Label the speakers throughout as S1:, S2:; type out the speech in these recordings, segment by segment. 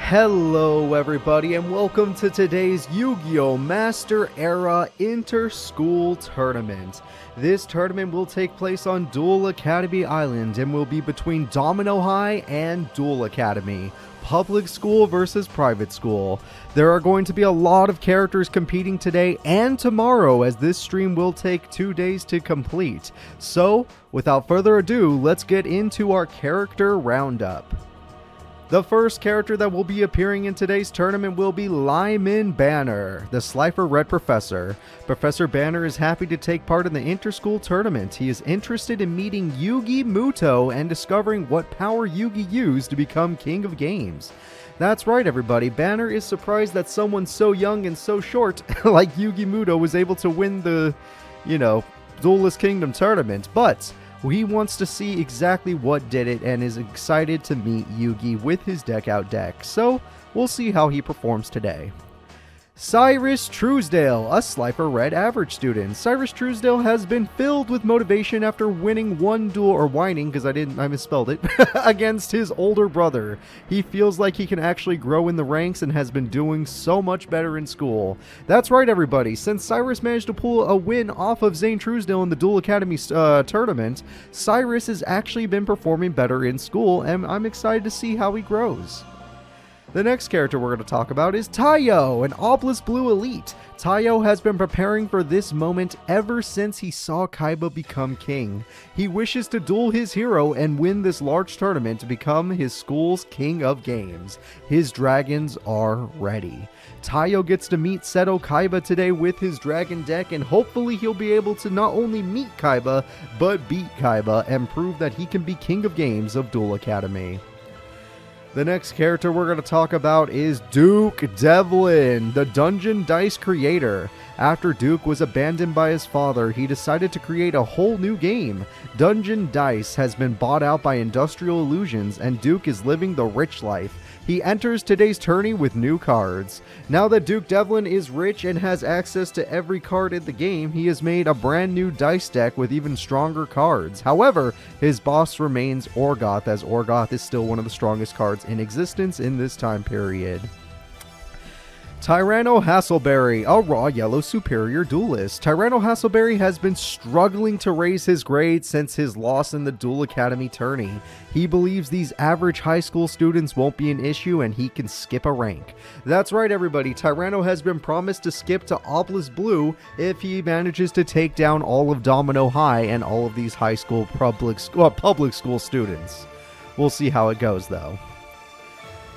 S1: Hello everybody and welcome to today's Yu-Gi-Oh! Master Era Interschool Tournament. This tournament will take place on Duel Academy Island and will be between Domino High and Duel Academy. Public school versus private school. There are going to be a lot of characters competing today and tomorrow, as this stream will take 2 days to complete. So, without further ado, let's get into our character roundup. The first character that will be appearing in today's tournament will be Lyman Banner, the Slifer Red Professor. Professor Banner is happy to take part in the Interschool Tournament. He is interested in meeting Yugi Muto and discovering what power Yugi used to become King of Games. That's right, everybody. Banner is surprised that someone so young and so short like Yugi Muto was able to win the, Duelist Kingdom Tournament, but he wants to see exactly what did it and is excited to meet Yugi with his deck out deck, so we'll see how he performs today. Cyrus Truesdale, a Slifer Red average student. Cyrus Truesdale has been filled with motivation after winning one duel, or whining because I misspelled it, against his older brother. He feels like he can actually grow in the ranks and has been doing so much better in school. That's right, everybody. Since Cyrus managed to pull a win off of Zane Truesdale in the Duel Academy tournament, Cyrus has actually been performing better in school, and I'm excited to see how he grows. The next character we're going to talk about is Tayo, an Obelisk Blue Elite. Tayo has been preparing for this moment ever since he saw Kaiba become king. He wishes to duel his hero and win this large tournament to become his school's King of Games. His dragons are ready. Tayo gets to meet Seto Kaiba today with his dragon deck, and hopefully he'll be able to not only meet Kaiba, but beat Kaiba and prove that he can be King of Games of Duel Academy. The next character we're going to talk about is Duke Devlin, the Dungeon Dice creator. After Duke was abandoned by his father, he decided to create a whole new game. Dungeon Dice has been bought out by Industrial Illusions, and Duke is living the rich life. He enters today's tourney with new cards. Now that Duke Devlin is rich and has access to every card in the game, he has made a brand new dice deck with even stronger cards. However, his boss remains Orgoth, as Orgoth is still one of the strongest cards in existence in this time period. Tyranno Hassleberry, a raw yellow superior duelist. Tyranno Hassleberry has been struggling to raise his grade since his loss in the Duel Academy tourney. He believes these average high school students won't be an issue and he can skip a rank. That's right, everybody. Tyranno has been promised to skip to Obelisk Blue if he manages to take down all of Domino High and all of these high school public school students. We'll see how it goes, though.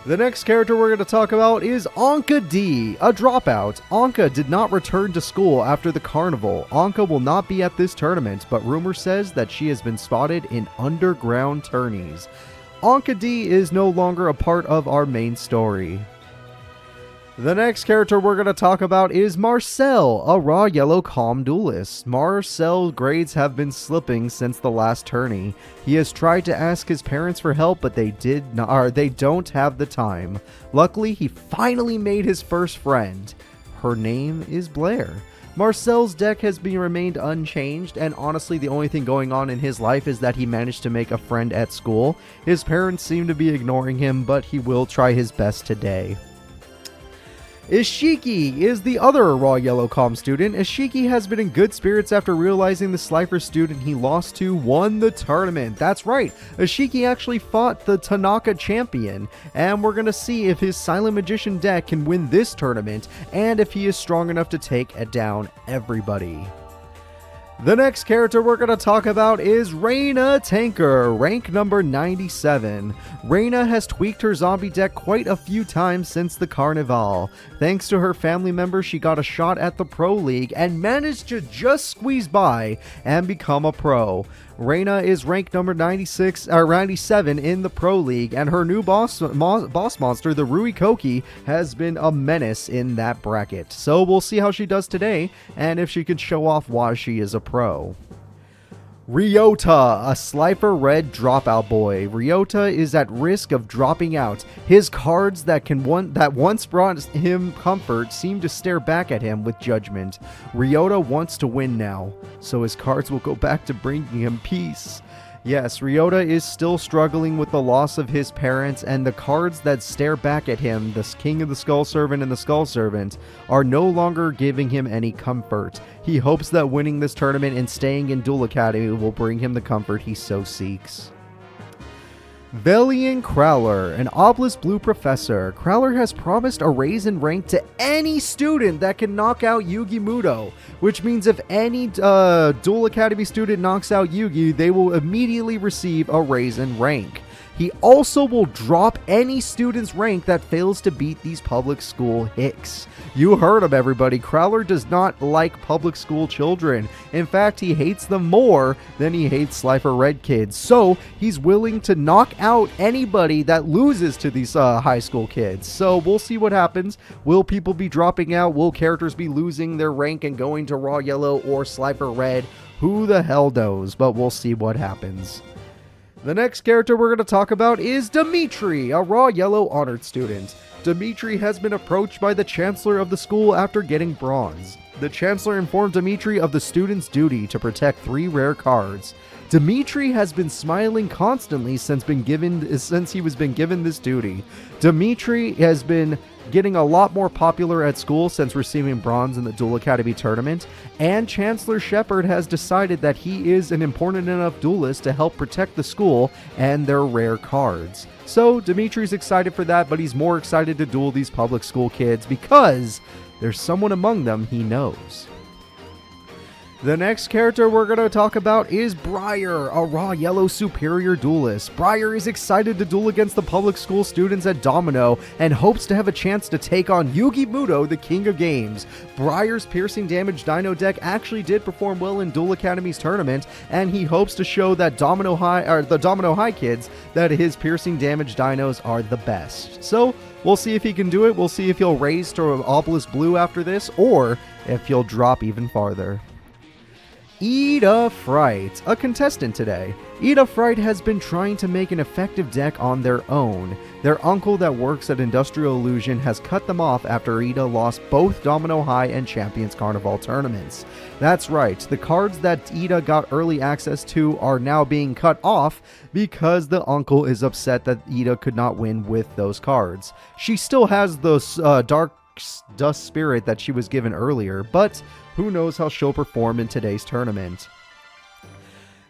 S1: The next character we're going to talk about is Anka D, a dropout. Anka did not return to school after the carnival. Anka will not be at this tournament, but rumor says that she has been spotted in underground tourneys. Anka D is no longer a part of our main story. The next character we're going to talk about is Marcel, a raw yellow calm duelist. Marcel's grades have been slipping since the last tourney. He has tried to ask his parents for help, but they don't have the time. Luckily, he finally made his first friend. Her name is Blair. Marcel's deck has remained unchanged, and honestly the only thing going on in his life is that he managed to make a friend at school. His parents seem to be ignoring him, but he will try his best today. Ishiki is the other raw yellow calm student. Ishiki has been in good spirits after realizing the Slifer student he lost to won the tournament. That's right, Ishiki actually fought the Tanaka champion, and we're going to see if his Silent Magician deck can win this tournament and if he is strong enough to take down everybody. The next character we're going to talk about is Reina Tanker, rank number 97. Reina has tweaked her zombie deck quite a few times since the Carnival. Thanks to her family member, she got a shot at the Pro League and managed to just squeeze by and become a pro. Reina is ranked number 97 in the Pro League, and her new boss monster, the Rui Koki, has been a menace in that bracket. So we'll see how she does today, and if she can show off why she is a pro. Ryota, a Slifer Red dropout boy. Ryota is at risk of dropping out. His cards that once brought him comfort seem to stare back at him with judgment. Ryota wants to win now, so his cards will go back to bringing him peace. Yes, Ryota is still struggling with the loss of his parents, and the cards that stare back at him, the King of the Skull Servant and the Skull Servant, are no longer giving him any comfort. He hopes that winning this tournament and staying in Duel Academy will bring him the comfort he so seeks. Velian Crowler, an Obelisk Blue professor. Crowler has promised a raise in rank to any student that can knock out Yugi Muto, which means if any Duel Academy student knocks out Yugi, they will immediately receive a raise in rank. He also will drop any student's rank that fails to beat these public school hicks. You heard him, everybody. Crowler does not like public school children. In fact, he hates them more than he hates Slifer Red kids. So he's willing to knock out anybody that loses to these high school kids. So we'll see what happens. Will people be dropping out? Will characters be losing their rank and going to Raw Yellow or Slifer Red? Who the hell knows? But we'll see what happens. The next character we're going to talk about is Dimitri, a Raw Yellow honored student. Dimitri has been approached by the Chancellor of the school after getting bronze. The Chancellor informed Dimitri of the student's duty to protect 3 rare cards. Dimitri has been smiling constantly since he was been given this duty. Dimitri has been getting a lot more popular at school since receiving bronze in the Duel Academy tournament, and Chancellor Shepard has decided that he is an important enough duelist to help protect the school and their rare cards. So Dimitri's excited for that, but he's more excited to duel these public school kids because there's someone among them he knows. The next character we're going to talk about is Briar, a Raw Yellow superior duelist. Briar is excited to duel against the public school students at Domino and hopes to have a chance to take on Yugi Muto, the king of games. Briar's piercing damage dino deck actually did perform well in Duel Academy's tournament, and he hopes to show that the Domino High kids that his piercing damage dinos are the best. So we'll see if he can do it. We'll see if he'll raise to Obelisk Blue after this, or if he'll drop even farther. Ida Fright, a contestant today. Ida Fright has been trying to make an effective deck on their own. Their uncle that works at Industrial Illusion has cut them off after Ida lost both Domino High and Champions Carnival tournaments. That's right, the cards that Ida got early access to are now being cut off because the uncle is upset that Ida could not win with those cards. She still has those Dark Dust Spirit that she was given earlier, but who knows how she'll perform in today's tournament.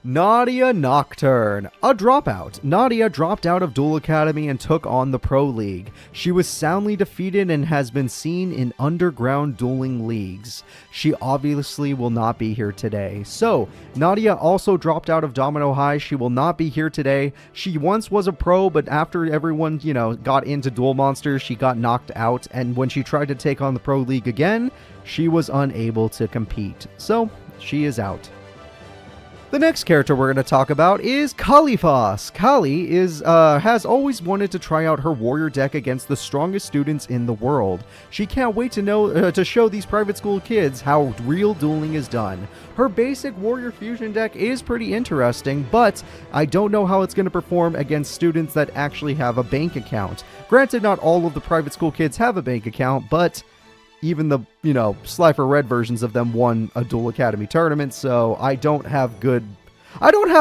S1: Nadia Nocturne, a dropout. Nadia dropped out of Duel Academy and took on the Pro League. She was soundly defeated and has been seen in underground dueling leagues. She obviously will not be here today. So, Nadia also dropped out of Domino High. She will not be here today. She once was a pro, but after everyone, got into Duel Monsters, she got knocked out, and when she tried to take on the Pro League again, she was unable to compete. So, she is out. The next character we're going to talk about is Kalifas. Kali has always wanted to try out her warrior deck against the strongest students in the world. She can't wait to show these private school kids how real dueling is done. Her basic warrior fusion deck is pretty interesting, but I don't know how it's going to perform against students that actually have a bank account. Granted, not all of the private school kids have a bank account, but even the, Slifer Red versions of them won a Duel Academy tournament, so I don't have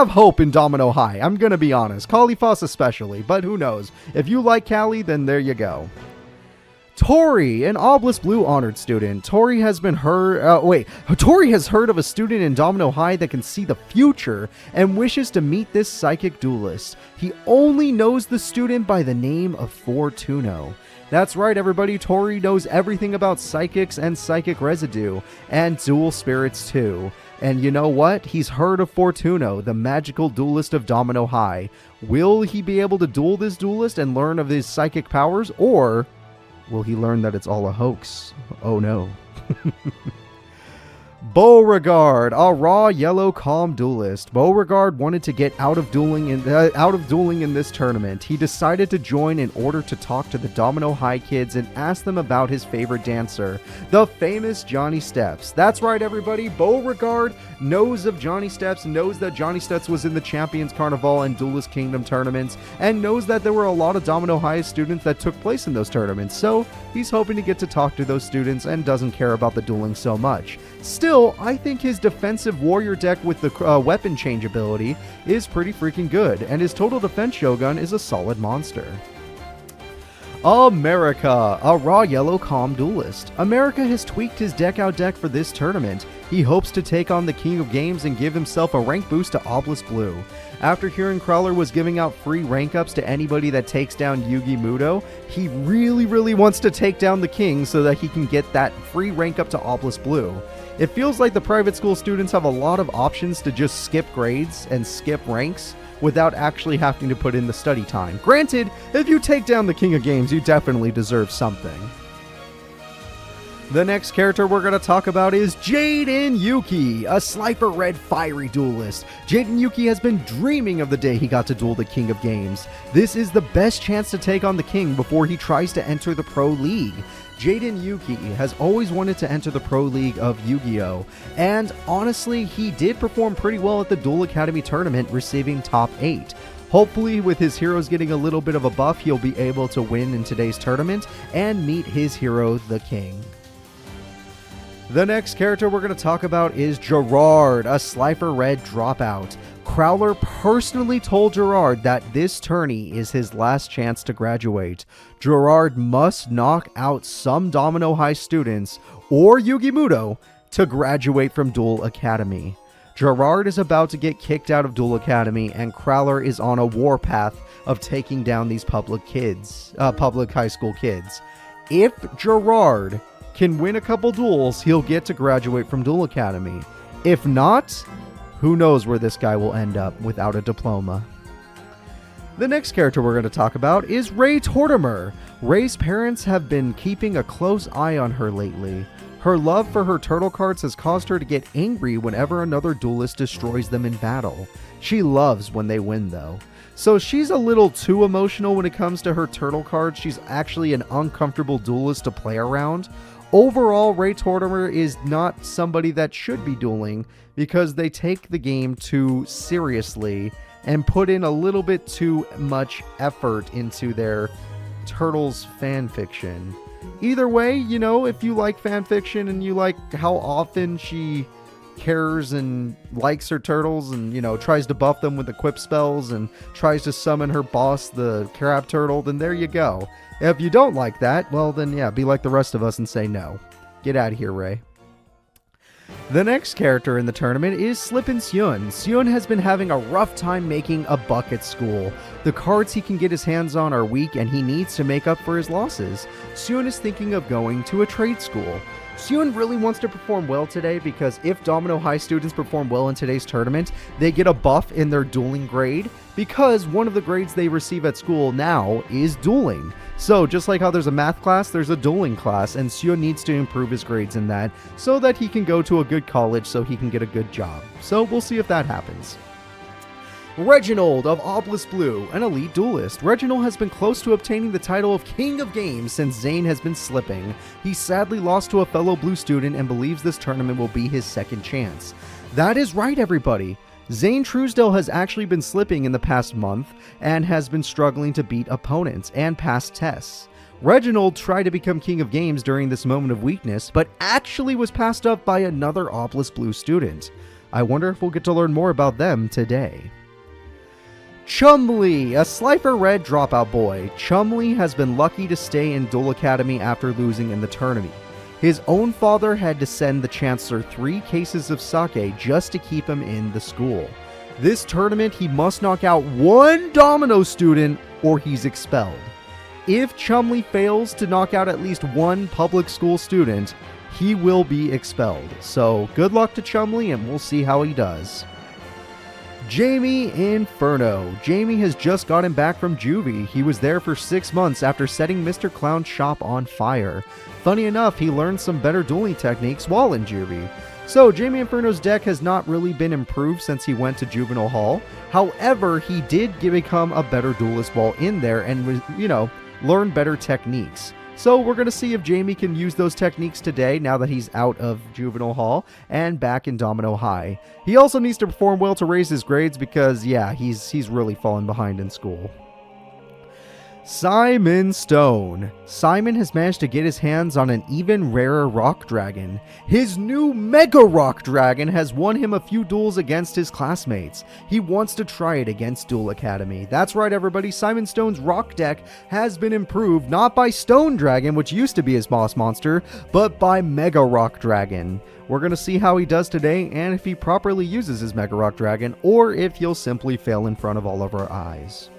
S1: hope in Domino High, I'm gonna be honest. Kalifas especially, but who knows. If you like Kali, then there you go. Tori, an Obelisk Blue honored student. Tori has heard of a student in Domino High that can see the future and wishes to meet this psychic duelist. He only knows the student by the name of Fortuno. That's right, everybody. Tori knows everything about psychics and psychic residue, and dual spirits too. And you know what? He's heard of Fortuno, the magical duelist of Domino High. Will he be able to duel this duelist and learn of his psychic powers, or will he learn that it's all a hoax? Oh no. Beauregard, a Raw Yellow calm duelist. Beauregard wanted to get out of dueling in this tournament. He decided to join in order to talk to the Domino High kids and ask them about his favorite dancer, the famous Johnny Steps. That's right, everybody. Beauregard knows of Johnny Steps, knows that Johnny Steps was in the Champions Carnival and Duelist Kingdom tournaments, and knows that there were a lot of Domino High students that took place in those tournaments. So he's hoping to get to talk to those students and doesn't care about the dueling so much. Still, still, I think his defensive warrior deck with the weapon change ability is pretty freaking good, and his total defense Shogun is a solid monster. America, a raw yellow calm duelist. America has tweaked his deck for this tournament. He hopes to take on the King of Games and give himself a rank boost to Obelisk Blue. After hearing Crowler was giving out free rank ups to anybody that takes down Yugi Muto, he really wants to take down the King so that he can get that free rank up to Obelisk Blue. It feels like the private school students have a lot of options to just skip grades and skip ranks without actually having to put in the study time. Granted, if you take down the King of Games, you definitely deserve something. The next character we're going to talk about is Jaden Yuki, a Slifer Red fiery duelist. Jaden Yuki has been dreaming of the day he got to duel the King of Games. This is the best chance to take on the King before he tries to enter the Pro League. Jaden Yuki has always wanted to enter the Pro League of Yu-Gi-Oh! And honestly, he did perform pretty well at the Duel Academy tournament, receiving top 8. Hopefully, with his heroes getting a little bit of a buff, he'll be able to win in today's tournament and meet his hero, the King. The next character we're going to talk about is Gerard, a Slifer Red dropout. Crowler personally told Gerard that this tourney is his last chance to graduate. Gerard must knock out some Domino High students or Yugi Muto to graduate from Duel Academy. Gerard is about to get kicked out of Duel Academy, and Crowler is on a warpath of taking down these public high school kids. If Gerard can win a couple duels, he'll get to graduate from Duel Academy. If not, who knows where this guy will end up without a diploma. The next character we're going to talk about is Ray Tortimer. Ray's parents have been keeping a close eye on her lately. Her love for her turtle cards has caused her to get angry whenever another duelist destroys them in battle. She loves when they win though. So she's a little too emotional when it comes to her turtle cards. She's actually an uncomfortable duelist to play around. Overall, Ray Tortimer is not somebody that should be dueling because they take the game too seriously and put in a little bit too much effort into their Turtles fanfiction. Either way, you know, if you like fanfiction and you like how often she cares and likes her turtles and, you know, tries to buff them with equip spells and tries to summon her boss, the crab turtle, then there you go. If you don't like that, well then yeah, be like the rest of us and say no. Get out of here, Ray. The next character in the tournament is Slippin' Seun. Seun has been having a rough time making a buck at school. The cards he can get his hands on are weak and he needs to make up for his losses. Seun is thinking of going to a trade school. Seun really wants to perform well today because if Domino High students perform well in today's tournament, they get a buff in their dueling grade because one of the grades they receive at school now is dueling. So just like how there's a math class, there's a dueling class, and Seun needs to improve his grades in that so that he can go to a good college so he can get a good job. So we'll see if that happens. Reginald of Obelisk Blue, an elite duelist. Reginald has been close to obtaining the title of King of Games since Zane has been slipping. He sadly lost to a fellow blue student and believes this tournament will be his second chance. That is right, everybody. Zane Truesdale has actually been slipping in the past month and has been struggling to beat opponents and pass tests. Reginald tried to become King of Games during this moment of weakness, but actually was passed up by another Obelisk Blue student. I wonder if we'll get to learn more about them today. Chumley, a Slifer Red dropout boy. Chumley has been lucky to stay in Duel Academy after losing in the tournament. His own father had to send the Chancellor 3 cases of sake just to keep him in the school. This tournament, he must knock out one Domino student or he's expelled. If Chumley fails to knock out at least one public school student, he will be expelled. So good luck to Chumley and we'll see how he does. Jamie Inferno. Jamie has just gotten back from juvie. He was there for 6 months after setting Mr. Clown's shop on fire. Funny enough, he learned some better dueling techniques while in juvie. So Jamie Inferno's deck has not really been improved since he went to juvenile hall. However, he did become a better duelist while in there and, learn better techniques. So we're going to see if Jamie can use those techniques today now that he's out of juvenile hall and back in Domino High. He also needs to perform well to raise his grades because, yeah, he's really fallen behind in school. Simon Stone. Simon has managed to get his hands on an even rarer rock dragon. His new Mega Rock Dragon has won him a few duels against his classmates. He wants to try it against Duel Academy. That's right, everybody. Simon Stone's rock deck has been improved not by Stone Dragon, which used to be his boss monster, but by Mega Rock Dragon. We're going to see how he does today and if he properly uses his Mega Rock Dragon or if he'll simply fail in front of all of our eyes.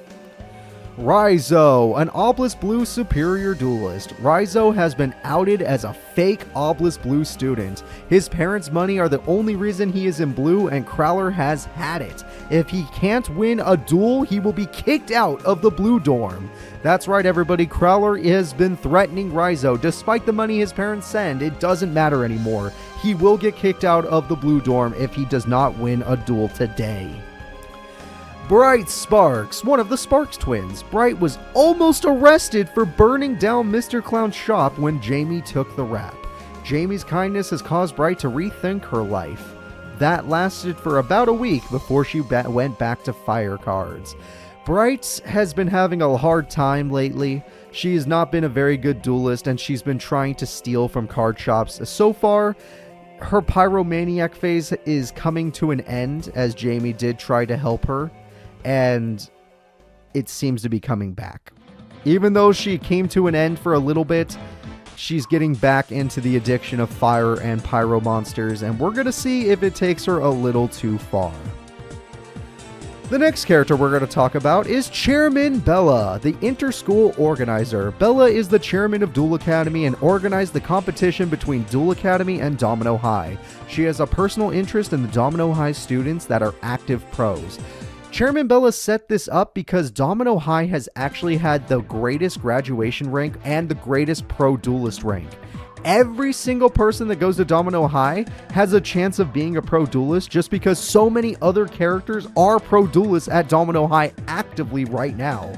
S1: Raizo, an Obelisk Blue superior duelist. Raizo has been outed as a fake Obelisk Blue student. His parents' money are the only reason he is in blue, and Crowler has had it. If he can't win a duel, he will be kicked out of the blue dorm. That's right, everybody. Crowler has been threatening Raizo. Despite the money his parents send, it doesn't matter anymore. He will get kicked out of the blue dorm if he does not win a duel today. Bright Sparks, one of the Sparks twins. Bright was almost arrested for burning down Mr. Clown's shop when Jamie took the rap. Jamie's kindness has caused Bright to rethink her life. That lasted for about a week before she went back to fire cards. Bright has been having a hard time lately. She has not been a very good duelist, and she's been trying to steal from card shops. So far, her pyromaniac phase is coming to an end, as Jamie did try to help her, and it seems to be coming back. Even though she came to an end for a little bit, she's getting back into the addiction of fire and pyro monsters, and we're going to see if it takes her a little too far. The next character we're going to talk about is Chairman Bella, the Interschool organizer. Bella is the chairman of Duel Academy and organized the competition between Duel Academy and Domino High. She has a personal interest in the Domino High students that are active pros. Chairman Bella set this up because Domino High has actually had the greatest graduation rank and the greatest pro duelist rank. Every single person that goes to Domino High has a chance of being a pro duelist just because so many other characters are pro duelists at Domino High actively right now.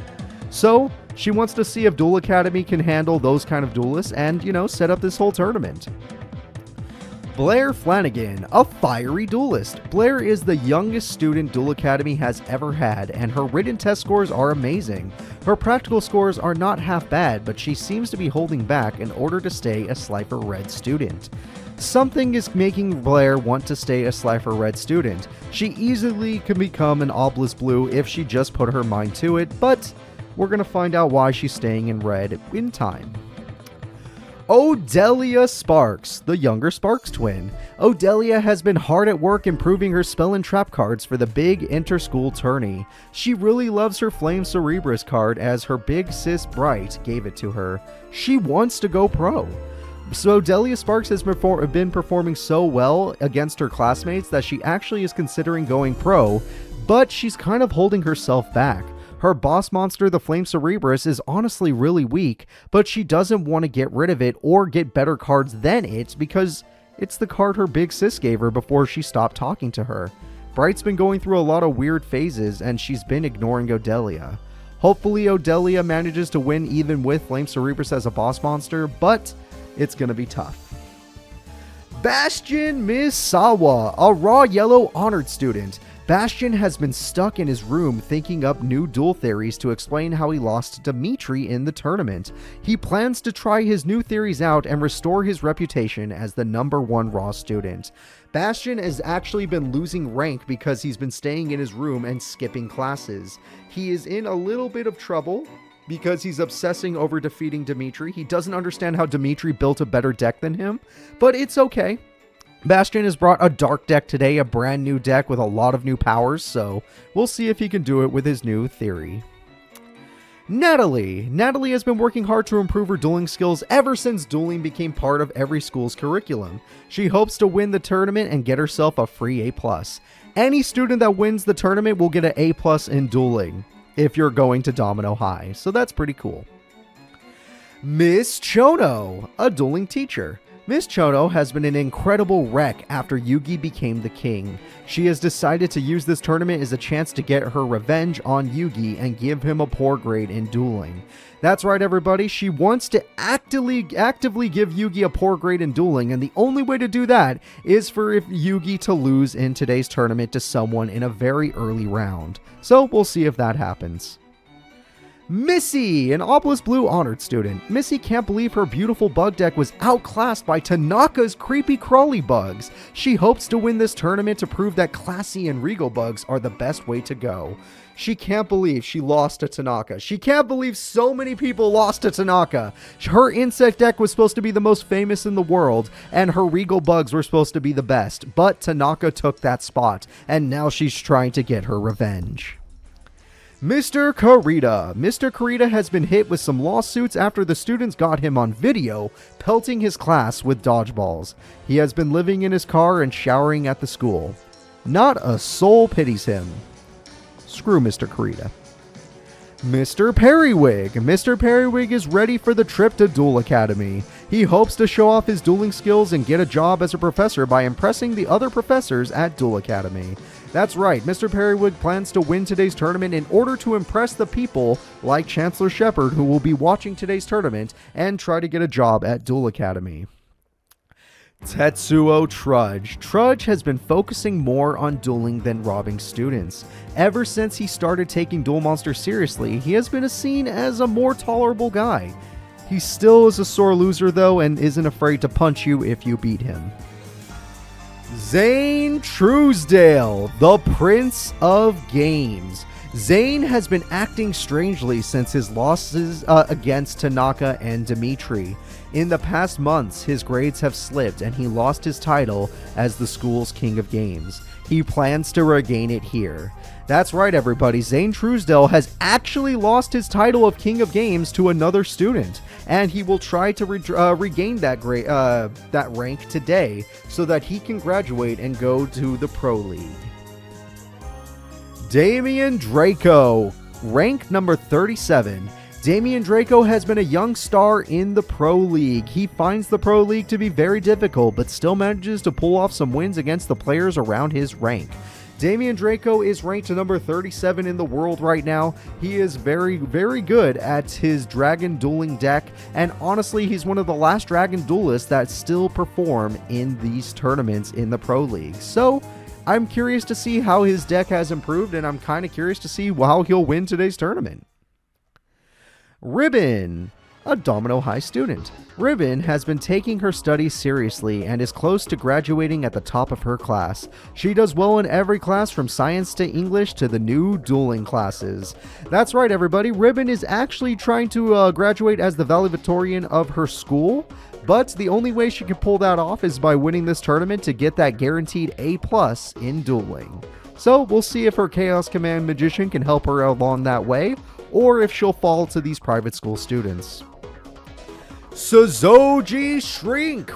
S1: So she wants to see if Duel Academy can handle those kind of duelists and, set up this whole tournament. Blair Flanagan, a fiery duelist. Blair is the youngest student Duel Academy has ever had, and her written test scores are amazing. Her practical scores are not half bad, but she seems to be holding back in order to stay a Slifer Red student. Something is making Blair want to stay a Slifer Red student. She easily can become an Obelisk Blue if she just put her mind to it, but we're going to find out why she's staying in red in time. Odelia Sparks, the younger Sparks twin. Odelia has been hard at work improving her spell and trap cards for the big Interschool tourney. She really loves her Flame Cerebrus card as her big sis Bright gave it to her. She wants to go pro. So Odelia Sparks has been performing so well against her classmates that she actually is considering going pro, but she's kind of holding herself back. Her boss monster, the Flame Cerebrus, is honestly really weak, but she doesn't want to get rid of it or get better cards than it because it's the card her big sis gave her before she stopped talking to her. Bright's been going through a lot of weird phases and she's been ignoring Odelia. Hopefully Odelia manages to win even with Flame Cerebrus as a boss monster, but it's going to be tough. Bastion Misawa, a raw yellow honored student. Bastion has been stuck in his room thinking up new duel theories to explain how he lost Dimitri in the tournament. He plans to try his new theories out and restore his reputation as the #1 raw student. Bastion has actually been losing rank because he's been staying in his room and skipping classes. He is in a little bit of trouble because he's obsessing over defeating Dimitri. He doesn't understand how Dimitri built a better deck than him, but it's okay. Bastion has brought a dark deck today, a brand new deck with a lot of new powers, so we'll see if he can do it with his new theory. Natalie. Natalie has been working hard to improve her dueling skills ever since dueling became part of every school's curriculum. She hopes to win the tournament and get herself a free A+. Any student that wins the tournament will get an A+ in dueling if you're going to Domino High, so that's pretty cool. Miss Chono, a dueling teacher. Miss Chono has been an incredible wreck after Yugi became the king. She has decided to use this tournament as a chance to get her revenge on Yugi and give him a poor grade in dueling. That's right, everybody. She wants to actively give Yugi a poor grade in dueling, and the only way to do that is for Yugi to lose in today's tournament to someone in a very early round. So we'll see if that happens. Missy, an Obelisk Blue honored student. Missy can't believe her beautiful bug deck was outclassed by Tanaka's creepy crawly bugs. She hopes to win this tournament to prove that classy and regal bugs are the best way to go. She can't believe she lost to Tanaka. She can't believe so many people lost to Tanaka. Her insect deck was supposed to be the most famous in the world, and her regal bugs were supposed to be the best. But Tanaka took that spot, and now she's trying to get her revenge. Mr. Kurita. Mr. Kurita has been hit with some lawsuits after the students got him on video pelting his class with dodgeballs. He has been living in his car and showering at the school. Not a soul pities him. Screw Mr. Kurita. Mr. Periwig. Mr. Periwig is ready for the trip to Duel Academy. He hopes to show off his dueling skills and get a job as a professor by impressing the other professors at Duel Academy. That's right, Mr. Periwig plans to win today's tournament in order to impress the people like Chancellor Shepard, who will be watching today's tournament, and try to get a job at Duel Academy. Tetsuo Trudge. Trudge has been focusing more on dueling than robbing students. Ever since he started taking Duel Monster seriously, he has been seen as a more tolerable guy. He still is a sore loser though, and isn't afraid to punch you if you beat him. Zane Truesdale, the Prince of Games. Zane has been acting strangely since his losses against Tanaka and Dimitri. In the past months, his grades have slipped and he lost his title as the school's King of Games. He plans to regain it here. That's right, everybody. Zane Truesdale has actually lost his title of King of Games to another student, and he will try to regain that rank today so that he can graduate and go to the Pro League. Damian Draco, rank number 37. Damian Draco has been a young star in the Pro League. He finds the Pro League to be very difficult, but still manages to pull off some wins against the players around his rank. Damian Draco is ranked to number 37 in the world right now. He is very, very good at his dragon dueling deck, and honestly, he's one of the last dragon duelists that still perform in these tournaments in the Pro League. So, I'm curious to see how his deck has improved, and I'm kind of curious to see how he'll win today's tournament. Ribbon, a Domino High student. Ribbon has been taking her studies seriously and is close to graduating at the top of her class. She does well in every class from science to English to the new dueling classes. That's right, everybody. Ribbon is actually trying to graduate as the valedictorian of her school, but the only way she can pull that off is by winning this tournament to get that guaranteed A+ in dueling. So we'll see if her Chaos Command Magician can help her along that way, or if she'll fall to these private school students. Suzoji Shrink,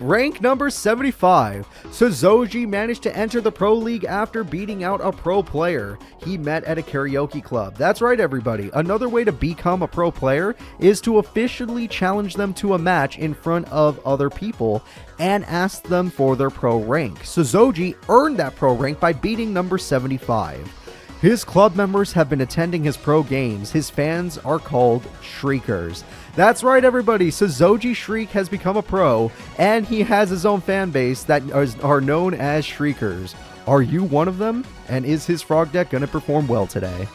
S1: rank number 75. Suzoji managed to enter the Pro League after beating out a pro player he met at a karaoke club. That's right, everybody. Another way to become a pro player is to officially challenge them to a match in front of other people and ask them for their pro rank. Suzoji earned that pro rank by beating number 75. His club members have been attending his pro games. His fans are called Shriekers. That's right, everybody. Suzoji Shriek has become a pro, and he has his own fan base that are known as Shriekers. Are you one of them? And is his frog deck going to perform well today?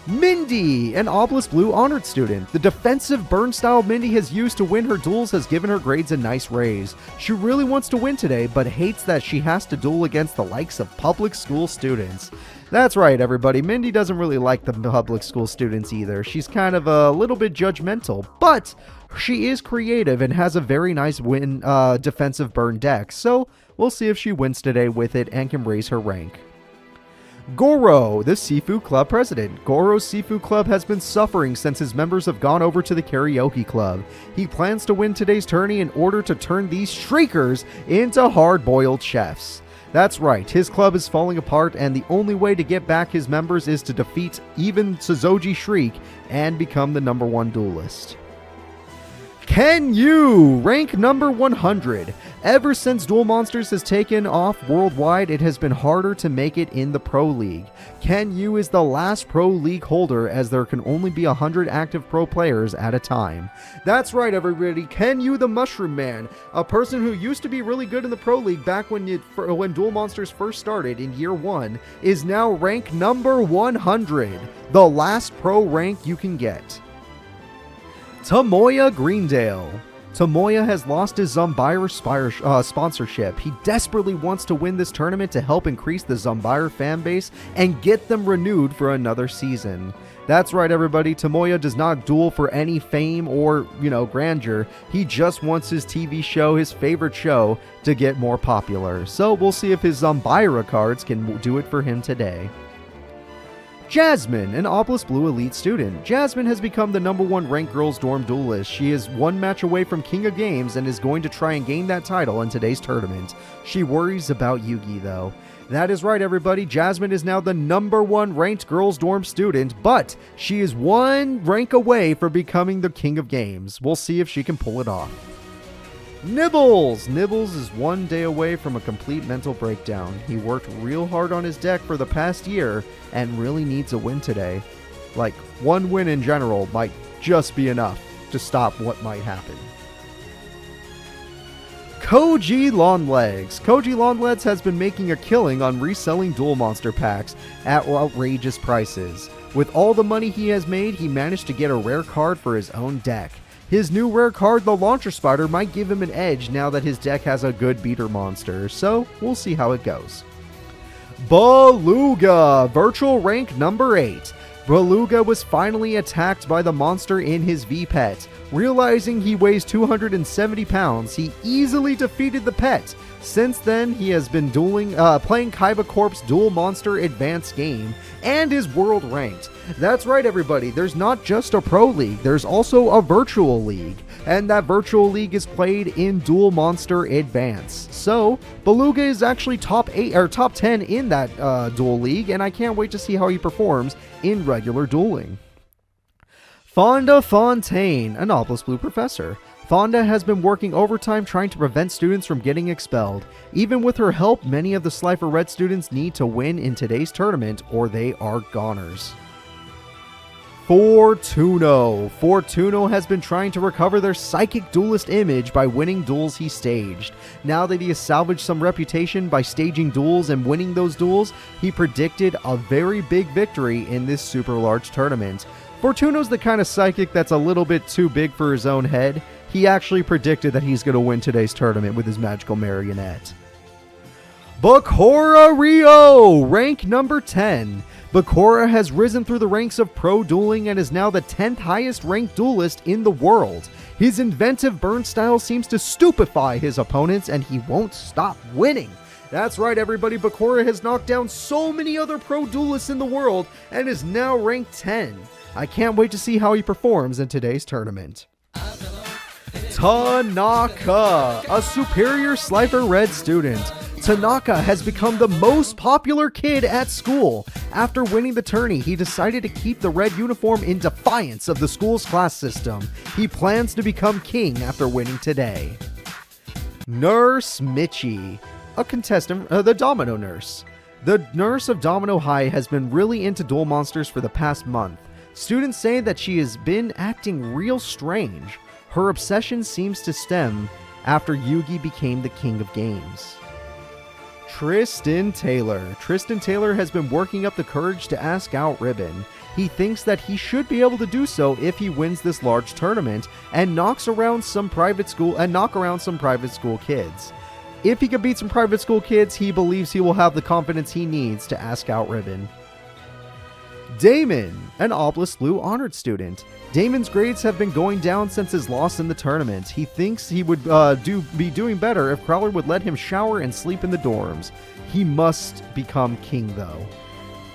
S1: Mindy, an Obelisk Blue honored student. The defensive burn style Mindy has used to win her duels has given her grades a nice raise. She really wants to win today, but hates that she has to duel against the likes of public school students. That's right, everybody. Mindy doesn't really like the public school students either. She's kind of a little bit judgmental, but she is creative and has a very nice defensive burn deck. So we'll see if she wins today with it and can raise her rank. Goro, the Seafood Club president. Goro's Seafood Club has been suffering since his members have gone over to the karaoke club. He plans to win today's tourney in order to turn these Shriekers into hard-boiled chefs. That's right, his club is falling apart, and the only way to get back his members is to defeat even Suzoji Shriek and become the #1 duelist. Can you rank number 100? Ever since Duel Monsters has taken off worldwide, it has been harder to make it in the Pro League. Ken Yu is the last Pro League holder, as there can only be 100 active pro players at a time. That's right, everybody. Ken Yu the Mushroom Man, a person who used to be really good in the Pro League back when Duel Monsters first started in year 1, is now ranked number 100, the last pro rank you can get. Tomoya Greendale. Tomoya has lost his Zumbire sponsorship. He desperately wants to win this tournament to help increase the Zumbire fan base and get them renewed for another season. That's right, everybody. Tomoya does not duel for any fame or, grandeur. He just wants his TV show, his favorite show, to get more popular. So we'll see if his Zumbire cards can do it for him today. Jasmine, an Obelisk Blue Elite student. Jasmine has become the number 1 ranked girls dorm duelist. She is 1 match away from King of Games and is going to try and gain that title in today's tournament. She worries about Yugi though. That is right, everybody. Jasmine is now the number 1 ranked girls dorm student, but she is 1 rank away from becoming the King of Games. We'll see if she can pull it off. Nibbles! Nibbles is 1 day away from a complete mental breakdown. He worked real hard on his deck for the past year and really needs a win today. Like, 1 win in general might just be enough to stop what might happen. Koji Longlegs. Koji Longlegs has been making a killing on reselling Duel Monster packs at outrageous prices. With all the money he has made, he managed to get a rare card for his own deck. His new rare card, the Launcher Spider, might give him an edge now that his deck has a good beater monster, so we'll see how it goes. Beluga, virtual rank number 8. Beluga was finally attacked by the monster in his V-Pet. Realizing he weighs 270 pounds, he easily defeated the pet. Since then, he has been playing Kaiba Corp's Duel Monster Advanced game and is world ranked. That's right, everybody. There's not just a pro league, there's also a virtual league. And that virtual league is played in Duel Monster Advance. So, Beluga is actually top 10 in that duel league, and I can't wait to see how he performs in regular dueling. Fonda Fontaine, an Obelisk Blue professor. Fonda has been working overtime trying to prevent students from getting expelled. Even with her help, many of the Slifer Red students need to win in today's tournament or they are goners. Fortuno. Fortuno has been trying to recover their psychic duelist image by winning duels he staged. Now that he has salvaged some reputation by staging duels and winning those duels, he predicted a very big victory in this super large tournament. Fortuno's the kind of psychic that's a little bit too big for his own head. He actually predicted that he's going to win today's tournament with his magical marionette. Bakura Rio, rank number 10. Bakura has risen through the ranks of pro dueling and is now the 10th highest ranked duelist in the world. His inventive burn style seems to stupefy his opponents and he won't stop winning. That's right, everybody. Bakura has knocked down so many other pro duelists in the world and is now ranked 10. I can't wait to see how he performs in today's tournament. Tanaka, a superior Slifer Red student. Tanaka has become the most popular kid at school. After winning the tourney, he decided to keep the red uniform in defiance of the school's class system. He plans to become king after winning today. Nurse Michi, a contestant, the Domino Nurse. The nurse of Domino High has been really into Duel Monsters for the past month. Students say that she has been acting real strange. Her obsession seems to stem after Yugi became the King of Games. Tristan Taylor. Tristan Taylor has been working up the courage to ask out Ribbon. He thinks that he should be able to do so if he wins this large tournament and knock around some private school kids. If he can beat some private school kids, he believes he will have the confidence he needs to ask out Ribbon. Damon, an Obelisk Blue honored student. Damon's grades have been going down since his loss in the tournament. He thinks he would be doing better if Crowler would let him shower and sleep in the dorms. He must become king, though.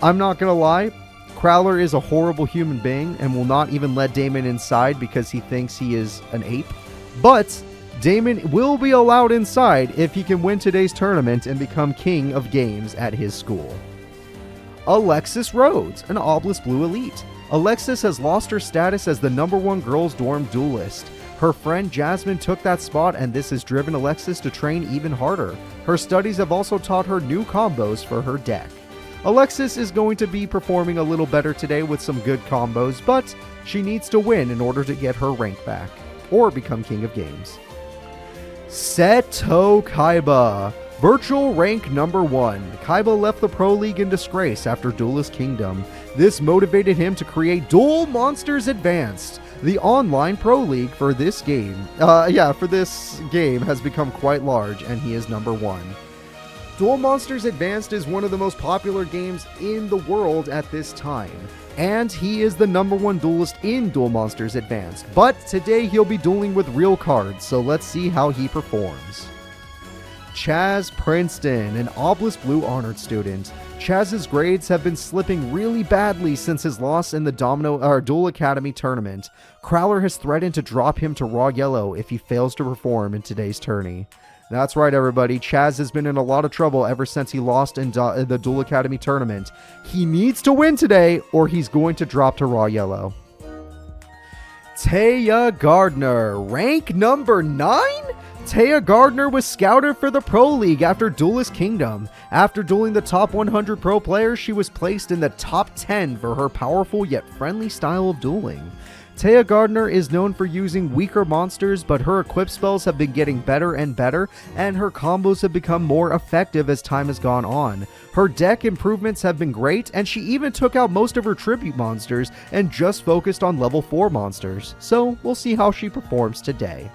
S1: I'm not gonna lie, Crowler is a horrible human being and will not even let Damon inside because he thinks he is an ape. But Damon will be allowed inside if he can win today's tournament and become king of games at his school. Alexis Rhodes, an Obelisk Blue elite. Alexis has lost her status as the #1 girls dorm duelist. Her friend Jasmine took that spot, and this has driven Alexis to train even harder. Her studies have also taught her new combos for her deck. Alexis is going to be performing a little better today with some good combos, but she needs to win in order to get her rank back, or become King of Games. Seto Kaiba. Virtual rank number 1. Kaiba left the Pro League in disgrace after Duelist Kingdom. This motivated him to create Duel Monsters Advanced. The online Pro League for this game, has become quite large, and he is number 1. Duel Monsters Advanced is one of the most popular games in the world at this time, and he is the number 1 duelist in Duel Monsters Advanced. But today he'll be dueling with real cards, so let's see how he performs. Chaz Princeton, an Obelisk Blue honored student. Chaz's grades have been slipping really badly since his loss in the Duel Academy tournament. Crowler has threatened to drop him to Raw Yellow if he fails to perform in today's tourney. That's right, everybody. Chaz has been in a lot of trouble ever since he lost in the Duel Academy tournament. He needs to win today, or he's going to drop to Raw Yellow. Taya Gardner, rank number 9? Taya Gardner was scouted for the Pro League after Duelist Kingdom. After dueling the top 100 pro players, she was placed in the top 10 for her powerful yet friendly style of dueling. Taya Gardner is known for using weaker monsters, but her equip spells have been getting better and better, and her combos have become more effective as time has gone on. Her deck improvements have been great, and she even took out most of her tribute monsters and just focused on level 4 monsters. So we'll see how she performs today.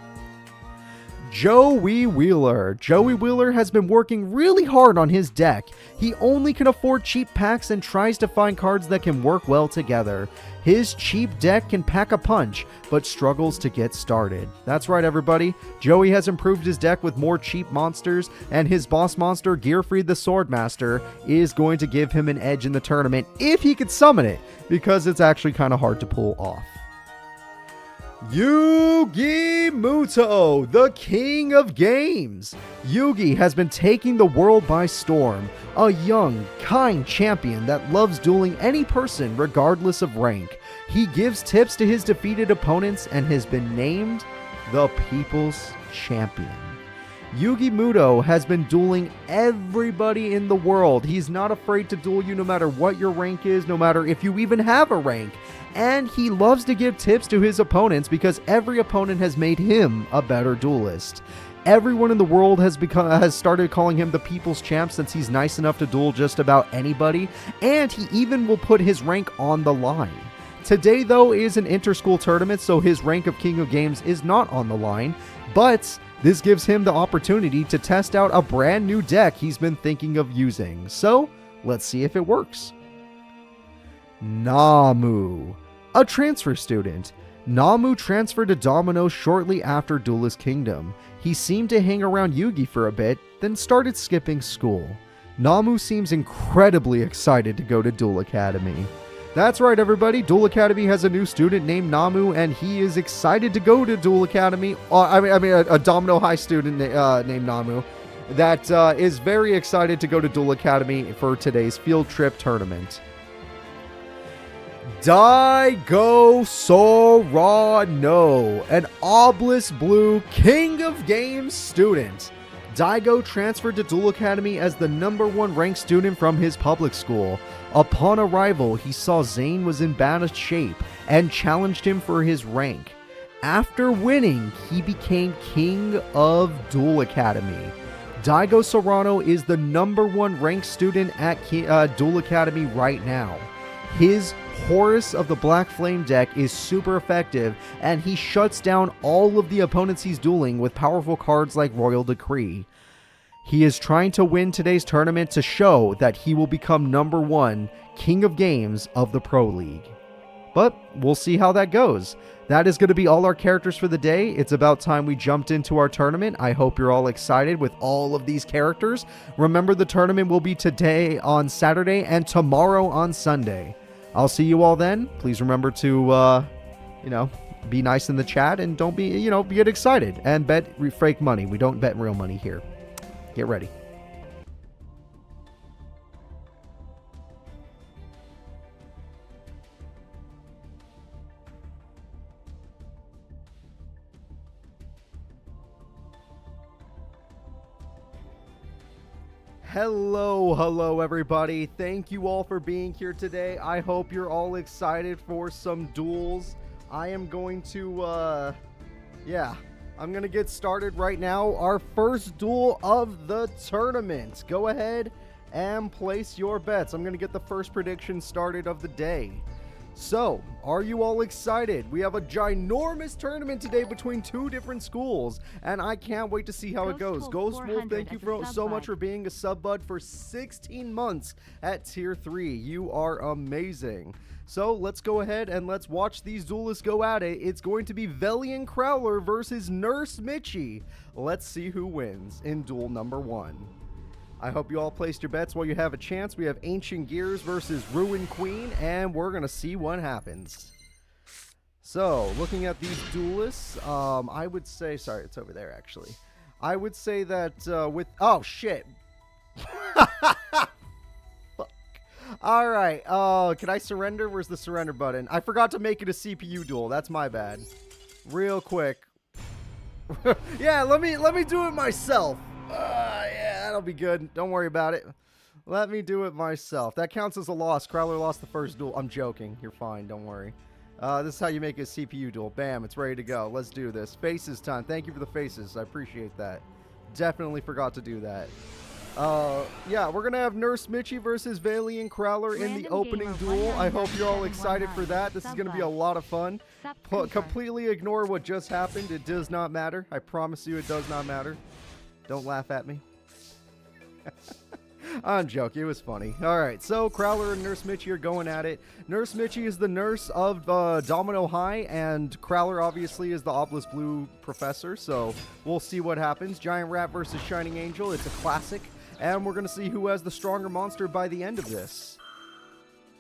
S1: Joey Wheeler. Joey Wheeler has been working really hard on his deck. He only can afford cheap packs and tries to find cards that can work well together. His cheap deck can pack a punch, but struggles to get started. That's right, everybody. Joey has improved his deck with more cheap monsters, and his boss monster, Gearfried the Swordmaster, is going to give him an edge in the tournament if he could summon it, because it's actually kind of hard to pull off. Yugi Muto, the King of Games. Yugi has been taking the world by storm, a young, kind champion that loves dueling any person regardless of rank. He gives tips to his defeated opponents and has been named the People's Champion. Yugi Muto has been dueling everybody in the world. He's not afraid to duel you no matter what your rank is, no matter if you even have a rank. And he loves to give tips to his opponents because every opponent has made him a better duelist. Everyone in the world has started calling him the People's Champ since he's nice enough to duel just about anybody, and he even will put his rank on the line. Today, though, is an Interschool tournament, so his rank of King of Games is not on the line, but this gives him the opportunity to test out a brand new deck he's been thinking of using. So, let's see if it works. Namu, a transfer student. Namu transferred to Domino shortly after Duelist Kingdom. He seemed to hang around Yugi for a bit, then started skipping school. Namu seems incredibly excited to go to Duel Academy. That's right, everybody. Duel Academy has a new student named Namu, and he is excited to go to Duel Academy. A Domino High student named Namu that is very excited to go to Duel Academy for today's field trip tournament. Daigo Sorano, an Obelisk Blue King of Games student. Daigo transferred to Duel Academy as the #1 ranked student from his public school. Upon arrival, he saw Zane was in bad shape and challenged him for his rank. After winning, he became King of Duel Academy. Daigo Sorano is the #1 ranked student at Duel Academy right now. His Horus of the Black Flame deck is super effective, and he shuts down all of the opponents he's dueling with powerful cards like Royal Decree. He is trying to win today's tournament to show that he will become #1 King of Games of the Pro League. But we'll see how that goes. That is going to be all our characters for the day. It's about time we jumped into our tournament. I hope you're all excited with all of these characters. Remember, the tournament will be today on Saturday and tomorrow on Sunday. I'll see you all then. Please remember to, be nice in the chat and don't get excited and bet fake money. We don't bet real money here. Get ready. Hello everybody. Thank you all for being here today. I hope you're all excited for some duels. I am going to, I'm going to get started right now. Our first duel of the tournament. Go ahead and place your bets. I'm going to get the first prediction started of the day. So, are you all excited? We have a ginormous tournament today between two different schools, and I can't wait to see how it goes. Ghost Wolf, thank you so much for being a sub bud for 16 months at Tier 3. You are amazing. So, let's go ahead and let's watch these duelists go at it. It's going to be Velian Crowler versus Nurse Mitchie. Let's see who wins in duel number 1. I hope you all placed your bets while you have a chance. We have Ancient Gears versus Ruin Queen, and we're going to see what happens. So, looking at these duelists, I would say... Sorry, it's over there, actually. I would say that with... Oh, shit. Fuck. Alright, can I surrender? Where's the surrender button? I forgot to make it a CPU duel. That's my bad. Real quick. Yeah, let me do it myself. Yeah, that'll be good. Don't worry about it. Let me do it myself. That counts as a loss. Crowler lost the first duel. I'm joking. You're fine. Don't worry. This is how you make a CPU duel. Bam. It's ready to go. Let's do this. Faces time. Thank you for the faces. I appreciate that. Definitely forgot to do that. Yeah, we're going to have Nurse Mitchie versus Velian Crowler in the opening duel. I hope you're all excited for that. This is going to be a lot of fun. Completely ignore what just happened. It does not matter. I promise you it does not matter. Don't laugh at me. I'm joking. It was funny. Alright, so Crowler and Nurse Mitchie are going at it. Nurse Mitchie is the nurse of Domino High, and Crowler obviously is the Obelisk Blue professor, so we'll see what happens. Giant Rat versus Shining Angel. It's a classic, and we're going to see who has the stronger monster by the end of this.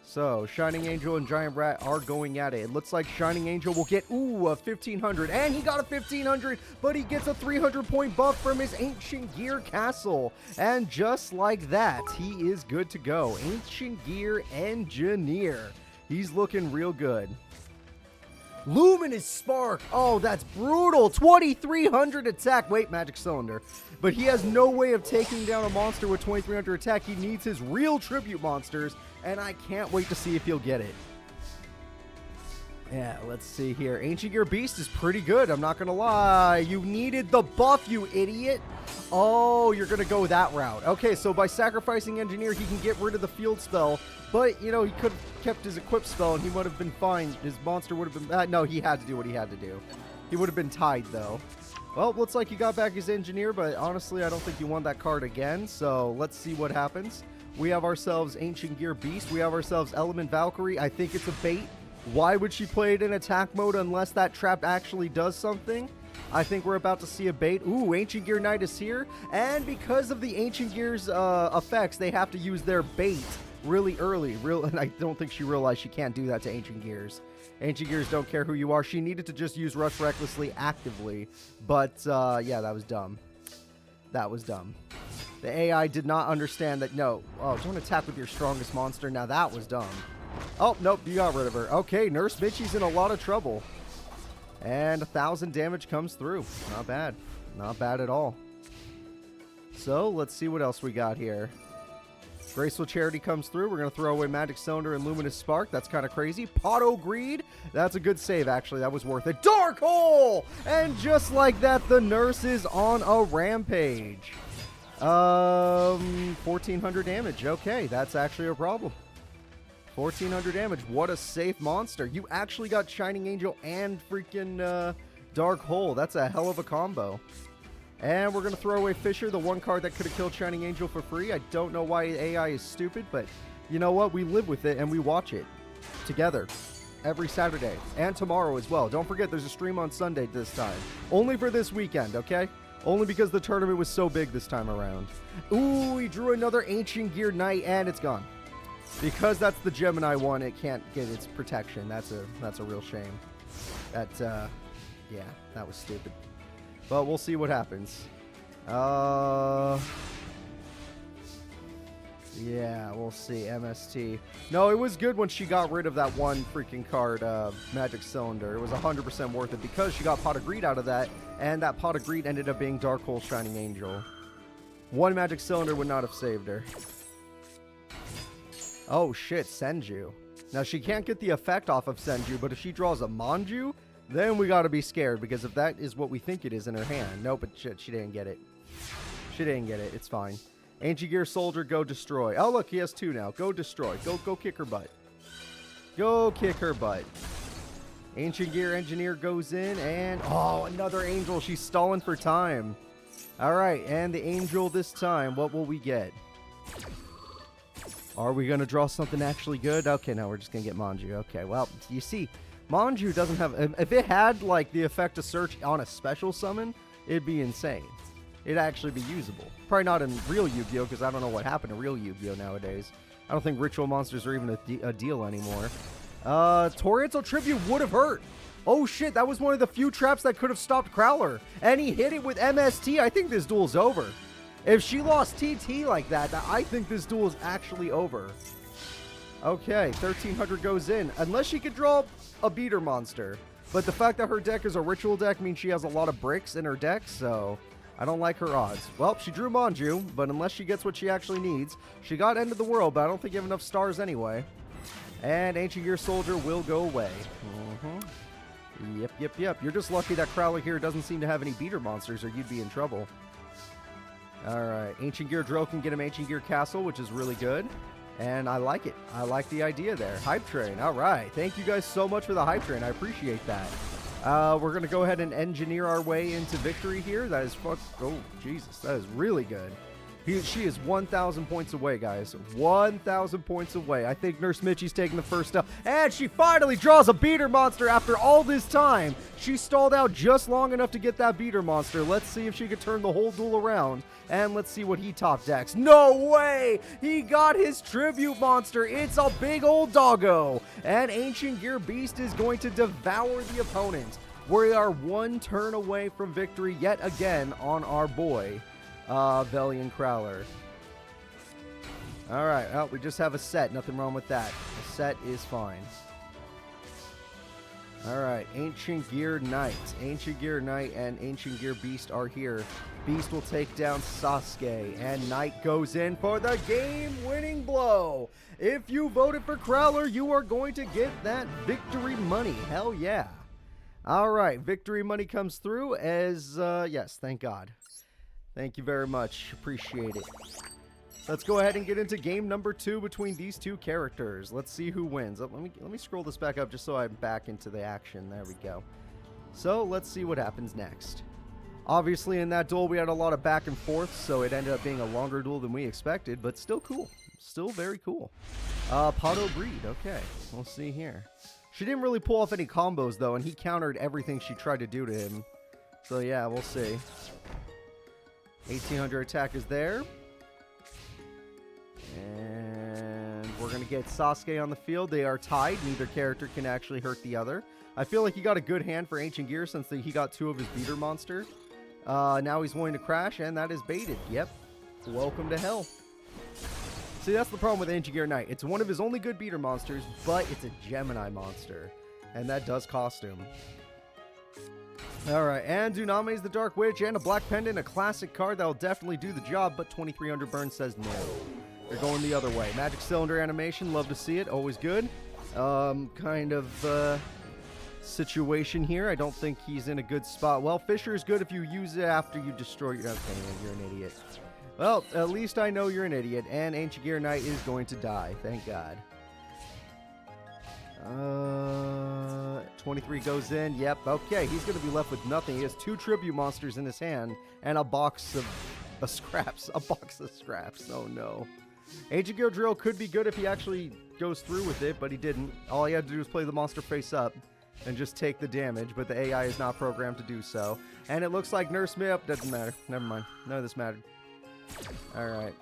S1: So, Shining Angel and Giant Rat are going at it. It looks like Shining Angel will get, a 1500. And he got a 1500, but he gets a 300-point buff from his Ancient Gear Castle. And just like that, he is good to go. Ancient Gear Engineer. He's looking real good. Luminous Spark. Oh, that's brutal. 2300 attack. Wait, Magic Cylinder. But he has no way of taking down a monster with 2300 attack. He needs his real tribute monsters, and I can't wait to see if he'll get it. Yeah, let's see here. Ancient Gear Beast is pretty good, I'm not going to lie. You needed the buff, you idiot. Oh, you're going to go that route. Okay, so by sacrificing Engineer, he can get rid of the field spell. But, you know, he could have kept his equip spell, and he would have been fine. His monster would have been... no, he had to do what he had to do. He would have been tied, though. Well, looks like he got back his Engineer, but honestly, I don't think he won that card again. So, let's see what happens. We have ourselves Ancient Gear Beast. We have ourselves Element Valkyrie. I think it's a bait. Why would she play it in attack mode unless that trap actually does something? I think we're about to see a bait. Ooh, Ancient Gear Knight is here. And because of the Ancient Gear's effects, they have to use their bait really early. And I don't think she realized she can't do that to Ancient Gears. Ancient Gears don't care who you are. She needed to just use Rush Recklessly actively. But, yeah, that was dumb. That was dumb. The AI did not understand that, no. Oh, don't attack with your strongest monster. Now that was dumb. Oh, nope, you got rid of her. Okay, Nurse Mitchie's in a lot of trouble. And 1000 damage comes through. Not bad. Not bad at all. So, let's see what else we got here. Graceful Charity comes through. We're going to throw away Magic Cylinder and Luminous Spark. That's kind of crazy. Potto Greed. That's a good save, actually. That was worth it. Dark Hole! And just like that, the nurse is on a rampage. 1400 damage. Okay, that's actually a problem. 1400 damage. What a safe monster. You actually got Shining Angel and freaking Dark Hole. That's a hell of a combo. And we're going to throw away Fisher, the one card that could have killed Shining Angel for free. I don't know why AI is stupid, but you know what? We live with it and we watch it together every Saturday and tomorrow as well. Don't forget, there's a stream on Sunday this time. Only for this weekend, okay? Only because the tournament was so big this time around. Ooh, he drew another Ancient Gear Knight and it's gone. Because that's the Gemini one, it can't get its protection. That's a real shame. Yeah, that was stupid. But we'll see what happens. Yeah, we'll see. MST. No, it was good when she got rid of that one freaking card, Magic Cylinder. It was 100% worth it because she got Pot of Greed out of that, and that Pot of Greed ended up being Dark Hole Shining Angel. One magic cylinder would not have saved her. Oh shit, Senju. Now she can't get the effect off of Senju, but if she draws a Manju, then we gotta be scared, because if that is what we think it is in her hand. Nope, but shit, she didn't get it. She didn't get it. It's fine. Ancient Gear Soldier, go destroy. Oh look, he has 2 now. Go destroy. Go kick her butt. Go kick her butt. Ancient Gear Engineer goes in, and oh, another angel. She's stalling for time. Alright, and the angel this time, what will we get? Are we going to draw something actually good? Okay, no, we're just going to get Manju. Okay, well, you see, Manju doesn't have... If it had, like, the effect to search on a special summon, it'd be insane. It'd actually be usable. Probably not in real Yu-Gi-Oh! Because I don't know what happened to real Yu-Gi-Oh! Nowadays. I don't think ritual monsters are even a deal anymore. Toriental Tribute would have hurt. Oh shit, that was one of the few traps that could have stopped Crowler. And he hit it with MST. I think this duel's over. If she lost TT like that, I think this duel is actually over. Okay, 1300 goes in. Unless she could draw a beater monster. But the fact that her deck is a ritual deck means she has a lot of bricks in her deck, so I don't like her odds. Well, she drew Manju, but unless she gets what she actually needs, she got End of the World, but I don't think you have enough stars anyway. And Ancient Gear Soldier will go away. Yep. You're just lucky that Crowler here doesn't seem to have any beater monsters, or you'd be in trouble. Alright, Ancient Gear Drill can get him Ancient Gear Castle, which is really good. And I like it. I like the idea there. Hype Train. Alright, thank you guys so much for the Hype Train. I appreciate that. We're going to go ahead and engineer our way into victory here. That is oh, Jesus. That is really good. She is 1,000 points away, guys. 1,000 points away. I think Nurse Mitchie's taking the first step. And she finally draws a beater monster after all this time. She stalled out just long enough to get that beater monster. Let's see if she could turn the whole duel around. And let's see what he top decks. No way! He got his tribute monster. It's a big old doggo. And Ancient Gear Beast is going to devour the opponent. We are 1 turn away from victory yet again on our boy. Velian Crowler. Alright, well, we just have a set. Nothing wrong with that. A set is fine. Alright, Ancient Gear Knight. Ancient Gear Knight and Ancient Gear Beast are here. Beast will take down Sasuke, and Knight goes in for the game-winning blow. If you voted for Crowler, you are going to get that victory money. Hell yeah. Alright, victory money comes through as, yes, thank God. Thank you very much. Appreciate it. Let's go ahead and get into game number 2 between these 2 characters. Let's see who wins. Let me scroll this back up just so I'm back into the action. There we go. So let's see what happens next. Obviously in that duel we had a lot of back and forth, so it ended up being a longer duel than we expected, but still cool. Still very cool. Pato Breed. Okay, we'll see here. She didn't really pull off any combos though, and he countered everything she tried to do to him. So yeah, we'll see. 1800 attack is there. And we're going to get Sasuke on the field. They are tied. Neither character can actually hurt the other. I feel like he got a good hand for Ancient Gear since he got 2 of his beater monster. Now he's willing to crash, and that is baited. Yep. Welcome to hell. See, that's the problem with Ancient Gear Knight. It's one of his only good beater monsters, but it's a Gemini monster. And that does cost him. Alright, and Duname's the Dark Witch and a Black Pendant, a classic card that'll definitely do the job, but 2300 burn says no. They're going the other way. Magic Cylinder animation, love to see it, always good. Kind of situation here. I don't think he's in a good spot. Well, Fisher is good if you use it after you destroy your... Okay, you're an idiot. Well, at least I know you're an idiot, and Ancient Gear Knight is going to die, thank God. 23 goes in. Yep. Okay. He's going to be left with nothing. He has 2 tribute monsters in his hand and a box of scraps. A box of scraps. Oh, no. Ancient Gear Drill could be good if he actually goes through with it, but he didn't. All he had to do was play the monster face up and just take the damage, but the AI is not programmed to do so. And it looks like Nurse Mip doesn't matter. Never mind. None of this mattered. All right.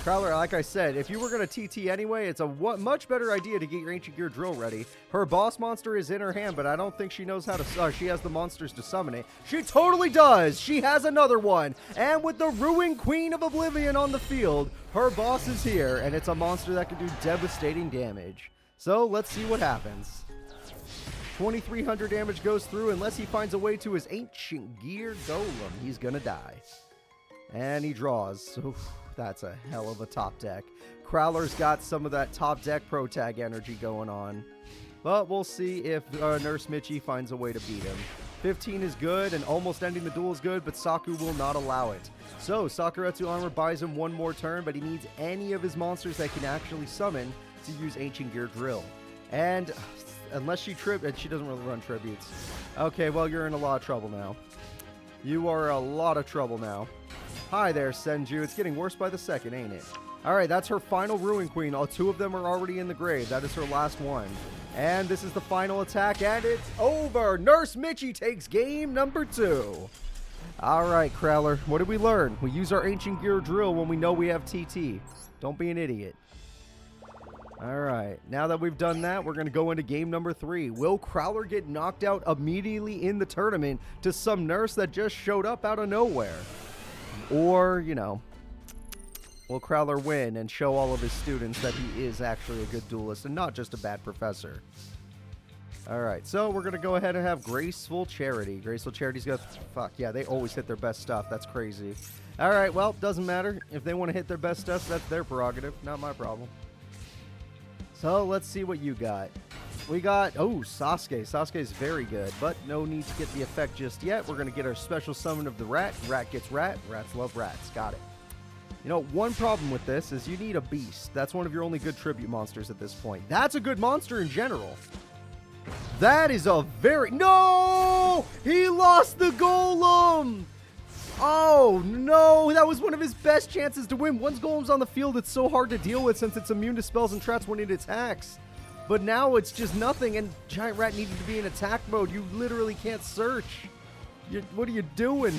S1: Crowler, like I said, if you were going to TT anyway, it's a much better idea to get your Ancient Gear Drill ready. Her boss monster is in her hand, but I don't think she knows how to... she has the monsters to summon it. She totally does! She has another one! And with the Ruin Queen of Oblivion on the field, her boss is here, and it's a monster that can do devastating damage. So, let's see what happens. 2300 damage goes through unless he finds a way to his Ancient Gear Golem. He's gonna die. And he draws. Oof, that's a hell of a top deck. Crowler's got some of that top deck pro tag energy going on. But we'll see if Nurse Michi finds a way to beat him. 15 is good, and almost ending the duel is good, but Saku will not allow it. So, Sakuretsu Armor buys him one more turn, but he needs any of his monsters that can actually summon to use Ancient Gear Drill. And unless she she doesn't really run tributes. Okay, well, you're in a lot of trouble now. You are a lot of trouble now. Hi there, Senju. It's getting worse by the second, ain't it? Alright, that's her final Ruin Queen. All two of them are already in the grave. That is her last one. And this is the final attack, and it's over! Nurse Michi takes game number 2. Alright, Crowler, what did we learn? We use our Ancient Gear Drill when we know we have TT. Don't be an idiot. Alright, now that we've done that, we're going to go into game number 3. Will Crowler get knocked out immediately in the tournament to some nurse that just showed up out of nowhere? Or, you know, will Crowler win and show all of his students that he is actually a good duelist and not just a bad professor? Alright, so we're going to go ahead and have Graceful Charity. Graceful Charity's got... Fuck, yeah, they always hit their best stuff. That's crazy. Alright, well, doesn't matter. If they want to hit their best stuff, that's their prerogative. Not my problem. So, let's see what you got. We got... Oh, Sasuke. Sasuke's very good, but no need to get the effect just yet. We're going to get our special summon of the rat. Rat gets rat. Rats love rats. Got it. You know, one problem with this is you need a beast. That's one of your only good tribute monsters at this point. That's a good monster in general. That is a very... No! He lost the golem! Oh, no! That was one of his best chances to win. Once golem's on the field, it's so hard to deal with since it's immune to spells and traps when it attacks. But now it's just nothing, and Giant Rat needed to be in attack mode. You literally can't search. What are you doing?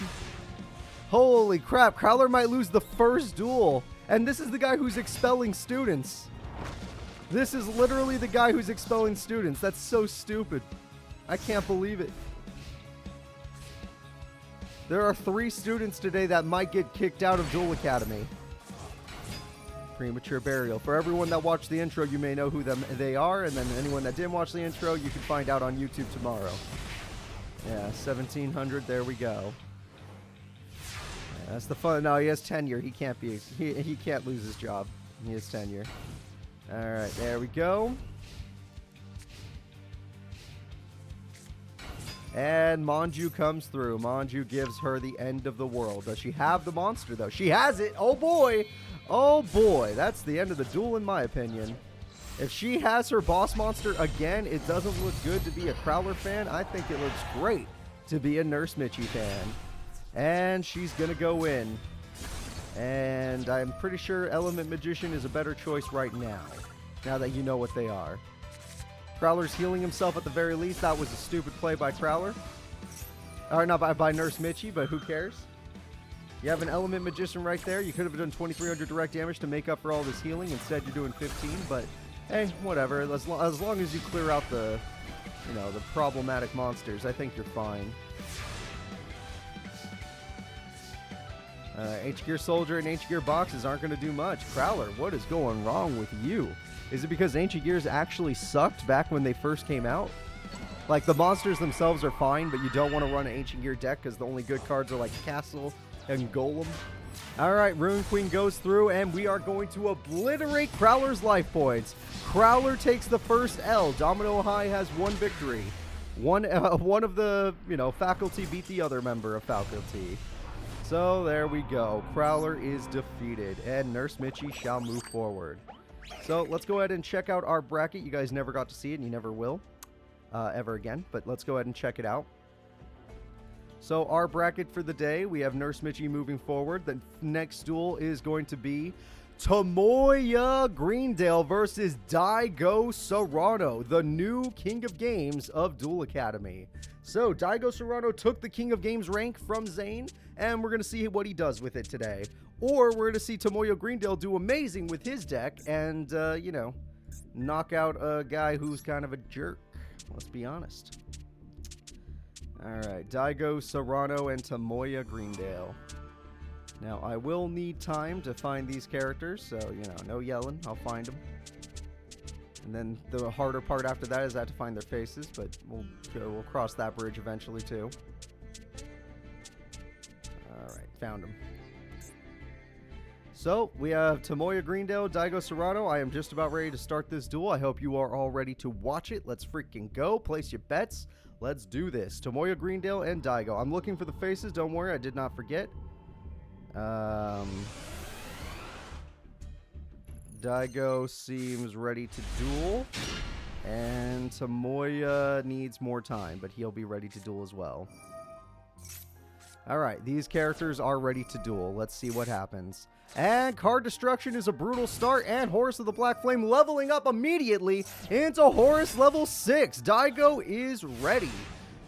S1: Holy crap, Crowler might lose the first duel. And this is the guy who's expelling students. This is literally the guy who's expelling students. That's so stupid. I can't believe it. There are 3 students today that might get kicked out of Duel Academy. Premature burial. For everyone that watched the intro, you may know who they are, and then anyone that didn't watch the intro, you can find out on YouTube tomorrow. Yeah, 1700, there we go. Yeah, that's the fun. No, he has tenure. He can't be. He can't lose his job. He has tenure. All right, there we go. And Manju comes through. Manju gives her the end of the world. Does she have the monster, though? She has it. Oh, boy. Oh, boy. That's the end of the duel, in my opinion. If she has her boss monster again, it doesn't look good to be a Crowler fan. I think it looks great to be a Nurse Michi fan. And she's going to go in. And I'm pretty sure Element Magician is a better choice right now. Now that you know what they are. Crowler's healing himself at the very least. That was a stupid play by Crowler. Or not by Nurse Michi, but who cares? You have an Element Magician right there. You could have done 2300 direct damage to make up for all this healing. Instead, you're doing 15. But hey, whatever. As long as you clear out the, you know, the problematic monsters, I think you're fine. Ancient Gear Soldier and Ancient Gear boxes aren't going to do much. Crowler, what is going wrong with you? Is it because Ancient Gears actually sucked back when they first came out? Like, the monsters themselves are fine, but you don't want to run an Ancient Gear deck because the only good cards are like Castle and Golem. Alright, Ruin Queen goes through, and we are going to obliterate Crowler's life points. Crowler takes the first L. Domino High has one victory. One of the, you know, faculty beat the other member of faculty. So, there we go. Crowler is defeated, and Nurse Michi shall move forward. So, let's go ahead and check out our bracket. You guys never got to see it, and you never will. Ever again. But let's go ahead and check it out. So, our bracket for the day, we have Nurse Michi moving forward. The next duel is going to be Tomoya Greendale versus Daigo Serrano, the new King of Games of Duel Academy. So, Daigo Serrano took the King of Games rank from Zane, and we're going to see what he does with it today. Or we're going to see Tomoya Greendale do amazing with his deck and, you know, knock out a guy who's kind of a jerk. Let's be honest. Alright, Daigo Serrano and Tomoya Greendale. Now, I will need time to find these characters, so, you know, no yelling. I'll find them. And then the harder part after that is I have to find their faces, but we'll cross that bridge eventually, too. Alright, found them. So, we have Tomoya Greendale, Daigo Serrano. I am just about ready to start this duel. I hope you are all ready to watch it. Let's freaking go. Place your bets. Let's do this. Tomoya Greendale and Daigo. I'm looking for the faces. Don't worry, I did not forget. Daigo seems ready to duel. And Tomoya needs more time, but he'll be ready to duel as well. Alright, these characters are ready to duel. Let's see what happens. And card destruction is a brutal start, and Horus of the Black Flame leveling up immediately into Horus level 6. Daigo is ready.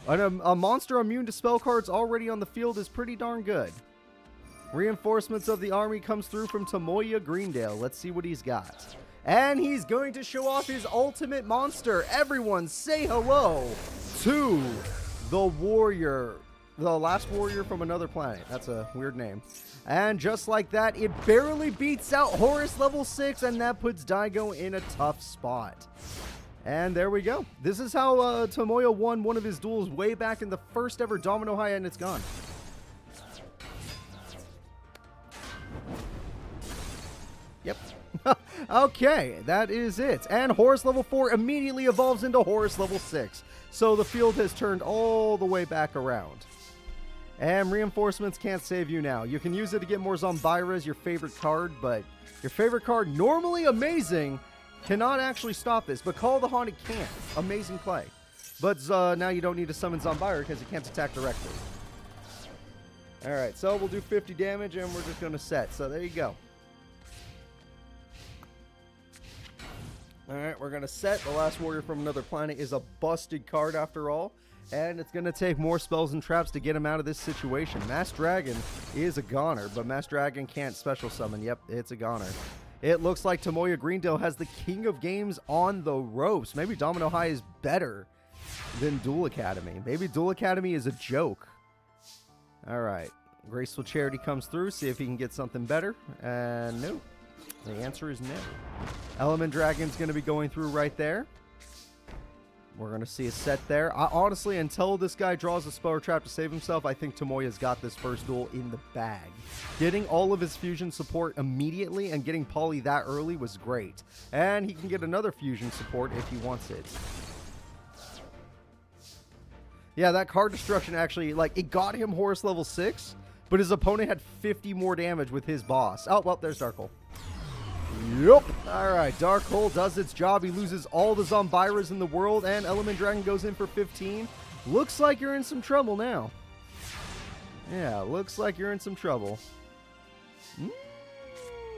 S1: A monster immune to spell cards already on the field is pretty darn good. Reinforcements of the army comes through from Tomoya Greendale. Let's see what he's got. And he's going to show off his ultimate monster. Everyone say hello to the warrior. The last warrior from another planet. That's a weird name. And just like that, it barely beats out Horus level 6, and that puts Daigo in a tough spot. And there we go. This is how Tomoya won one of his duels way back in the first ever Domino High, and it's gone. Yep. Okay, that is it. And Horus level 4 immediately evolves into Horus level 6. So the field has turned all the way back around. And reinforcements can't save you now. You can use it to get more Zombira as your favorite card, but your favorite card, normally amazing, cannot actually stop this. But Call of the Haunted can. Amazing play. But now you don't need to summon Zombira because it can't attack directly. Alright, so we'll do 50 damage and we're just going to set. So there you go. Alright, we're going to set. The last warrior from another planet is a busted card after all. And it's going to take more spells and traps to get him out of this situation. Mass Dragon is a goner, but Mass Dragon can't special summon. Yep, it's a goner. It looks like Tomoya Greendale has the king of games on the ropes. Maybe Domino High is better than Duel Academy. Maybe Duel Academy is a joke. Alright, Graceful Charity comes through. See if he can get something better. And no. The answer is no. Element Dragon's going to be going through right there. We're going to see a set there. Honestly, until this guy draws a spell or trap to save himself, I think Tomoya's got this first duel in the bag. Getting all of his fusion support immediately and getting Poly that early was great. And he can get another fusion support if he wants it. Yeah, that card destruction actually, like, it got him Horus level 6, but his opponent had 50 more damage with his boss. Oh, well, there's Dark Hole. Yup. Alright, Dark Hole does its job. He loses all the Zombiras in the world, and Element Dragon goes in for 15. Looks like you're in some trouble now. Yeah, looks like you're in some trouble.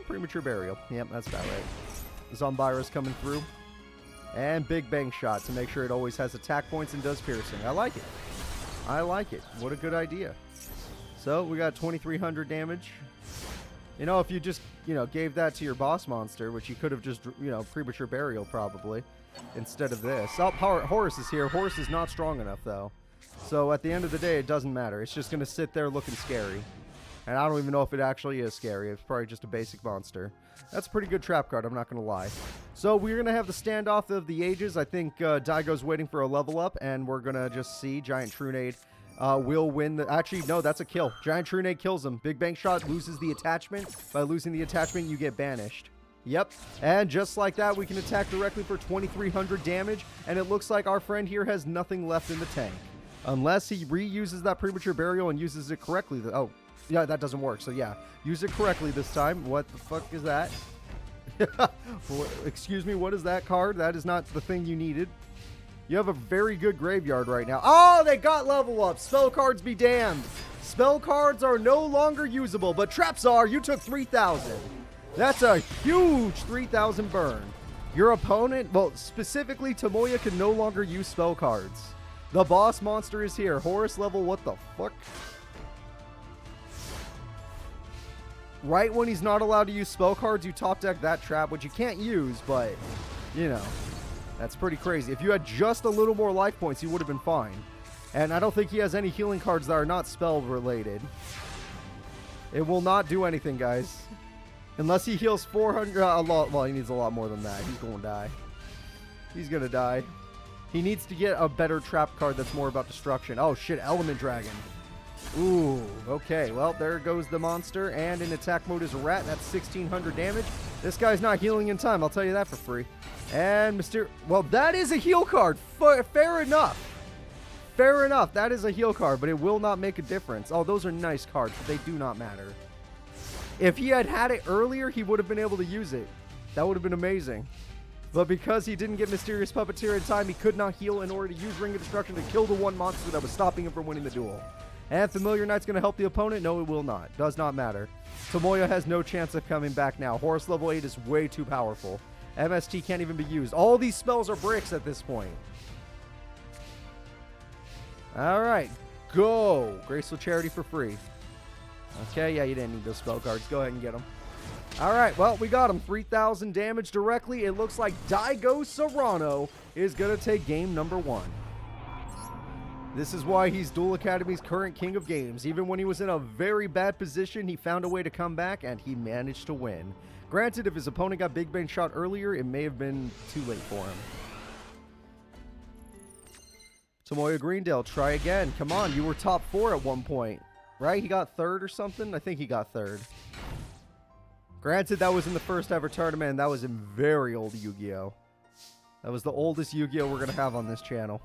S1: Premature Burial. Yep, that's about right. Zombira's coming through. And Big Bang Shot to make sure it always has attack points and does piercing. I like it. I like it. What a good idea. So, we got 2,300 damage. You know, if you just, gave that to your boss monster, which you could have just, Premature Burial probably, instead of this. Oh, Horus is here. Horus is not strong enough, though. So, at the end of the day, it doesn't matter. It's just going to sit there looking scary. And I don't even know if it actually is scary. It's probably just a basic monster. That's a pretty good trap card, I'm not going to lie. So, we're going to have the standoff of the ages. I think Daigo's waiting for a level up, and we're going to just see Giant Trunade will win the... Actually, no, that's a kill. Giant Trunade kills him. Big Bang Shot loses the attachment. By losing the attachment, you get banished. Yep. And just like that, we can attack directly for 2,300 damage. And it looks like our friend here has nothing left in the tank. Unless he reuses that Premature Burial and uses it correctly. Oh, yeah, that doesn't work. So, yeah. Use it correctly this time. What the fuck is that? Excuse me, what is that card? That is not the thing you needed. You have a very good graveyard right now. Oh, they got level up. Spell cards be damned. Spell cards are no longer usable, but traps are. You took 3,000. That's a huge 3,000 burn. Your opponent, well, specifically Tomoya, can no longer use spell cards. The boss monster is here. Horus level, what the fuck? Right when he's not allowed to use spell cards, you top deck that trap, which you can't use, but, that's pretty crazy. If you had just a little more life points, you would have been fine. And I don't think he has any healing cards that are not spell related. It will not do anything, guys. Unless he heals 400, a lot. Well, he needs a lot more than that. He's going to die. He's going to die. He needs to get a better trap card that's more about destruction. Oh, shit. Element Dragon. Ooh, okay. Well, there goes the monster, and in attack mode is a rat. That's 1,600 damage. This guy's not healing in time, I'll tell you that for free. And well, that is a heal card. Fair enough. Fair enough. That is a heal card, but it will not make a difference. Oh, those are nice cards, but they do not matter. If he had it earlier, he would have been able to use it. That would have been amazing. But because he didn't get Mysterious Puppeteer in time, he could not heal in order to use Ring of Destruction to kill the one monster that was stopping him from winning the duel. And Familiar Knight's going to help the opponent? No, it will not. Does not matter. Tomoya has no chance of coming back now. Horus level 8 is way too powerful. MST can't even be used. All these spells are bricks at this point. Alright, go. Graceful Charity for free. Okay, yeah, you didn't need those spell cards. Go ahead and get them. Alright, well, we got him. 3,000 damage directly. It looks like Daigo Serrano is going to take game number 1. This is why he's Duel Academy's current king of games. Even when he was in a very bad position, he found a way to come back, and he managed to win. Granted, if his opponent got Big Bang shot earlier, it may have been too late for him. Tomoya Greendale, try again. Come on, you were top 4 at one point, right? He got 3rd or something? I think he got 3rd. Granted, that was in the first ever tournament, and that was in very old Yu-Gi-Oh! That was the oldest Yu-Gi-Oh! We're going to have on this channel.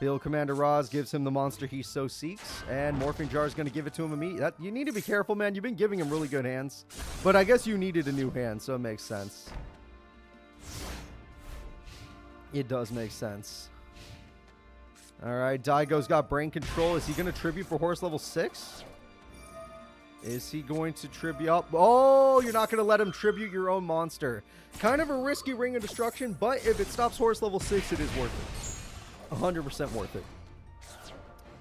S1: Field Commander Roz gives him the monster he so seeks, and Morphing Jar is going to give it to him immediately. You need to be careful, man. You've been giving him really good hands, but I guess you needed a new hand, so it makes sense. It does make sense. All right, Daigo's got Brain Control. Is he going to tribute for Horus level 6? Is he going to tribute? Oh, you're not going to let him tribute your own monster. Kind of a risky Ring of Destruction, but if it stops Horus level 6, it is worth it. 100% worth it.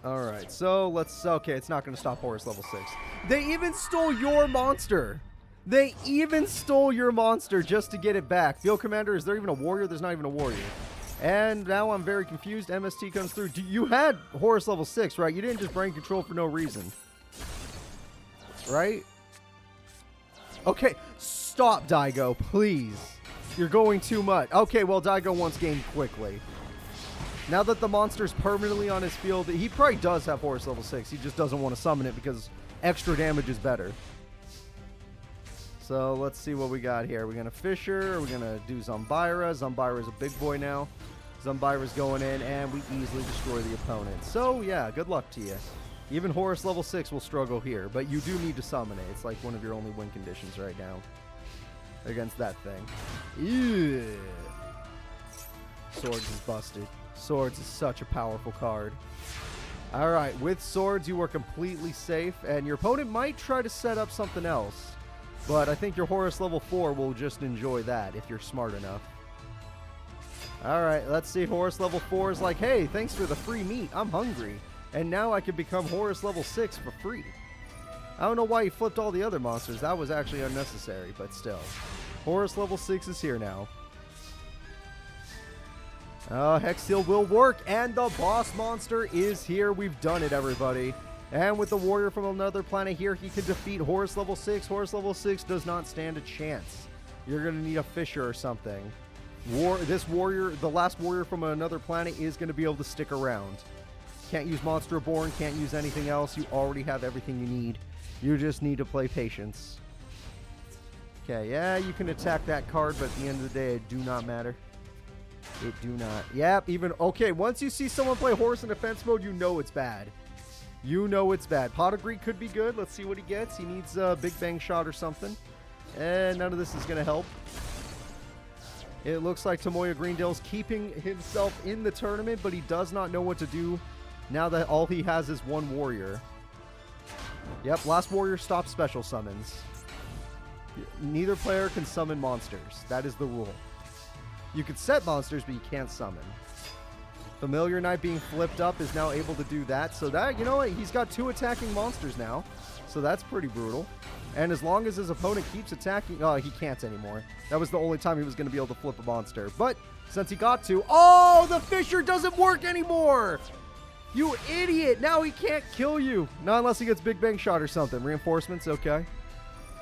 S1: Alright, so let's... Okay, it's not going to stop Horus level 6. They even stole your monster! They even stole your monster just to get it back. Field Commander, is there even a warrior? There's not even a warrior. And now I'm very confused. MST comes through. You had Horus level 6, right? You didn't just Brain Control for no reason. Right? Okay, stop, Daigo, please. You're going too much. Okay, well, Daigo wants game quickly. Now that the monster's permanently on his field, he probably does have Horus level 6. He just doesn't want to summon it because extra damage is better. So let's see what we got here. We're going to Fisher. We're going to do Zombira. Zombira's a big boy now. Zombira's going in, and we easily destroy the opponent. So, yeah, good luck to you. Even Horus level 6 will struggle here, but you do need to summon it. It's like one of your only win conditions right now against that thing. Ew. Swords is busted. Swords is such a powerful card. Alright, with Swords you are completely safe, and your opponent might try to set up something else. But I think your Horus level 4 will just enjoy that if you're smart enough. Alright, let's see. Horus level 4 is like, hey, thanks for the free meat. I'm hungry. And now I can become Horus level 6 for free. I don't know why he flipped all the other monsters. That was actually unnecessary, but still. Horus level 6 is here now. Hex Seal will work, and the boss monster is here. We've done it, everybody. And with the warrior from another planet here, he can defeat Horus level 6. Horus level 6 does not stand a chance. You're going to need a Fisher or something. This warrior, the last warrior from another planet, is going to be able to stick around. Can't use Monster Reborn, can't use anything else. You already have everything you need. You just need to play Patience. Okay, yeah, you can attack that card, but at the end of the day, it do not matter. It do not. Yep, even... Okay, once you see someone play Horus in defense mode, you know it's bad. You know it's bad. Pot of Greed could be good. Let's see what he gets. He needs a Big Bang shot or something. And none of this is going to help. It looks like Tomoya Greendale's keeping himself in the tournament, but he does not know what to do now that all he has is one warrior. Yep, last warrior stops special summons. Neither player can summon monsters. That is the rule. You can set monsters, but you can't summon. Familiar Knight being flipped up is now able to do that. So that, you know what, he's got 2 attacking monsters now. So that's pretty brutal. And as long as his opponent keeps attacking... Oh, he can't anymore. That was the only time he was going to be able to flip a monster. But since he got to... Oh, the Fisher doesn't work anymore! You idiot! Now he can't kill you. Not unless he gets Big Bang shot or something. Reinforcements, okay.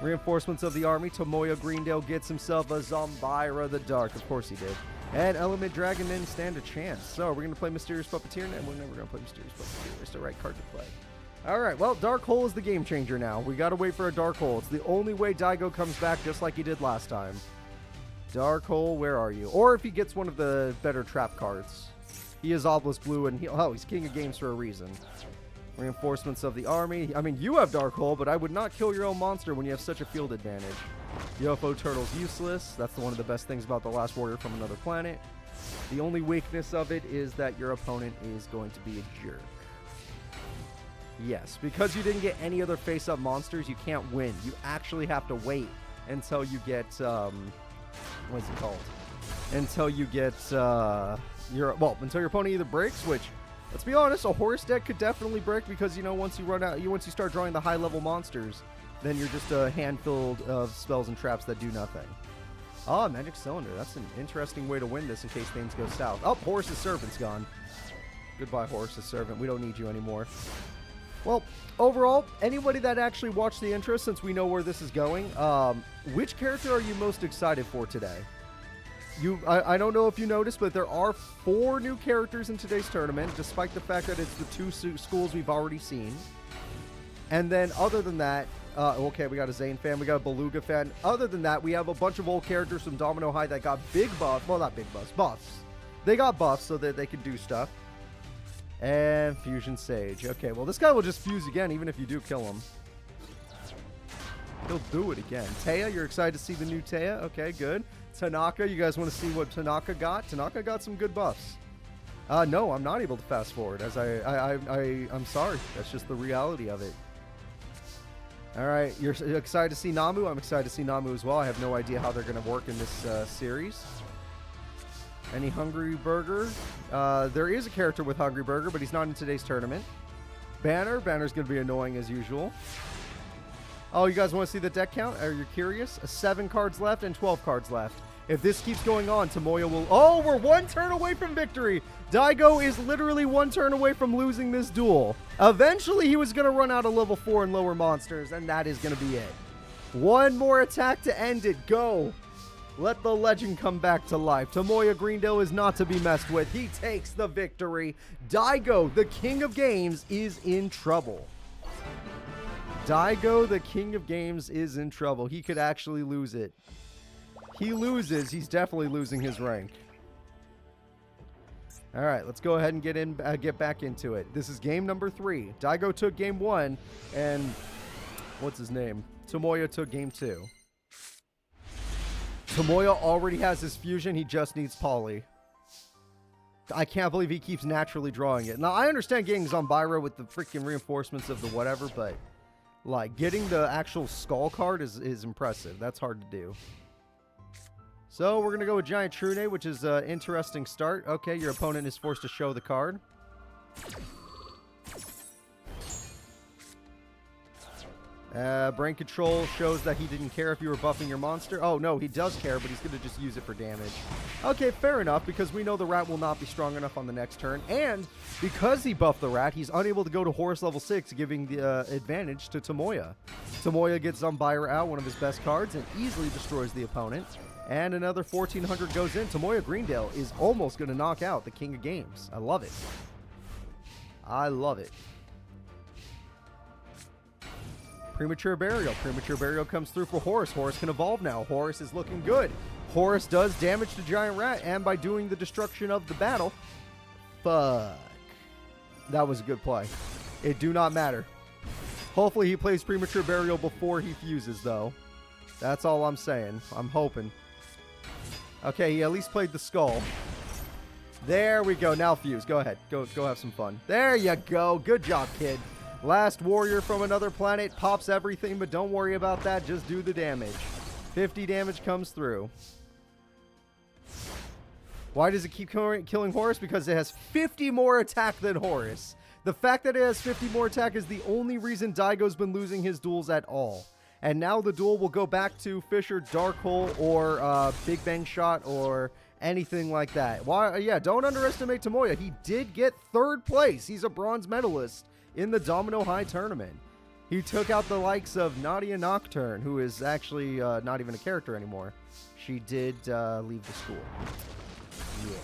S1: Reinforcements of the army. Tomoya Greendale gets himself a Zombira the Dark. Of course he did. And Element Dragon didn't stand a chance. So we're going to play Mysterious Puppeteer. And we're never going to play Mysterious Puppeteer. It's the right card to play.
S2: Alright, well, Dark Hole is the game changer now. We gotta wait for a Dark Hole. It's the only way Daigo comes back just like he did last time. Dark Hole, where are you? Or if he gets one of the better trap cards. He is Obelisk Blue, and he's King of Games for a reason. Reinforcements of the army. I mean, you have Dark Hole, but I would not kill your own monster when you have such a field advantage. UFO Turtle's useless. That's one of the best things about the Last Warrior from Another Planet. The only weakness of it is that your opponent is going to be a jerk. Yes, because you didn't get any other face-up monsters, you can't win. You actually have to wait until you get, what's it called? Until you get, until your opponent either breaks, which, let's be honest, a horse deck could definitely break because, you know, once you start drawing the high-level monsters, then you're just a handful of spells and traps that do nothing. Ah, Magic Cylinder. That's an interesting way to win this in case things go south. Oh, Horus's Servant's gone. Goodbye, Horus's Servant. We don't need you anymore. Well, overall, anybody that actually watched the intro, since we know where this is going, which character are you most excited for today? I don't know if you noticed, but there are 4 new characters in today's tournament, despite the fact that it's the 2 schools we've already seen. And then, other than that, okay, we got a Zane fan, we got a Beluga fan. Other than that, we have a bunch of old characters from Domino High that got big buffs. Well, not big buffs, buffs. They got buffs so that they can do stuff. And Fusion Sage. Okay, well, this guy will just fuse again, even if you do kill him. He'll do it again. Taya, you're excited to see the new Taya? Okay, good. Tanaka, you guys want to see what Tanaka got? Tanaka got some good buffs. No, I'm not able to fast forward, as I'm sorry. That's just the reality of it. All right, you're excited to see Namu? I'm excited to see Namu as well. I have no idea how they're going to work in this series. Any Hungry Burger? There is a character with Hungry Burger, but he's not in today's tournament. Banner's going to be annoying as usual. Oh, you guys want to see the deck count? Are you curious? 7 cards left and 12 cards left. If this keeps going on, Tomoya will... Oh, we're 1 turn away from victory. Daigo is literally 1 turn away from losing this duel. Eventually, he was going to run out of level 4 and lower monsters, and that is going to be it. 1 more attack to end it. Go. Let the legend come back to life. Tomoya Greendale is not to be messed with. He takes the victory. Daigo, the king of games, is in trouble. Daigo, the king of games, is in trouble. He could actually lose it. He loses. He's definitely losing his rank. All right, let's go ahead and get back into it. This is game number 3. Daigo took game 1, and what's his name? Tomoya took game 2. Tomoya already has his fusion. He just needs Poly. I can't believe he keeps naturally drawing it. Now, I understand getting Zombira with the freaking reinforcements of the whatever, but like getting the actual skull card is impressive. That's hard to do. So we're going to go with Giant Trune, which is an interesting start. Okay, your opponent is forced to show the card. Brain Control shows that he didn't care if you were buffing your monster. Oh, no, he does care, but he's going to just use it for damage. Okay, fair enough, because we know the rat will not be strong enough on the next turn. And because he buffed the rat, he's unable to go to Horus level 6, giving the advantage to Tomoya. Tomoya gets Zombira out, one of his best cards, and easily destroys the opponent. And another 1400 goes in. Tomoya Greendale is almost going to knock out the king of games. I love it. I love it. Premature Burial. Premature Burial comes through for Horus. Horus can evolve now. Horus is looking good. Horus does damage to Giant Rat, and by doing the destruction of the battle... Fuck. That was a good play. It do not matter. Hopefully he plays Premature Burial before he fuses, though. That's all I'm saying. I'm hoping. Okay, he at least played the skull. There we go. Now fuse. Go ahead. Go have some fun. There you go. Good job, kid. Last warrior from another planet pops everything, but don't worry about that. Just do the damage. 50 damage comes through. Why does it keep killing Horus? Because it has 50 more attack than Horus. The fact that it has 50 more attack is the only reason Daigo's been losing his duels at all. And now the duel will go back to Fisher, Dark Hole, or Big Bang Shot, or anything like that. Why? Yeah, don't underestimate Tomoya. He did get 3rd place. He's a bronze medalist in the Domino High tournament. He took out the likes of Nadia Nocturne, who is actually not even a character anymore. She did leave the school. Yeah.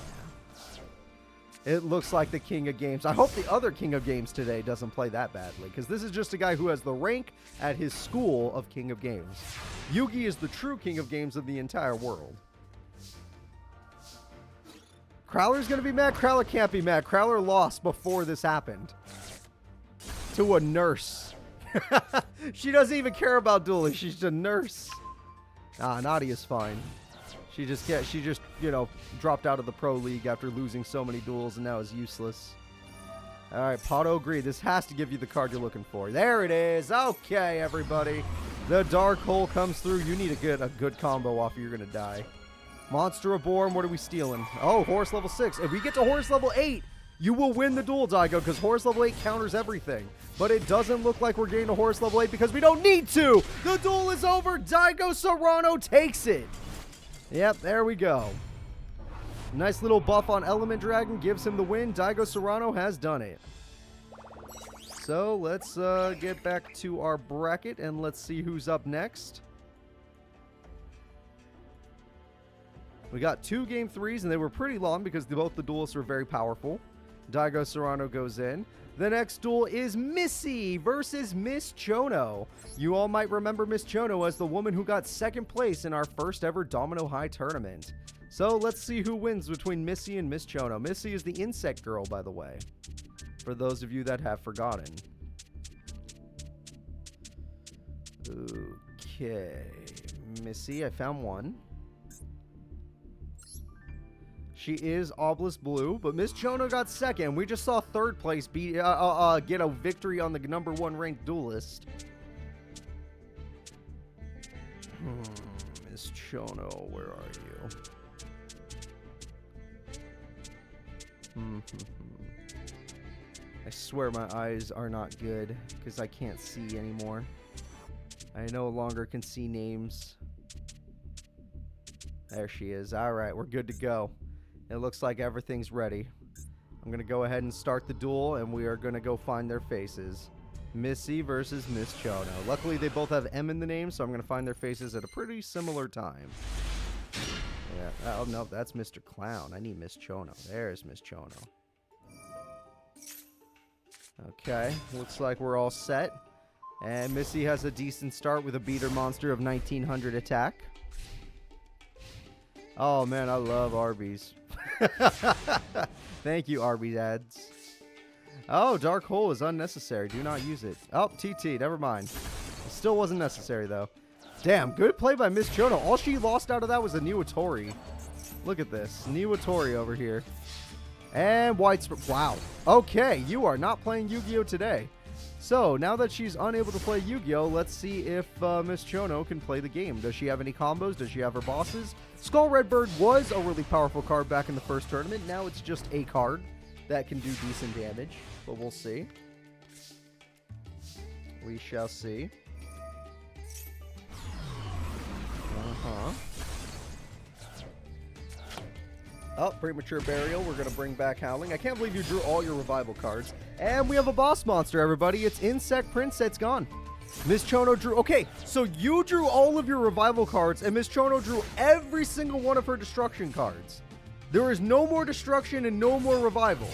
S2: It looks like the King of Games. I hope the other King of Games today doesn't play that badly, because this is just a guy who has the rank at his school of King of Games. Yugi is the true King of Games of the entire world. Crowler's going to be mad? Crowler can't be mad. Crowler lost before this happened. To a nurse. She doesn't even care about dueling. She's a nurse. Ah, Nadia's fine. She just, you know, dropped out of the pro league after losing so many duels and now is useless. All right, Pato Agree. This has to give you the card you're looking for. There it is. Okay, everybody. The Dark Hole comes through. You need a good combo off or you're going to die. Monster Reborn, what are we stealing? Oh, Horse level 6. If we get to Horse level 8, you will win the duel, Daigo, because Horse level 8 counters everything. But it doesn't look like we're getting to Horse level 8 because we don't need to. The duel is over. Daigo Serrano takes it. Yep, there we go. Nice little buff on Element Dragon gives him the win. Daigo Serrano has done it. So let's get back to our bracket and let's see who's up next. We got 2 game 3s and they were pretty long because both the duelists were very powerful. Daigo Serrano goes in. The next duel is Missy versus Miss Chono. You all might remember Miss Chono as the woman who got 2nd place in our first ever Domino High tournament. So let's see who wins between Missy and Miss Chono. Missy is the insect girl, by the way, for those of you that have forgotten. Okay, Missy, I found one. She is Obelisk Blue, but Miss Chono got 2nd. We just saw 3rd place get a victory on the #1 ranked duelist. Miss Chono, where are you? I swear my eyes are not good because I can't see anymore. I no longer can see names. There she is. All right, we're good to go. It looks like everything's ready. I'm going to go ahead and start the duel, and we are going to go find their faces. Missy versus Miss Chono. Luckily, they both have M in the name, so I'm going to find their faces at a pretty similar time. Yeah. Oh, no, that's Mr. Clown. I need Miss Chono. There's Miss Chono. Okay, looks like we're all set. And Missy has a decent start with a beater monster of 1900 attack. Oh, man, I love Arby's. Thank you, Arby's ads. Oh, Dark Hole is unnecessary. Do not use it. Oh, TT. Never mind. It still wasn't necessary, though. Damn, good play by Miss Chono. All she lost out of that was a Niwatori. Look at this. Niwatori over here. And White... Wow. Okay, you are not playing Yu-Gi-Oh! Today. So, now that she's unable to play Yu-Gi-Oh!, let's see if Miss Chono can play the game. Does she have any combos? Does she have her bosses? Skull Redbird was a really powerful card back in the first tournament. Now it's just a card that can do decent damage, but we'll see. We shall see. Oh, Premature Burial. We're going to bring back Howling. I can't believe you drew all your revival cards. And we have a boss monster, everybody. It's Insect Prince. It's gone. Miss Chono drew... Okay, so you drew all of your revival cards, and Miss Chono drew every single one of her destruction cards. There is no more destruction and no more revival.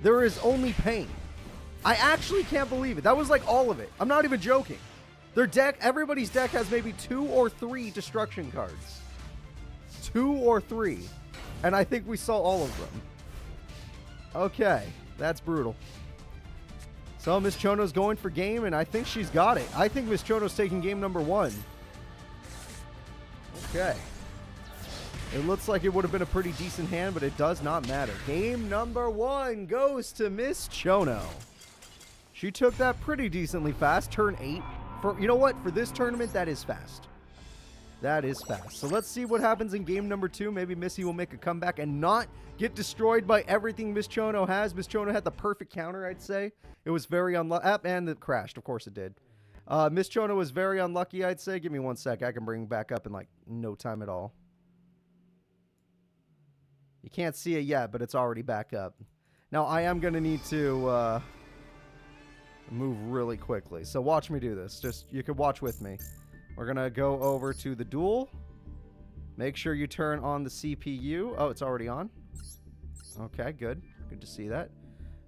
S2: There is only pain. I actually can't believe it. That was like all of it. I'm not even joking. Their deck, everybody's deck has maybe 2 or 3 destruction cards. 2 or 3. And I think we saw all of them. Okay, that's brutal. So Miss Chono's going for game, and I think she's got it. I think Miss Chono's taking game #1. Okay. It looks like it would have been a pretty decent hand, but it does not matter. Game #1 goes to Miss Chono. She took that pretty decently fast. Turn 8. You know what? For this tournament, that is fast. That is fast. So let's see what happens in game #2. Maybe Missy will make a comeback and not get destroyed by everything Miss Chono has. Miss Chono had the perfect counter, I'd say. It was very unlucky. And it crashed. Of course it did. Miss Chono was very unlucky, I'd say. Give me 1 sec. I can bring back up in like no time at all. You can't see it yet, but it's already back up. Now, I am going to need to move really quickly. So watch me do this. Just, you can watch with me. We're going to go over to the duel. Make sure you turn on the CPU. Oh, it's already on. Okay, good. Good to see that.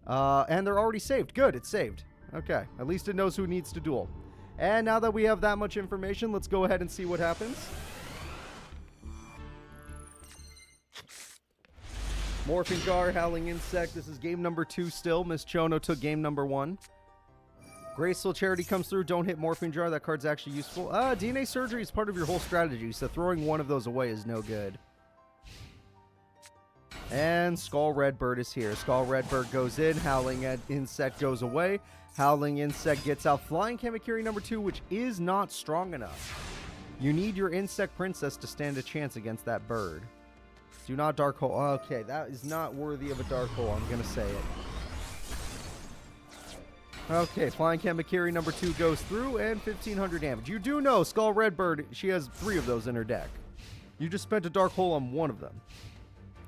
S2: And they're already saved. Good, it's saved. Okay, at least it knows who needs to duel. And now that we have that much information, let's go ahead and see what happens. Morphing Jar, Howling Insect. This is game number 2 still. Miss Chono took game number 1. Graceful Charity comes through. Don't hit Morphing Jar. That card's actually useful. DNA Surgery is part of your whole strategy, so throwing one of those away is no good. And Skull Redbird is here. Skull Redbird goes in. Howling Insect goes away. Howling Insect gets out. Flying Kamakiri number 2, which is not strong enough. You need your Insect Princess to stand a chance against that bird. Do not Dark Hole. Okay, that is not worthy of a Dark Hole. I'm going to say it. Okay, Flying Kamakiri number 2 goes through, and 1,500 damage. You do know Skull Redbird, she has 3 of those in her deck. You just spent a Dark Hole on 1 of them.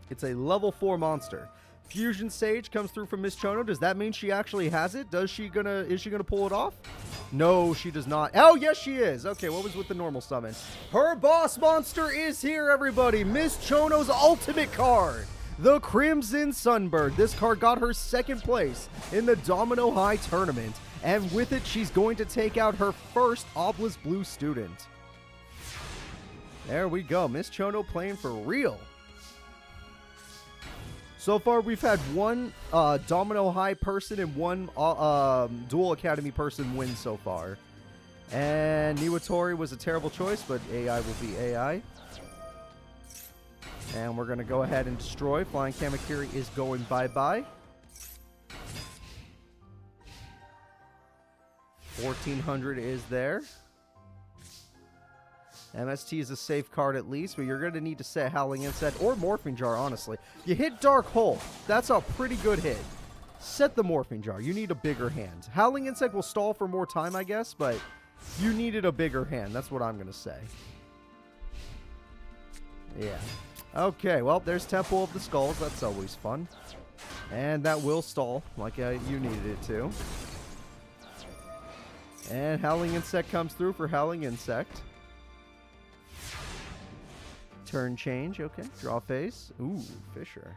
S2: It's a level 4 monster. Fusion Sage comes through from Miss Chono. Does that mean she actually has it? Is she gonna pull it off? No, she does not. Oh, yes, she is. Okay, what was with the normal summon? Her boss monster is here, everybody. Miss Chono's ultimate card. The Crimson Sunbird. This card got her 2nd place in the Domino High tournament. And with it, she's going to take out her first Obelisk Blue student. There we go. Miss Chono playing for real. So far, we've had 1 Domino High person and 1 Dual Academy person win so far. And Niwatori was a terrible choice, but AI will be AI. And we're going to go ahead and destroy. Flying Kamakiri is going bye-bye. 1,400 is there. MST is a safe card at least, but you're going to need to set Howling Insect or Morphing Jar, honestly. You hit Dark Hole. That's a pretty good hit. Set the Morphing Jar. You need a bigger hand. Howling Insect will stall for more time, I guess, but you needed a bigger hand. That's what I'm going to say. Yeah. Okay, well, there's Temple of the Skulls. That's always fun. And that will stall, like you needed it to. And Howling Insect comes through for Howling Insect. Turn change, okay. Draw phase. Ooh, Fisher.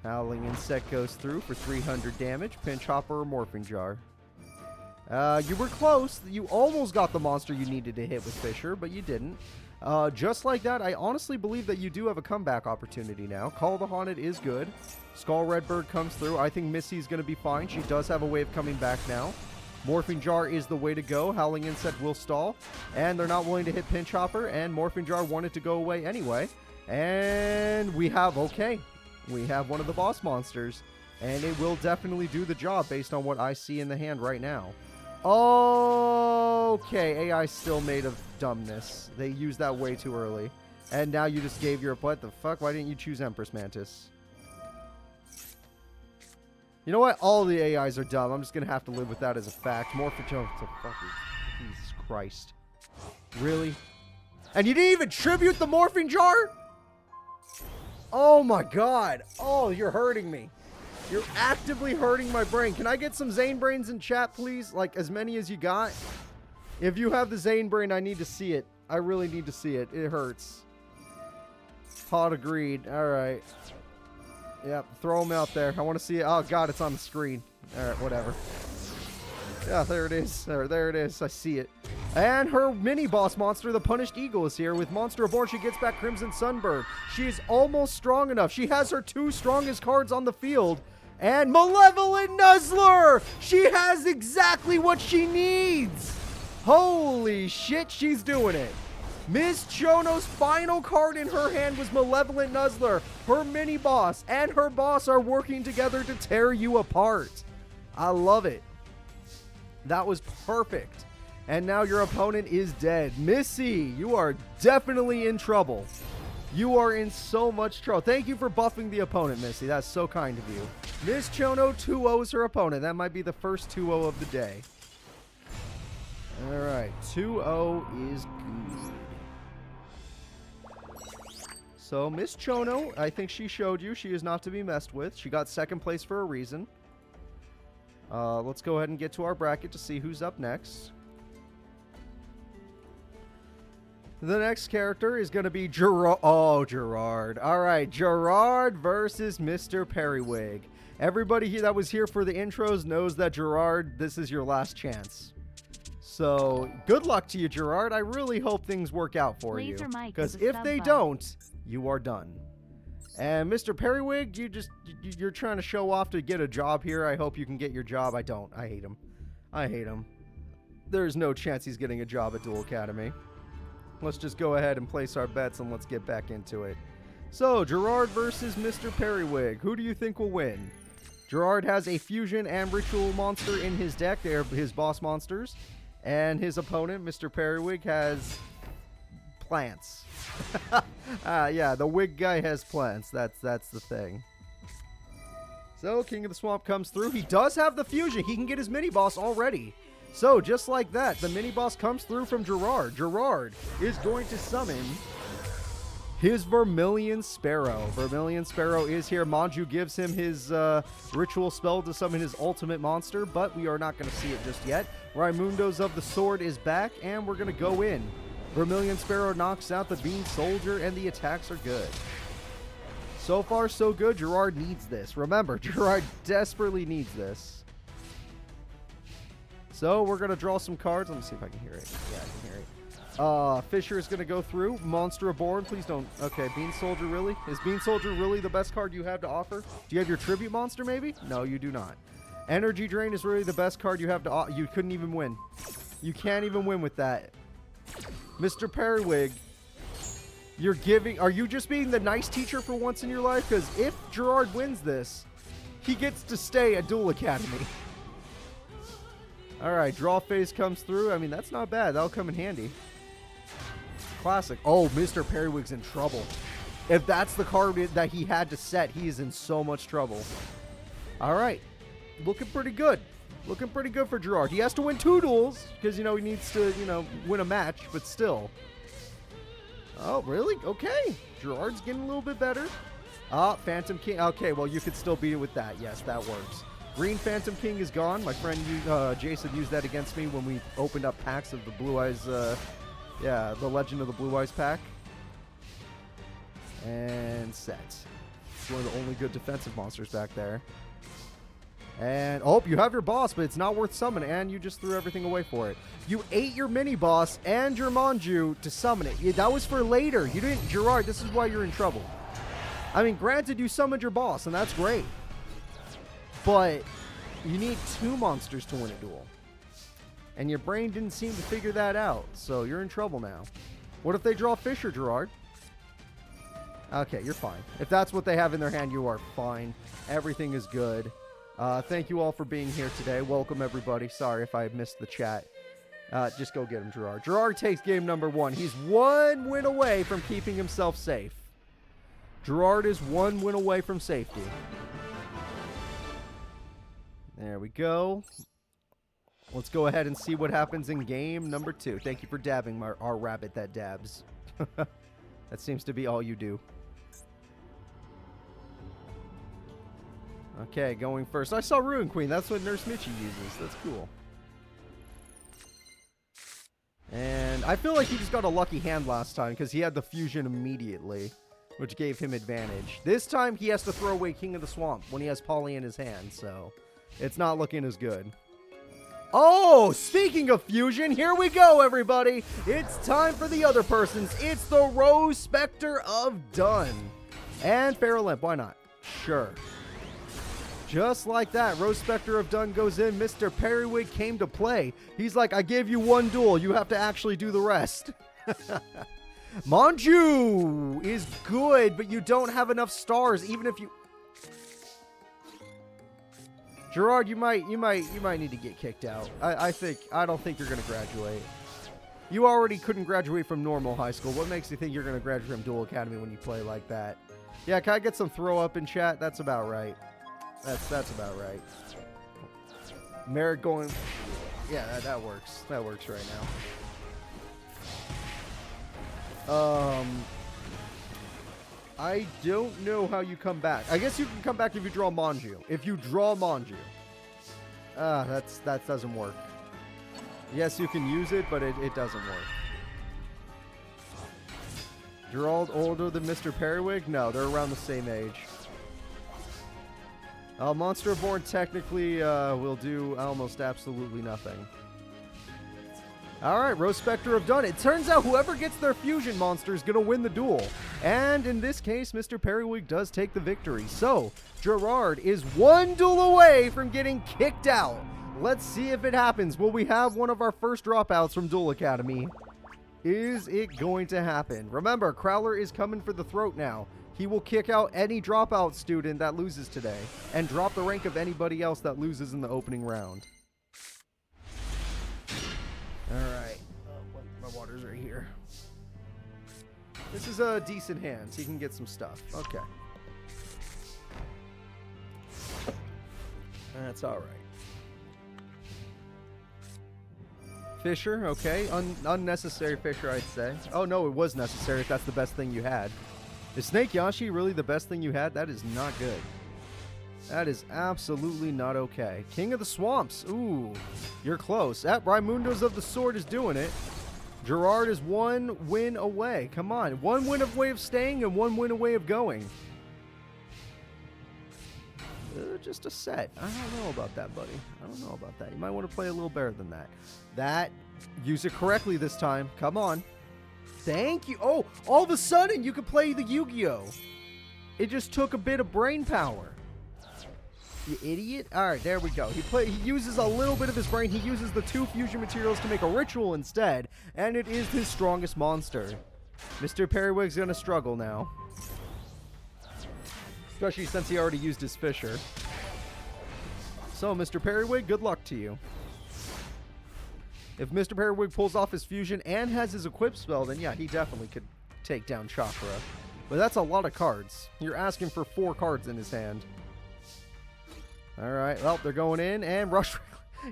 S2: Howling Insect goes through for 300 damage. Pinch Hopper or Morphing Jar. You were close. You almost got the monster you needed to hit with Fisher, but you didn't. Just like that, I honestly believe that you do have a comeback opportunity now. Call the Haunted is good. Skull Redbird comes through. I think Missy's going to be fine. She does have a way of coming back now. Morphing Jar is the way to go. Howling Insect will stall. And they're not willing to hit Pinch Hopper. And Morphing Jar wanted to go away anyway. And we have, okay, we have one of the boss monsters. And it will definitely do the job based on what I see in the hand right now. Okay, AI still made of dumbness. They used that way too early. And now you just gave your, what the fuck? Why didn't you choose Empress Mantis? You know what? All the AIs are dumb. I'm just going to have to live with that as a fact. Morphing Jar. Jesus Christ. Really? And you didn't even tribute the Morphing Jar? Oh my god. Oh, you're hurting me. You're actively hurting my brain. Can I get some Zane Brains in chat, please? Like, as many as you got? If you have the Zane Brain, I need to see it. I really need to see it. It hurts. Pod agreed. Alright. Yep, throw them out there. I want to see it. Oh, God, it's on the screen. Alright, whatever. Yeah, there it is. There it is. I see it. And her mini-boss monster, the Punished Eagle, is here. With Monster Reborn, she gets back Crimson Sunbird. She is almost strong enough. She has her 2 strongest cards on the field. And Malevolent Nuzzler! She has exactly what she needs! Holy shit, she's doing it. Miss Chono's final card in her hand was Malevolent Nuzzler. Her mini-boss and her boss are working together to tear you apart. I love it. That was perfect. And now your opponent is dead. Missy, you are definitely in trouble. You are in so much trouble. Thank you for buffing the opponent, Missy. That's so kind of you. Miss Chono 2-0s her opponent. That might be the first 2-0 of the day. All right, 2-0 is good. So Miss Chono, I think she showed you she is not to be messed with. She got 2nd place for a reason. Let's go ahead and get to our bracket to see who's up next. The next character is going to be Gerard. Oh, Gerard. All right, Gerard versus Mr. Periwig. Everybody here that was here for the intros knows that Gerard, this is your last chance. So, good luck to you, Gerard. I really hope things work out for you. Because if they don't, you are done. And Mr. Periwig, you're trying to show off to get a job here. I hope you can get your job. I don't. I hate him. I hate him. There's no chance he's getting a job at Duel Academy. Let's just go ahead and place our bets and let's get back into it. So, Gerard versus Mr. Periwig. Who do you think will win? Gerard has a fusion and ritual monster in his deck. They are his boss monsters. And his opponent, Mr. Periwig, has plants. Yeah, the wig guy has plants. That's the thing. So, King of the Swamp comes through. He does have the fusion. He can get his mini-boss already. So, just like that, the mini-boss comes through from Gerard. Gerard is going to summon his Vermilion Sparrow. Vermilion Sparrow is here. Manju gives him his ritual spell to summon his ultimate monster, but we are not going to see it just yet. Raimundo's of the Sword is back, and we're going to go in. Vermilion Sparrow knocks out the Bean Soldier, and the attacks are good. So far, so good. Gerard needs this. Remember, Gerard desperately needs this. So, we're going to draw some cards. Let me see if I can hear it. Yeah, I can hear it. Fisher is going to go through. Monster Reborn, please don't. Okay, Bean Soldier, really? Is Bean Soldier really the best card you have to offer? Do you have your Tribute Monster, maybe? No, you do not. Energy Drain is really the best card you have to offer. You couldn't even win. You can't even win with that. Mr. Periwig, you're giving... Are you just being the nice teacher for once in your life? Because if Gerard wins this, he gets to stay at Duel Academy. Alright, draw phase comes through. I mean, that's not bad. That'll come in handy. Classic. Oh, Mr. Periwig's in trouble. If that's the card that he had to set, he is in so much trouble. Alright. Looking pretty good. Looking pretty good for Gerard. He has to win 2 duels because, he needs to, win a match, but still. Oh, really? Okay. Gerard's getting a little bit better. Phantom King. Okay, well, you could still beat it with that. Yes, that works. Green Phantom King is gone. My friend Jason used that against me when we opened up packs of the Blue Eyes, the Legend of the Blue Eyes pack. And set. It's one of the only good defensive monsters back there. And, you have your boss, but it's not worth summoning, and you just threw everything away for it. You ate your mini-boss and your Manju to summon it. That was for later. You didn't, Gerard, this is why you're in trouble. I mean, granted, you summoned your boss, and that's great. But you need 2 monsters to win a duel. And your brain didn't seem to figure that out, so you're in trouble now. What if they draw Fisher, Gerard? Okay, you're fine. If that's what they have in their hand, you are fine. Everything is good. Thank you all for being here today. Welcome, everybody. Sorry if I missed the chat. Just go get him, Gerard. Gerard takes game number 1. He's 1 win away from keeping himself safe. Gerard is 1 win away from safety. There we go. Let's go ahead and see what happens in game number 2. Thank you for dabbing our rabbit that dabs. That seems to be all you do. Okay, going first. I saw Ruin Queen. That's what Nurse Mitchie uses. That's cool. And I feel like he just got a lucky hand last time because he had the fusion immediately, which gave him advantage. This time, he has to throw away King of the Swamp when he has Polly in his hand, so it's not looking as good. Oh, speaking of fusion, here we go, everybody. It's time for the other persons. It's the Rose Spectre of Dun. And Feral Imp, why not? Sure. Just like that, Rose Spectre of Dun goes in. Mr. Periwig came to play. He's like, I gave you 1 duel. You have to actually do the rest. Manju is good, but you don't have enough stars, even if you... Gerard, you might need to get kicked out. I don't think you're gonna graduate. You already couldn't graduate from normal high school. What makes you think you're gonna graduate from Duel Academy when you play like that? Yeah, can I get some throw up in chat? That's about right. That's about right. Merrick going... Yeah, that works. That works right now. I don't know how you come back. I guess you can come back if you draw Manju. If you draw Manju. That doesn't work. Yes, you can use it, but it doesn't work. Gerald older than Mr. Periwig? No, they're around the same age. Monster Reborn technically will do almost absolutely nothing. Alright, Rose Spectre have done it. Turns out whoever gets their fusion monster is going to win the duel. And in this case, Mr. Periwig does take the victory. So, Gerard is one duel away from getting kicked out. Let's see if it happens. Will we have one of our first dropouts from Duel Academy? Is it going to happen? Remember, Crowler is coming for the throat now. He will kick out any dropout student that loses today and drop the rank of anybody else that loses in the opening round. Alright. My water's right here. This is a decent hand, so you can get some stuff. Okay. That's alright. Fisher, okay. Unnecessary Fisher, I'd say. Oh, no, it was necessary if that's the best thing you had. Is Snake Yashi really the best thing you had? That is not good. That is absolutely not okay. King of the Swamps. Ooh, you're close. Raimundo's of the Sword is doing it. Gerard is one win away. Come on. One win away of staying and one win away of going. Just a set. I don't know about that, buddy. I don't know about that. You might want to play a little better than that. Use it correctly this time. Come on. Thank you. Oh, all of a sudden you could play the Yu-Gi-Oh! It just took a bit of brain power. You idiot. All right, there we go. He uses a little bit of his brain. He uses the 2 fusion materials to make a ritual instead, and it is his strongest monster. Mr. Periwig's going to struggle now. Especially since he already used his Fisher. So, Mr. Periwig, good luck to you. If Mr. Periwig pulls off his fusion and has his equip spell, then yeah, he definitely could take down Chakra. But that's a lot of cards. You're asking for 4 cards in his hand. Alright, well, they're going in, and Rush...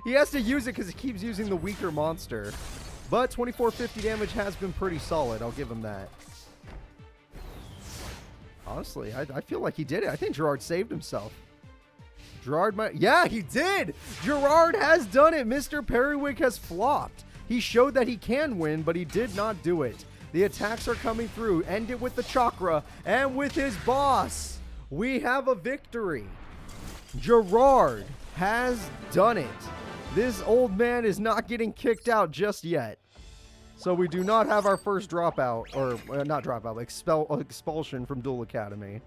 S2: he has to use it because he keeps using the weaker monster. But 2450 damage has been pretty solid, I'll give him that. Honestly, I feel like he did it. I think Gerard saved himself. Gerard might... yeah, he did! Gerard has done it! Mr. Periwig has flopped. He showed that he can win, but he did not do it. The attacks are coming through. End it with the Chakra, and with his boss, we have a victory. Gerard has done it. This old man is not getting kicked out just yet. So we do not have our first dropout, or not dropout, expulsion from Duel Academy.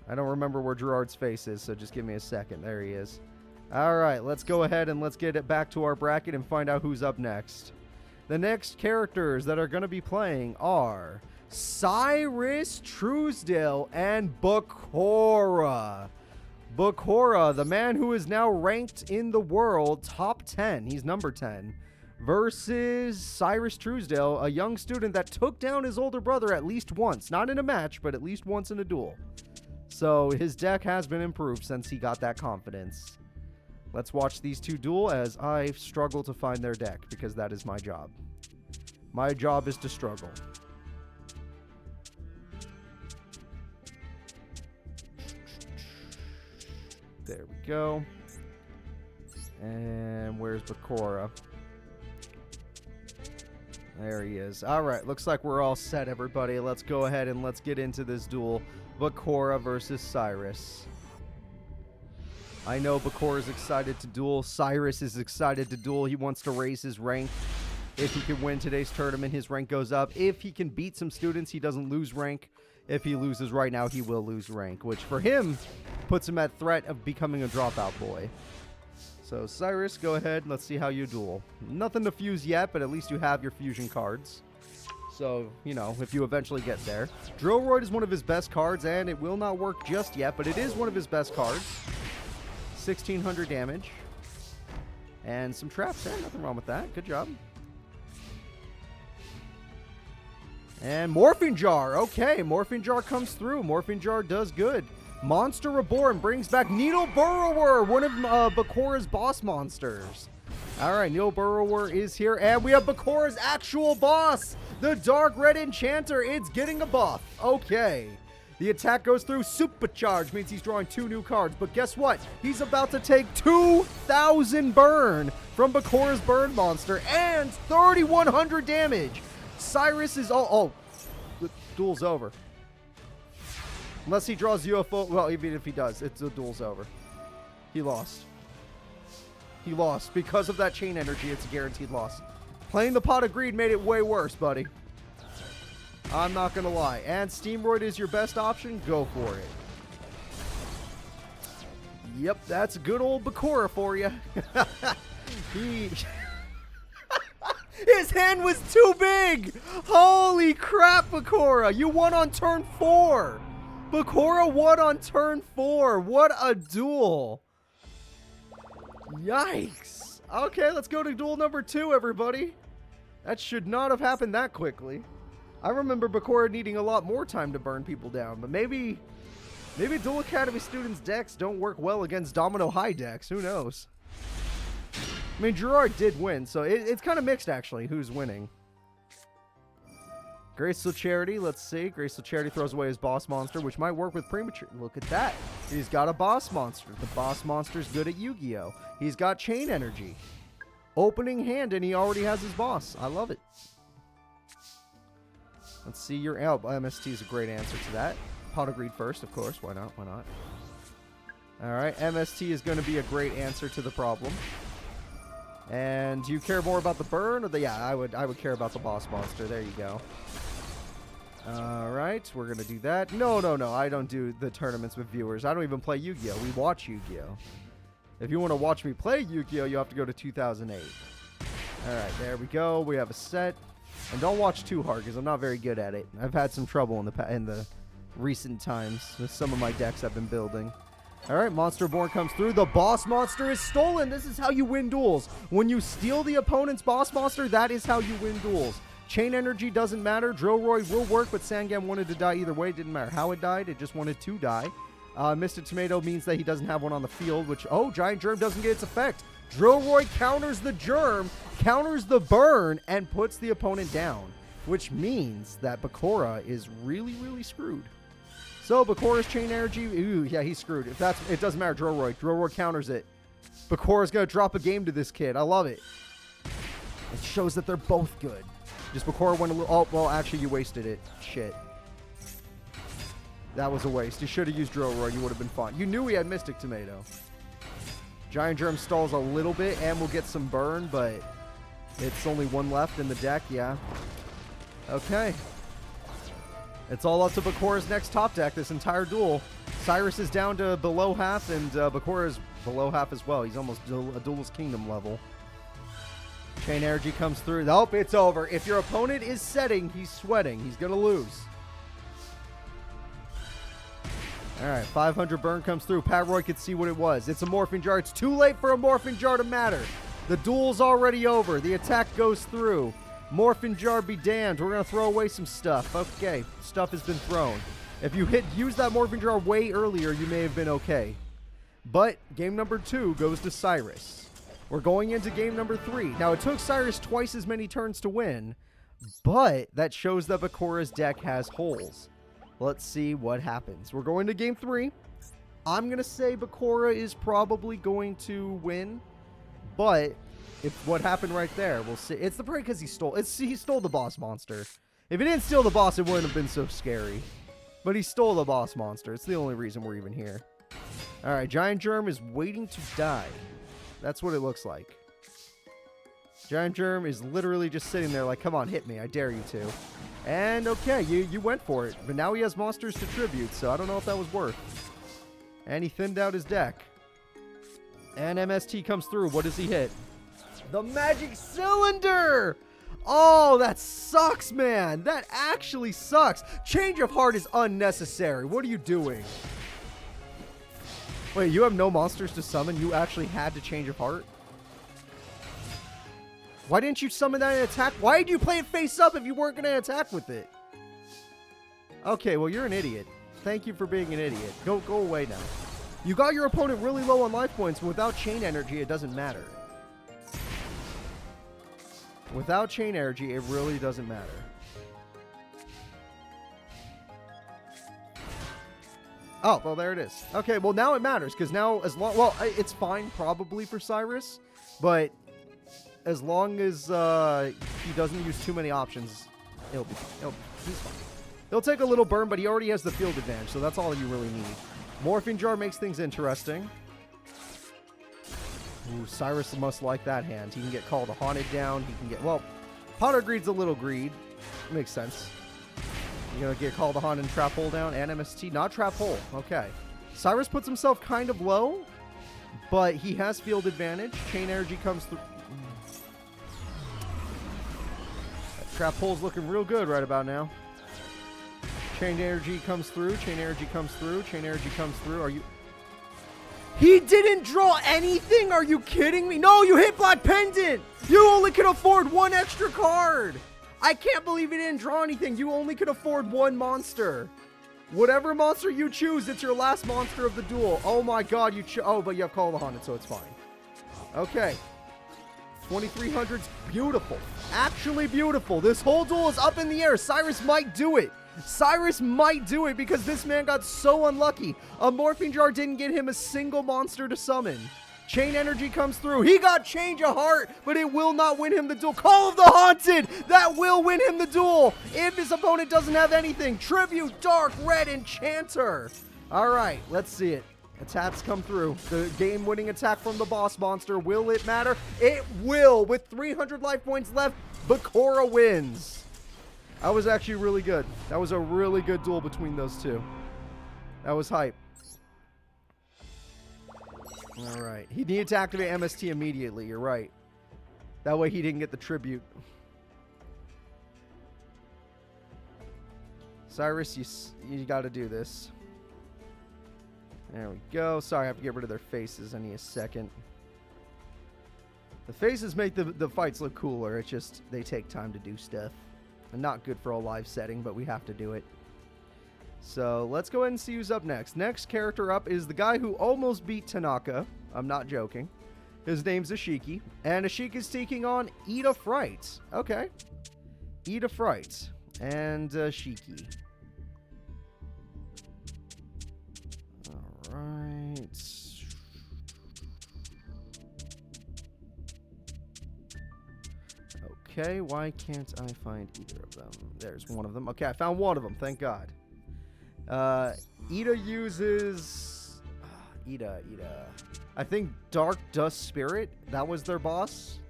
S2: I don't remember where Gerard's face is, so just give me a second. There he is. All right, let's go ahead and let's get it back to our bracket and find out who's up next. The next characters that are going to be playing are Cyrus, Truesdale, and Bakura. Bakura, the man who is now ranked in the world top 10. He's number 10. Versus Cyrus Truesdale, a young student that took down his older brother at least once. Not in a match, but at least once in a duel. So his deck has been improved since he got that confidence. Let's watch these two duel as I struggle to find their deck, because that is my job. My job is to struggle. There we go. And where's Bakura? There he is. All right, looks like we're all set, everybody. Let's go ahead and let's get into this duel. Bakura versus Cyrus. I know Bakura is excited to duel. Cyrus is excited to duel. He wants to raise his rank. If he can win today's tournament, his rank goes up. If he can beat some students, he doesn't lose rank. If he loses right now, he will lose rank, which for him puts him at threat of becoming a dropout boy. So Cyrus, go ahead. Let's see how you duel. Nothing to fuse yet, but at least you have your fusion cards. So, you know, if you eventually get there. Drillroid is one of his best cards, and it will not work just yet, but it is one of his best cards. 1600 damage. And some traps. Nothing wrong with that. Good job. And Morphing Jar. Okay, Morphing Jar comes through. Morphing Jar does good. Monster Reborn brings back Needle Burrower, one of Bakura's boss monsters. All right, Needle Burrower is here, and we have Bakura's actual boss, the Dark Red Enchanter. It's getting a buff. Okay. The attack goes through. Supercharge means he's drawing 2 new cards, but guess what? He's about to take 2,000 burn from Bakura's burn monster and 3,100 damage. Cyrus is the duel's over. Unless he draws UFO. Well, even if he does, the duel's over. He lost. He lost. Because of that chain energy, it's a guaranteed loss. Playing the Pot of Greed made it way worse, buddy. I'm not going to lie. And Steamroid is your best option? Go for it. Yep, that's good old Bakura for you. His hand was too big! Holy crap, Bakura! You won on turn 4! Bakura won on turn 4! What a duel! Yikes! Okay, let's go to duel number 2, everybody. That should not have happened that quickly. I remember Bakura needing a lot more time to burn people down, but maybe Duel Academy students' decks don't work well against Domino High decks. Who knows? I mean, Gerard did win, so it's kind of mixed, actually, who's winning. Graceful Charity, let's see. Graceful Charity throws away his boss monster, which might work with Premature. Look at that. He's got a boss monster. The boss monster's good at Yu-Gi-Oh! He's got Chain Energy. Opening hand, and he already has his boss. I love it. Let's see your... Oh, MST is a great answer to that. Pot of Greed first, of course. Why not? Why not? All right. MST is going to be a great answer to the problem. And do you care more about the burn or the... Yeah, I would care about the boss monster. There you go. All right. We're going to do that. No. I don't do the tournaments with viewers. I don't even play Yu-Gi-Oh! We watch Yu-Gi-Oh! If you want to watch me play Yu-Gi-Oh! You have to go to 2008. All right. There we go. We have a set. And don't watch too hard because I'm not very good at it. I've had some trouble in the recent times with some of my decks I've been building. All right, Monster Born comes through. The boss monster is stolen. This is how you win duels. When you steal the opponent's boss monster, that is how you win duels. Chain Energy doesn't matter. Drillroid will work, but Sangam wanted to die either way. It didn't matter how it died. It just wanted to die. Mr. Tomato means that he doesn't have one on the field, which, oh, Giant Germ doesn't get its effect. Drillroid counters the Germ, counters the burn, and puts the opponent down, which means that Bakura is really, really screwed. So Bakura's Chain Energy, ooh, yeah, he's screwed. If that's, it doesn't matter, Drillroid. Drillroid counters it. Bakura's going to drop a game to this kid. I love it. It shows that they're both good. Just Bakura went a little, oh, well, actually, you wasted it. Shit. That was a waste. You should have used Drillroid. You would have been fine. You knew he had Mystic Tomato. Giant Germ stalls a little bit and will get some burn, but it's only one left in the deck, yeah. Okay. It's all up to Bakura's next top deck this entire duel. Cyrus is down to below half, and Bakura is below half as well. He's almost a Duelist Kingdom level. Chain Energy comes through. Nope, it's over. If your opponent is setting, he's sweating. He's going to lose. All right, 500 burn comes through. Pat Roy could see what it was. It's a Morphing Jar. It's too late for a Morphing Jar to matter. The duel's already over. The attack goes through. Morphing Jar be damned. We're going to throw away some stuff. Okay, stuff has been thrown. If you use that Morphing Jar way earlier, you may have been okay. But game number 2 goes to Cyrus. We're going into game number 3. Now, it took Cyrus twice as many turns to win, but that shows that Bakura's deck has holes. Let's see what happens. We're going to game 3. I'm going to say Bakura is probably going to win. But if what happened right there, we'll see. It's the break because he stole the boss monster. If he didn't steal the boss, it wouldn't have been so scary. But he stole the boss monster. It's the only reason we're even here. All right, Giant Germ is waiting to die. That's what it looks like. Giant Germ is literally just sitting there like, come on, hit me. I dare you to. And okay, you went for it. But now he has monsters to tribute, so I don't know if that was worth. And he thinned out his deck. And MST comes through. What does he hit? The Magic Cylinder! Oh, that sucks, man. That actually sucks. Change of Heart is unnecessary. What are you doing? Wait, you have no monsters to summon? You actually had to Change of Heart? Why didn't you summon that and attack? Why did you play it face up if you weren't going to attack with it? Okay, well, you're an idiot. Thank you for being an idiot. Go away now. You got your opponent really low on life points. Without Chain Energy, it doesn't matter. Without Chain Energy, it really doesn't matter. Oh, well, there it is. Okay, well, now it matters, because now as long... Well, it's fine, probably, for Cyrus, but as long as he doesn't use too many options, he's fine. He'll take a little burn, but he already has the field advantage, so that's all you really need. Morphing Jar makes things interesting. Ooh, Cyrus must like that hand. He can get Call the Haunted down. He can get... Well, Pot of Greed's a little greed. Makes sense. You're going to get Call the Haunted and Trap Hole down. And MST, not Trap Hole. Okay. Cyrus puts himself kind of low, but he has field advantage. Chain Energy comes through. That Trap Hole's looking real good right about now. Chain Energy comes through. Chain Energy comes through. Chain Energy comes through. Are you... He didn't draw anything? Are you kidding me? No, you hit Black Pendant. You only could afford one extra card. I can't believe he didn't draw anything. You only could afford one monster. Whatever monster you choose, it's your last monster of the duel. Oh my god, oh, but you have Call the Haunted, so it's fine. Okay. 2300's beautiful. Actually beautiful. This whole duel is up in the air. Cyrus might do it. Cyrus might do it because this man got so unlucky. A Morphing Jar didn't get him a single monster to summon. Chain Energy comes through. He got Change of Heart, but it will not win him the duel. Call of the Haunted! That will win him the duel if his opponent doesn't have anything. Tribute, Dark, Red, Enchanter. All right, let's see it. Attacks come through. The game-winning attack from the boss monster. Will it matter? It will. With 300 life points left, Bakura wins. That was actually really good. That was a really good duel between those two. That was hype. All right. He needed to activate MST immediately. You're right. That way he didn't get the tribute. Cyrus, you got to do this. There we go. Sorry, I have to get rid of their faces. I need a second. The faces make the fights look cooler. It's just they take time to do stuff. And not good for a live setting, but we have to do it. So let's go ahead and see who's up next. Next character up is the guy who almost beat Tanaka. I'm not joking. His name's Ashiki. And Ashiki's taking on Ida Fright. Okay. Ida Fright. And Ashiki. Alright. Okay, why can't I find either of them? There's one of them. Okay, I found one of them. Thank God. Ida uses... Ida. I think Dark Dust Spirit. That was their boss.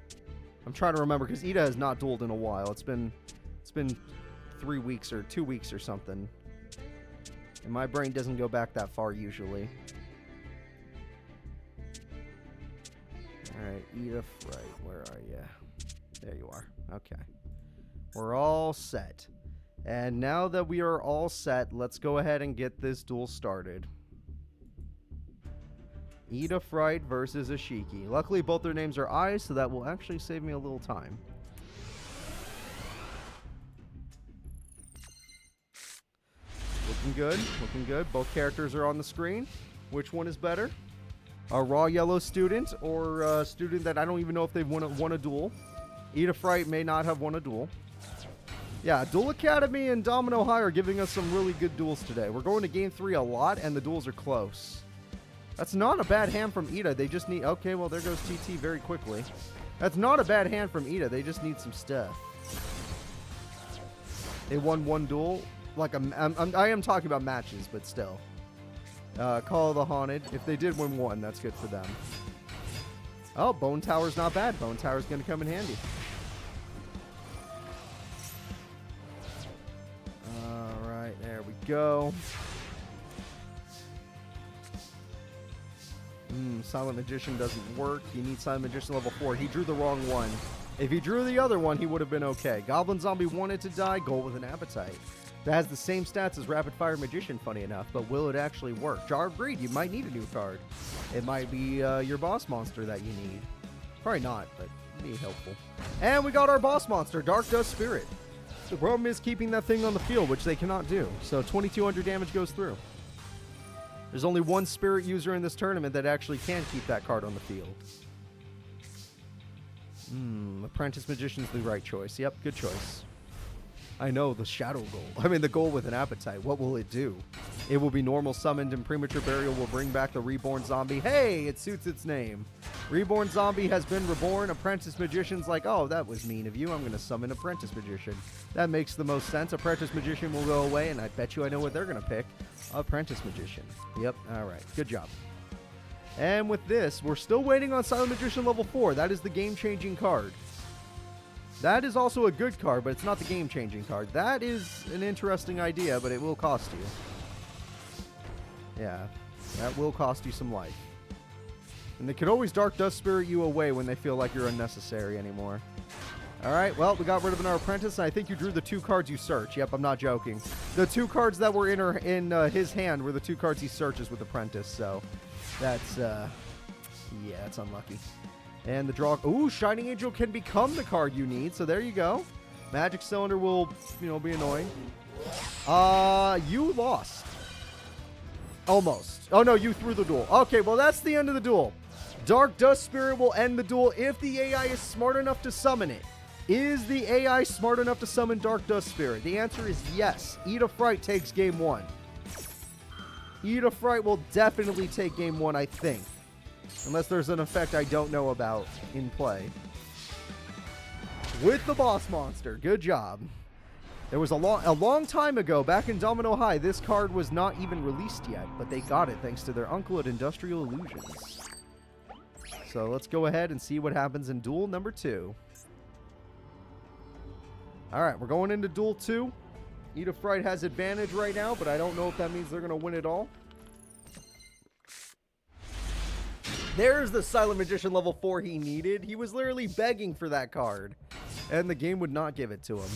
S2: I'm trying to remember because Ida has not dueled in a while. It's been 3 weeks or 2 weeks or something. And my brain doesn't go back that far usually. Alright, Ida Fright. Where are you? There you are. Okay. We're all set. And now that we are all set, let's go ahead and get this duel started. Ida Fright versus Ashiki. Luckily, both their names are I, so that will actually save me a little time. Looking good. Looking good. Both characters are on the screen. Which one is better? A raw yellow student or a student that I don't even know if they've won a duel. Ida Fright may not have won a duel. Yeah, Duel Academy and Domino High are giving us some really good duels today. We're going to Game 3 a lot, and the duels are close. That's not a bad hand from Ida. They just need... Okay, well, there goes TT very quickly. That's not a bad hand from Ida. They just need some stuff. They won one duel. Like, I am talking about matches, but still. Call of the Haunted. If they did win one, that's good for them. Oh, Bone Tower's not bad. Bone Tower's going to come in handy. Alright, there we go. Silent Magician doesn't work. You need Silent Magician level 4. He drew the wrong one. If he drew the other one, he would have been okay. Goblin Zombie wanted to die. Goal with an Appetite. That has the same stats as Rapid Fire Magician, funny enough, but will it actually work? Jar of Greed, you might need a new card. It might be your boss monster that you need. Probably not, but it'd be helpful. And we got our boss monster, Dark Dust Spirit. The problem is keeping that thing on the field, which they cannot do. So 2200 damage goes through. There's only one spirit user in this tournament that actually can keep that card on the field. Apprentice Magician's the right choice. Yep, good choice. I know, the shadow goal. I mean, the goal with an appetite. What will it do? It will be normal summoned, and premature burial will bring back the reborn zombie. Hey, it suits its name. Reborn zombie has been reborn. Apprentice magician's like, oh, that was mean of you. I'm going to summon apprentice magician. That makes the most sense. Apprentice magician will go away, and I bet you I know what they're going to pick. Apprentice magician. Yep, all right. Good job. And with this, we're still waiting on Silent Magician level 4. That is the game-changing card. That is also a good card, but it's not the game-changing card. That is an interesting idea, but it will cost you. Yeah, that will cost you some life. And they can always Dark Dust Spirit you away when they feel like you're unnecessary anymore. All right, well, we got rid of our apprentice, and I think you drew the 2 cards you search. Yep, I'm not joking. The 2 cards that were in his hand were the 2 cards he searches with apprentice, so that's, yeah, it's unlucky. And the draw... Ooh, Shining Angel can become the card you need, so there you go. Magic Cylinder will, be annoying. You lost. Almost. Oh, no, you threw the duel. Okay, well, that's the end of the duel. Dark Dust Spirit will end the duel if the AI is smart enough to summon it. Is the AI smart enough to summon Dark Dust Spirit? The answer is yes. Eat of Fright takes game 1. Eat of Fright will definitely take game 1, I think. Unless there's an effect I don't know about in play. With the boss monster. Good job. There was a long time ago, back in Domino High, this card was not even released yet, but they got it thanks to their uncle at Industrial Illusions. So let's go ahead and see what happens in duel number 2. Alright, we're going into duel 2. Eat of Fright has advantage right now, but I don't know if that means they're going to win it all. There's the Silent Magician level 4 he needed. He was literally begging for that card, and the game would not give it to him.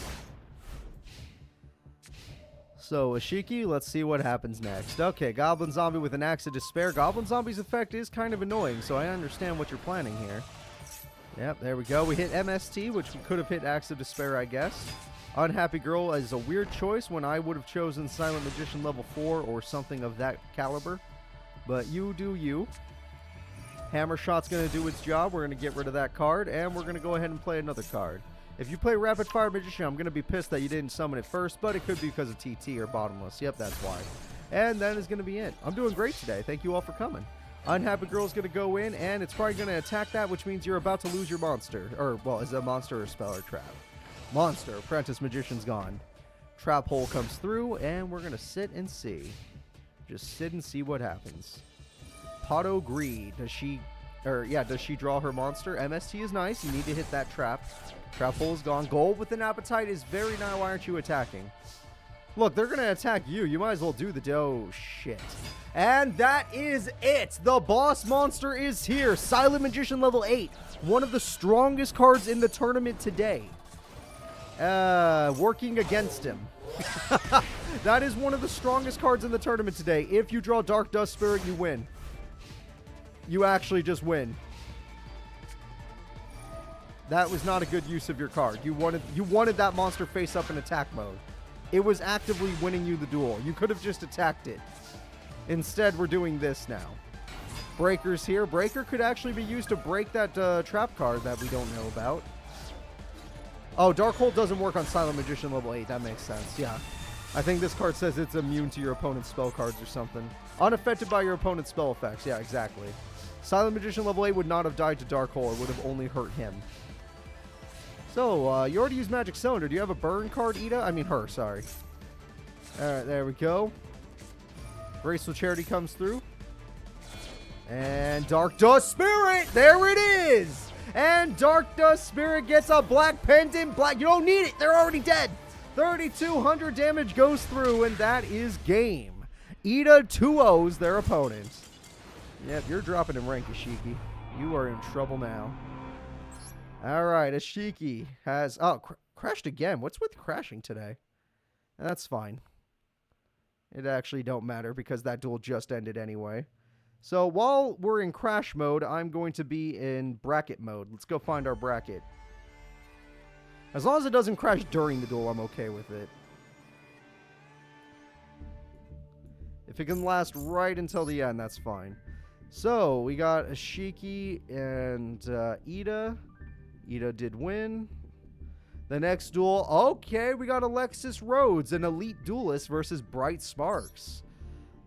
S2: So, Ashiki, let's see what happens next. Okay, Goblin Zombie with an Axe of Despair. Goblin Zombie's effect is kind of annoying, so I understand what you're planning here. Yep, there we go. We hit MST, which we could have hit Axe of Despair, I guess. Unhappy Girl is a weird choice when I would have chosen Silent Magician level 4 or something of that caliber. But you do you. Hammer Shot's going to do its job. We're going to get rid of that card, and we're going to go ahead and play another card. If you play Rapid Fire Magician, I'm going to be pissed that you didn't summon it first, but it could be because of TT or Bottomless. Yep, that's why. And that is going to be it. I'm doing great today. Thank you all for coming. Unhappy Girl's going to go in, and it's probably going to attack that, which means you're about to lose your monster. Or, well, is it a monster or spell or trap? Monster. Apprentice Magician's gone. Trap Hole comes through, and we're going to sit and see. Just sit and see what happens. Pato Greed. Does she draw her monster? MST is nice. You need to hit that trap. Trap Hole is gone. Gold with an appetite is very nice. Why aren't you attacking? Look, they're going to attack you. You might as well do the dough. Shit. And that is it. The boss monster is here. Silent Magician level 8. One of the strongest cards in the tournament today. Working against him. That is one of the strongest cards in the tournament today. If you draw Dark Dust Spirit, you win. You actually just win. That was not a good use of your card. You wanted that monster face up in attack mode. It was actively winning you the duel. You could have just attacked it. Instead, we're doing this now. Breaker's here. Breaker could actually be used to break that trap card that we don't know about. Oh, Darkhold doesn't work on Silent Magician level 8. That makes sense. Yeah. I think this card says it's immune to your opponent's spell cards or something. Unaffected by your opponent's spell effects. Yeah, exactly. Silent Magician level 8 would not have died to Darkhold. It would have only hurt him. So, you already used Magic Cylinder. Do you have a burn card, Ida? I mean her, sorry. Alright, there we go. Graceful Charity comes through. And Dark Dust Spirit! There it is! And Dark Dust Spirit gets a black pendant. You don't need it. They're already dead. 3,200 damage goes through, and that is game. Ida 2-0s their opponent. Yep, you're dropping in rank, Ashiki. You are in trouble now. All right, Ashiki has... Oh, crashed again. What's with crashing today? That's fine. It actually don't matter because that duel just ended anyway. So while we're in crash mode, I'm going to be in bracket mode. Let's go find our bracket. As long as it doesn't crash during the duel, I'm okay with it. If it can last right until the end, that's fine. So, we got Ashiki and Ida. Ida did win. The next duel, okay, we got Alexis Rhodes, an elite duelist versus Bright Sparks.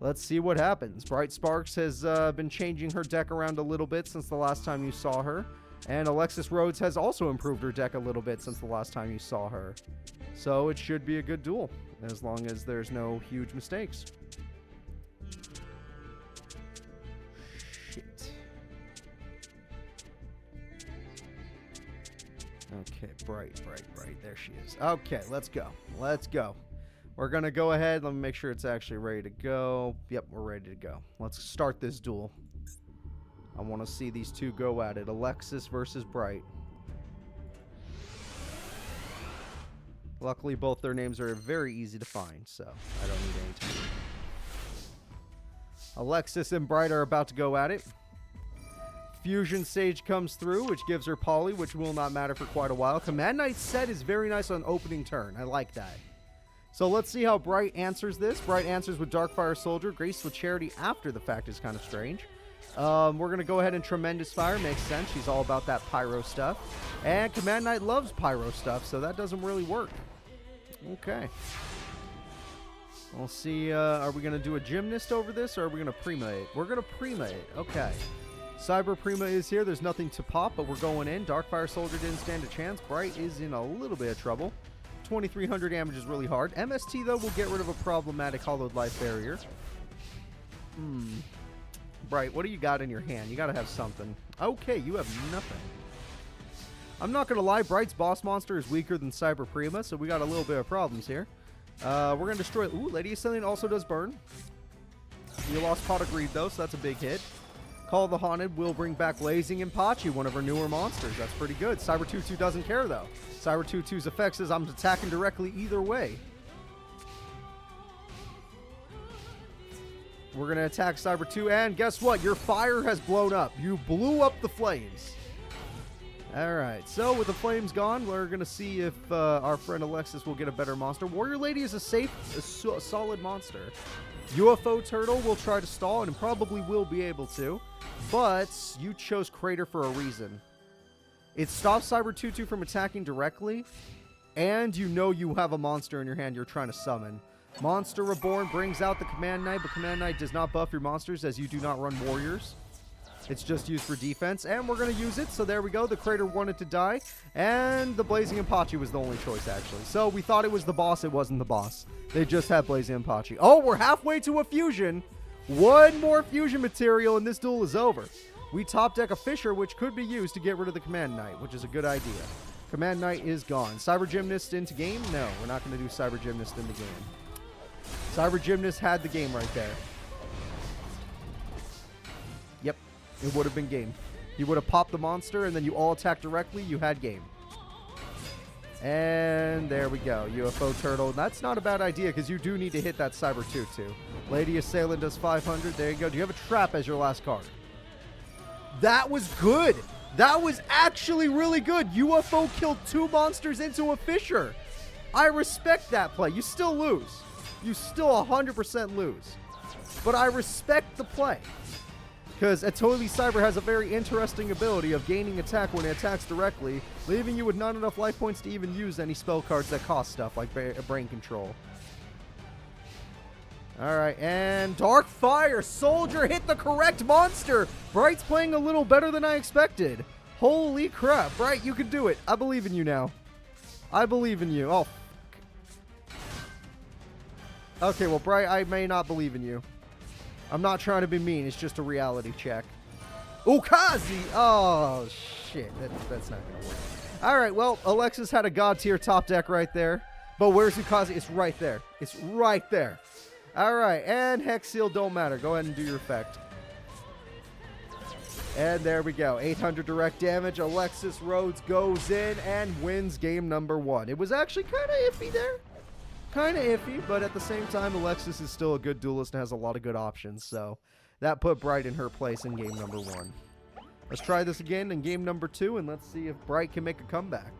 S2: Let's see what happens. Bright Sparks has been changing her deck around a little bit since the last time you saw her. And Alexis Rhodes has also improved her deck a little bit since the last time you saw her. So it should be a good duel, as long as there's no huge mistakes. Shit. Okay, Bright. There she is. Okay, let's go. We're going to go ahead. Let me make sure it's actually ready to go. Yep, we're ready to go. Let's start this duel. I want to see these two go at it. Alexis versus Bright. Luckily, both their names are very easy to find, so I don't need any time. Alexis and Bright are about to go at it. Fusion Sage comes through, which gives her Poly, which will not matter for quite a while. Command Knight set is very nice on opening turn. I like that. So let's see how Bright answers this. Bright answers with Darkfire Soldier. Grace with Charity after the fact is kind of strange. We're going to go ahead and Tremendous Fire. Makes sense. She's all about that Pyro stuff. And Command Knight loves Pyro stuff, so that doesn't really work. Okay. We'll see. Are we going to do a Gymnast over this, or are we going to Prima it? We're going to Prima it. Okay. Cyber Prima is here. There's nothing to pop, but we're going in. Darkfire Soldier didn't stand a chance. Bright is in a little bit of trouble. 2,300 damage is really hard. MST, though, will get rid of a problematic Hollowed Life Barrier. Bright, what do you got in your hand? You got to have something. Okay, you have nothing. I'm not going to lie. Bright's boss monster is weaker than Cyber Prima, so we got a little bit of problems here. We're going to destroy... Ooh, Lady Ascendant also does burn. You lost Pot of Greed, though, so that's a big hit. Call of the Haunted will bring back Blazing Impachi, one of our newer monsters. That's pretty good. Cyber 2-2 doesn't care, though. Cyber 2-2's effect is I'm attacking directly either way. We're going to attack Cyber 2, and guess what? Your fire has blown up. You blew up the flames. Alright, so with the flames gone, we're going to see if our friend Alexis will get a better monster. Warrior Lady is a solid monster. UFO Turtle will try to stall and probably will be able to, but you chose Crater for a reason. It stops Cyber 2-2 from attacking directly, and you know you have a monster in your hand you're trying to summon. Monster Reborn brings out the Command Knight, but Command Knight does not buff your monsters as you do not run warriors. It's just used for defense, and we're going to use it, so there we go. The Crater wanted to die, and the Blazing Impachi was the only choice, actually. So we thought it was the boss. It wasn't the boss. They just had Blazing Impachi. Oh, we're halfway to a fusion. One more fusion material, and this duel is over. We top deck a Fisher, which could be used to get rid of the Command Knight, which is a good idea. Command Knight is gone. Cyber Gymnast into game? No, we're not going to do Cyber Gymnast in the game. Cyber Gymnast had the game right there. Yep, it would have been game. You would have popped the monster, and then you all attack directly. You had game. And there we go. UFO Turtle. That's not a bad idea, because you do need to hit that Cyber 2-2. Lady Assailant does 500. There you go. Do you have a Trap as your last card? That was good. That was actually really good. UFO killed 2 monsters into a Fisher. I respect that play. You still lose. You still 100% lose. But I respect the play. Because Atoli Cyber has a very interesting ability of gaining attack when it attacks directly, leaving you with not enough life points to even use any spell cards that cost stuff, like Brain Control. Alright, and Darkfire Soldier hit the correct monster! Bright's playing a little better than I expected. Holy crap, Bright, you can do it. I believe in you now. I believe in you. Oh, okay, well, Bright, I may not believe in you. I'm not trying to be mean. It's just a reality check. Ukazi! Oh, shit. That's not going to work. All right, well, Alexis had a God tier top deck right there. But where's Ukazi? It's right there. It's right there. All right, and Hex Seal don't matter. Go ahead and do your effect. And there we go. 800 direct damage. Alexis Rhodes goes in and wins game number 1. It was actually kind of iffy there. Kind of iffy, but at the same time, Alexis is still a good duelist and has a lot of good options, so that put Bright in her place in game number 1. Let's try this again in game number 2, and let's see if Bright can make a comeback.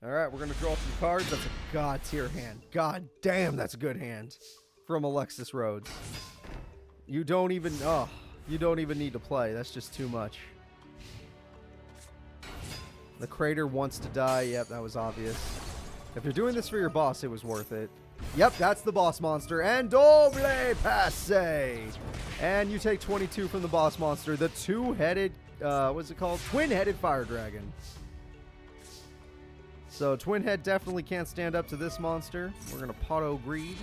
S2: Alright, we're going to draw some cards. That's a God tier hand. God damn, that's a good hand from Alexis Rhodes. You don't even... Oh, You don't even need to play. That's just too much. The crater wants to die. Yep, that was obvious. If you're doing this for your boss, it was worth it. Yep, that's the boss monster. And doble passe. And you take 22 from the boss monster. The two-headed, what's it called? Twin-headed fire dragon. So Twin Head definitely can't stand up to this monster. We're going to Potto Greed.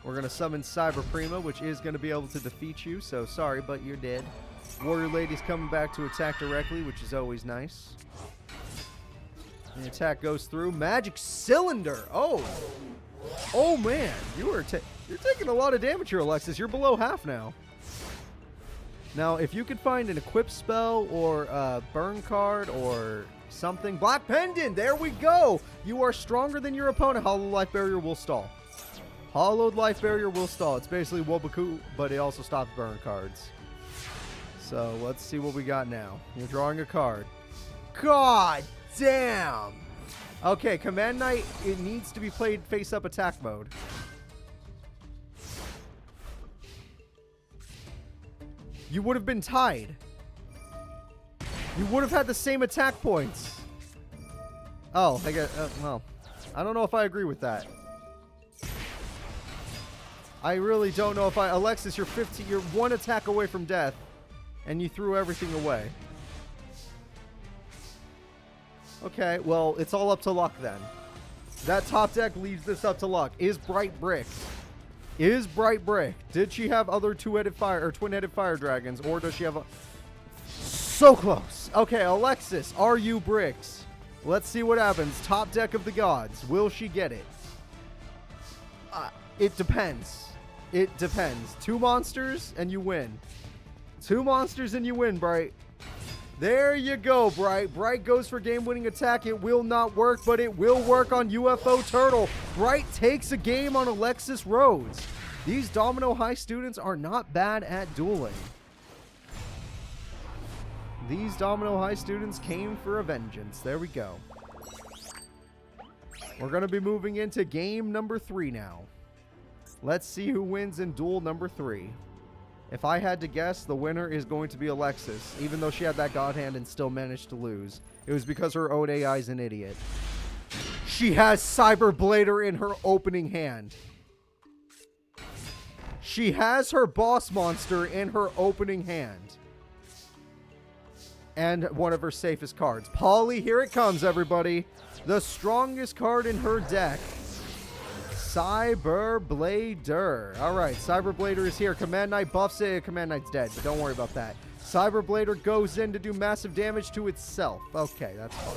S2: We're going to summon Cyber Prima, which is going to be able to defeat you. So sorry, but you're dead. Warrior Lady's coming back to attack directly, which is always nice. The attack goes through. Magic Cylinder. Oh. Oh, man. You're taking a lot of damage here, Alexis. You're below half now. Now, if you could find an equip spell or a burn card or something. Black Pendant. There we go. You are stronger than your opponent. Hollow Life Barrier will stall. Hollowed Life Barrier will stall. It's basically Wobaku, but it also stops burn cards. So, let's see what we got now. You're drawing a card. God damn. Okay, Command Knight, it needs to be played face-up attack mode. You would have been tied. You would have had the same attack points. Oh, I get. Well, I don't know if I agree with that. I really don't know if I. Alexis, you're 15. You're one attack away from death, and you threw everything away. Okay, well, it's all up to luck then. That top deck leaves this up to luck. Is Bright Brick? Is Bright Brick? Did she have other two-headed fire or twin-headed fire dragons, or does she have a? So close. Okay, Alexis, are you Bricks? Let's see what happens. Top deck of the gods. Will she get it? It depends. It depends. 2 monsters and you win. 2 monsters and you win, Bright. There you go, Bright. Bright goes for game-winning attack. It will not work, but it will work on UFO Turtle. Bright takes a game on Alexis Rhodes. These Domino High students are not bad at dueling. These Domino High students came for a vengeance. There we go. We're going to be moving into game number 3 now. Let's see who wins in duel number 3. If I had to guess, the winner is going to be Alexis, even though she had that God Hand and still managed to lose. It was because her own AI is an idiot. She has Cyber Blader in her opening hand. She has her boss monster in her opening hand. And one of her safest cards. Polly, here it comes, everybody. The strongest card in her deck. Cyber Blader. Alright, Cyber Blader is here. Command Knight buffs it. Command Knight's dead, but don't worry about that. Cyber Blader goes in to do massive damage to itself. Okay, that's fine.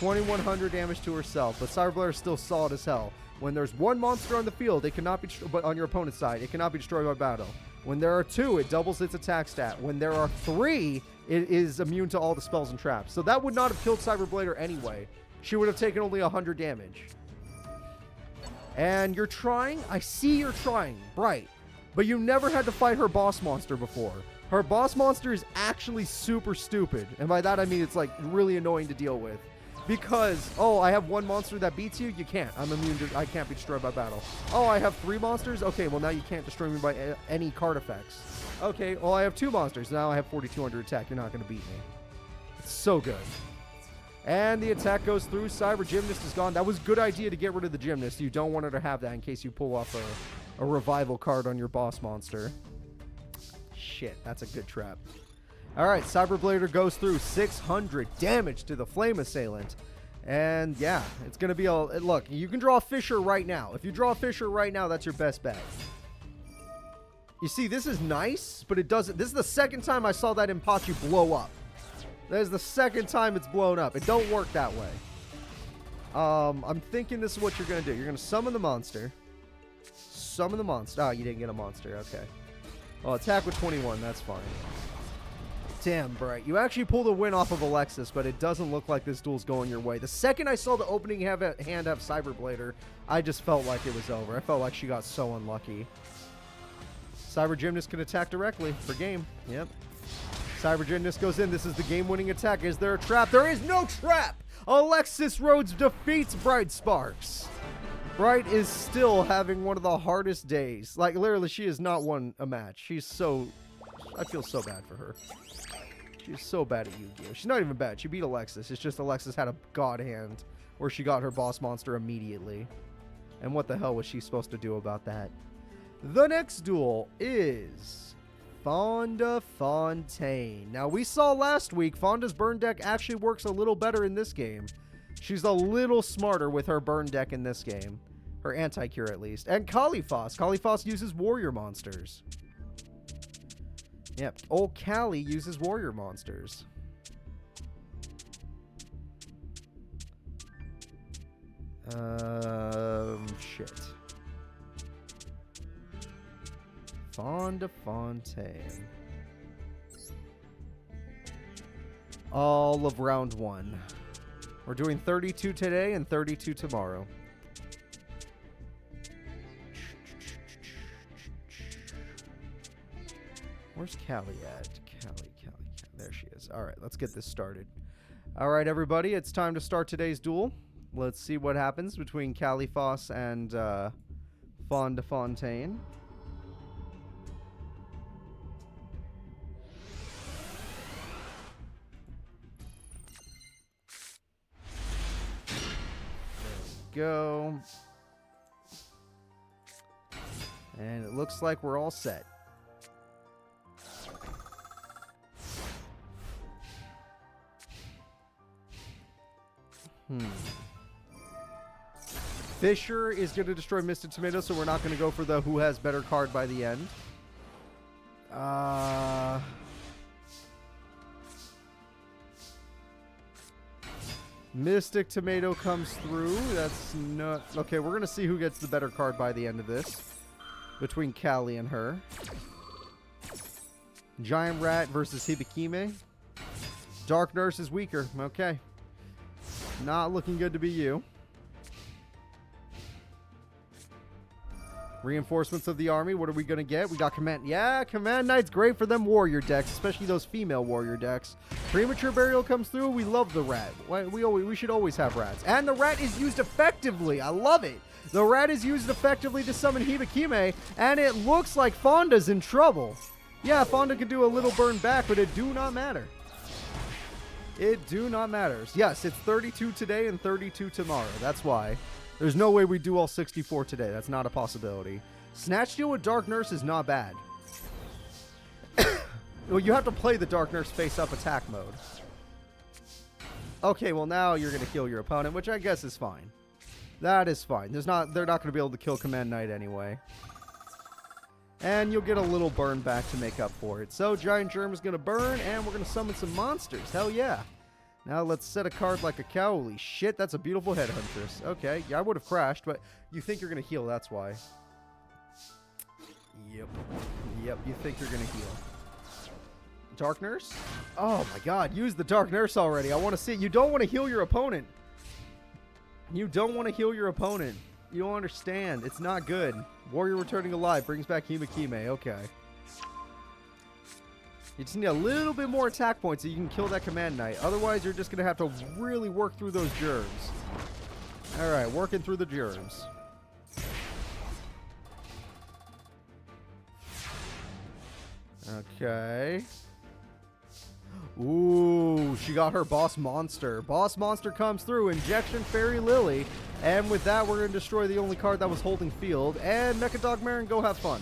S2: 2100 damage to herself, but Cyber Blader is still solid as hell. When there's 1 monster on the field, it cannot be but on your opponent's side, it cannot be destroyed by battle. When there are 2, it doubles its attack stat. When there are 3, it is immune to all the spells and traps. So that would not have killed Cyber Blader anyway. She would have taken only 100 damage. And you're trying? I see you're trying. Bright. But you never had to fight her boss monster before. Her boss monster is actually super stupid. And by that I mean it's like really annoying to deal with. Because, oh, I have 1 monster that beats you? You can't. I'm immune to, I can't be destroyed by battle. Oh, I have 3 monsters? Okay, well now you can't destroy me by any card effects. Okay, well I have 2 monsters. Now I have 4200 attack. You're not going to beat me. It's so good. And the attack goes through. Cyber Gymnast is gone. That was a good idea to get rid of the Gymnast. You don't want her to have that in case you pull off a revival card on your boss monster. Shit, that's a good trap. Alright, Cyber Blader goes through. 600 damage to the Flame Assailant. And yeah, it's going to be a... Look, you can draw a Fisher right now. If you draw a Fisher right now, that's your best bet. You see, this is nice, but it doesn't... This is the second time I saw that Impachi blow up. That is the second time it's blown up. It don't work that way. I'm thinking this is what you're going to do. You're going to summon the monster. Summon the monster. Oh, you didn't get a monster. Okay. Well, attack with 21. That's fine. Damn, Bright. You actually pulled a win off of Alexis, but it doesn't look like this duel's going your way. The second I saw the opening hand have Cyber Blader, I just felt like it was over. I felt like she got so unlucky. Cyber Gymnast can attack directly for game. Yep. Cyber Gymnast goes in. This is the game-winning attack. Is there a trap? There is no trap! Alexis Rhodes defeats Bright Sparks. Bright is still having one of the hardest days. Like, literally, she has not won a match. She's so I feel so bad for her. She's so bad at Yu-Gi-Oh! She's not even bad. She beat Alexis. It's just Alexis had a god hand where she got her boss monster immediately. And what the hell was she supposed to do about that? The next duel is Fonda Fontaine. Now, we saw last week Fonda's burn deck actually works a little better in this game. She's a little smarter with her burn deck in this game. Her anti-cure, at least. And Kalifos. Kalifos uses warrior monsters. Yep. Old Callie uses warrior monsters. Shit. Fonda Fontaine. All of round 1. We're doing 32 today and 32 tomorrow. Where's Callie at? Callie. There she is. All right, let's get this started. All right, everybody, it's time to start today's duel. Let's see what happens between Kalifos and Fonda Fontaine. Go. And it looks like we're all set. Fisher is going to destroy Mystic Tomato, so we're not going to go for the who has better card by the end. Mystic Tomato comes through. That's not... Okay, we're going to see who gets the better card by the end of this. Between Callie and her. Giant Rat versus Hibikime. Dark Nurse is weaker. Okay. Not looking good to be you. Reinforcements of the army. What are we going to get? We got Command... Yeah, Command Knight's great for them warrior decks, especially those female warrior decks. Premature Burial comes through. We love the rat. We should always have rats. And the rat is used effectively. I love it. The rat is used effectively to summon Hibikime, and it looks like Fonda's in trouble. Yeah, Fonda could do a little burn back, but it do not matter. It do not matter. Yes, it's 32 today and 32 tomorrow. That's why. There's no way we do all 64 today. That's not a possibility. Snatch Steal with Dark Nurse is not bad. Well, you have to play the Dark Nurse face-up attack mode. Okay, well now you're going to kill your opponent, which I guess is fine. That is fine. They're not going to be able to kill Command Knight anyway. And you'll get a little burn back to make up for it. So Giant Germ is going to burn, and we're going to summon some monsters. Hell yeah. Now let's set a card like a cow. Holy shit, that's a beautiful Headhuntress. Okay, yeah, I would have crashed, but you think you're going to heal, that's why. Yep, you think you're going to heal. Dark Nurse? Oh my god, use the Dark Nurse already. I want to see it. You don't want to heal your opponent. You don't want to heal your opponent. You don't understand. It's not good. Warrior returning alive brings back Hibikime. Okay. You just need a little bit more attack points so you can kill that Command Knight. Otherwise, you're just going to have to really work through those germs. Alright, working through the germs. Okay. Ooh, she got her Boss Monster. Boss Monster comes through. Injection Fairy Lily. And with that, we're going to destroy the only card that was holding field. And Mecha Dog Marin, go have fun.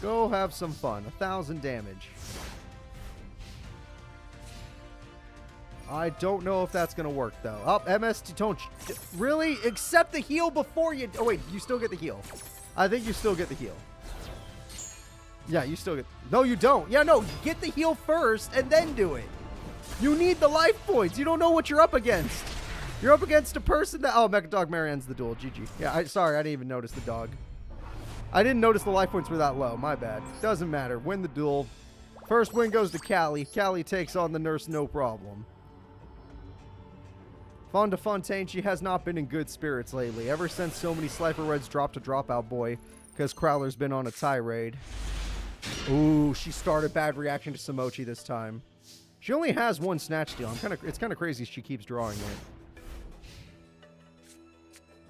S2: Go have some fun. 1,000 damage. I don't know if that's going to work, though. Oh, MST, don't... Really? Accept the heal before you... Oh, wait. You still get the heal. I think you still get the heal. Yeah, you still get... No, you don't. Yeah, no. Get the heal first and then do it. You need the life points. You don't know what you're up against. You're up against a person that... Oh, Mecha Dog Mary ends the duel. GG. Yeah, sorry. I didn't even notice the dog. I didn't notice the life points were that low. My bad. Doesn't matter. Win the duel. First win goes to Callie. Callie takes on the nurse, no problem. Fonda Fontaine, she has not been in good spirits lately. Ever since so many Slifer Reds dropped a Dropout Boy, because Crowler's been on a tirade. Ooh, she started bad reaction to Samochi this time. She only has one Snatch Steal. It's kind of crazy she keeps drawing it.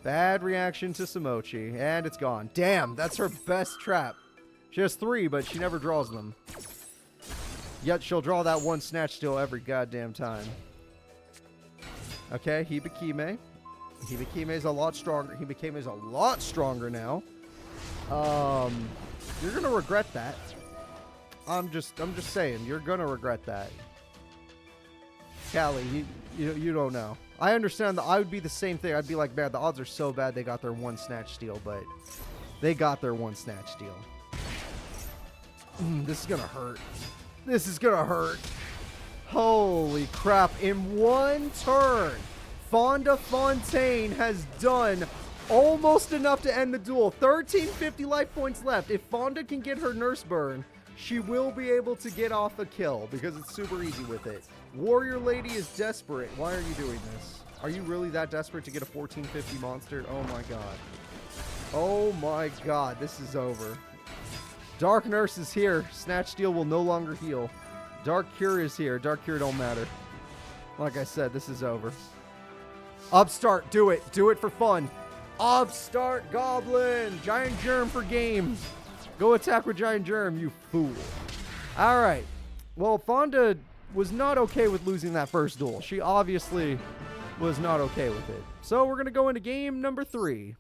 S2: Bad reaction to Samochi, and it's gone. Damn, that's her best trap. She has 3, but she never draws them. Yet she'll draw that 1 Snatch Steal every goddamn time. Okay, Hibikime. Hibikime's a lot stronger. Hibikime's a lot stronger now. You're gonna regret that. I'm just saying, you're gonna regret that. Callie, you don't know. I understand that I would be the same thing. I'd be like, man, the odds are so bad they got their 1 Snatch Steal, but they got their 1 Snatch Steal. This is gonna hurt. This is gonna hurt. Holy crap. In 1 turn, Fonda Fontaine has done almost enough to end the duel. 1350 life points left. If Fonda can get her Nurse Burn, she will be able to get off a kill because it's super easy with it. Warrior Lady is desperate. Why are you doing this? Are you really that desperate to get a 1450 monster? Oh my god. Oh my god. This is over. Dark Nurse is here. Snatch Steal will no longer heal. Dark Cure is here. Dark Cure don't matter. Like I said, this is over. Upstart, do it. Do it for fun. Upstart Goblin. Giant Germ for game. Go attack with Giant Germ, you fool. Alright. Well, Fonda was not okay with losing that first duel. She obviously was not okay with it. So we're going to go into game number 3.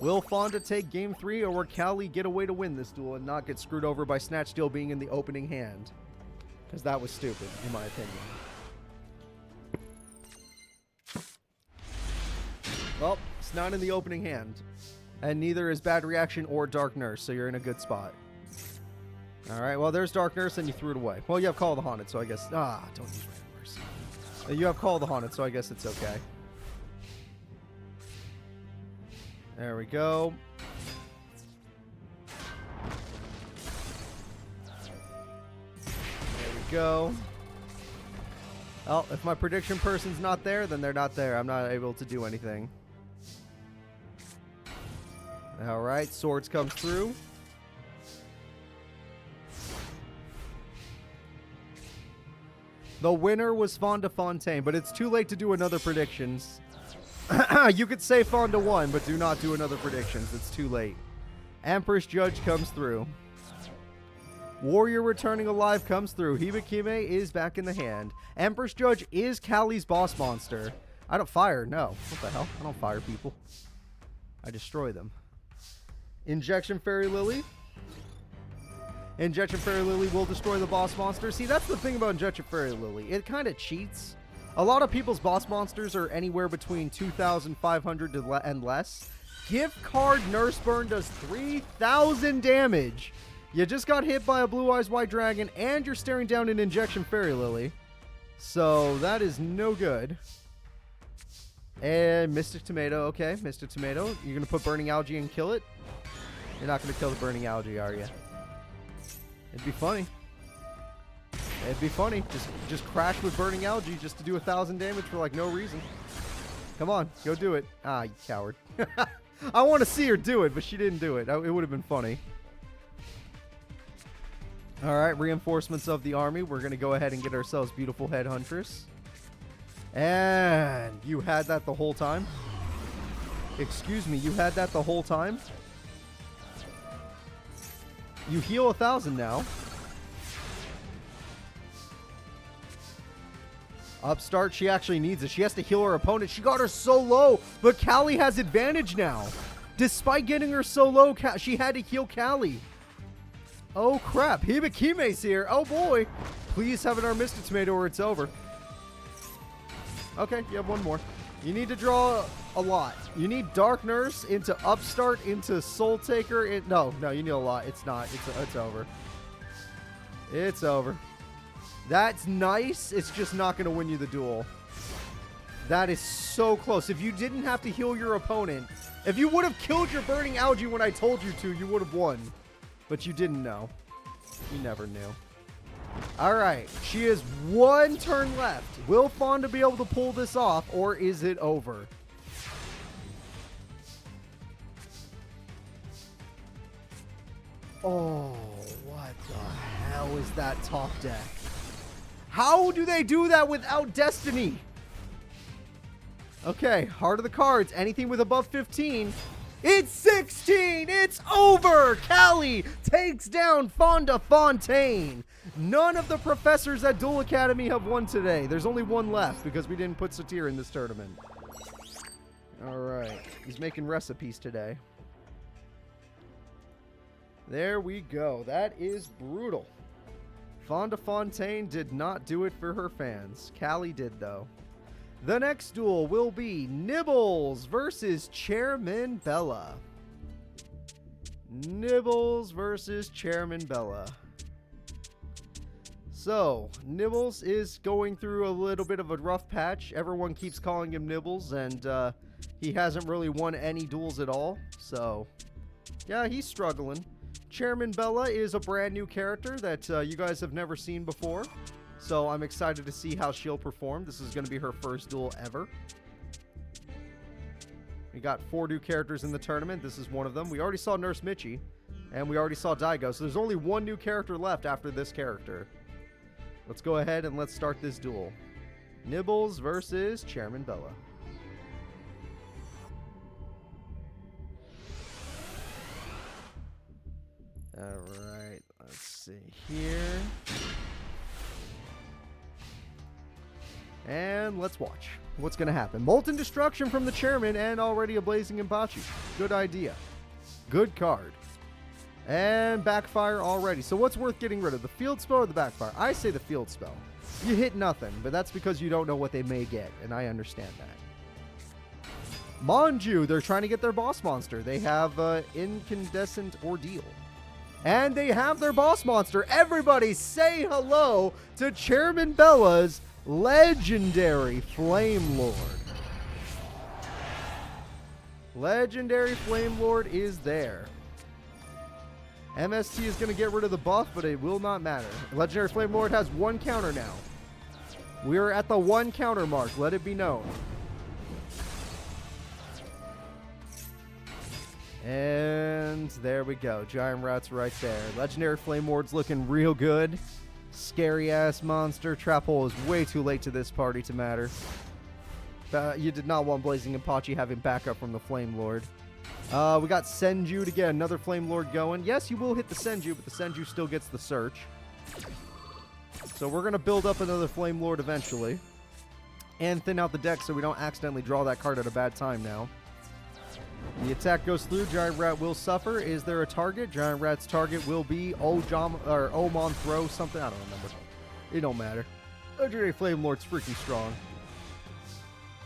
S2: Will Fonda take game 3, or will Callie get away to win this duel and not get screwed over by Snatch Steal being in the opening hand? Because that was stupid, in my opinion. Well, it's not in the opening hand. And neither is Bad Reaction or Dark Nurse, so you're in a good spot. Alright, well, there's Dark Nurse, and you threw it away. Well, you have Call of the Haunted, so I guess... don't use Random Mercy. You have Call of the Haunted, so I guess it's okay. There we go. There we go. Well, if my prediction person's not there, then they're not there. I'm not able to do anything. Alright, Swords comes through. The winner was Fonda Fontaine, but it's too late to do another predictions. You could say Fonda won, but do not do another predictions. It's too late. Empress Judge comes through. Warrior Returning Alive comes through. Hibikime is back in the hand. Empress Judge is Callie's boss monster. I don't fire, no. What the hell? I don't fire people. I destroy them. Injection Fairy Lily. Injection Fairy Lily will destroy the boss monster. See, that's the thing about Injection Fairy Lily. It kind of cheats. A lot of people's boss monsters are anywhere between 2,500 and less. Gift Card Nurse Burn does 3,000 damage. You just got hit by a Blue Eyes White Dragon, and you're staring down an Injection Fairy Lily. So that is no good. And Mystic Tomato. Okay, Mystic Tomato. You're going to put Burning Algae and kill it? You're not going to kill the Burning Algae, are you? It'd be funny. It'd be funny. Just crash with Burning Algae just to do 1,000 damage for like no reason. Come on, go do it. Ah, you coward. I want to see her do it, but she didn't do it. It would have been funny. Alright, reinforcements of the army. We're going to go ahead and get ourselves beautiful Head Huntress. And you had that the whole time? Excuse me, you had that the whole time? You heal 1,000 now. Upstart, she actually needs it. She has to heal her opponent. She got her so low, but Callie has advantage now. Despite getting her so low, she had to heal Callie. Oh crap, Hibikime's here. Oh boy. Please have an Mystic Tomato or it's over. Okay, you have one more. You need to draw a lot. You need Dark Nurse into Upstart into Soul Taker. No, you need a lot. It's not. It's over. It's over. That's nice. It's just not going to win you the duel. That is so close. If you didn't have to heal your opponent, if you would have killed your Burning Algae when I told you to, you would have won. But you didn't know. You never knew. Alright, she has 1 turn left. Will Fonda be able to pull this off, or is it over? Oh, what the hell is that top deck? How do they do that without Destiny? Okay, Heart of the Cards. Anything with above 15 It's 16. It's over. Callie takes down Fonda Fontaine. None of the professors at Duel Academy have won today. There's only one left because we didn't put Satir in this tournament. All right. He's making recipes today. There we go. That is brutal. Fonda Fontaine did not do it for her fans. Callie did, though. The next duel will be Nibbles versus Chairman Bella. Nibbles versus Chairman Bella. So, Nibbles is going through a little bit of a rough patch. Everyone keeps calling him Nibbles, and he hasn't really won any duels at all. So, yeah, he's struggling. Chairman Bella is a brand new character that you guys have never seen before. So I'm excited to see how she'll perform. This is going to be her first duel ever. We got 4 new characters in the tournament. This is one of them. We already saw Nurse Michi, and we already saw Daigo. So there's only one new character left after this character. Let's go ahead and let's start this duel. Nibbles versus Chairman Bella. Alright, let's see here. And let's watch what's going to happen. Molten Destruction from the Chairman and already a Blazing Impachi. Good idea. Good card. And Backfire already. So what's worth getting rid of? The Field Spell or the Backfire? I say the Field Spell. You hit nothing, but that's because you don't know what they may get, and I understand that. Manju, they're trying to get their boss monster. They have Incandescent Ordeal. And they have their boss monster. Everybody say hello to Chairman Bella's legendary Flame Lord. Legendary Flame Lord is there. MST is going to get rid of the buff, but it will not matter. Legendary Flame Lord has 1 counter now. We're at the 1 counter mark. Let it be known. And there we go. Giant Rat's right there. Legendary Flame Lord's looking real good. Scary ass monster. Trap Hole is way too late to this party to matter. You did not want Blazing Impachi having backup from the Flame Lord. We got Senju to get another Flame Lord going. Yes, you will hit the Senju, but the Senju still gets the search. So we're going to build up another Flame Lord eventually. And thin out the deck so we don't accidentally draw that card at a bad time now. The attack goes through. Giant Rat will suffer. Is there a target? Giant Rat's target will be Omon Throw something. I don't remember. It don't matter. Legendary Flame Lord's freaking strong.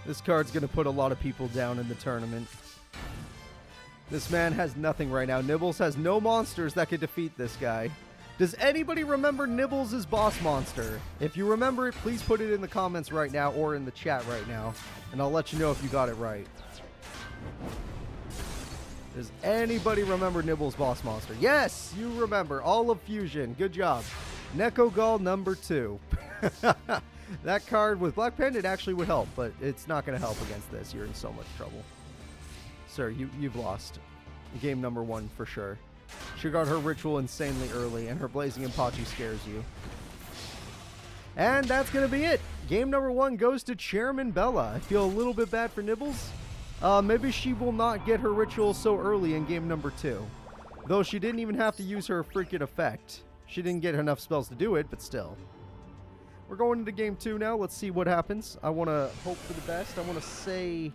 S2: This card's going to put a lot of people down in the tournament. This man has nothing right now. Nibbles has no monsters that could defeat this guy. Does anybody remember Nibbles' boss monster? If you remember it, please put it in the comments right now or in the chat right now, and I'll let you know if you got it right. Does anybody remember Nibbles' boss monster? Yes, you remember. All of Fusion. Good job. Neko Gall number 2. That card with Black Pendant actually would help, but it's not going to help against this. You're in so much trouble. Sir, you've lost. Game number 1 for sure. She got her ritual insanely early, and her Blazing Impachi scares you. And that's going to be it. Game number 1 goes to Chairman Bella. I feel a little bit bad for Nibbles. Maybe she will not get her ritual so early in game number 2. Though she didn't even have to use her freaking effect. She didn't get enough spells to do it, but still. We're going into game 2 now. Let's see what happens. I want to hope for the best. I want to say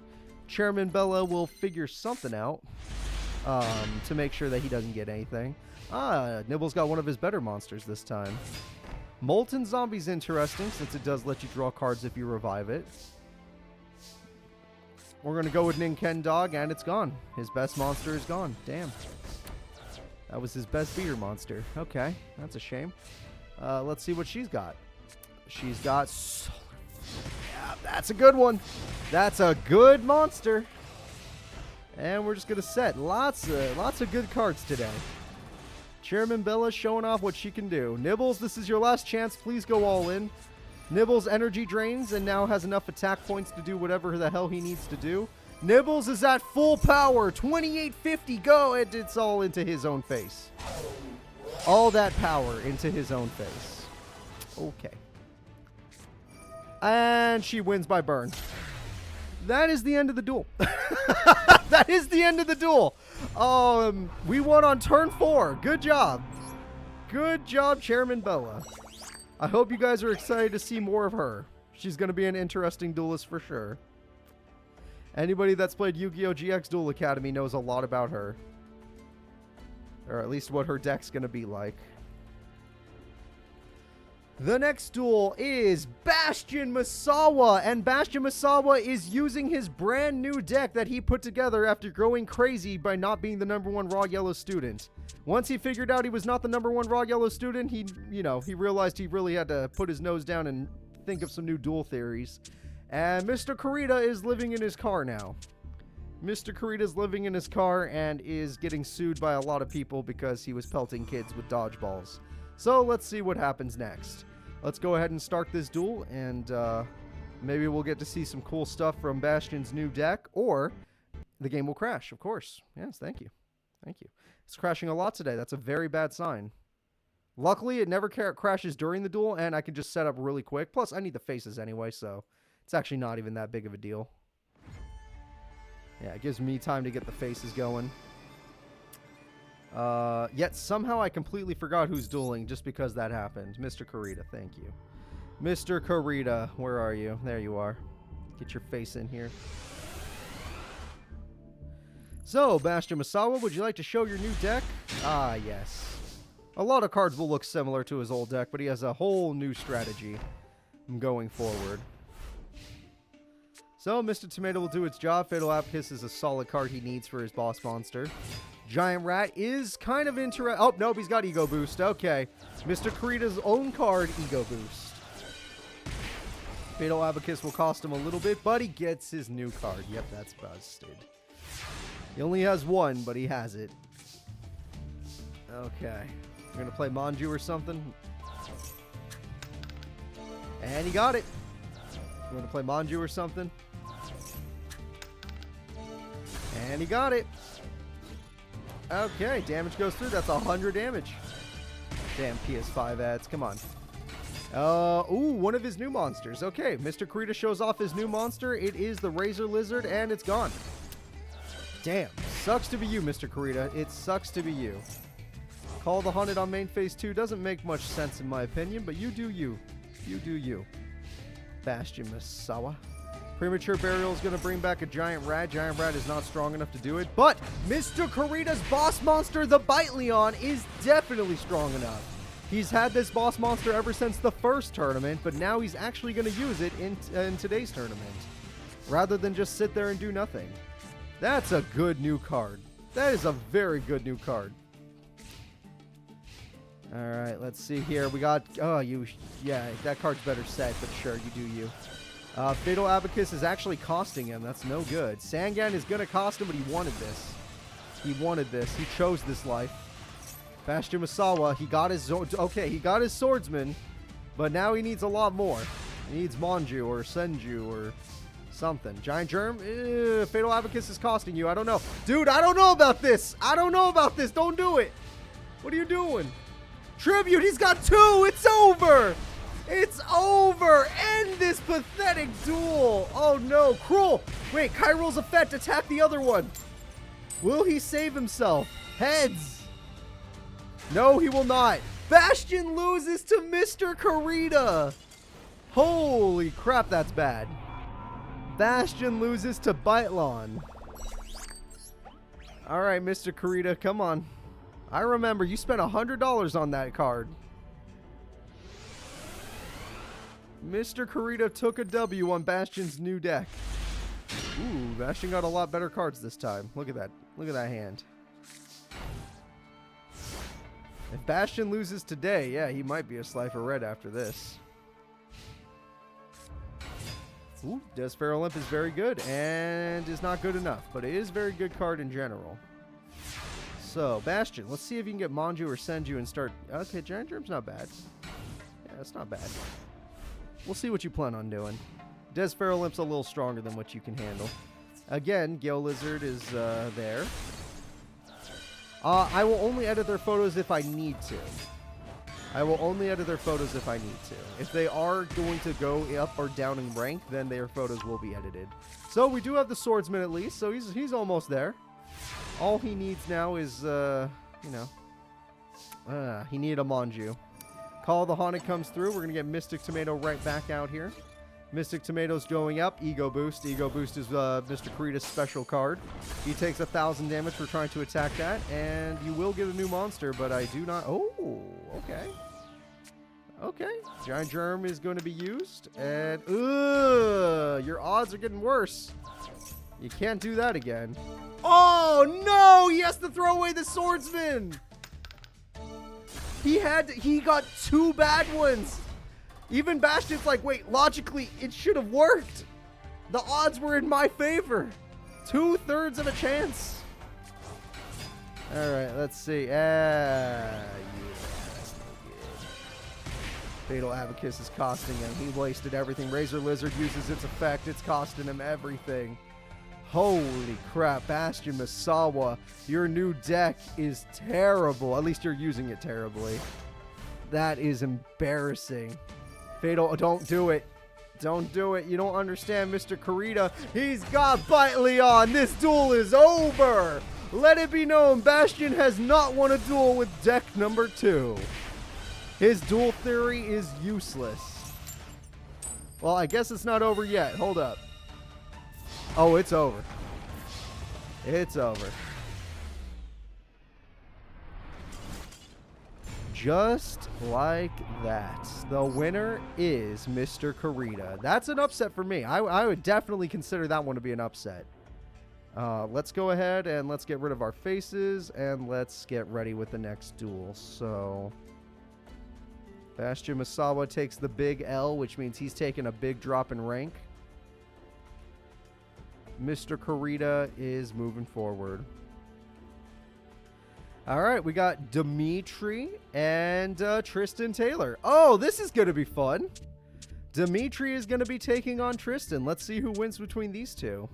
S2: Chairman Bella will figure something out to make sure that he doesn't get anything. Nibbles got one of his better monsters this time. Molten Zombie's interesting since it does let you draw cards if you revive it. We're going to go with Ninken Dog, and it's gone. His best monster is gone. Damn. That was his best beater monster. Okay, that's a shame. Let's see what she's got. She's got Solar. Yeah, that's a good one. That's a good monster. And we're just going to set lots of good cards today. Chairman Bella showing off what she can do. Nibbles, this is your last chance. Please go all in. Nibbles energy drains and now has enough attack points to do whatever the hell he needs to do. Nibbles is at full power. 2850. Go. And it's all into his own face. All that power into his own face. Okay. And she wins by burn. That is the end of the duel. That is the end of the duel. We won on turn 4. Good job. Good job, Chairman Bella. I hope you guys are excited to see more of her. She's going to be an interesting duelist for sure. Anybody that's played Yu-Gi-Oh! GX Duel Academy knows a lot about her. Or at least what her deck's going to be like. The next duel is Bastion Masawa, and Bastion Masawa is using his brand new deck that he put together after going crazy by not being the #1 Raw Yellow student. Once he figured out he was not the #1 Raw Yellow student, he realized he really had to put his nose down and think of some new duel theories. And Mr. Kurita is living in his car now. Mr. Kurita is living in his car and is getting sued by a lot of people because he was pelting kids with dodgeballs. So let's see what happens next. Let's go ahead and start this duel, and maybe we'll get to see some cool stuff from Bastion's new deck, or the game will crash, of course. Yes, thank you. Thank you. It's crashing a lot today. That's a very bad sign. Luckily, it never crashes during the duel, and I can just set up really quick. Plus, I need the faces anyway, so it's actually not even that big of a deal. Yeah, it gives me time to get the faces going. Yet somehow I completely forgot who's dueling just because that happened. Mr. Kurita, thank you. Mr. Kurita, where are you? There you are. Get your face in here. So, Bastion Masawa, would you like to show your new deck? Ah, yes. A lot of cards will look similar to his old deck, but he has a whole new strategy going forward. So, Mr. Tomato will do its job. Fatal Abacus is a solid card he needs for his boss monster. Giant Rat is kind of interesting. Oh, nope, he's got Ego Boost. Okay. Mr. Kurita's own card, Ego Boost. Fatal Abacus will cost him a little bit, but he gets his new card. Yep, that's busted. He only has one, but he has it. Okay. We're going to play Manju or something. And he got it. You want to play Manju or something? And he got it. Okay, damage goes through. That's 100 damage. Damn PS5 ads. Come on. Ooh, one of his new monsters. Okay, Mr. Kurita shows off his new monster. It is the Razor Lizard, and it's gone. Damn. Sucks to be you, Mr. Kurita. It sucks to be you. Call the Hunted on main phase 2 doesn't make much sense in my opinion, but you do you. You do you. Bastion Masawa. Premature Burial is going to bring back a Giant Rat. Giant Rat is not strong enough to do it, but Mr. Kurita's boss monster, the Bite Leon, is definitely strong enough. He's had this boss monster ever since the first tournament, but now he's actually going to use it in today's tournament, rather than just sit there and do nothing. That's a good new card. That is a very good new card. All right, let's see here. We got, yeah, that card's better set, but sure, you do you. Fatal Abacus is actually costing him. That's no good. Sangan is going to cost him, but he wanted this. He wanted this. He chose this life. Bastion Masawa, he got his, he got his swordsman, but now he needs a lot more. He needs Manju or Senju or something. Giant Germ, Fatal Abacus is costing you. I don't know. Dude, I don't know about this. I don't know about this. Don't do it. What are you doing? Tribute, he's got 2. It's over. It's over. End this pathetic duel. Oh no, Cruel. Wait, Kyrill's effect, attack the other one. Will he save himself? Heads. No, he will not. Bastion loses to Mr. Kurita. Holy crap, that's bad. Bastion loses to Bitelon. Alright, Mr. Kurita, come on. I remember you spent $100 on that card. Mr. Kurita took a W on Bastion's new deck. Ooh, Bastion got a lot better cards this time. Look at that. Look at that hand. If Bastion loses today, yeah, he might be a Slifer Red after this. Ooh, Despair Olymp is very good and is not good enough, but it is a very good card in general. So, Bastion, let's see if you can get Manju or Senju and start... Okay, Giant Germ's not bad. Yeah, that's not bad. We'll see what you plan on doing. Despair Olymp's a little stronger than what you can handle. Again, Gale Lizard is there. I will only edit their photos if I need to. I will only edit their photos if I need to. If they are going to go up or down in rank, then their photos will be edited. So we do have the swordsman at least, so he's almost there. All he needs now is, he needed a Manju. Call of the Haunted comes through. We're going to get Mystic Tomato right back out here. Mystic Tomato's going up. Ego Boost. Ego Boost is Mr. Kurita's special card. He takes 1,000 damage for trying to attack that, and you will get a new monster, but I do not... Oh, okay. Okay. Giant Germ is going to be used, and... your odds are getting worse. You can't do that again. Oh, no! He has to throw away the swordsman! He got 2 bad ones! Even Bastion's like, wait, logically, it should have worked. The odds were in my favor. 2/3 of a chance. All right, let's see. Yeah, that's no good. Fatal Abacus is costing him. He wasted everything. Razor Lizard uses its effect. It's costing him everything. Holy crap, Bastion Misawa, your new deck is terrible. At least you're using it terribly. That is embarrassing. Fatal, don't do it. Don't do it. You don't understand, Mr. Kurita. He's got Bite Leon. This duel is over. Let it be known, Bastion has not won a duel with deck number 2. His duel theory is useless. Well, I guess it's not over yet. Hold up. Oh, it's over. It's over. Just like that. The winner is Mr. Kurita. That's an upset for me. I would definitely consider that one to be an upset. Let's go ahead and let's get rid of our faces and let's get ready with the next duel. So, Bastion Misawa takes the big L, which means he's taking a big drop in rank. Mr. Kurita is moving forward. All right, we got Dimitri and Tristan Taylor. Oh, this is going to be fun. Dimitri is going to be taking on Tristan. Let's see who wins between these two.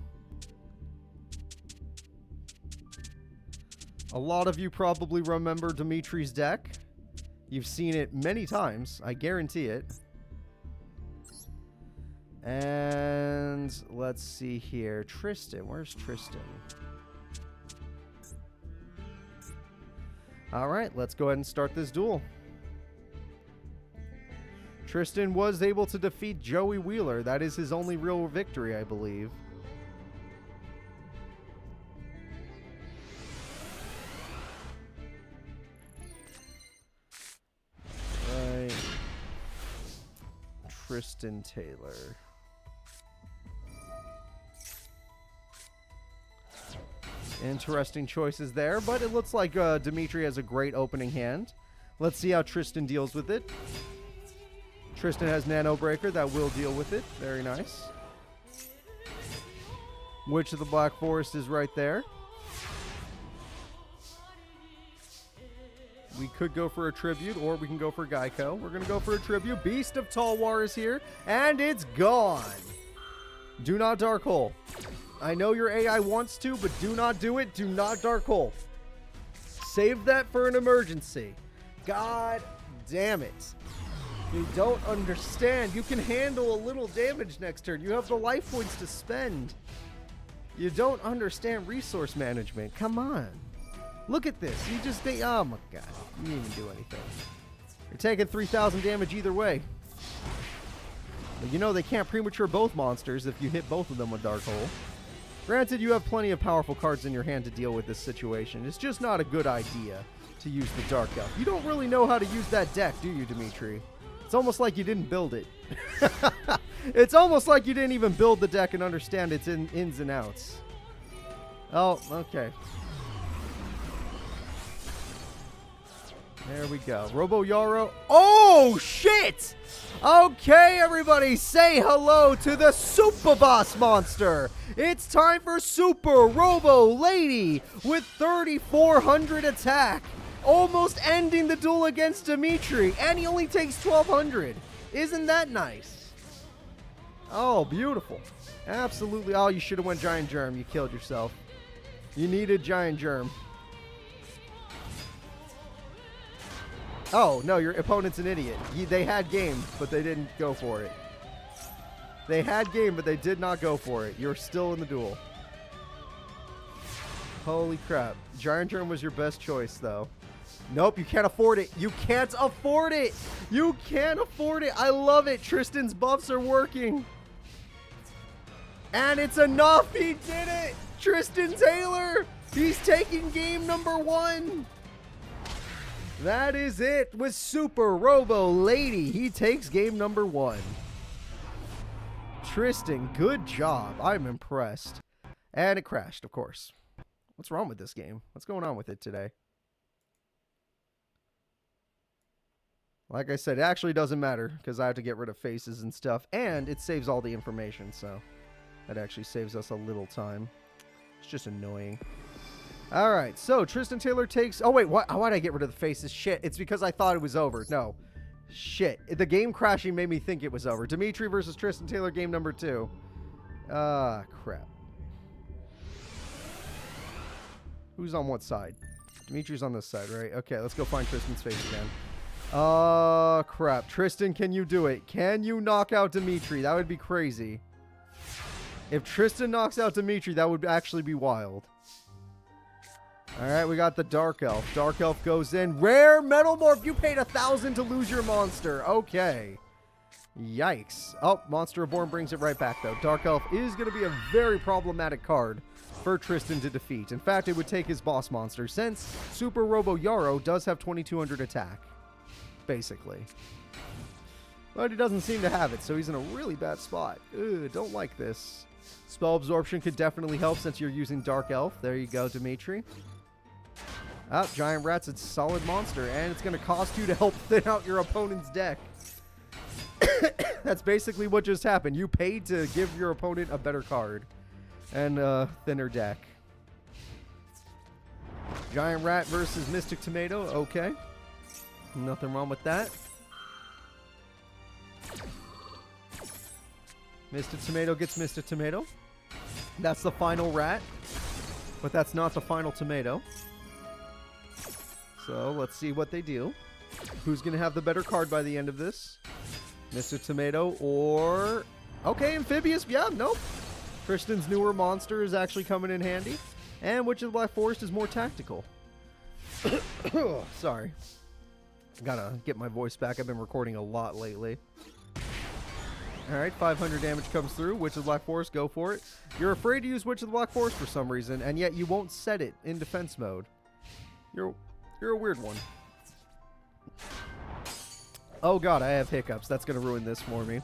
S2: A lot of you probably remember Dimitri's deck. You've seen it many times. I guarantee it. And let's see here. Tristan. Where's Tristan? All right, let's go ahead and start this duel. Tristan was able to defeat Joey Wheeler. That is his only real victory, I believe. Right. Tristan Taylor. Interesting choices there, but it looks like Dimitri has a great opening hand. Let's see how Tristan deals with it. Tristan has Nano Breaker that will deal with it. Very nice. Witch of the Black Forest is right there. We could go for a tribute, or we can go for Geico. We're going to go for a tribute. Beast of Talwar is here, and it's gone. Do not Dark Hole. I know your AI wants to, but do not do it. Do not Dark Hole. Save that for an emergency. God damn it. You don't understand. You can handle a little damage next turn. You have the life points to spend. You don't understand resource management. Come on. Look at this. You just think, oh my god. You didn't even do anything. You're taking 3,000 damage either way. But you know they can't premature both monsters if you hit both of them with Dark Hole. Granted, you have plenty of powerful cards in your hand to deal with this situation. It's just not a good idea to use the Dark Elf. You don't really know how to use that deck, do you, Dimitri? It's almost like you didn't build it. It's almost like you didn't even build the deck and understand its ins and outs. Oh, okay. There we go. Robo Yaro. Oh, shit! Okay, everybody, say hello to the Super Boss monster. It's time for Super Robo Lady with 3,400 attack. Almost ending the duel against Dimitri, and he only takes 1,200. Isn't that nice? Oh, beautiful. Absolutely. Oh, you should have went Giant Germ. You killed yourself. You needed Giant Germ. Oh, no, your opponent's an idiot. They had game, but they didn't go for it. They had game, but they did not go for it. You're still in the duel. Holy crap. Giant Germ was your best choice, though. Nope, you can't afford it. You can't afford it. You can't afford it. I love it. Tristan's buffs are working. And it's enough. He did it. Tristan Taylor. He's taking game number 1. That is it with Super Robo Lady. He takes game number 1. Tristan, good job. I'm impressed. And it crashed, of course. What's wrong with this game? What's going on with it today? Like I said, it actually doesn't matter because I have to get rid of faces and stuff. And it saves all the information, so that actually saves us a little time. It's just annoying. All right, so Tristan Taylor takes... Oh, wait, why did I get rid of the faces? Shit, it's because I thought it was over. No. Shit. The game crashing made me think it was over. Dimitri versus Tristan Taylor, game number 2. Ah, crap. Who's on what side? Dimitri's on this side, right? Okay, let's go find Tristan's face again. Oh, crap. Tristan, can you do it? Can you knock out Dimitri? That would be crazy. If Tristan knocks out Dimitri, that would actually be wild. All right, we got the Dark Elf. Dark Elf goes in. Rare Metal Morph. You paid 1,000 to lose your monster. Okay. Yikes. Oh, Monster Reborn brings it right back, though. Dark Elf is going to be a very problematic card for Tristan to defeat. In fact, it would take his boss monster, since Super Robo Yarrow does have 2,200 attack. Basically. But he doesn't seem to have it, so he's in a really bad spot. Ugh, don't like this. Spell Absorption could definitely help since you're using Dark Elf. There you go, Dimitri. Oh, Giant Rat's a solid monster, and it's going to cost you to help thin out your opponent's deck. That's basically what just happened. You paid to give your opponent a better card and a thinner deck. Giant Rat versus Mystic Tomato. Okay. Nothing wrong with that. Mystic Tomato gets Mystic Tomato. That's the final rat. But that's not the final tomato. So let's see what they do. Who's going to have the better card by the end of this? Mr. Tomato or... Okay, Amphibious. Yeah, nope. Tristan's newer monster is actually coming in handy. And Witch of the Black Forest is more tactical. Sorry. Gotta get my voice back. I've been recording a lot lately. Alright, 500 damage comes through. Witch of the Black Forest, go for it. You're afraid to use Witch of the Black Forest for some reason, and yet you won't set it in defense mode. You're a weird one. Oh god, I have hiccups. That's gonna ruin this for me.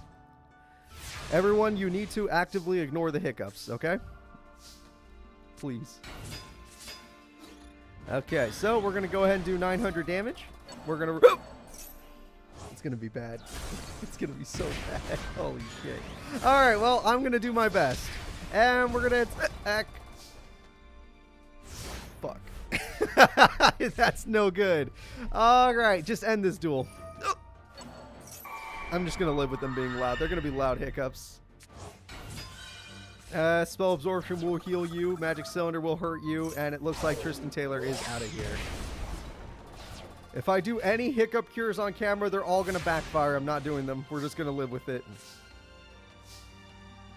S2: Everyone, you need to actively ignore the hiccups, okay? Please. Okay, so we're gonna go ahead and do 900 damage. We're gonna... It's gonna be bad. It's gonna be so bad. Holy shit. Alright, well, I'm gonna do my best. And we're gonna attack. Fuck. That's no good. Alright, just end this duel. I'm just gonna live with them being loud. They're gonna be loud hiccups. Spell Absorption will heal you. Magic Cylinder will hurt you. And it looks like Tristan Taylor is out of here. If I do any hiccup cures on camera, they're all going to backfire. I'm not doing them. We're just going to live with it.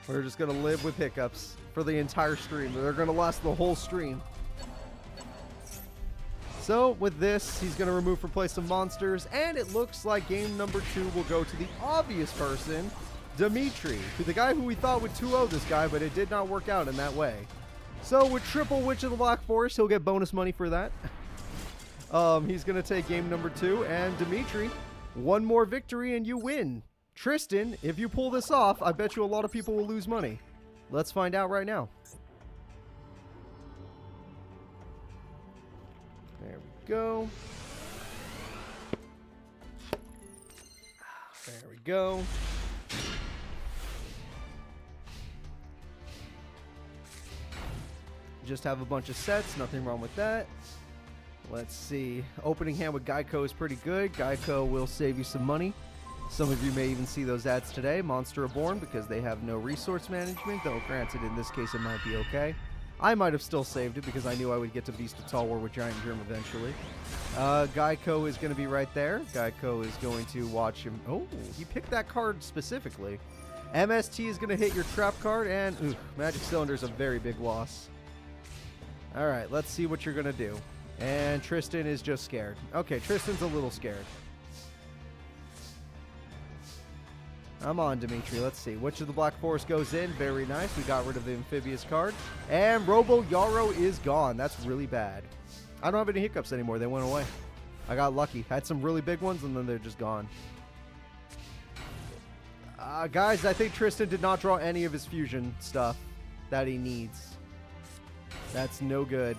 S2: We're just going to live with hiccups for the entire stream. They're going to last the whole stream. So, with this, he's going to remove replace some monsters. And it looks like game number 2 will go to the obvious person, Dimitri. To the guy who we thought would 2-0 this guy, but it did not work out in that way. So, with triple Witch of the Black Forest, he'll get bonus money for that. He's going to take game number 2, and Dimitri, one more victory and you win. Tristan, if you pull this off, I bet you a lot of people will lose money. Let's find out right now. There we go. There we go. Just have a bunch of sets, nothing wrong with that. Let's see. Opening hand with Geico is pretty good. Geico will save you some money. Some of you may even see those ads today. Monster Reborn, because they have no resource management, though granted in this case it might be okay. I might have still saved it because I knew I would get to Beast of Tall War with Giant Germ eventually. Geico is going to be right there. Geico is going to watch him. Oh, he picked that card specifically. MST is going to hit your trap card, and Magic Cylinder is a very big loss. All right, let's see what you're going to do. And Tristan is just scared. Okay, Tristan's a little scared. I'm on, Dimitri. Let's see. Which of the Black Forest goes in? Very nice. We got rid of the amphibious card. And Robo Yarrow is gone. That's really bad. I don't have any hiccups anymore. They went away. I got lucky. Had some really big ones, and then they're just gone. Guys, I think Tristan did not draw any of his fusion stuff that he needs. That's no good.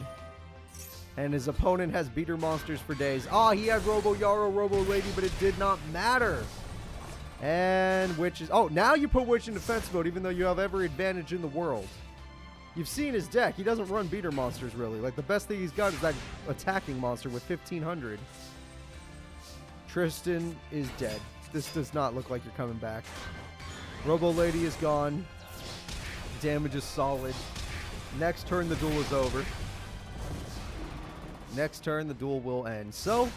S2: And his opponent has beater monsters for days. He had Robo Yarrow, Robo Lady, but it did not matter. And Witch is... Oh, now you put Witch in defense mode, even though you have every advantage in the world. You've seen his deck. He doesn't run beater monsters, really. Like, the best thing he's got is that attacking monster with 1,500. Tristan is dead. This does not look like you're coming back. Robo Lady is gone. Damage is solid. Next turn, the duel is over. Next turn, the duel will end. So,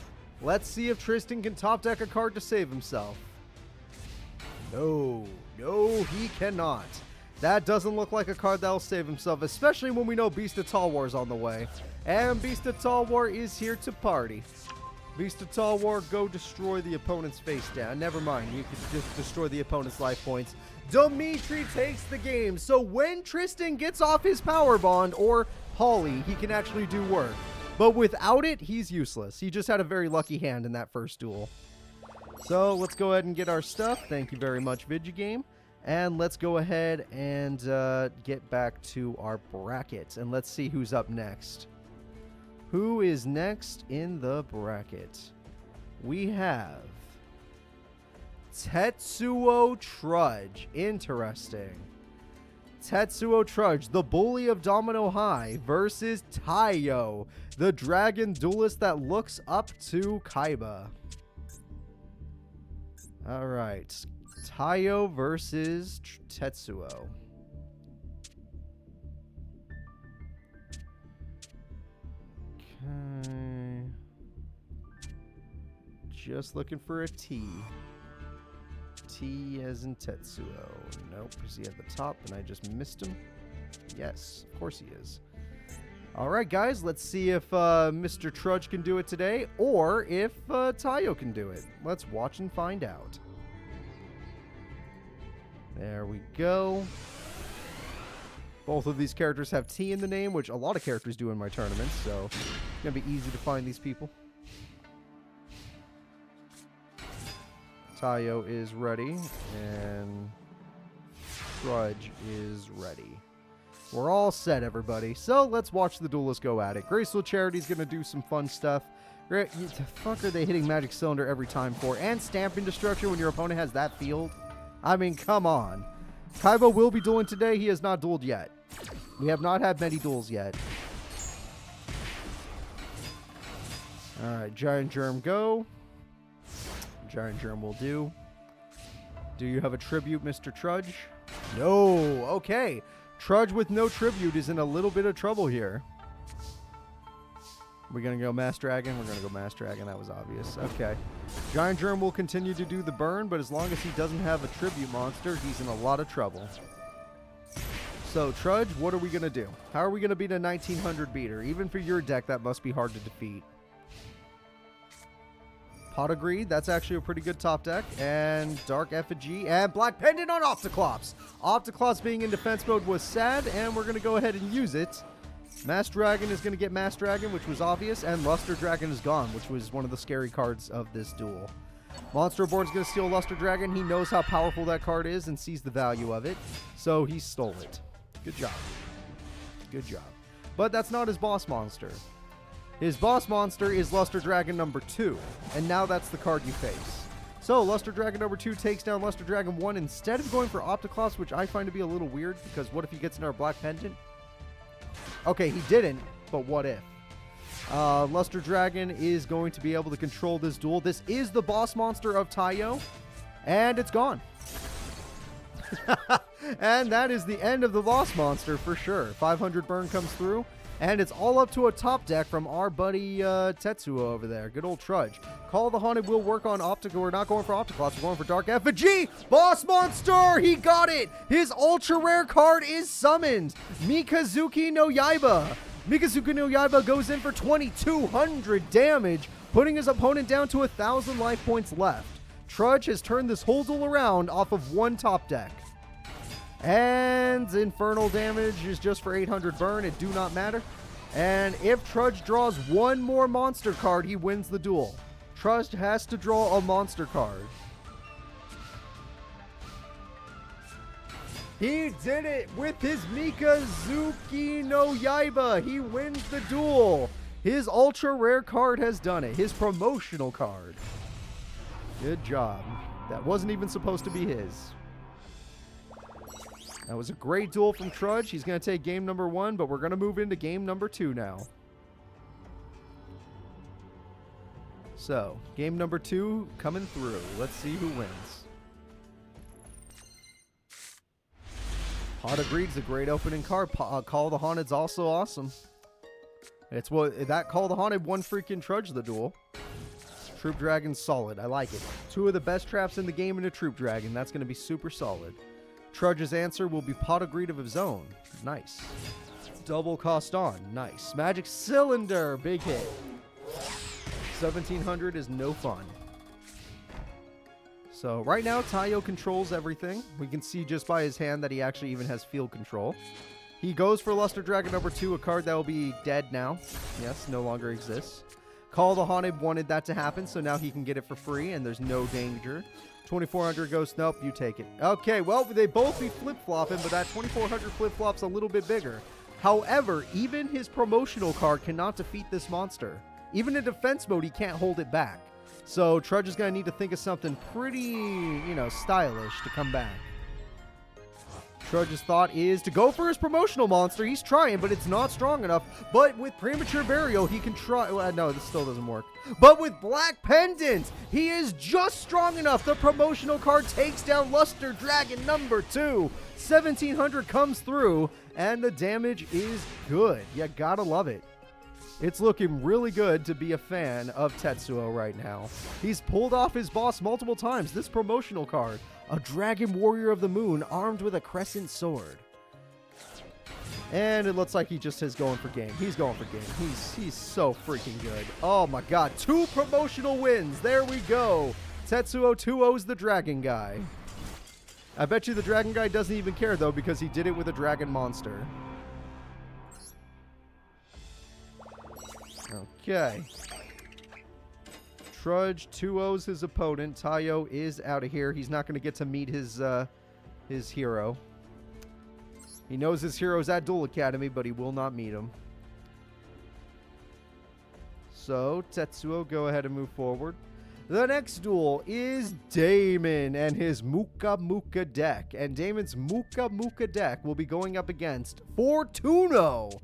S2: let's see if Tristan can top deck a card to save himself. No, he cannot. That doesn't look like a card that will save himself, especially when we know Beast of Tall War is on the way. And Beast of Tall War is here to party. Beast of Tall War, go destroy the opponent's face down. Never mind, you can just destroy the opponent's life points. Dimitri takes the game. So when Tristan gets off his Power Bond, or Holly, he can actually do work. But without it, he's useless. He just had a very lucky hand in that first duel. So let's go ahead and get our stuff. Thank you very much, Vigigame. And let's go ahead and get back to our brackets. And let's see who's up next. Who is next in the bracket? We have Tetsuo Trudge. Interesting. Tetsuo Trudge, the bully of Domino High, versus Taiyo, the dragon duelist that looks up to Kaiba. All right. Taiyo versus Tetsuo. Okay. Just looking for a T. T as in Tetsuo. Nope. Is he at the top and I just missed him? Yes, of course he is. All right, guys. Let's see if Mr. Trudge can do it today or if Taiyo can do it. Let's watch and find out. There we go. Both of these characters have T in the name, which a lot of characters do in my tournaments, so it's going to be easy to find these people. Taiyo is ready, and Trudge is ready. We're all set, everybody. So let's watch the duelists go at it. Graceful Charity's going to do some fun stuff. The fuck are they hitting Magic Cylinder every time for? And Stamping Destruction when your opponent has that field? I mean, come on. Kaiba will be dueling today. He has not dueled yet. We have not had many duels yet. Alright, Giant Germ go. Giant Germ will do. Do you have a tribute, Mr. Trudge? No. Okay. Trudge with no tribute is in a little bit of trouble here. We're going to go Mass Dragon. We're going to go Mass Dragon. That was obvious. Okay. Giant Germ will continue to do the burn, but as long as he doesn't have a tribute monster, he's in a lot of trouble. So, Trudge, what are we going to do? How are we going to beat a 1900 beater? Even for your deck, that must be hard to defeat. Pot of Greed, that's actually a pretty good top deck. And Dark Effigy and Black Pendant on Opticlops. Opticlops being in defense mode was sad, and we're going to go ahead and use it. Mass Dragon is going to get Mass Dragon, which was obvious, and Luster Dragon is gone, which was one of the scary cards of this duel. Monster Board is going to steal Luster Dragon. He knows how powerful that card is and sees the value of it, so he stole it. Good job. Good job. But that's not his boss monster. His boss monster is Luster Dragon number 2, and now that's the card you face. So, Luster Dragon number 2 takes down Luster Dragon 1 instead of going for Opticlops, which I find to be a little weird, because what if he gets in our Black Pendant? Okay, he didn't, but what if? Luster Dragon is going to be able to control this duel. This is the boss monster of Taiyo, and it's gone. And that is the end of the boss monster for sure. 500 burn comes through. And it's all up to a top deck from our buddy Tetsuo over there. Good old Trudge. Call of the Haunted will work on Optical. We're not going for Opticlops. We're going for Dark Effigy. Boss Monster! He got it! His ultra rare card is summoned. Mikazuki no Yaiba. Mikazuki no Yaiba goes in for 2,200 damage, putting his opponent down to 1,000 life points left. Trudge has turned this whole duel around off of one top deck. And Infernal damage is just for 800 burn. It do not matter. And if Trudge draws one more monster card, he wins the duel. Trudge has to draw a monster card. He did it with his Mikazuki no Yaiba. He wins the duel. His ultra rare card has done it. His promotional card. Good job. That wasn't even supposed to be his. That was a great duel from Trudge. He's going to take game number 1, but we're going to move into game number 2 now. So, game number 2 coming through. Let's see who wins. Pot of Greed's a great opening card. Call of the Haunted's also awesome. It's what that Call of the Haunted one freaking Trudge the duel. Troop Dragon's solid. I like it. 2 of the best traps in the game in a Troop Dragon. That's going to be super solid. Trudge's answer will be Pot of Greed of his own. Nice. Double cost on. Nice. Magic Cylinder. Big hit. 1,700 is no fun. So right now, Tayo controls everything. We can see just by his hand that he actually even has field control. He goes for Luster Dragon number 2, a card that will be dead now. Yes, no longer exists. Call of the Haunted wanted that to happen, so now he can get it for free, and there's no danger. 2,400 goes, nope, you take it. Okay, well, they both be flip-flopping, but that 2,400 flip-flop's a little bit bigger. However, even his promotional card cannot defeat this monster. Even in defense mode, he can't hold it back. So Trudge is going to need to think of something pretty, stylish to come back. Trudge's thought is to go for his promotional monster. He's trying, but it's not strong enough. But with Premature Burial, he can try. Well, no, this still doesn't work. But with Black Pendant, he is just strong enough. The promotional card takes down Luster Dragon number 2. 1,700 comes through, and the damage is good. You gotta love it. It's looking really good to be a fan of Tetsuo right now. He's pulled off his boss multiple times. This promotional card, a Dragon Warrior of the Moon armed with a crescent sword. And it looks like he just is going for game. He's going for game. He's so freaking good. Oh my god. 2 promotional wins. There we go. Tetsuo 2-0's the Dragon Guy. I bet you the Dragon Guy doesn't even care though because he did it with a Dragon Monster. Okay. Trudge 2-0's his opponent. Tayo is out of here. He's not going to get to meet his hero. He knows his hero's at Duel Academy, but he will not meet him. So, Tetsuo, go ahead and move forward. The next duel is Damon and his Muka Muka deck. And Damon's Muka Muka deck will be going up against Fortuno.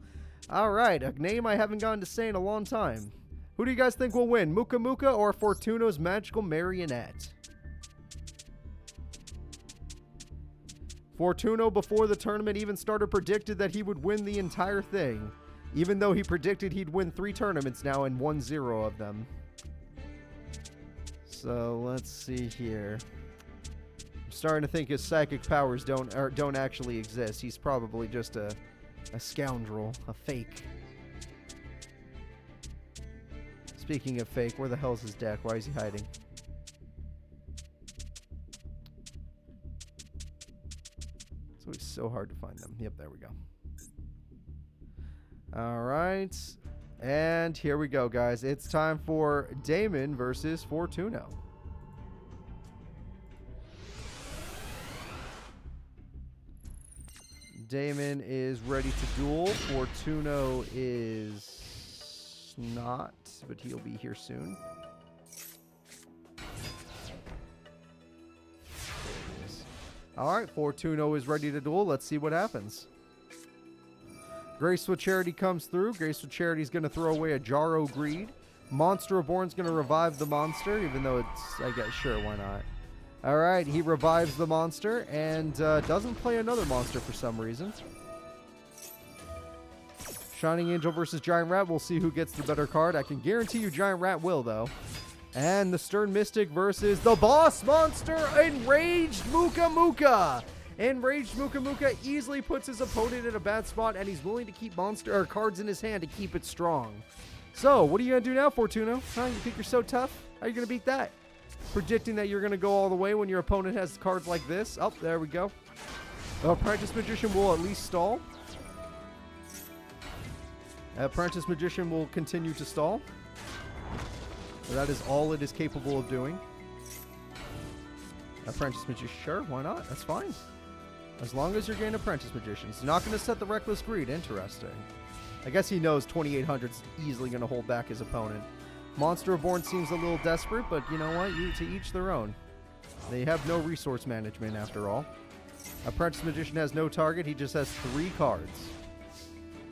S2: Alright, a name I haven't gotten to say in a long time. Who do you guys think will win, Muka Muka or Fortuno's Magical Marionette? Fortuno, before the tournament even started, predicted that he would win the entire thing. Even though he predicted he'd win 3 tournaments now and won 0 of them. So, let's see here. I'm starting to think his psychic powers don't actually exist. He's probably just a scoundrel, a fake. Speaking of fake, where the hell's his deck? Why is he hiding? It's always so hard to find them. Yep, there we go. Alright. And here we go, guys. It's time for Damon versus Fortuno. Damon is ready to duel. Fortuno is not, but he'll be here soon. Alright, Fortuno is ready to duel. Let's see what happens. Grace with Charity comes through. Grace with Charity is going to throw away a Jaro Greed. Monster Reborn's going to revive the monster, even though it's, I guess, sure, why not? Alright, he revives the monster and doesn't play another monster for some reason. Shining Angel versus Giant Rat. We'll see who gets the better card. I can guarantee you Giant Rat will, though. And the Stern Mystic versus the Boss Monster, Enraged Muka Muka. Enraged Muka Muka easily puts his opponent in a bad spot, and he's willing to keep cards in his hand to keep it strong. So, what are you going to do now, Fortuno? Huh? You think you're so tough? How are you going to beat that? Predicting that you're going to go all the way when your opponent has cards like this. Oh, there we go. Apprentice Magician will at least stall. Apprentice Magician will continue to stall. So that is all it is capable of doing. Apprentice Magician, sure, why not? That's fine. As long as you're getting Apprentice Magician. He's not going to set the Reckless Greed. Interesting. I guess he knows 2800's easily going to hold back his opponent. Monster Reborn seems a little desperate, but you know what? To each their own. They have no resource management after all. Apprentice Magician has no target. He just has 3 cards.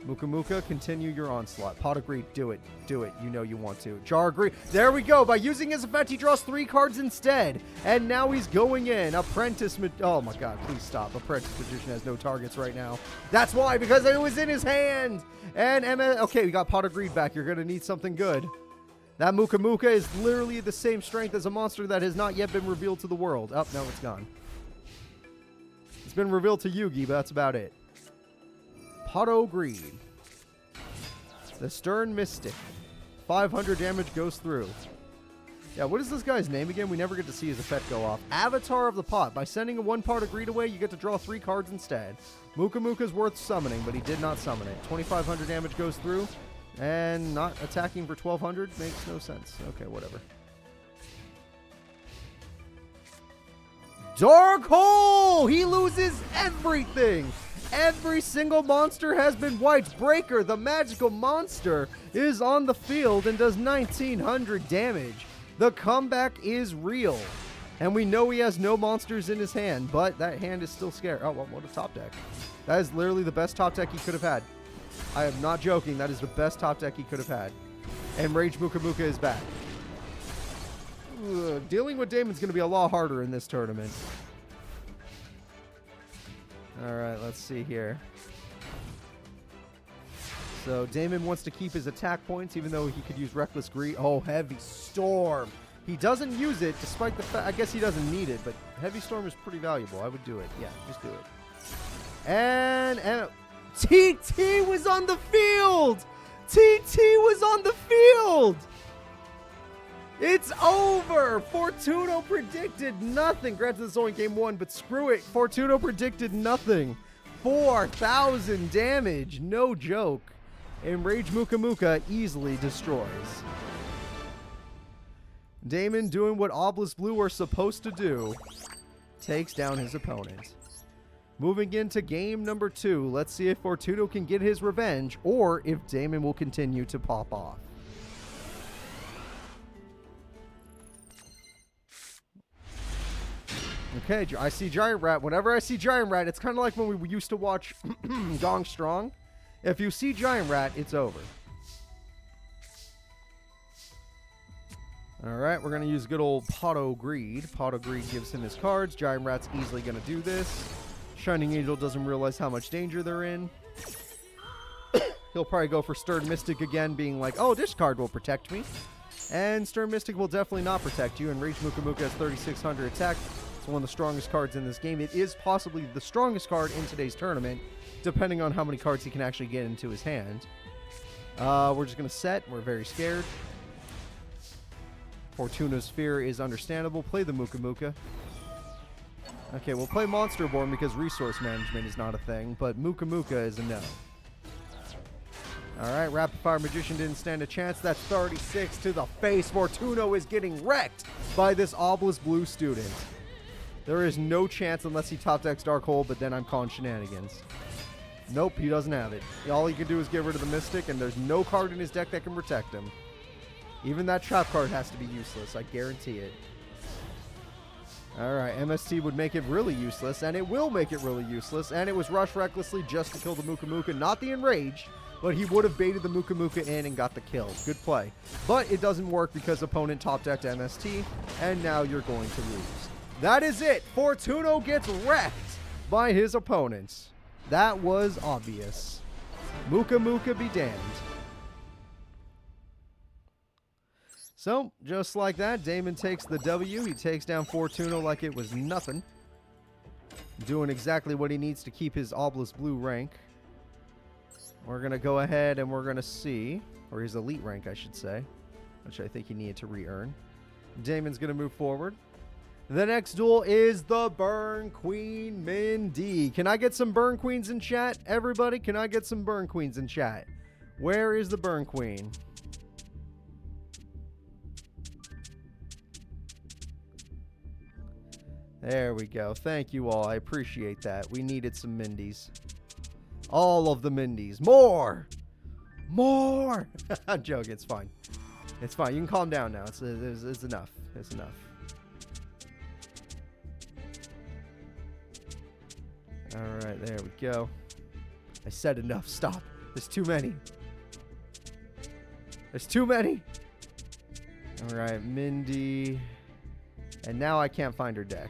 S2: Muka Muka, continue your onslaught. Pot of Greed, do it. Do it. You know you want to. Jar of Greed. There we go. By using his effect, he draws 3 cards instead. And now he's going in. Oh my god, please stop. Apprentice Magician has no targets right now. That's why, because it was in his hand. And okay, we got Pot of Greed back. You're going to need something good. That Muka Muka is literally the same strength as a monster that has not yet been revealed to the world. Oh, no, it's gone. It's been revealed to Yugi, but that's about it. Pot of Greed. The Stern Mystic. 500 damage goes through. Yeah, what is this guy's name again? We never get to see his effect go off. Avatar of the Pot. By sending a 1 Pot of Greed away, you get to draw 3 cards instead. Muka Muka's worth summoning, but he did not summon it. 2500 damage goes through. And not attacking for 1200 makes no sense. Okay, whatever. Dark Hole! He loses everything! Every single monster has been wiped. Breaker, the magical monster, is on the field and does 1900 damage. The comeback is real. And we know he has no monsters in his hand, but that hand is still scared. Oh, well, what a top deck. That is literally the best top deck he could have had. I am not joking. That is the best top deck he could have had. And Rage Muka Muka is back. Ugh, dealing with Damon's going to be a lot harder in this tournament. Alright, let's see here. So, Damon wants to keep his attack points, even though he could use Reckless Greed. Oh, Heavy Storm. He doesn't use it, despite the fact... I guess he doesn't need it, but Heavy Storm is pretty valuable. I would do it. Yeah, just do it. And TT was on the field! TT was on the field! It's over! Fortuno predicted nothing. Granted, this is only game 1, but screw it. Fortuno predicted nothing. 4,000 damage. No joke. And Rage Muka Muka easily destroys. Damon, doing what Obelisk Blue are supposed to do, takes down his opponent. Moving into game number 2, let's see if Fortuno can get his revenge, or if Damon will continue to pop off. Okay, I see Giant Rat. Whenever I see Giant Rat, it's kind of like when we used to watch Gong Strong. If you see Giant Rat, it's over. Alright, we're going to use good old Pot of Greed. Pot of Greed gives him his cards. Giant Rat's easily going to do this. Shining Angel doesn't realize how much danger they're in. He'll probably go for Stern Mystic again, being like, oh, this card will protect me. And Stern Mystic will definitely not protect you, and Rage Muka Muka has 3,600 attack. It's one of the strongest cards in this game. It is possibly the strongest card in today's tournament, depending on how many cards he can actually get into his hand. We're just going to set. We're very scared. Fortuna's fear is understandable. Play the Muka Muka. Okay, we'll play Monster Reborn because resource management is not a thing, but Muka Muka is a no. Alright, Rapid Fire Magician didn't stand a chance. That's 36 to the face. Fortuno is getting wrecked by this Obelisk Blue student. There is no chance unless he top decks Dark Hole, but then I'm calling shenanigans. Nope, he doesn't have it. All he can do is get rid of the Mystic, and there's no card in his deck that can protect him. Even that trap card has to be useless, I guarantee it. Alright, MST would make it really useless, and it will make it really useless, and it was rushed recklessly just to kill the Muka Muka, not the Enraged, but he would have baited the Muka Muka in and got the kill. Good play. But it doesn't work because opponent top decked MST, and now you're going to lose. That is it. Fortuno gets wrecked by his opponents. That was obvious. Muka Muka be damned. So, just like that, Damon takes the W. He takes down Fortuna like it was nothing. Doing exactly what he needs to keep his Obelisk Blue rank. We're going to go ahead and we're going to see, or his elite rank, I should say, which I think he needed to re-earn. Damon's going to move forward. The next duel is the Burn Queen Mindy. Can I get some Burn Queens in chat? Everybody, can I get some Burn Queens in chat? Where is the Burn Queen? There we go. Thank you all. I appreciate that. We needed some Mindys. All of the Mindys. More! More! I'm joking. It's fine. It's fine. You can calm down now. It's enough. It's enough. Alright, there we go. I said enough. Stop. There's too many. There's too many. Alright, Mindy. And now I can't find her deck.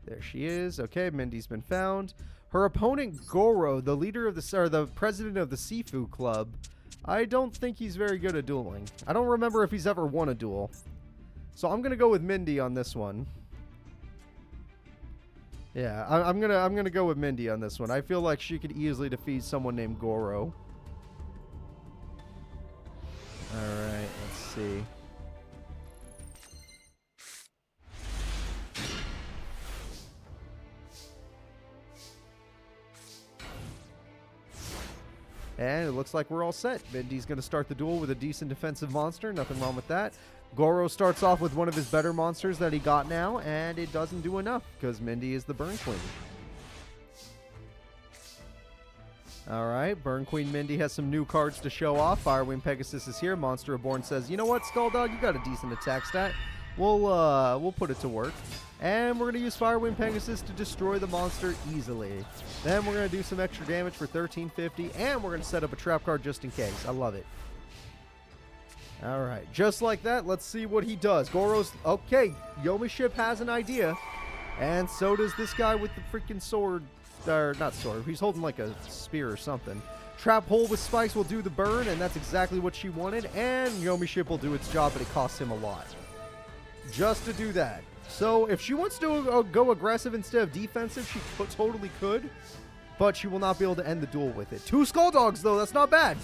S2: There she is. Okay, Mindy's been found. Her opponent, Goro, the leader of the president of the Sifu Club, I don't think he's very good at dueling. I don't remember if he's ever won a duel. So I'm gonna go with Mindy on this one. Yeah, I'm gonna go with Mindy on this one. I feel like she could easily defeat someone named Goro. All right, let's see. And it looks like we're all set. Mindy's going to start the duel with a decent defensive monster. Nothing wrong with that. Goro starts off with one of his better monsters that he got now, and it doesn't do enough because Mindy is the Burn Queen. Alright, Burn Queen Mindy has some new cards to show off. Firewing Pegasus is here. Monster Reborn says, you know what, Skulldog, you got a decent attack stat. We'll put it to work. And we're going to use Firewing Pegasus to destroy the monster easily. Then we're going to do some extra damage for 1350, and we're going to set up a trap card just in case. I love it. Alright, just like that, let's see what he does. Goro's... Okay, Yomi Ship has an idea. And so does this guy with the freaking sword. Not sword, he's holding like a spear or something. Trap Hole with spikes will do the burn, and that's exactly what she wanted. And Yomi Ship will do its job, but it costs him a lot. Just to do that. So if she wants to go aggressive instead of defensive, she totally could. But she will not be able to end the duel with it. 2 Skulldogs, though. That's not bad.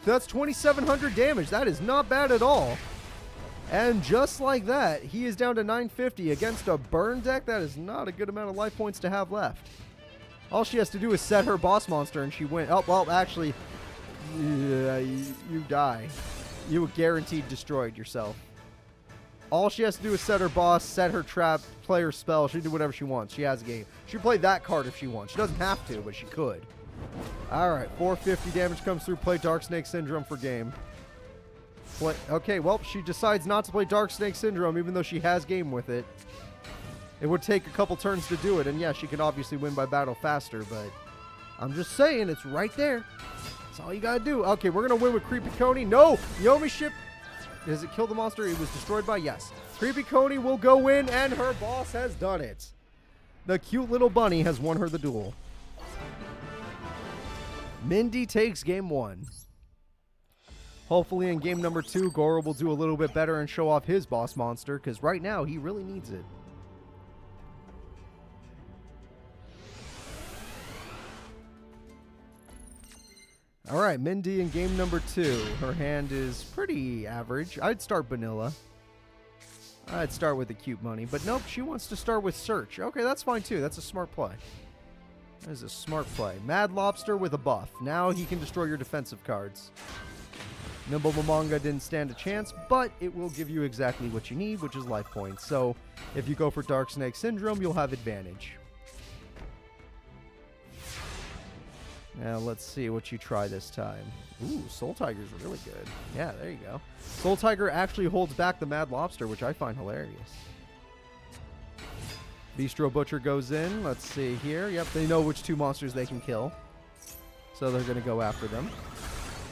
S2: That's 2,700 damage. That is not bad at all. And just like that, he is down to 950 against a burn deck. That is not a good amount of life points to have left. All she has to do is set her boss monster and she wins. Oh, well, actually, you die. You guaranteed destroyed yourself. All she has to do is set her boss, set her trap, play her spell. She can do whatever she wants. She has a game. She can play that card if she wants. She doesn't have to, but she could. Alright, 450 damage comes through. Play Dark Snake Syndrome for game. Okay, well, she decides not to play Dark Snake Syndrome even though she has game with it. It would take a couple turns to do it, and yeah, she can obviously win by battle faster, but I'm just saying, it's right there. That's all you gotta do. Okay, we're gonna win with Creepy Coney. No! Yomi Ship... Does it kill the monster it was destroyed by? Yes. Creepy Coney will go in, and her boss has done it. The cute little bunny has won her the duel. Mindy takes game 1. Hopefully in game number 2, Goro will do a little bit better and show off his boss monster, because right now he really needs it. Alright, Mindy in game number 2. Her hand is pretty average. I'd start vanilla. I'd start with the cute money. But nope, she wants to start with search. Okay, that's fine too. That's a smart play. That is a smart play. Mad Lobster with a buff. Now he can destroy your defensive cards. Nimble Momonga didn't stand a chance, but it will give you exactly what you need, which is life points. So if you go for Dark Snake Syndrome, you'll have advantage. Now, let's see what you try this time. Ooh, Soul Tiger's really good. Yeah, there you go. Soul Tiger actually holds back the Mad Lobster, which I find hilarious. Bistro Butcher goes in. Let's see here. Yep, they know which 2 monsters they can kill. So they're going to go after them.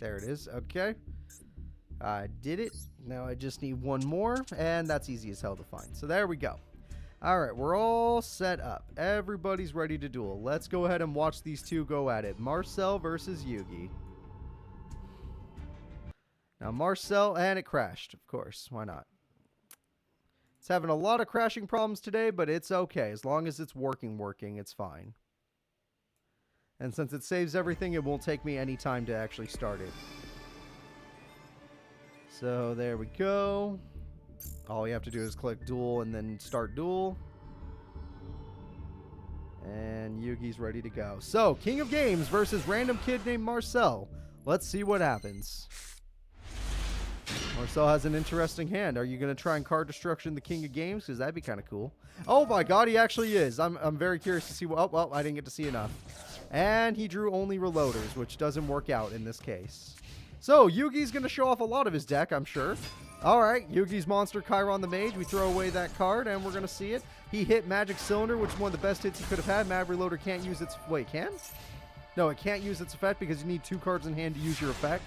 S2: There it is. Okay. I did it. Now I just need one more, and that's easy as hell to find. So there we go. All right, we're all set up. Everybody's ready to duel. Let's go ahead and watch these two go at it. Marcel versus Yugi. Now Marcel, and it crashed, of course. Why not? It's having a lot of crashing problems today, but it's okay. As long as it's working, it's fine. And since it saves everything, it won't take me any time to actually start it. So there we go. All you have to do is click duel and then start duel. And Yugi's ready to go. So, King of Games versus random kid named Marcel. Let's see what happens. Marcel has an interesting hand. Are you going to try and card destruction the King of Games? Because that'd be kind of cool. Oh my god, he actually is. I'm very curious to see what... Oh, well, I didn't get to see enough. And he drew only reloaders, which doesn't work out in this case. So, Yugi's going to show off a lot of his deck, I'm sure. Alright, Yugi's monster, Chiron the Mage. We throw away that card, and we're going to see it. He hit Magic Cylinder, which is one of the best hits he could have had. Mad Reloader can't use its... Wait, can? No, it can't use its effect because you need 2 cards in hand to use your effect.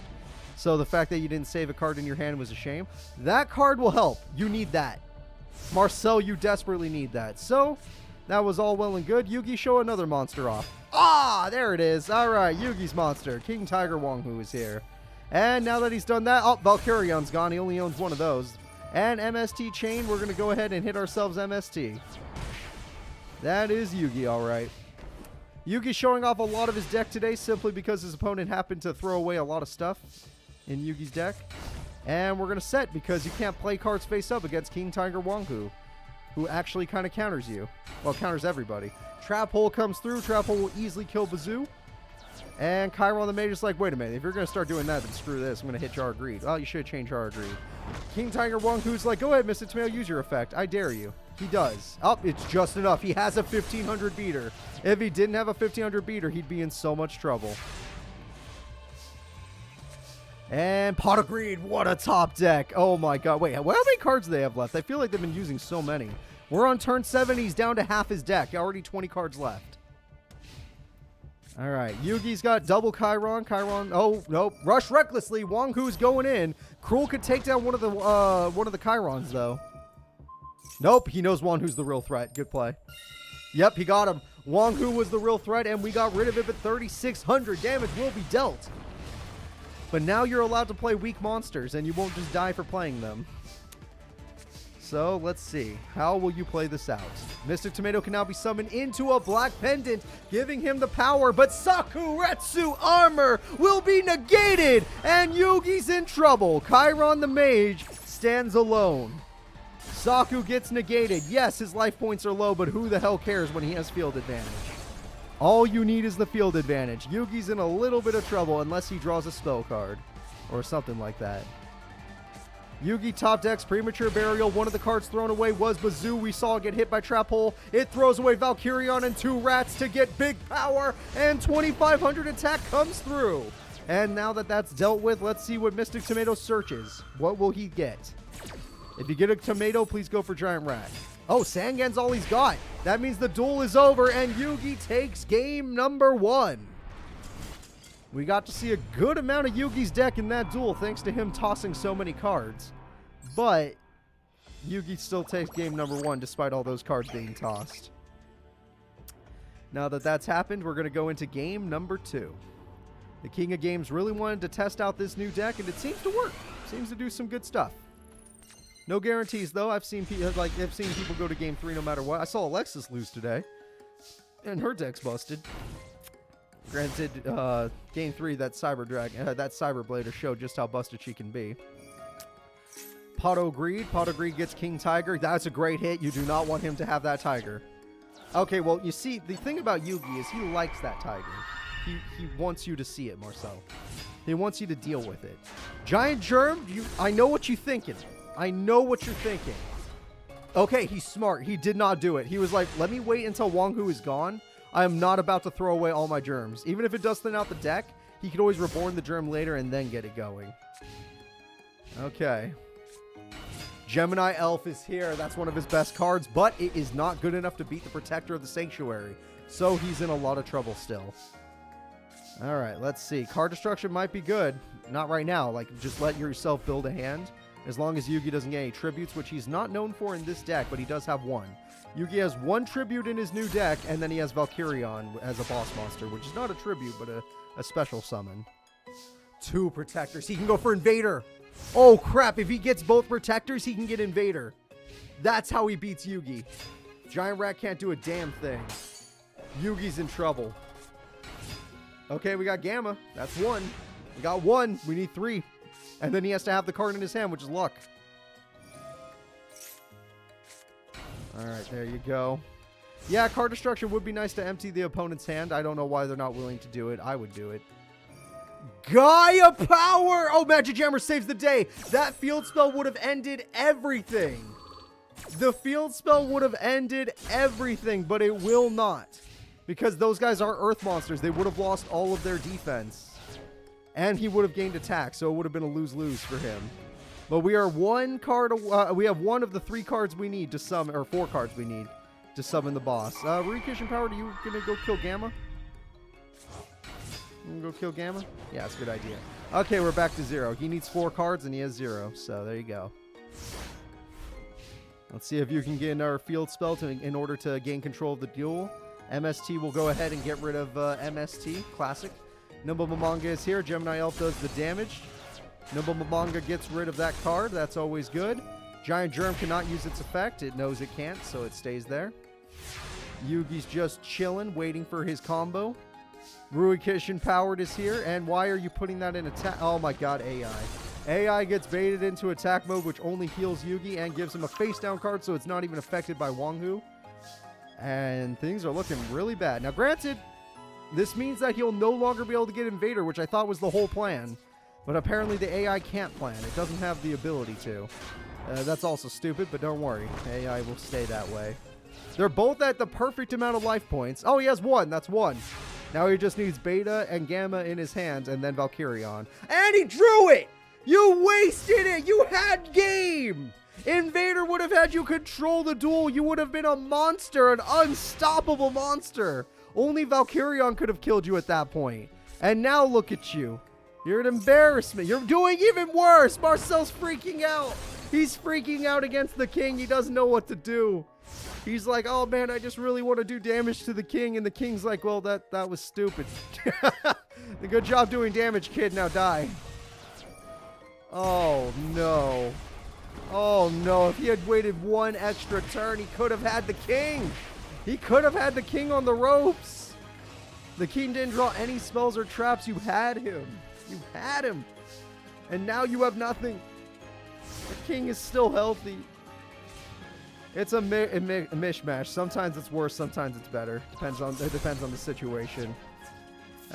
S2: So the fact that you didn't save a card in your hand was a shame. That card will help. You need that. Marcel, you desperately need that. So, that was all well and good. Yugi, show another monster off. Ah, there it is. Alright, Yugi's monster. King Tiger Wonghu is here. And now that he's done that, oh, Valkyrion's gone. He only owns one of those. And MST Chain, we're going to go ahead and hit ourselves MST. That is Yugi, alright. Yugi's showing off a lot of his deck today simply because his opponent happened to throw away a lot of stuff in Yugi's deck. And we're going to set because you can't play cards face up against King Tiger Wonghu, who actually kind of counters you. Well, counters everybody. Trap Hole comes through. Trap Hole will easily kill Bazoo. And Chiron the Mage is like, wait a minute, if you're going to start doing that, then screw this. I'm going to hit Jar of Greed. Well, you should change Jar of Greed. King Tiger Wonghu's like, go ahead, Mr. Tomato, use your effect. I dare you. He does. Oh, it's just enough. He has a 1500 beater. If he didn't have a 1500 beater, he'd be in so much trouble. And Pot of Greed, what a top deck. Oh my god. Wait, how many cards do they have left? I feel like they've been using so many. We're on turn 7. He's down to half his deck. Already 20 cards left. Alright, Yugi's got double Chiron. Oh, nope. Rush recklessly. Wonghu's going in. Cruel could take down one of the Chirons, though. Nope, he knows Wonghu's the real threat. Good play. Yep, he got him. Wonghu was the real threat, and we got rid of it, but 3,600 damage will be dealt. But now you're allowed to play weak monsters, and you won't just die for playing them. So, let's see. How will you play this out? Mystic Tomato can now be summoned into a black pendant, giving him the power, but Sakuretsu armor will be negated, and Yugi's in trouble. Chiron the Mage stands alone. Saku gets negated. Yes, his life points are low, but who the hell cares when he has field advantage? All you need is the field advantage. Yugi's in a little bit of trouble unless he draws a spell card or something like that. Yugi top decks Premature Burial. One of the cards thrown away was Bazoo. We saw it get hit by Trap Hole. It throws away Valkyrion and 2 rats to get big power, and 2,500 attack comes through. And now that that's dealt with, let's see what Mystic Tomato searches. What will he get? If you get a tomato, please go for Giant Rat. Oh, Sangan's all he's got. That means the duel is over, and Yugi takes game number 1. We got to see a good amount of Yugi's deck in that duel, thanks to him tossing so many cards. But Yugi still takes game number 1, despite all those cards being tossed. Now that that's happened, we're going to go into game number 2. The King of Games really wanted to test out this new deck, and it seems to work. Seems to do some good stuff. No guarantees, though. I've seen people go to game 3 no matter what. I saw Alexis lose today, and her deck's busted. Granted, game 3, that Cyber Blader showed just how busted she can be. Pot of Greed. Pot of Greed gets King Tiger. That's a great hit. You do not want him to have that tiger. Okay, well, you see, the thing about Yugi is he likes that tiger. He wants you to see it, Marcel. He wants you to deal with it. Giant Germ, I know what you're thinking. I know what you're thinking. Okay, he's smart. He did not do it. He was like, let me wait until Wonghu is gone. I am not about to throw away all my germs. Even if it does thin out the deck, he could always reborn the germ later and then get it going. Okay. Gemini Elf is here. That's one of his best cards, but it is not good enough to beat the Protector of the Sanctuary. So he's in a lot of trouble still. All right, let's see. Card destruction might be good. not right now. Like, just let yourself build a hand. As long as Yugi doesn't get any tributes, which he's not known for in this deck, but he does have one. Yugi has one tribute in his new deck, and then he has Valkyrion as a boss monster, which is not a tribute, but a special summon. 2 protectors. He can go for Invader. Oh, crap. If he gets both protectors, he can get Invader. That's how he beats Yugi. Giant Rat can't do a damn thing. Yugi's in trouble. Okay, we got Gamma. That's 1. We got 1. We need 3. And then he has to have the card in his hand, which is luck. Alright, there you go. Yeah, card destruction would be nice to empty the opponent's hand. I don't know why they're not willing to do it. I would do it. Gaia Power! Oh, Magic Jammer saves the day. That field spell would have ended everything. The field spell would have ended everything, but it will not. Because those guys are Earth monsters. They would have lost all of their defense. And he would have gained attack, so it would have been a lose-lose for him. But we are 1 card. We have 1 of the 3 cards we need to summon, or 4 cards we need to summon the boss. Rikishin Power, are you gonna go kill Gamma? You gonna go kill Gamma? Yeah, that's a good idea. Okay, we're back to 0. He needs 4 cards and he has 0. So there you go. Let's see if you can get another field spell in order to gain control of the duel. MST will go ahead and get rid of MST. Classic. Nimble Mamanga is here. Gemini Elf does the damage. Nimble Mamanga gets rid of that card. That's always good. Giant Germ cannot use its effect. It knows it can't, so it stays there. Yugi's just chilling, waiting for his combo. Ruikishin Powered is here. And why are you putting that in attack? Oh my god, AI. AI gets baited into attack mode, which only heals Yugi and gives him a face-down card, so it's not even affected by Wanghu. And things are looking really bad. Now, granted, this means that he'll no longer be able to get Invader, which I thought was the whole plan. But apparently the AI can't plan. It doesn't have the ability to. That's also stupid, but don't worry. AI will stay that way. They're both at the perfect amount of life points. Oh, he has 1. That's 1. Now he just needs Beta and Gamma in his hands, and then Valkyrion. And he drew it! You wasted it! You had game! Invader would have had you control the duel. You would have been a monster, an unstoppable monster. Only Valkyrion could have killed you at that point. And now look at you. You're an embarrassment. You're doing even worse. Marcel's freaking out. He's freaking out against the king. He doesn't know what to do. He's like, oh man, I just really want to do damage to the king. And the king's like, well, that was stupid. Good job doing damage, kid. Now die. Oh no. Oh no, if he had waited 1 extra turn, he could have had the king. He could have had the king on the ropes. The king didn't draw any spells or traps. You had him. You had him. And now you have nothing. The king is still healthy. It's a mishmash. Sometimes it's worse, sometimes it's better. It depends on the situation.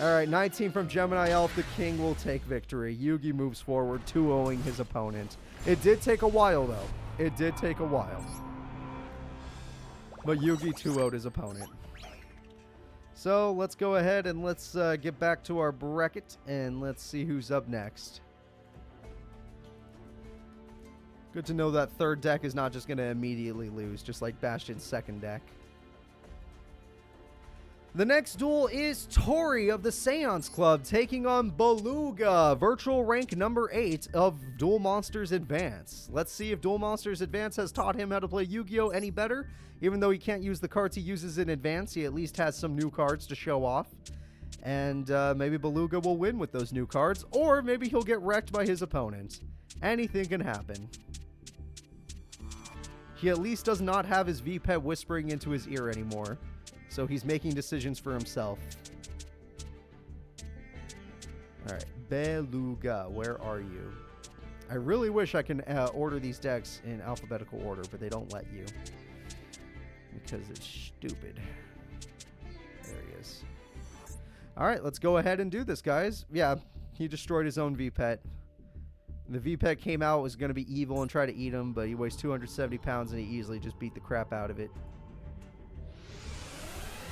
S2: All right, 19 from Gemini Elf. The king will take victory. Yugi moves forward, 2-0ing his opponent. It did take a while, though. It did take a while. But Yugi 2-0'd his opponent. So let's go ahead and let's get back to our bracket, and let's see who's up next. Good to know that third deck is not just going to immediately lose, just like Bastion's second deck. The next duel is Tori of the Seance Club taking on Beluga, virtual rank number 8 of Duel Monsters Advance. Let's see if Duel Monsters Advance has taught him how to play Yu-Gi-Oh! Any better. Even though he can't use the cards he uses in Advance, he at least has some new cards to show off. And maybe Beluga will win with those new cards, or maybe he'll get wrecked by his opponent. Anything can happen. He at least does not have his V-Pet whispering into his ear anymore. So he's making decisions for himself. Alright, Beluga, where are you? I really wish I can order these decks in alphabetical order, but they don't let you. Because it's stupid. There he is. Alright, let's go ahead and do this, guys. Yeah, he destroyed his own V-Pet. The V-Pet came out, was going to be evil and try to eat him, but he weighs 270 pounds and he easily just beat the crap out of it.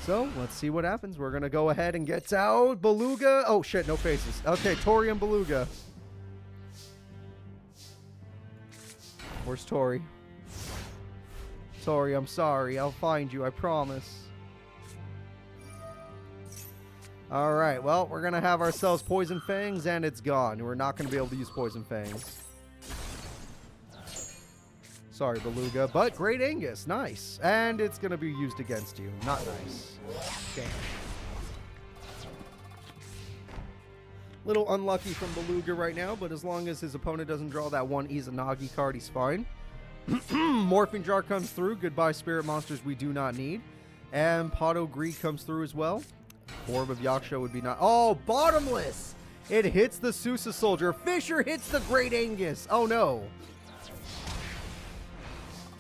S2: So, let's see what happens. We're going to go ahead and get out Beluga. Oh, shit, no faces. Okay, Tori and Beluga. Where's Tori? Tori, I'm sorry. I'll find you, I promise. All right, well, we're going to have ourselves Poison Fangs, and it's gone. We're not going to be able to use Poison Fangs. Sorry, Beluga, but Great Angus, nice. And it's going to be used against you. Not nice. Damn. Little unlucky from Beluga right now, but as long as his opponent doesn't draw that one Izanagi card, he's fine. Morphing Jar comes through. Goodbye, Spirit Monsters we do not need. And Potto Greed comes through as well. Orb of Yaksha would be not... Oh, Bottomless! It hits the Sousa Soldier. Fisher hits the Great Angus. Oh, no.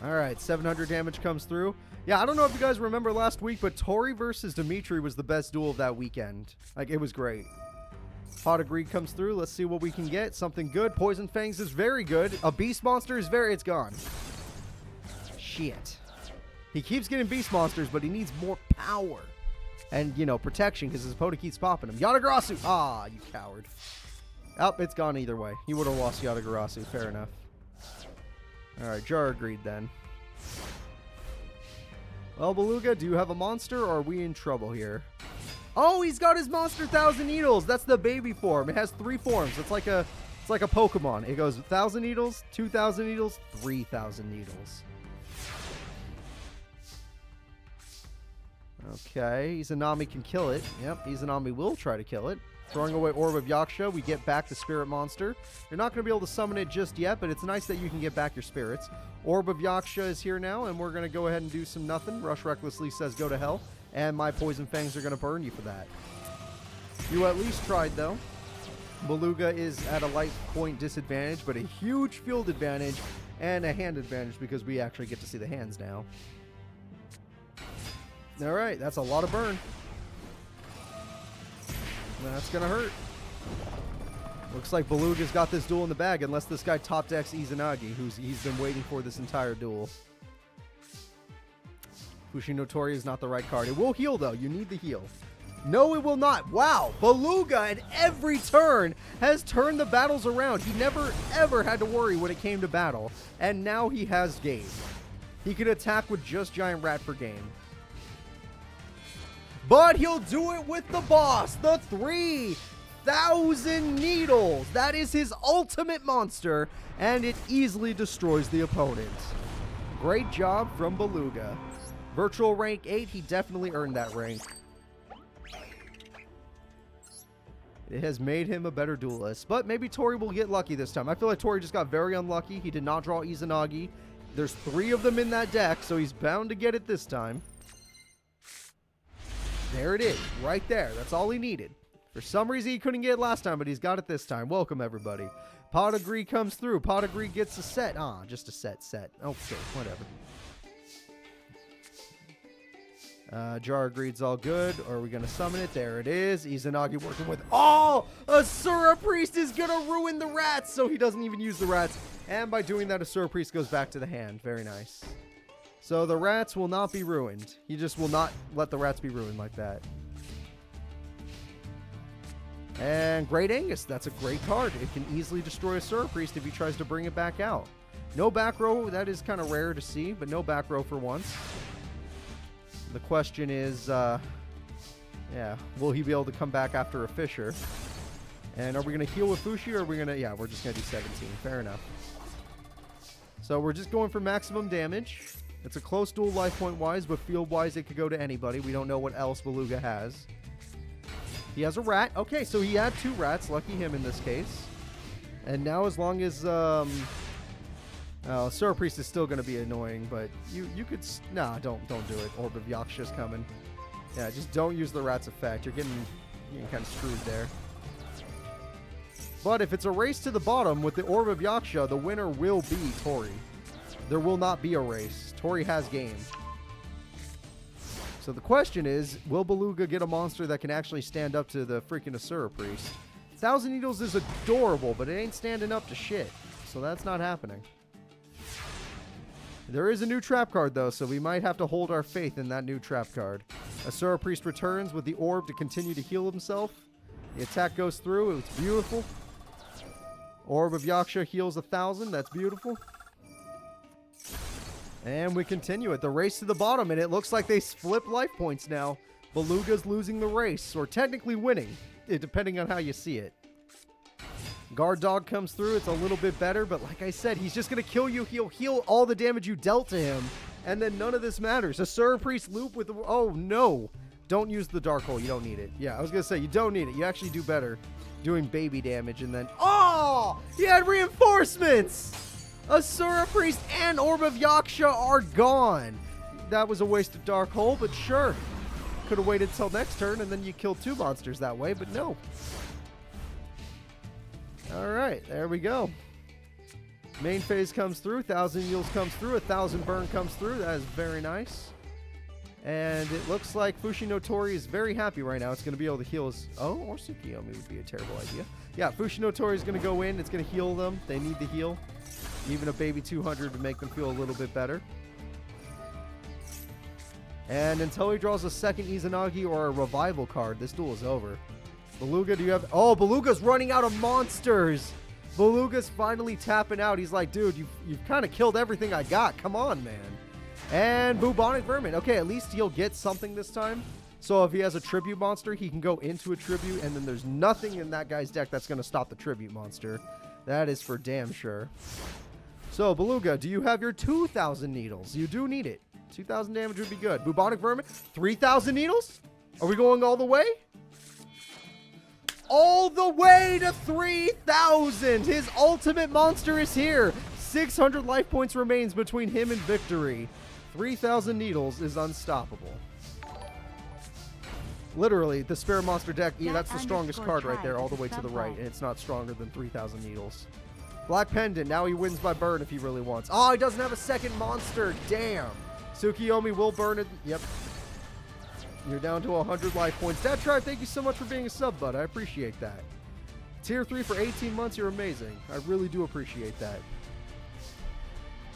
S2: All right, 700 damage comes through. Yeah, I don't know if you guys remember last week, but Tori versus Dimitri was the best duel of that weekend. Like, it was great. Pot of Greed comes through. Let's see what we can get. Something good. Poison Fangs is very good. A Beast Monster is very... It's gone. Shit. He keeps getting Beast Monsters, but he needs more power. And, you know, protection, because his opponent keeps popping him. Yatagarasu! Ah, you coward. Oh, it's gone either way. He would have lost Yatagarasu. Fair enough. Alright, Jar of Greed then. Well, Beluga, do you have a monster, or are we in trouble here? Oh, he's got his monster 1,000 Needles! That's the baby form. It has 3 forms. It's like a Pokemon. It goes 1,000 Needles, 2,000 Needles, 3,000 Needles. Okay, Izanami can kill it. Yep, Izanami will try to kill it. Throwing away Orb of Yaksha, we get back the Spirit Monster. You're not going to be able to summon it just yet, but it's nice that you can get back your spirits. Orb of Yaksha is here now, and we're going to go ahead and do some nothing. Rush Recklessly says go to hell, and my Poison Fangs are going to burn you for that. You at least tried, though. Beluga is at a life point disadvantage, but a huge field advantage and a hand advantage because we actually get to see the hands now. All right, that's a lot of burn. That's going to hurt. Looks like Beluga's got this duel in the bag, unless this guy top decks Izanagi, he's been waiting for this entire duel. Fushinotori is not the right card. It will heal, though. You need the heal. No, it will not. Wow. Beluga at every turn has turned the battles around. He never, ever had to worry when it came to battle. And now he has game. He could attack with just Giant Rat for game. But he'll do it with the boss, the 3,000 Needles. That is his ultimate monster, and it easily destroys the opponent. Great job from Beluga. Virtual rank 8, he definitely earned that rank. It has made him a better duelist, but maybe Tori will get lucky this time. I feel like Tori just got very unlucky. He did not draw Izanagi. There's 3 of them in that deck, so he's bound to get it this time. There it is, right there. That's all he needed. For some reason, he couldn't get it last time, but he's got it this time. Welcome, everybody. Pot of Greed comes through. Pot of Greed gets a set. Ah, just a set. Okay, whatever. Jar of Greed's all good. Or are we going to summon it? There it is. Izanagi working with... Oh! Asura Priest is going to ruin the rats, so he doesn't even use the rats. And by doing that, Asura Priest goes back to the hand. Very nice. So the rats will not be ruined. He just will not let the rats be ruined like that. And Great Angus, that's a great card. It can easily destroy a Asura Priest if he tries to bring it back out. No back row, that is kind of rare to see, but no back row for once. The question is, will he be able to come back after a Fisher? And are we going to heal with Fushi, or are we going to... Yeah, we're just going to do 17. Fair enough. So we're just going for maximum damage. It's a close duel life point wise, but field wise it could go to anybody. We don't know what else Beluga has. He has a rat. Okay, so he had 2 rats. Lucky him in this case. And now as long as... Asura Priest is still going to be annoying, but you could... Nah, don't do it. Orb of Yaksha's coming. Yeah, just don't use the rat's effect. You're getting kind of screwed there. But if it's a race to the bottom with the Orb of Yaksha, the winner will be Tori. There will not be a race. Tori has game. So the question is, will Beluga get a monster that can actually stand up to the freaking Asura Priest? 1,000 Needles is adorable, but it ain't standing up to shit. So that's not happening. There is a new trap card, though, so we might have to hold our faith in that new trap card. Asura Priest returns with the orb to continue to heal himself. The attack goes through. It's beautiful. Orb of Yaksha heals 1,000. That's beautiful. And we continue it. The race to the bottom, and it looks like they flip life points now. Beluga's losing the race, or technically winning, depending on how you see it. Guard Dog comes through. It's a little bit better, but like I said, he's just going to kill you. He'll heal all the damage you dealt to him, and then none of this matters. A Sura Priest loop with... Oh, no. Don't use the Dark Hole. You don't need it. Yeah, I was going to say, you don't need it. You actually do better doing baby damage, and then... Oh! He had reinforcements! A Sura Priest and Orb of Yaksha are gone. That was a waste of Dark Hole, but sure. Could have waited till next turn, and then you killed 2 monsters that way, but no. All right, there we go. Main phase comes through. 1,000 Yields comes through. 1,000 Burn comes through. That is very nice. And it looks like Fushinotori is very happy right now. It's going to be able to heal his... Oh, or Tsukiyomi would be a terrible idea. Yeah, Fushinotori is going to go in. It's going to heal them. They need the heal. Even a baby 200 would make them feel a little bit better. And until he draws a second Izanagi or a revival card, this duel is over. Beluga, do you have... Oh, Beluga's running out of monsters. Beluga's finally tapping out. He's like, dude, you've kind of killed everything I got. Come on, man. And Bubonic Vermin. Okay, at least he'll get something this time. So if he has a tribute monster, he can go into a tribute, and then there's nothing in that guy's deck that's going to stop the tribute monster. That is for damn sure. So, Beluga, do you have your 2,000 needles? You do need it. 2,000 damage would be good. Bubonic Vermin, 3,000 needles? Are we going all the way? All the way to 3,000! His ultimate monster is here! 600 life points remains between him and victory. 3,000 needles is unstoppable. Literally, the spare monster deck, yeah, that's the strongest card right there, all the way to the right, and it's not stronger than 3,000 needles. Black Pendant, now he wins by burn if he really wants. Oh, he doesn't have a second monster, damn! Tsukiyomi will burn it, yep. You're down to 100 life points. Dad Tribe, thank you so much for being a sub, bud, I appreciate that. Tier 3 for 18 months, you're amazing. I really do appreciate that.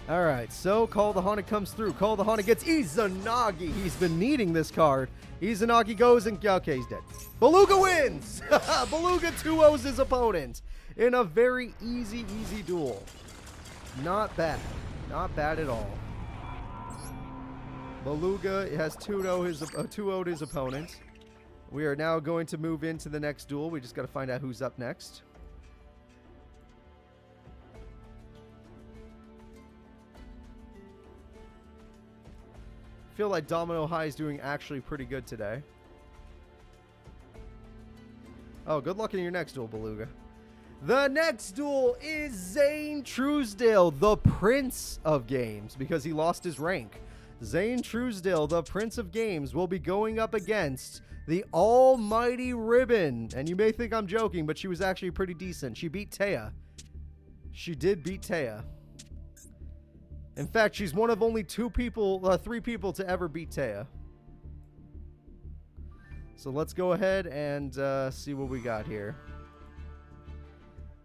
S2: Alright, so Call the Haunted comes through. Call the Haunted gets Izanagi. He's been needing this card. Izanagi goes and... Okay, he's dead. Beluga wins! Beluga 2-0s his opponent in a very easy duel. Not bad. Not bad at all. Beluga has 2-0'd his opponent. We are now going to move into the next duel. We just got to find out who's up next. Feel like Domino High is doing actually pretty good today. Oh, good luck in your next duel, Beluga. The next duel is Zane Truesdale, the Prince of Games, because he lost his rank. Zane Truesdale, the Prince of Games, will be going up against the almighty Ribbon. And you may think I'm joking, but she was actually pretty decent. She beat Taya. She did beat Taya. In fact, she's one of only 3 people to ever beat Taya. So let's go ahead and see what we got here.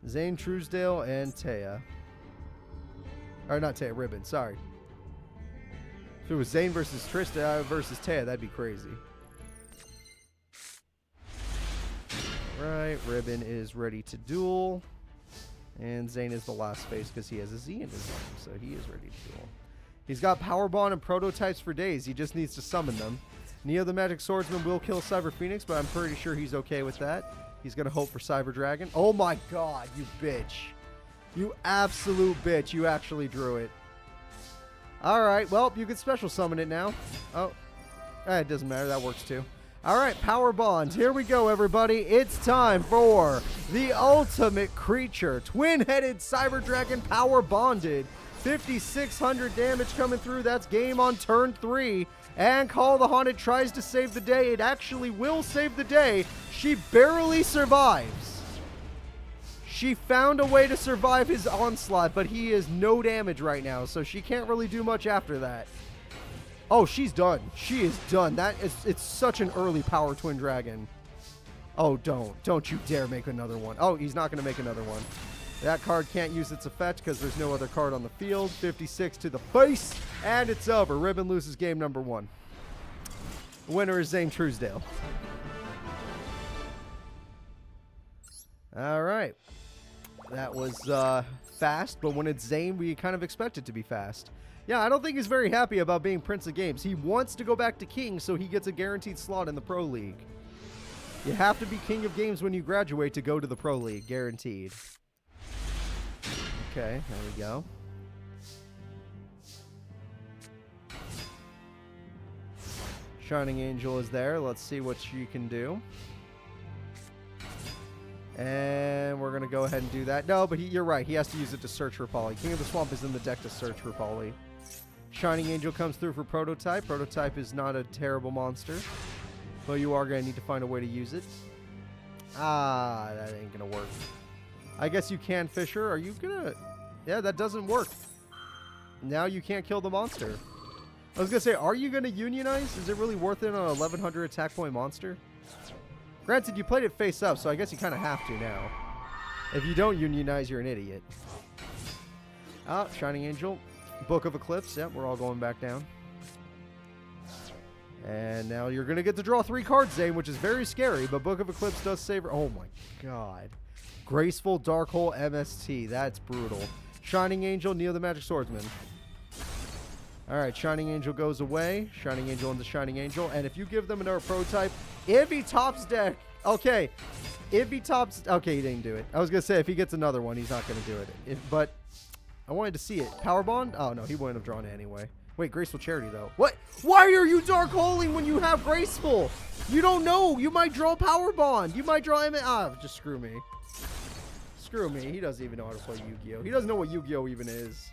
S2: Zane Truesdale and Taya. Or not Taya, Ribbon, sorry. If it was Zane versus Trista versus Taya, that'd be crazy. Right, Ribbon is ready to duel. And Zane is the last phase because he has a Z in his name, so he is ready to duel. He's got Power Bond and Prototypes for days. He just needs to summon them. Neo the Magic Swordsman will kill Cyber Phoenix, but I'm pretty sure he's okay with that. He's going to hope for Cyber Dragon. Oh my god, you bitch. You absolute bitch. You actually drew it. Alright, well, you can special summon it now. Oh, it doesn't matter. That works too. Alright, Power Bond. Here we go, everybody. It's time for the ultimate creature. Twin-headed Cyber Dragon Power Bonded. 5,600 damage coming through. That's game on turn 3. And Call the Haunted tries to save the day. It actually will save the day. She barely survives. She found a way to survive his onslaught, but he is no damage right now, so she can't really do much after that. Oh, she's done. She is done. It's such an early power Twin Dragon. Oh, don't you dare make another one. Oh, he's not going to make another one. That card can't use its effect because there's no other card on the field. 56 to the face, and it's over. Ribbon loses game number 1. Winner is Zane Truesdale. All right. That was fast, but when it's Zane, we kind of expect it to be fast. Yeah, I don't think he's very happy about being Prince of Games. He wants to go back to King so he gets a guaranteed slot in the Pro League. You have to be King of Games when you graduate to go to the Pro League, guaranteed. Okay, there we go. Shining Angel is there. Let's see what she can do. And we're going to go ahead and do that. No, but you're right. He has to use it to search for Polly. King of the Swamp is in the deck to search for Polly. Shining Angel comes through for Prototype. Prototype is not a terrible monster, but you are going to need to find a way to use it. Ah, that ain't going to work. I guess you can Fisher. Are you going to... Yeah, that doesn't work. Now you can't kill the monster. I was going to say, are you going to unionize? Is it really worth it on a 1100 attack point monster? Granted, you played it face up, so I guess you kind of have to now. If you don't unionize, you're an idiot. Ah, Shining Angel. Book of Eclipse. Yep, we're all going back down. And now you're going to get to draw 3 cards, Zane, which is very scary, but Book of Eclipse does save... Oh my god. Graceful Dark Hole MST. That's brutal. Shining Angel, Neo the Magic Swordsman. Alright, Shining Angel goes away. Shining Angel into Shining Angel. And if you give them another Prototype, if he tops deck... Okay. If he tops... Okay, he didn't do it. I was going to say, if he gets another one, he's not going to do it. But I wanted to see it. Power Bond? Oh, no, he wouldn't have drawn it anyway. Wait, Graceful Charity, though. What? Why are you Dark Holing when you have Graceful? You don't know. You might draw Power Bond. You might draw... just screw me. Screw me. He doesn't even know how to play Yu-Gi-Oh! He doesn't know what Yu-Gi-Oh! Even is.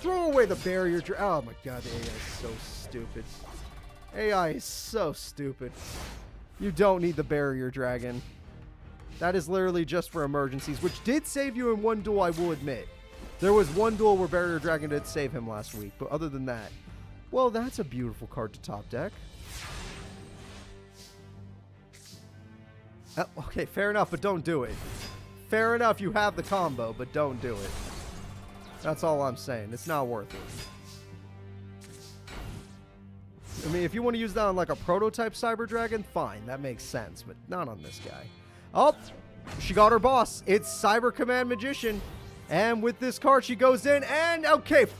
S2: Throw away the barrier. Oh my god, the AI is so stupid. AI is so stupid. You don't need the barrier dragon. That is literally just for emergencies, which did save you in one duel, I will admit. There was one duel where barrier dragon did save him last week, but other than that, well, that's a beautiful card to top deck. Okay, fair enough, but don't do it. Fair enough, you have the combo, but don't do it. That's all I'm saying. It's not worth it. I mean, if you want to use that on like a Prototype Cyber Dragon, fine. That makes sense, but not on this guy. Oh, she got her boss. It's Cyber Command Magician. And with this card, she goes in and, okay, f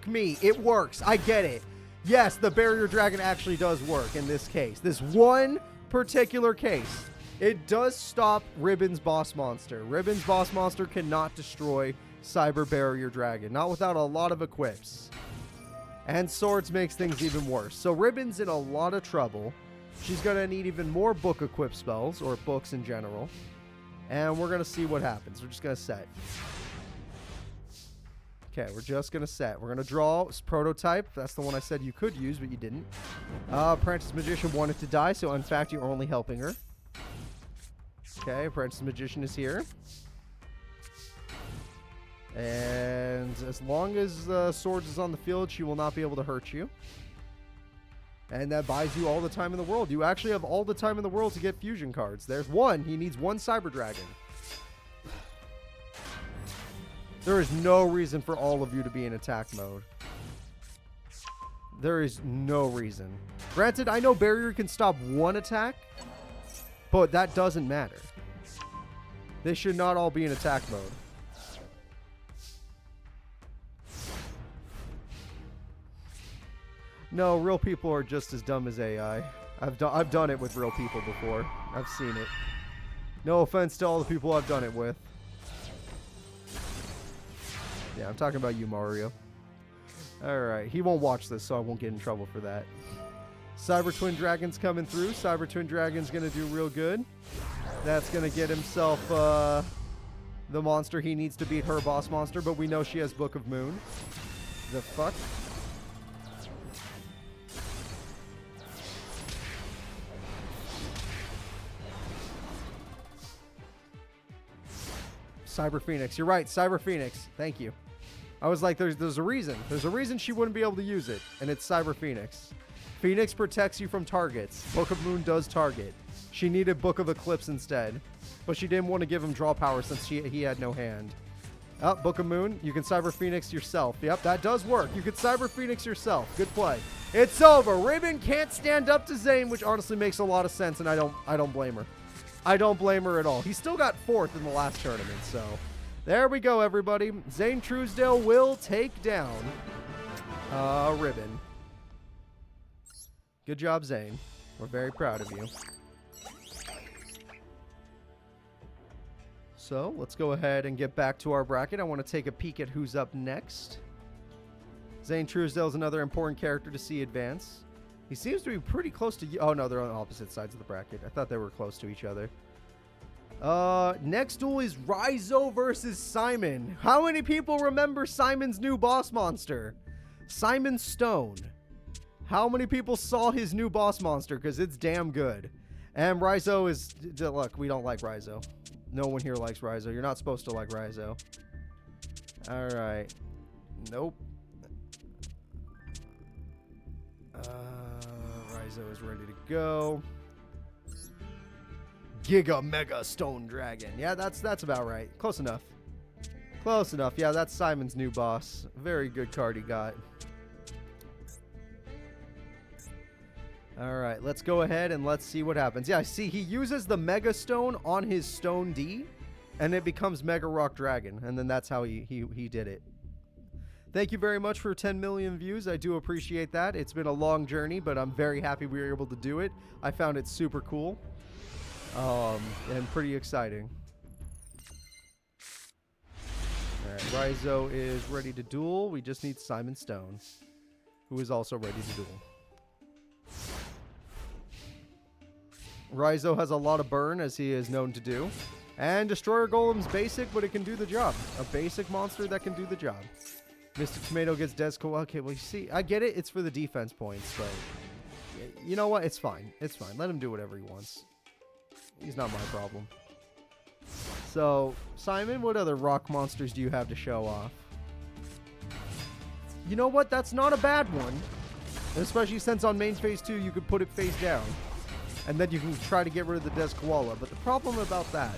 S2: me. It works. I get it. Yes, the Barrier Dragon actually does work in this case. This one particular case. It does stop Ribbon's boss monster. Ribbon's boss monster cannot destroy Cyber Barrier Dragon. Not without a lot of equips. And Swords makes things even worse. So Ribbon's in a lot of trouble. She's going to need even more book equip spells, or books in general. And we're going to see what happens. We're just going to set. Okay, we're just going to set. We're going to draw Prototype. That's the one I said you could use, but you didn't. Apprentice Magician wanted to die, so in fact you're only helping her. Okay, Apprentice Magician is here. And as long as Swords is on the field, she will not be able to hurt you. And that buys you all the time in the world. You actually have all the time in the world to get fusion cards. There's one. He needs one Cyber Dragon. There is no reason for all of you to be in attack mode. There is no reason. Granted, I know Barrier can stop one attack, but that doesn't matter. They should not all be in attack mode. No, real people are just as dumb as AI. I've done it with real people before. I've seen it. No offense to all the people I've done it with. Yeah, I'm talking about you, Mario. Alright, he won't watch this, so I won't get in trouble for that. Cyber Twin Dragon's coming through. Cyber Twin Dragon's going to do real good. That's going to get himself the monster he needs to beat her boss monster, but we know she has Book of Moon. The fuck? Cyber Phoenix. You're right, Cyber Phoenix. Thank you. I was like, there's a reason. There's a reason she wouldn't be able to use it, and it's Cyber Phoenix. Phoenix protects you from targets. Book of Moon does target. She needed Book of Eclipse instead, but she didn't want to give him draw power since he had no hand. Oh, Book of Moon. You can Cyber Phoenix yourself. Yep, that does work. You could Cyber Phoenix yourself. Good play. It's over. Ribbon can't stand up to Zane, which honestly makes a lot of sense, and I don't blame her. I don't blame her at all. He still got 4th in the last tournament, so There we go, everybody. Zane Truesdale will take down Ribbon. Good job, Zane. We're very proud of you. So, let's go ahead and get back to our bracket. I want to take a peek at who's up next. Zane Truesdale is another important character to see advance. He seems to be pretty close to you. Oh, no, they're on opposite sides of the bracket. I thought they were close to each other. Next duel is Raizo versus Simon. How many people remember Simon's new boss monster? Simon Stone. How many people saw his new boss monster? Because it's damn good. And Raizo is... Look, we don't like Raizo. No one here likes Raizo. You're not supposed to like Raizo. Alright. Nope. Raizo is ready to go. Giga Mega Stone Dragon. Yeah, that's about right. Close enough. Close enough. Yeah, that's Simon's new boss. Very good card he got. Alright, let's go ahead and let's see what happens. Yeah, see, he uses the Mega Stone on his Stone D, and it becomes Mega Rock Dragon, and then that's how he did it. Thank you very much for 10 million views. I do appreciate that. It's been a long journey, but I'm very happy we were able to do it. I found it super cool. And pretty exciting. Alright, Raizo is ready to duel. We just need Simon Stone, who is also ready to duel. Raizo has a lot of burn, as he is known to do. And Destroyer Golem's basic, but it can do the job. A basic monster that can do the job. Mr. Tomato gets Desco. Okay, well, you see, I get it. It's for the defense points, but you know what? It's fine. It's fine. Let him do whatever he wants. He's not my problem. So, Simon, what other rock monsters do you have to show off? You know what? That's not a bad one. Especially since on main phase 2, you could put it face down. And then you can try to get rid of the Descoala. But the problem about that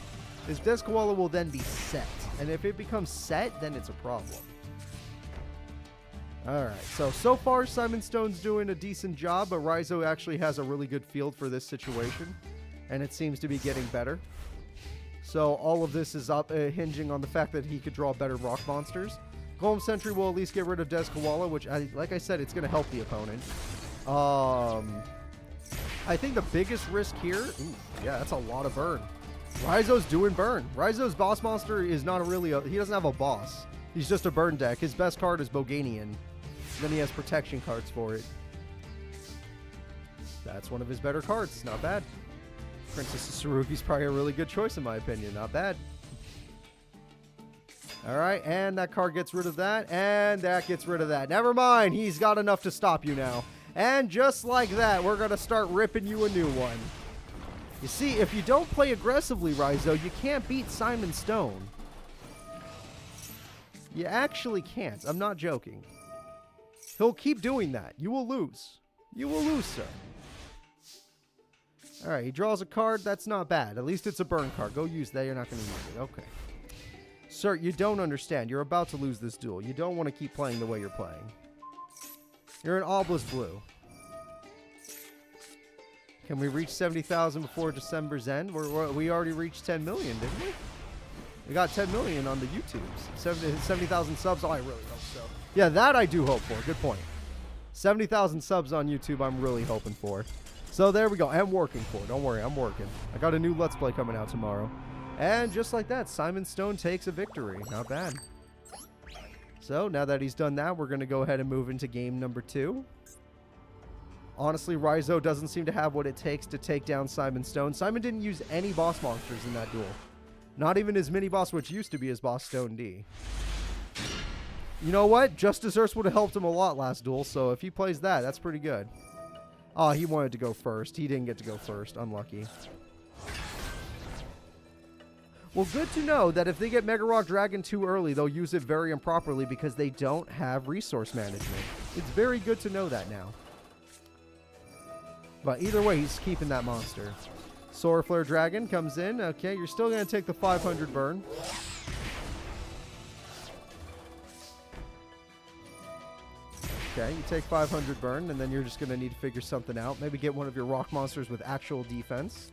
S2: is Descoala will then be set. And if it becomes set, then it's a problem. Alright, so far Simon Stone's doing a decent job, but Raizo actually has a really good field for this situation. And it seems to be getting better. So all of this is up hinging on the fact that he could draw better rock monsters. Golem Sentry will at least get rid of Descoala, which, like I said, it's going to help the opponent. I think the biggest risk here... Ooh, yeah, that's a lot of burn. Raizo's doing burn. Raizo's boss monster is not really he doesn't have a boss. He's just a burn deck. His best card is Boganian. Then he has protection cards for it. That's one of his better cards. It's not bad. Princess Saruki's probably a really good choice in my opinion. Not bad. Alright, and that card gets rid of that, and that gets rid of that. Never mind, he's got enough to stop you now. And just like that, we're going to start ripping you a new one. You see, if you don't play aggressively, Raizo, you can't beat Simon Stone. You actually can't. I'm not joking. He'll keep doing that. You will lose. You will lose, sir. Alright, he draws a card. That's not bad. At least it's a burn card. Go use that. You're not going to use it. Okay. Sir, you don't understand. You're about to lose this duel. You don't want to keep playing the way you're playing. You're an Obelisk Blue. Can we reach 70,000 before December's end? We already reached 10 million, didn't we? We got 10 million on the YouTubes. 70,000 subs. Oh, I really hope so. Yeah, that I do hope for. Good point. 70,000 subs on YouTube I'm really hoping for. So there we go. I'm working for it. Don't worry. I'm working. I got a new Let's Play coming out tomorrow. And just like that, Simon Stone takes a victory. Not bad. So now that he's done that, we're going to go ahead and move into game number 2. Honestly, Raizo doesn't seem to have what it takes to take down Simon Stone. Simon didn't use any boss monsters in that duel. Not even his mini-boss, which used to be his boss, Stone D. You know what? Justice Earth would have helped him a lot last duel, so if he plays that, that's pretty good. Oh, he wanted to go first. He didn't get to go first. Unlucky. Well, good to know that if they get Mega Rock Dragon too early, they'll use it very improperly because they don't have resource management. It's very good to know that now. But either way, he's keeping that monster. Solar Flare Dragon comes in. Okay, you're still going to take the 500 burn. Okay, you take 500 burn, and then you're just going to need to figure something out. Maybe get one of your rock monsters with actual defense.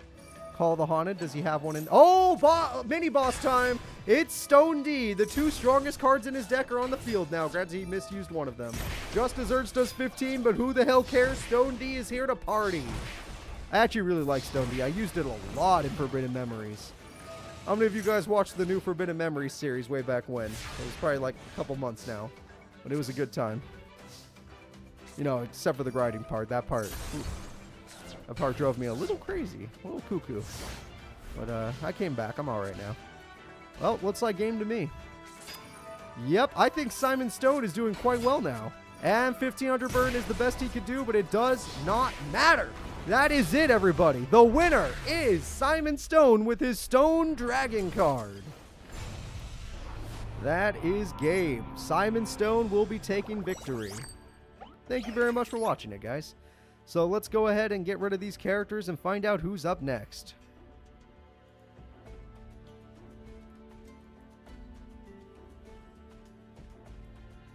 S2: Call the Haunted. Does he have one in? Oh, mini boss time. It's Stone D. The 2 strongest cards in his deck are on the field now. Granted, he misused one of them. Just as Urge does 15, but who the hell cares? Stone D is here to party. I actually really like Stone D. I used it a lot in Forbidden Memories. How many of you guys watched the new Forbidden Memories series way back when? It was probably like a couple months now, but it was a good time. You know, except for the grinding part. That part drove me a little crazy, a little cuckoo. But I came back. I'm all right now. Well, looks like game to me. Yep, I think Simon Stone is doing quite well now. And 1500 burn is the best he could do, but it does not matter. That is it, everybody. The winner is Simon Stone with his Stone Dragon card. That is game. Simon Stone will be taking victory. Thank you very much for watching it, guys. So let's go ahead and get rid of these characters and find out who's up next.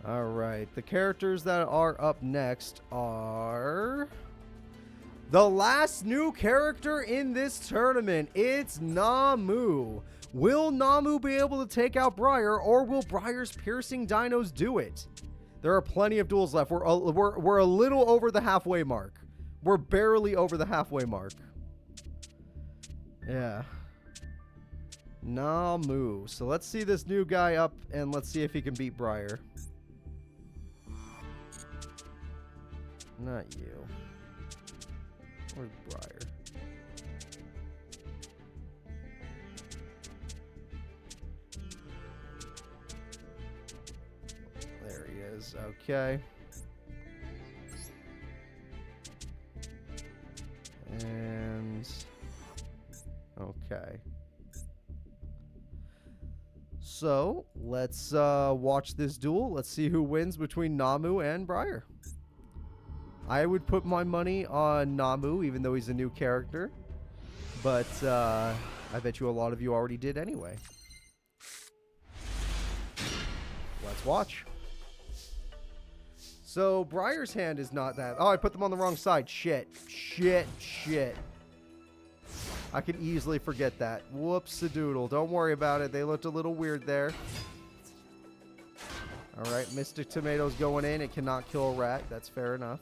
S2: Alright, the characters that are up next are... the last new character in this tournament. It's Namu. Will Namu be able to take out Briar, or will Briar's piercing dinos do it? There are plenty of duels left. We're a little over the halfway mark. We're barely over the halfway mark. Yeah. Namu. So let's see this new guy up, and let's see if he can beat Briar. Not you. Where's Briar? There he is. Okay. And... okay. So, let's watch this duel. Let's see who wins between Namu and Briar. I would put my money on Namu, even though he's a new character. But I bet you a lot of you already did anyway. Let's watch. So, Briar's hand is not that... oh, I put them on the wrong side. Shit. Shit. I could easily forget that. Whoops-a-doodle. Don't worry about it. They looked a little weird there. Alright, Mystic Tomato's going in. It cannot kill a rat. That's fair enough.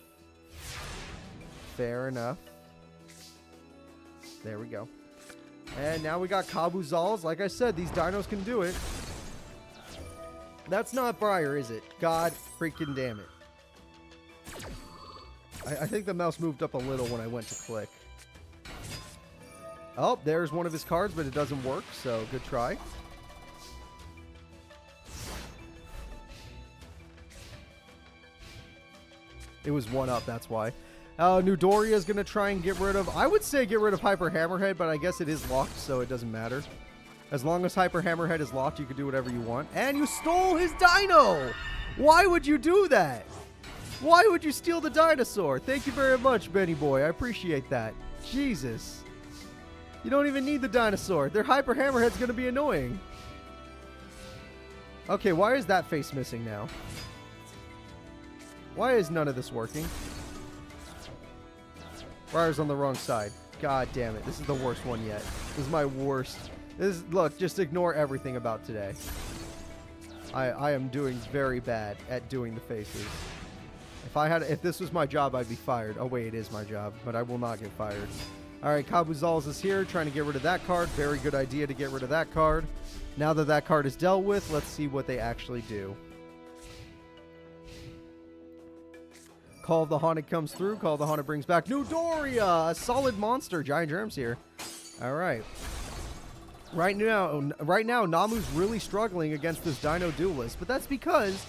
S2: Fair enough. There we go. And now we got Kabuzals. Like I said, these dinos can do it. That's not Briar, is it? God freaking damn it. I think the mouse moved up a little when I went to click. Oh, there's one of his cards, but it doesn't work, so good try. It was one up, that's why. Nudoria is going to try and get rid of... I would say get rid of Hyper Hammerhead, but I guess it is locked, so it doesn't matter. As long as Hyper Hammerhead is locked, you can do whatever you want. And you stole his dino! Why would you do that? Why would you steal the dinosaur? Thank you very much, Benny Boy. I appreciate that. Jesus. You don't even need the dinosaur. Their Hyper Hammerhead's going to be annoying. Okay, why is that face missing now? Why is none of this working? Briar's on the wrong side. God damn it. This is the worst one yet. This is my worst. Look, just ignore everything about today. I am doing very bad at doing the faces. If this was my job, I'd be fired. Oh wait, it is my job, but I will not get fired. Alright, Kabuzals is here, trying to get rid of that card. Very good idea to get rid of that card. Now that that card is dealt with, let's see what they actually do. Call of the Haunted comes through. Call of the Haunted brings back Nudoria! A solid monster. Giant Germ's here. Alright. Right now, Namu's really struggling against this Dino Duelist, but that's because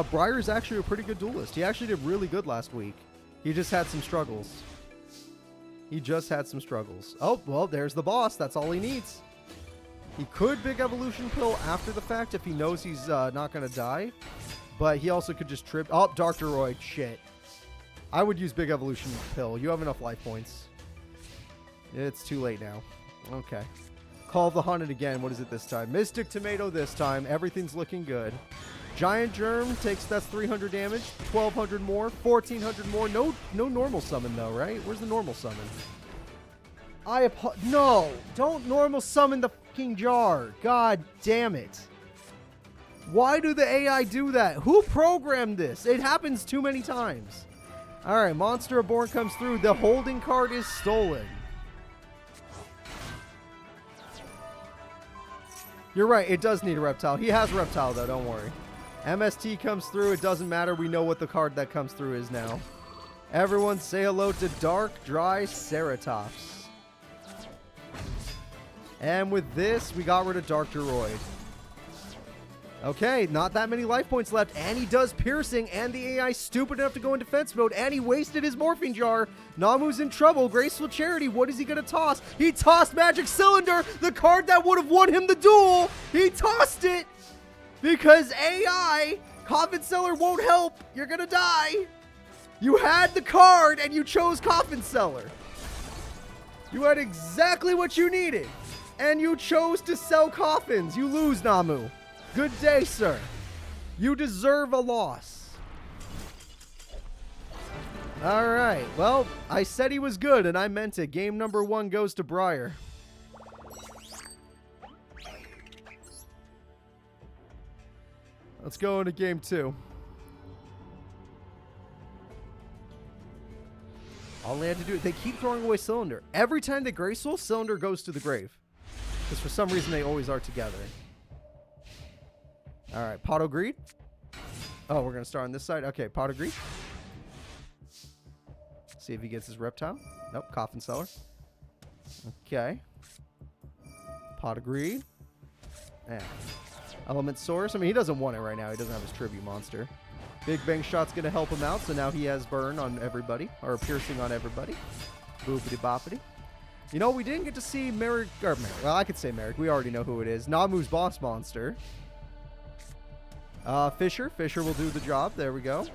S2: Briar's actually a pretty good duelist. He actually did really good last week. He just had some struggles. Oh, well, there's the boss. That's all he needs. He could Big Evolution Pill after the fact if he knows he's not going to die, but he also could just trip. Oh, Dr. Royd. Shit. I would use Big Evolution Pill. You have enough life points. It's too late now. Okay. Call of the Haunted again. What is it this time? Mystic Tomato this time. Everything's looking good. Giant Germ that's 300 damage. 1200 more. 1400 more. No normal summon though, right? Where's the normal summon? No! Don't normal summon the fucking jar. God damn it. Why do the AI do that? Who programmed this? It happens too many times. Alright, Monster Reborn comes through. The holding card is stolen. You're right, it does need a reptile. He has reptile though, don't worry. MST comes through. It doesn't matter. We know what the card that comes through is now. Everyone say hello to Dark Dry Ceratops. And with this, we got rid of Dark Droid. Okay, not that many life points left, and he does piercing, and the AI is stupid enough to go in defense mode, and he wasted his morphine jar. Namu's in trouble. Graceful Charity, what is he going to toss? He tossed Magic Cylinder, the card that would have won him the duel. He tossed it because AI, Coffin Seller won't help. You're going to die. You had the card, and you chose Coffin Seller. You had exactly what you needed, and you chose to sell coffins. You lose, Namu. Good day, sir. You deserve a loss. All right. Well, I said he was good, and I meant it. Game number 1 goes to Briar. Let's go into game 2. All they had to do, they keep throwing away Cylinder. Every time they Graceful, Cylinder goes to the grave. Because for some reason, they always are together. All right, Pot of Greed. Oh, we're going to start on this side. Okay, Pot of Greed. See if he gets his reptile. Nope, Coffin Seller. Okay. Pot of Greed. Yeah. Element Source. I mean, he doesn't want it right now. He doesn't have his tribute monster. Big Bang Shot's going to help him out, so now he has burn on everybody. Or piercing on everybody. Boopity boppity. You know, we didn't get to see Merrick. Well, I could say Merrick. We already know who it is. Namu's boss monster. Fisher. Fisher will do the job. There we go.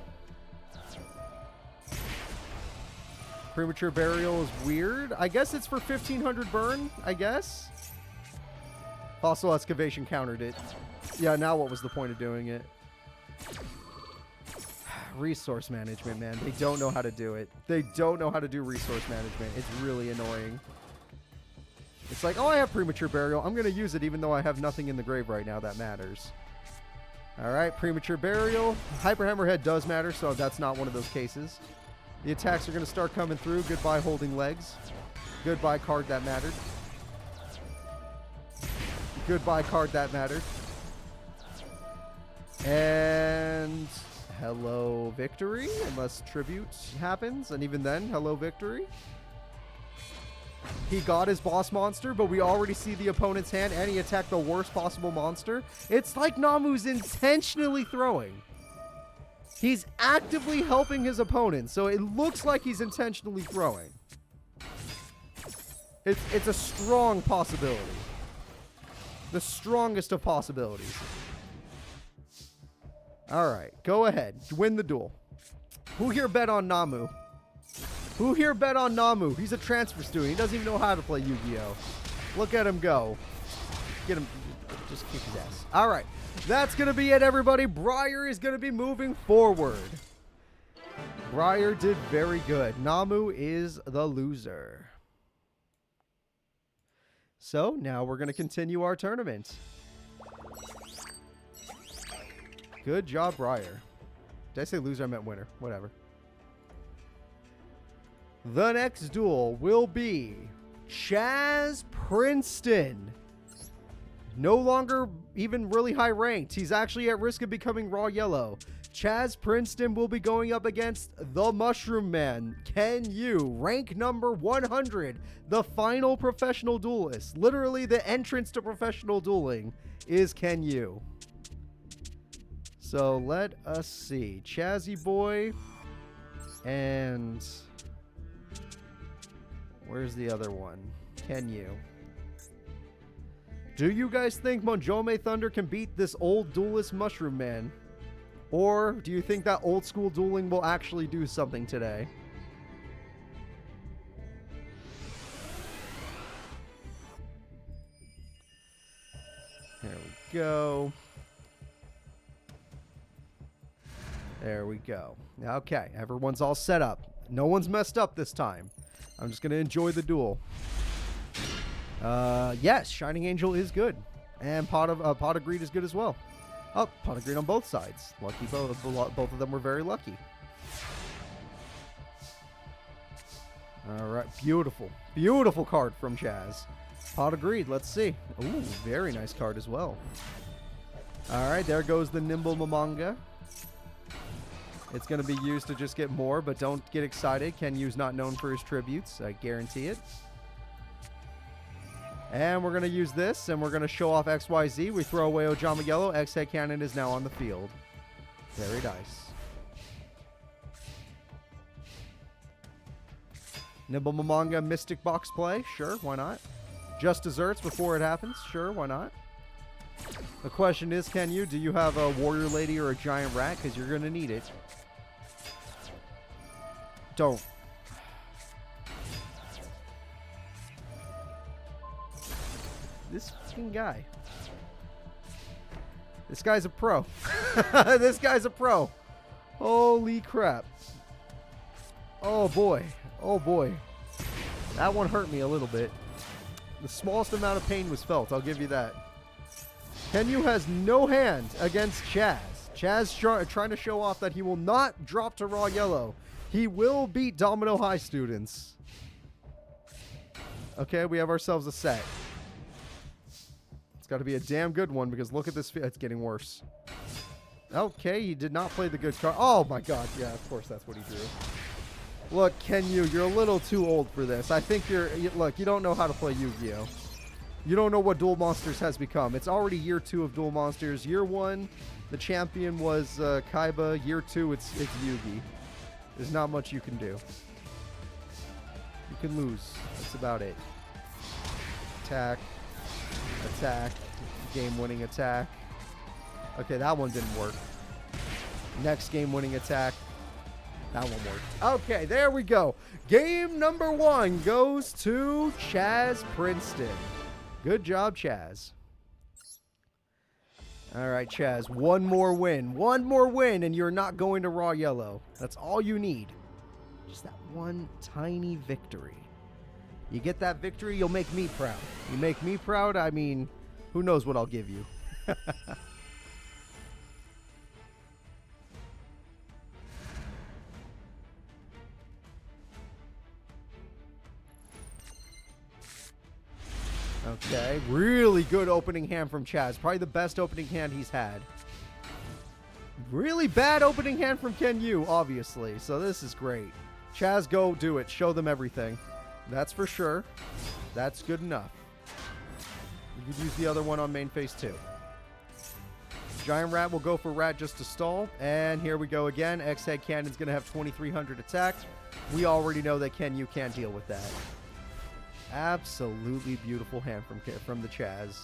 S2: Premature Burial is weird. I guess it's for 1500 burn, I guess. Fossil Excavation countered it. Yeah, now what was the point of doing it? Resource management, man. They don't know how to do it. They don't know how to do resource management. It's really annoying. It's like, oh, I have Premature Burial. I'm going to use it even though I have nothing in the grave right now that matters. All right, Premature Burial. Hyper Hammerhead does matter, so that's not one of those cases. The attacks are going to start coming through. Goodbye, Holding Legs. Goodbye, card that mattered. Goodbye, card that mattered. And hello, Victory, unless Tribute happens. And even then, hello, Victory. He got his boss monster, but we already see the opponent's hand, and he attacked the worst possible monster. It's like Namu's intentionally throwing. He's actively helping his opponent, so it looks like he's intentionally throwing. It's a strong possibility. The strongest of possibilities. All right, go ahead. Win the duel. Who here bet on Namu? Who here bet on Namu? He's a transfer student. He doesn't even know how to play Yu-Gi-Oh! Look at him go. Get him. Just kick his ass. All right. That's going to be it, everybody. Briar is going to be moving forward. Briar did very good. Namu is the loser. So now we're going to continue our tournament. Good job, Briar. Did I say loser? I meant winner. Whatever. The next duel will be Chaz Princeton. No longer even really high ranked. He's actually at risk of becoming raw yellow. Chaz Princeton will be going up against the Mushroom Man, Ken Yu, rank number 100, the final professional duelist. Literally the entrance to professional dueling is Ken Yu. So let us see. Chazzy Boy and where's the other one? Ken Yu. Do you guys think Monjome Thunder can beat this old duelist Mushroom Man? Or do you think that old school dueling will actually do something today? There we go. There we go. Okay, everyone's all set up. No one's messed up this time. I'm just going to enjoy the duel. Yes, Shining Angel is good. And Pot of Greed is good as well. Oh, Pot of Greed on both sides. Lucky both of them were very lucky. All right, beautiful. Beautiful card from Chaz. Pot of Greed, let's see. Ooh, very nice card as well. All right, there goes the Nimble Mamanga. It's going to be used to just get more, but don't get excited. Kenyu's not known for his tributes. I guarantee it. And we're going to use this, and we're going to show off XYZ. We throw away Ojama Yellow. X-Head Cannon is now on the field. Very nice. Nimble Mamanga Mystic Box play. Sure, why not? Just desserts before it happens. Sure, why not? The question is, Kenyu, do you have a Warrior Lady or a Giant Rat? Because you're going to need it. Don't. This fucking guy. This guy's a pro. This guy's a pro. Holy crap. Oh boy. Oh boy. That one hurt me a little bit. The smallest amount of pain was felt, I'll give you that. Kenyu has no hand against Chaz. Chaz trying to show off that he will not drop to raw yellow. He will beat Domino High students. Okay, we have ourselves a set. It's got to be a damn good one because look at this. It's getting worse. Okay, he did not play the good card. Oh my god, yeah, of course that's what he drew. Look, Kenyu, you're a little too old for this. I think look, you don't know how to play Yu-Gi-Oh! You don't know what Duel Monsters has become. It's already year 2 of Duel Monsters. Year 1, the champion was Kaiba. Year 2, it's Yugi. There's not much you can do. You can lose. That's about it. Attack. Attack. Game-winning attack. Okay, that one didn't work. Next game-winning attack. That one worked. Okay, there we go. Game number 1 goes to Chaz Princeton. Good job, Chaz. All right, Chaz. One more win. One more win, and you're not going to raw yellow. That's all you need. Just that one tiny victory. You get that victory, you'll make me proud. You make me proud, I mean, who knows what I'll give you. Okay, really good opening hand from Chaz. Probably the best opening hand he's had. Really bad opening hand from Kenyu, obviously. So this is great. Chaz, go do it. Show them everything. That's for sure. That's good enough. You could use the other one on main phase 2. Giant Rat will go for Rat just to stall. And here we go again. X-Head Cannon's going to have 2,300 attack. We already know that Kenyu can't deal with that. Absolutely beautiful hand from the Chaz.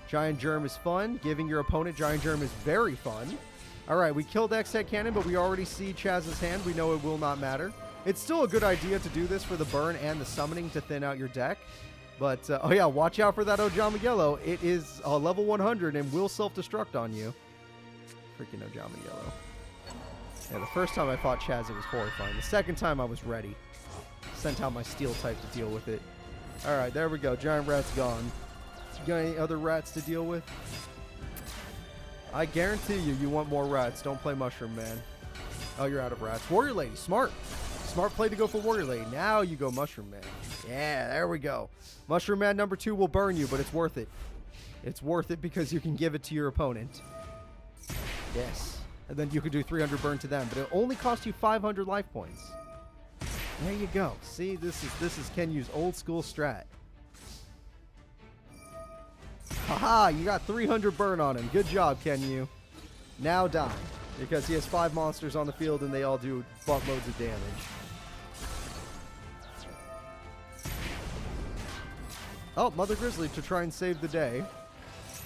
S2: Giant Germ is fun. Giving your opponent Giant Germ is very fun. All right, we killed X-Head Cannon, but we already see Chaz's hand. We know it will not matter. It's still a good idea to do this for the burn and the summoning to thin out your deck. But, oh yeah, watch out for that Ojama Yellow. It is level 100 and will self-destruct on you. Freaking Ojama Yellow. Yeah, the first time I fought Chaz, it was horrifying. The second time, I was ready. Sent out my steel type to deal with it. All right, there we go. Giant Rat's gone. You got any other rats to deal with? I guarantee you want more rats. Don't play Mushroom Man. Oh, you're out of rats. Warrior Lady, smart. Smart play to go for Warrior Lady. Now you go Mushroom Man. Yeah, there we go. Mushroom Man number 2 will burn you, but it's worth it. It's worth it because you can give it to your opponent. Yes. And then you can do 300 burn to them, but it only costs you 500 life points. There you go. See, this is Kenyu's old school strat. Haha, you got 300 burn on him. Good job, Kenyu. Now die, because he has 5 monsters on the field and they all do buttloads of damage. Oh, Mother Grizzly to try and save the day.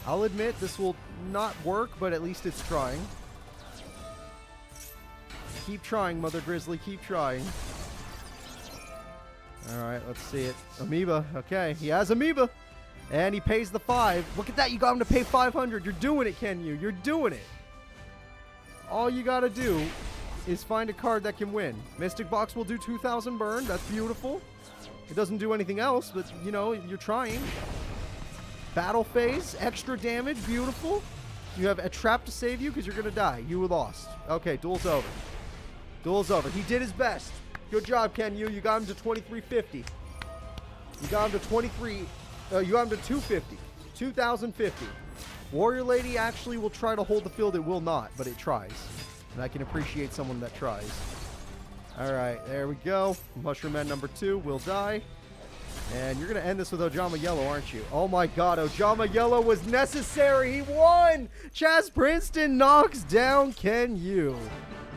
S2: I'll admit this will not work, but at least it's trying. Keep trying, Mother Grizzly. Keep trying. Alright, let's see it. Amoeba. Okay, he has Amoeba. And he pays the 5. Look at that. You got him to pay 500. You're doing it, Kenyu. You're doing it. All you got to do is find a card that can win. Mystic Box will do 2,000 burn. That's beautiful. It doesn't do anything else, but, you know, you're trying. Battle phase, extra damage, beautiful. You have a trap to save you because you're going to die. You lost. Okay, duel's over. Duel's over. He did his best. Good job, Ken Yu. You got him to 2350. You got him to 23. You got him to 250. 2050. Warrior Lady actually will try to hold the field. It will not, but it tries. And I can appreciate someone that tries. All right, there we go. Mushroom Man number 2 will die. And you're going to end this with Ojama Yellow, aren't you? Oh my god, Ojama Yellow was necessary. He won! Chaz Princeton knocks down Ken Yu.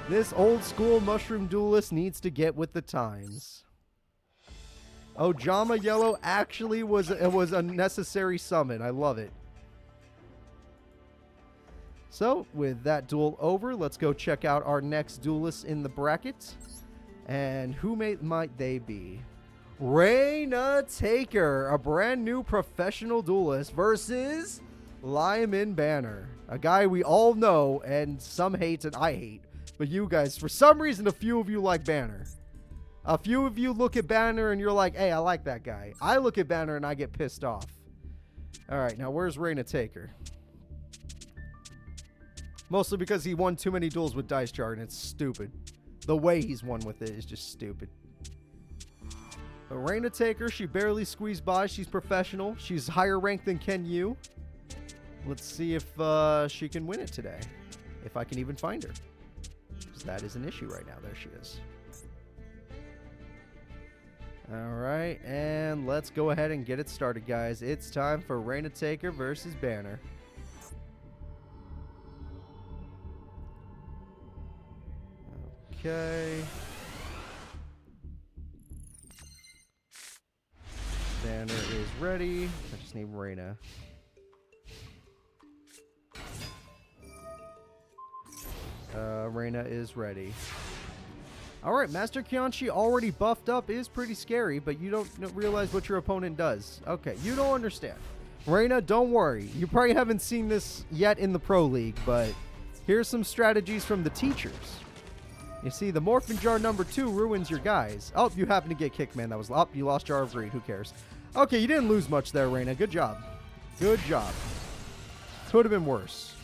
S2: This old school mushroom duelist needs to get with the times. Ojama Yellow actually was a necessary summon. I love it. So, with that duel over, let's go check out our next duelists in the bracket. And who might they be? Reina Taker, a brand new professional duelist, versus Lyman Banner, a guy we all know and some hate and I hate. But you guys, for some reason, a few of you like Banner. A few of you look at Banner and you're like, hey, I like that guy. I look at Banner and I get pissed off. All right, now where's Reina Taker? Mostly because he won too many duels with Dice Jar and it's stupid. The way he's won with it is just stupid. But Reina Taker, she barely squeezed by. She's professional. She's higher ranked than Ken Yu. Let's see if she can win it today. If I can even find her. Because that is an issue right now. There she is. Alright, and let's go ahead and get it started, guys. It's time for Reina Taker versus Banner. Okay. Banner is ready. I just need Reina. Reina is ready. Alright, Master Kianchi already buffed up is pretty scary, but you don't realize what your opponent does. Okay, you don't understand. Reina, don't worry. You probably haven't seen this yet in the Pro League, but here's some strategies from the teachers. You see, the Morphin Jar number 2 ruins your guys. Oh, you happen to get kicked, man. That was up. You lost Jar of Greed. Who cares? Okay, you didn't lose much there, Reina. Good job. Good job. Could have been worse.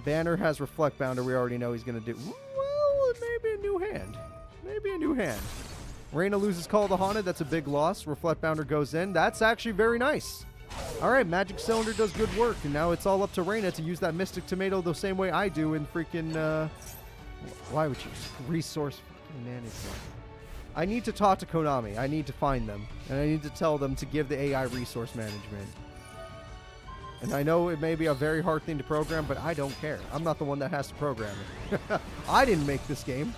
S2: Banner has Reflect Bounder. We already know he's going to do... Well, maybe a new hand. Maybe a new hand. Reina loses Call of the Haunted. That's a big loss. Reflect Bounder goes in. That's actually very nice. Alright, Magic Cylinder does good work. And now it's all up to Reina to use that Mystic Tomato the same way I do in freaking... why would you... Resource fucking management. I need to talk to Konami. I need to find them. And I need to tell them to give the AI resource management. And I know it may be a very hard thing to program, but I don't care. I'm not the one that has to program it. I didn't make this game.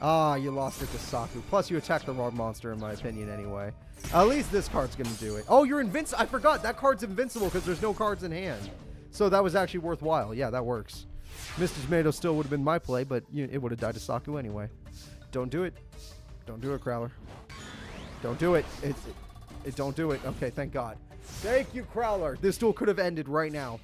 S2: Ah, you lost it to Saku. Plus, you attacked the wrong monster, in my opinion, anyway. At least this card's going to do it. Oh, you're invincible. I forgot. That card's invincible because there's no cards in hand. So that was actually worthwhile. Yeah, that works. Mr. Tomato still would have been my play, but it would have died to Saku anyway. Don't do it. Don't do it, Crowler. Don't do it. It don't do it. Okay, thank God. Thank you, Crowler. This duel could have ended right now.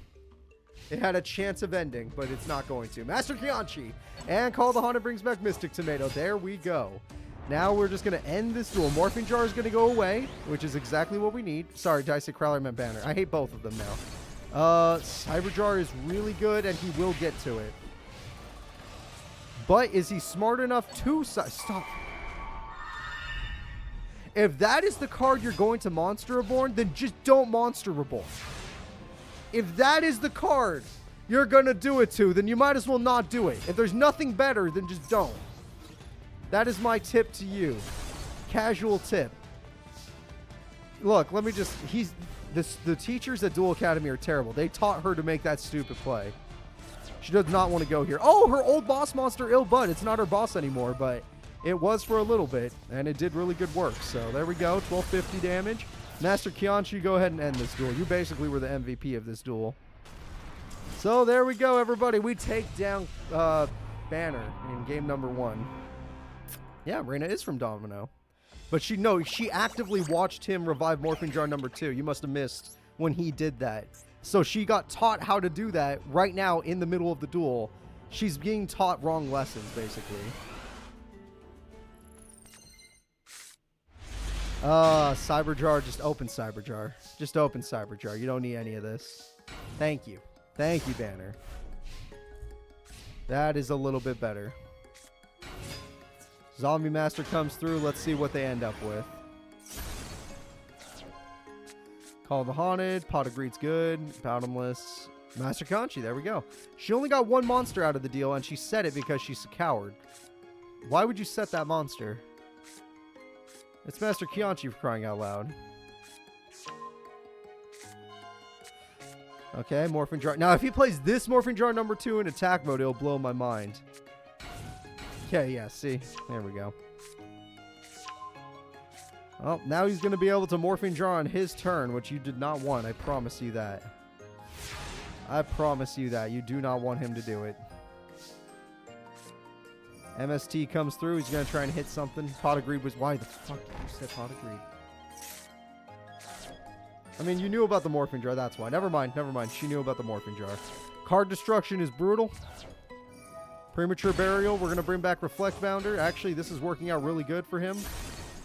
S2: It had a chance of ending, but it's not going to. Master Kianchi and Call the Haunted brings back Mystic Tomato. There we go. Now we're just going to end this duel. Morphing Jar is going to go away, which is exactly what we need. Sorry, did I say Crowler meant Banner? I hate both of them now. Cyber Jar is really good, and he will get to it. But is he smart enough to... Stop. If that is the card you're going to Monster Reborn, then just don't Monster Reborn. If that is the card you're going to do it to, then you might as well not do it. If there's nothing better, then just don't. That is my tip to you. Casual tip. Look, let me just... The teachers at Duel Academy are terrible. They taught her to make that stupid play. She does not want to go here. Oh, her old boss monster, Ill Bud. It's not her boss anymore, but... It was for a little bit, and it did really good work. So there we go, 1250 damage. Master Kianchi, go ahead and end this duel. You basically were the MVP of this duel. So there we go, everybody. We take down Banner in game number 1. Yeah, Reina is from Domino. But she actively watched him revive Morphing Jar number 2. You must have missed when he did that. So she got taught how to do that right now in the middle of the duel. She's being taught wrong lessons, basically. Cyberjar, just open Cyberjar. Just open Cyberjar. You don't need any of this. Thank you. Thank you, Banner. That is a little bit better. Zombie Master comes through. Let's see what they end up with. Call of the Haunted. Pot of Greed's good. Bottomless. Master Kanchi. There we go. She only got one monster out of the deal, and she set it because she's a coward. Why would you set that monster? It's Master Kianchi for crying out loud. Okay, Morphing Jar. Now, if he plays this Morphing Jar number 2 in attack mode, it'll blow my mind. Okay, yeah, see? There we go. Well, now he's going to be able to Morphing Jar on his turn, which you did not want. I promise you that. I promise you that. You do not want him to do it. MST comes through. He's going to try and hit something. Pot of Greed was... Why the fuck did you say Pot of Greed? I mean, you knew about the Morphing Jar. That's why. Never mind. Never mind. She knew about the Morphing Jar. Card destruction is brutal. Premature Burial. We're going to bring back Reflect Bounder. Actually, this is working out really good for him.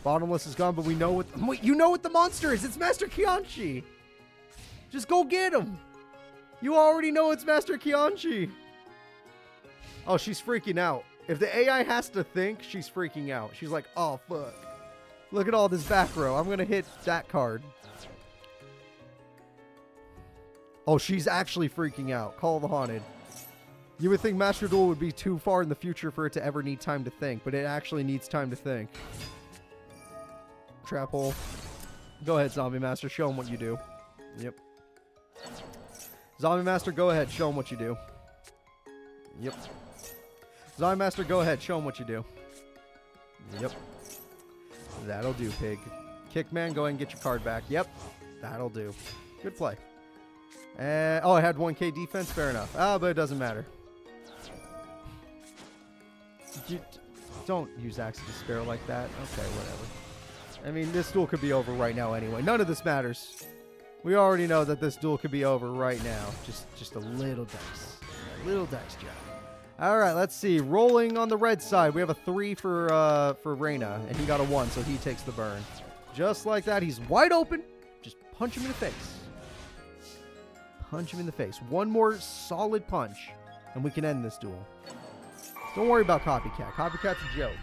S2: Bottomless is gone, but we know what... Wait, you know what the monster is. It's Master Kianchi. Just go get him. You already know it's Master Kianchi. Oh, she's freaking out. If the AI has to think, she's freaking out. She's like, oh, fuck. Look at all this back row. I'm going to hit that card. Oh, she's actually freaking out. Call of the Haunted. You would think Master Duel would be too far in the future for it to ever need time to think, but it actually needs time to think. Trap hole. Go ahead, Zombie Master. Show him what you do. Yep. Zombie Master, go ahead. Show him what you do. Yep. Zombie Master, go ahead. Show him what you do. Yep. That'll do, pig. Kickman, go ahead and get your card back. Yep. That'll do. Good play. Oh, I had 1k defense? Fair enough. Ah, but it doesn't matter. Don't use Axe of Despair like that. Okay, whatever. I mean, this duel could be over right now anyway. None of this matters. We already know that this duel could be over right now. Just a little dice. A little dice job. All right, let's see. Rolling on the red side, we have a 3 for Reyna, and he got a 1, so he takes the burn. Just like that, he's wide open. Just punch him in the face. Punch him in the face. One more solid punch, and we can end this duel. Don't worry about Copycat. Copycat's a joke.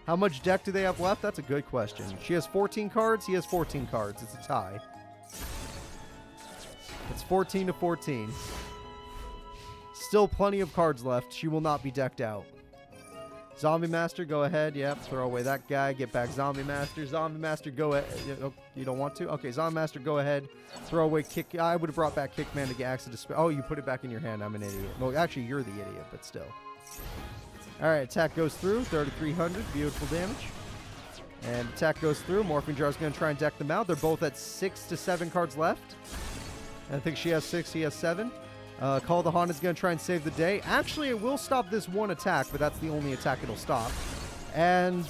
S2: How much deck do they have left? That's a good question. She has 14 cards. He has 14 cards. It's a tie. It's 14 to 14. Still plenty of cards left. She will not be decked out. Zombie Master, go ahead. Yep, throw away that guy. Get back Zombie Master. Zombie Master, go ahead. You don't want to? Okay, Zombie Master, go ahead. Throw away Kick. I would have brought back Kickman to get Axe of Despair. Oh, you put it back in your hand. I'm an idiot. Well, actually, you're the idiot, but still. All right, attack goes through. 3,300. Beautiful damage. And attack goes through. Morphing Jar is going to try and deck them out. They're both at 6 to 7 cards left. I think she has 6. He has 7. Call of the Haunted is going to try and save the day. Actually, it will stop this one attack, but that's the only attack it'll stop. And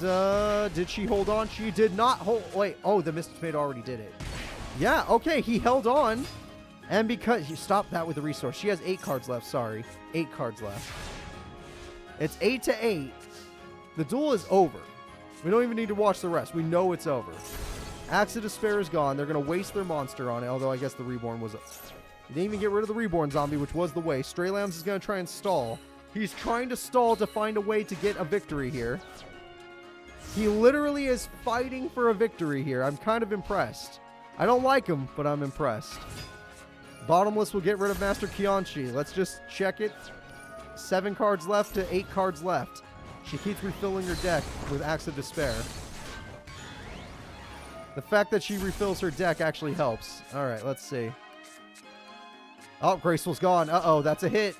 S2: did she hold on? She did not hold. Wait. Oh, the Mystic Maid already did it. Yeah. Okay. He held on. And because you stopped that with the resource, she has 8 cards left. Sorry, 8 cards left. It's 8 to 8. The duel is over. We don't even need to watch the rest. We know it's over. Axe of Despair is gone. They're going to waste their monster on it, although I guess the Reborn was... He didn't even get rid of the Reborn zombie, which was the way. Stray Lambs is going to try and stall. He's trying to stall to find a way to get a victory here. He literally is fighting for a victory here. I'm kind of impressed. I don't like him, but I'm impressed. Bottomless will get rid of Master Kianchi. Let's just check it. 7 cards left to 8 cards left. She keeps refilling her deck with Axe of Despair. The fact that she refills her deck actually helps. All right, let's see. Oh, Graceful's gone. Uh-oh, that's a hit.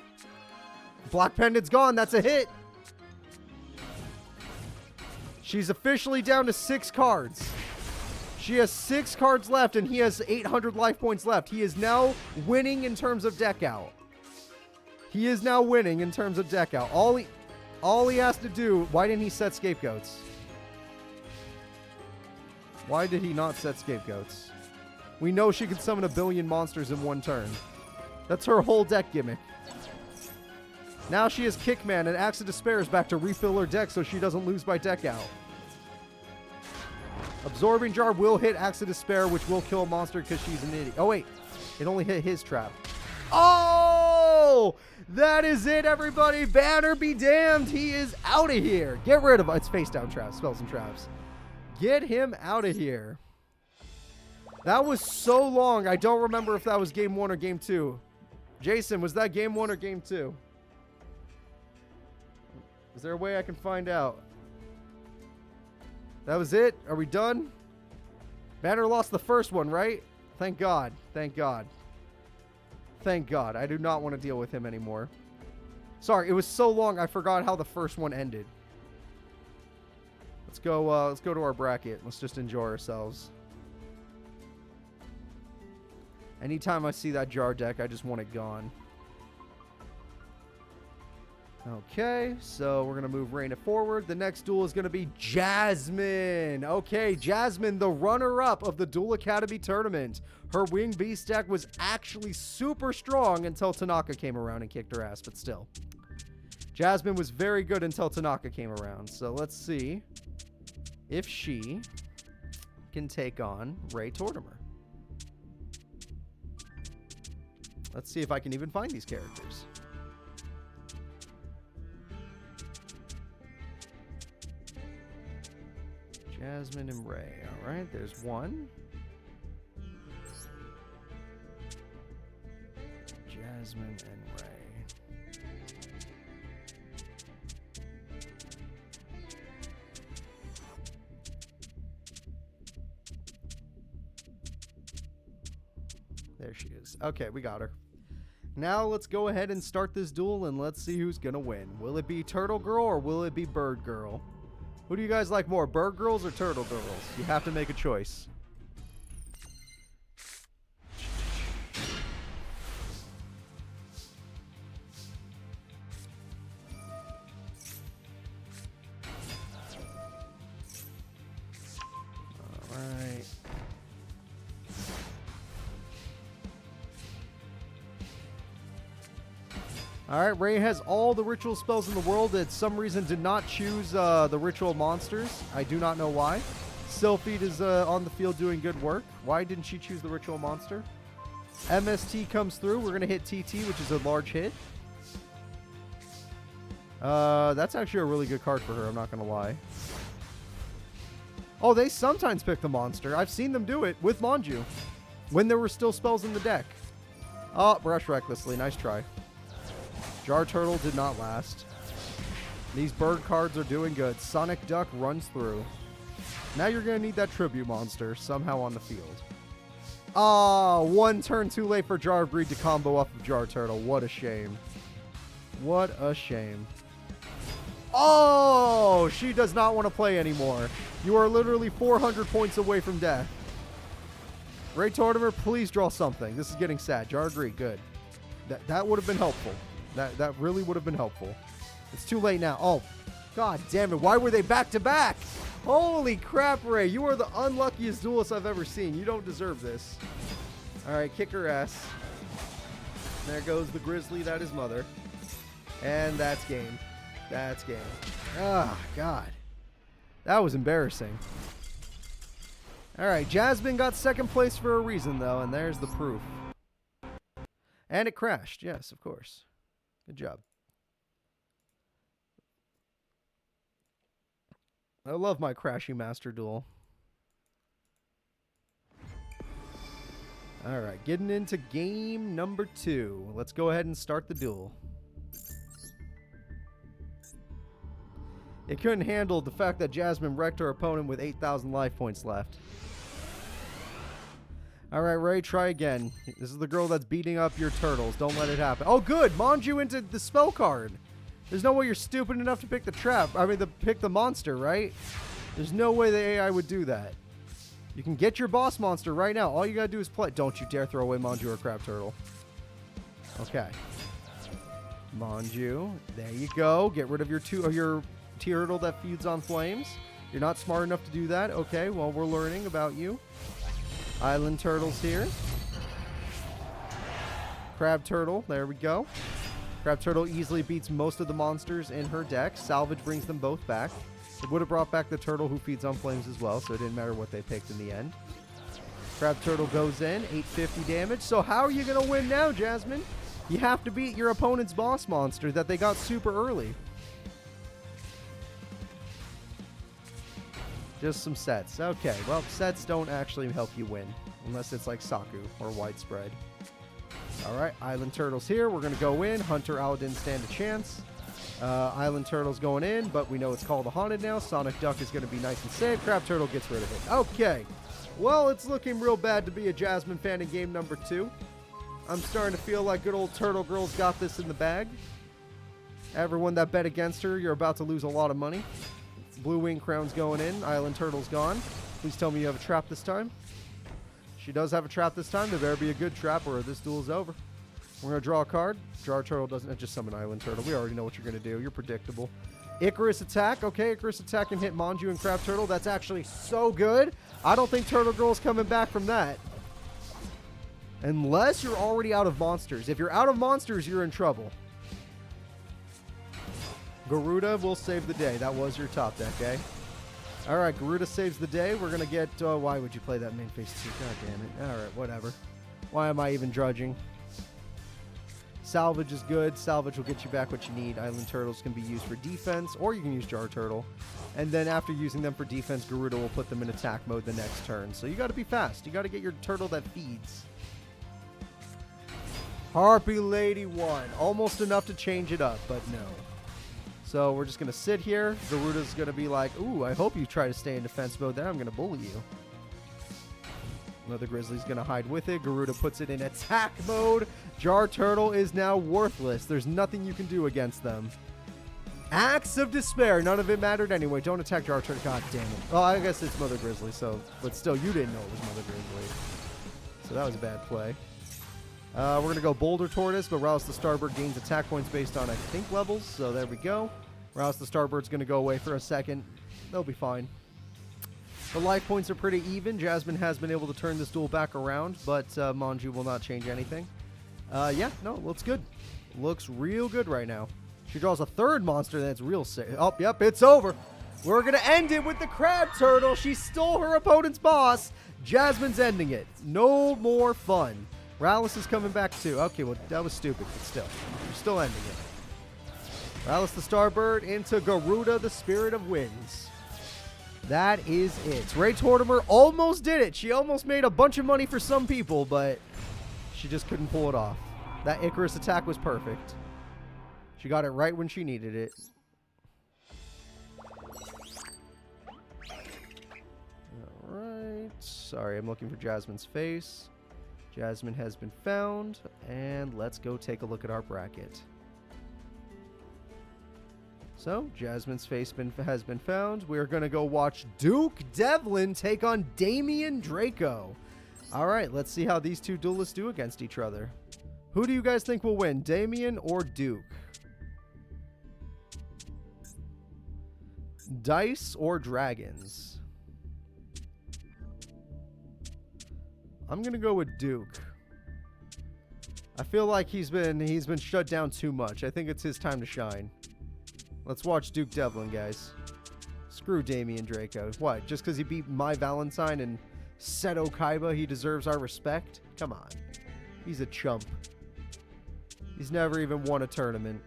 S2: Black Pendant's gone. That's a hit. She's officially down to 6 cards. She has 6 cards left, and he has 800 life points left. He is now winning in terms of deck out. He is now winning in terms of deck out. All he has to do... Why didn't he set Scapegoats? Why did he not set Scapegoats? We know she can summon a billion monsters in one turn. That's her whole deck gimmick. Now she has Kickman, and Axe of Despair is back to refill her deck so she doesn't lose by deck out. Absorbing Jar will hit Axe of Despair, which will kill a monster because she's an idiot. Oh, wait. It only hit his trap. Oh! That is it, everybody. Banner be damned. He is out of here. Get rid of it. It's face down traps. Spells and traps. Get him out of here. That was so long. I don't remember if that was game 1 or game 2. Jason, was that game 1 or game 2? Is there a way I can find out? That was it? Are we done? Banner lost the first one, right? Thank God. Thank God. Thank God. I do not want to deal with him anymore. Sorry, it was so long I forgot how the first one ended. Let's go to our bracket. Let's just enjoy ourselves. Anytime I see that Jar deck, I just want it gone. Okay, so we're going to move Raina forward. The next duel is going to be Jasmine. Okay, Jasmine, the runner-up of the Duel Academy tournament. Her Wing Beast deck was actually super strong until Tanaka came around and kicked her ass, but still. Jasmine was very good until Tanaka came around. So let's see if she can take on Ray Tortimer. Let's see if I can even find these characters. Jasmine and Ray. All right, there's one. Jasmine and Ray. There she is. Okay, we got her. Now let's go ahead and start this duel and let's see who's gonna win. Will it be Turtle Girl or will it be Bird Girl? Who do you guys like more, Bird Girls or Turtle Girls? You have to make a choice. All right. Alright, Ray has all the ritual spells in the world. That some reason did not choose the ritual monsters. I do not know why. Sylphid is on the field doing good work. Why didn't she choose the ritual monster? MST comes through. We're going to hit TT, which is a large hit. That's actually a really good card for her, I'm not going to lie. Oh, they sometimes pick the monster. I've seen them do it with Manju when there were still spells in the deck. Oh, Brush Recklessly. Nice try. Jar Turtle did not last. These bird cards are doing good. Sonic Duck runs through. Now you're going to need that tribute monster somehow on the field. Ah, one turn too late for Jar of Greed to combo up with Jar Turtle. What a shame. What a shame. Oh, she does not want to play anymore. You are literally 400 points away from death. Ray Tortimer, please draw something. This is getting sad. Jar of Greed, good. That would have been helpful. That really would have been helpful. It's too late now. Oh, God damn it. Why were they back to back? Holy crap, Ray. You are the unluckiest duelist I've ever seen. You don't deserve this. All right, kick her ass. There goes the Grizzly. That is mother. And that's game. That's game. Ah, God. That was embarrassing. All right, Jasmine got second place for a reason, though, and there's the proof. And it crashed. Yes, of course. Good job. I love my Crashy Master Duel. All right, getting into game number 2. Let's go ahead and start the duel. It couldn't handle the fact that Jasmine wrecked her opponent with 8,000 life points left. All right, Ray, try again. This is the girl that's beating up your turtles. Don't let it happen. Oh, good. Manju into the spell card. There's no way you're stupid enough to pick the trap. I mean, to pick the monster, right? There's no way the AI would do that. You can get your boss monster right now. All you gotta do is play. Don't you dare throw away Manju or Crab Turtle. Okay. Manju. There you go. Get rid of your turtle that feeds on flames. You're not smart enough to do that. Okay, well, we're learning about you. Island turtles here. Crab turtle, there we go. Crab turtle easily beats most of the monsters in her deck. Salvage brings them both back. It would have brought back the turtle who feeds on flames as well, so it didn't matter what they picked in the end. Crab turtle goes in, 850 damage. So how are you going to win now, Jasmine? You have to beat your opponent's boss monster that they got super early. Just some sets. Okay, well, sets don't actually help you win, unless it's like Saku or Widespread. Alright, Island Turtles here. We're going to go in. Hunter Owl didn't stand a chance. Island Turtles going in, but we know it's called a Haunted now. Sonic Duck is going to be nice and safe. Crab Turtle gets rid of it. Okay. Well, it's looking real bad to be a Jasmine fan in game number 2. I'm starting to feel like good old Turtle Girl's got this in the bag. Everyone that bet against her, you're about to lose a lot of money. Blue Wing Crown's going in. Island Turtle's gone. Please tell me you have a trap this time. She does have a trap this time. There better be a good trap or this duel is over. We're going to draw a card. Jar Turtle doesn't just summon Island Turtle. We already know what you're going to do. You're predictable. Icarus Attack. Okay, Icarus Attack can hit Manju and Crab Turtle. That's actually so good. I don't think Turtle Girl's coming back from that. Unless you're already out of monsters. If you're out of monsters, you're in trouble. Garuda will save the day. That was your top deck, eh? Alright, Garuda saves the day. We're going to get... why would you play that main phase 2? God damn it. Alright, whatever. Why am I even drudging? Salvage is good. Salvage will get you back what you need. Island Turtles can be used for defense, or you can use Jar Turtle. And then after using them for defense, Garuda will put them in attack mode the next turn. So you got to be fast. You got to get your turtle that feeds. Harpy Lady 1. Almost enough to change it up, but no. So we're just going to sit here. Garuda's going to be like, ooh, I hope you try to stay in defense mode. Then I'm going to bully you. Another Grizzly's going to hide with it. Garuda puts it in attack mode. Jar Turtle is now worthless. There's nothing you can do against them. Acts of Despair. None of it mattered anyway. Don't attack Jar Turtle. God damn it. Well, I guess it's Mother Grizzly, so... But still, you didn't know it was Mother Grizzly. So that was a bad play. We're going to go Boulder Tortoise, but Rouse the Starbird gains attack points based on, I think, levels. So there we go. Rouse the Starbird's going to go away for a second. They'll be fine. The life points are pretty even. Jasmine has been able to turn this duel back around, but Manju will not change anything. Yeah, no, looks good. Looks real good right now. She draws a third monster that's real sick. Oh, yep, it's over. We're going to end it with the Crab Turtle. She stole her opponent's boss. Jasmine's ending it. No more fun. Rallis is coming back too. Okay, well, that was stupid, but still. We're still ending it. Rallis the Starbird into Garuda, the Spirit of Winds. That is it. Ray Tortimer almost did it. She almost made a bunch of money for some people, but she just couldn't pull it off. That Icarus attack was perfect. She got it right when she needed it. Alright. Sorry, I'm looking for Jasmine's face. Jasmine has been found, and let's go take a look at our bracket. So, Jasmine's face has been found. We're going to go watch Duke Devlin take on Damian Draco. All right, let's see how these two duelists do against each other. Who do you guys think will win, Damian or Duke? Dice or dragons? I'm going to go with Duke. I feel like he's been shut down too much. I think it's his time to shine. Let's watch Duke Devlin, guys. Screw Damian Draco. What? Just because he beat my Valentine and Seto Kaiba, he deserves our respect? Come on. He's a chump. He's never even won a tournament.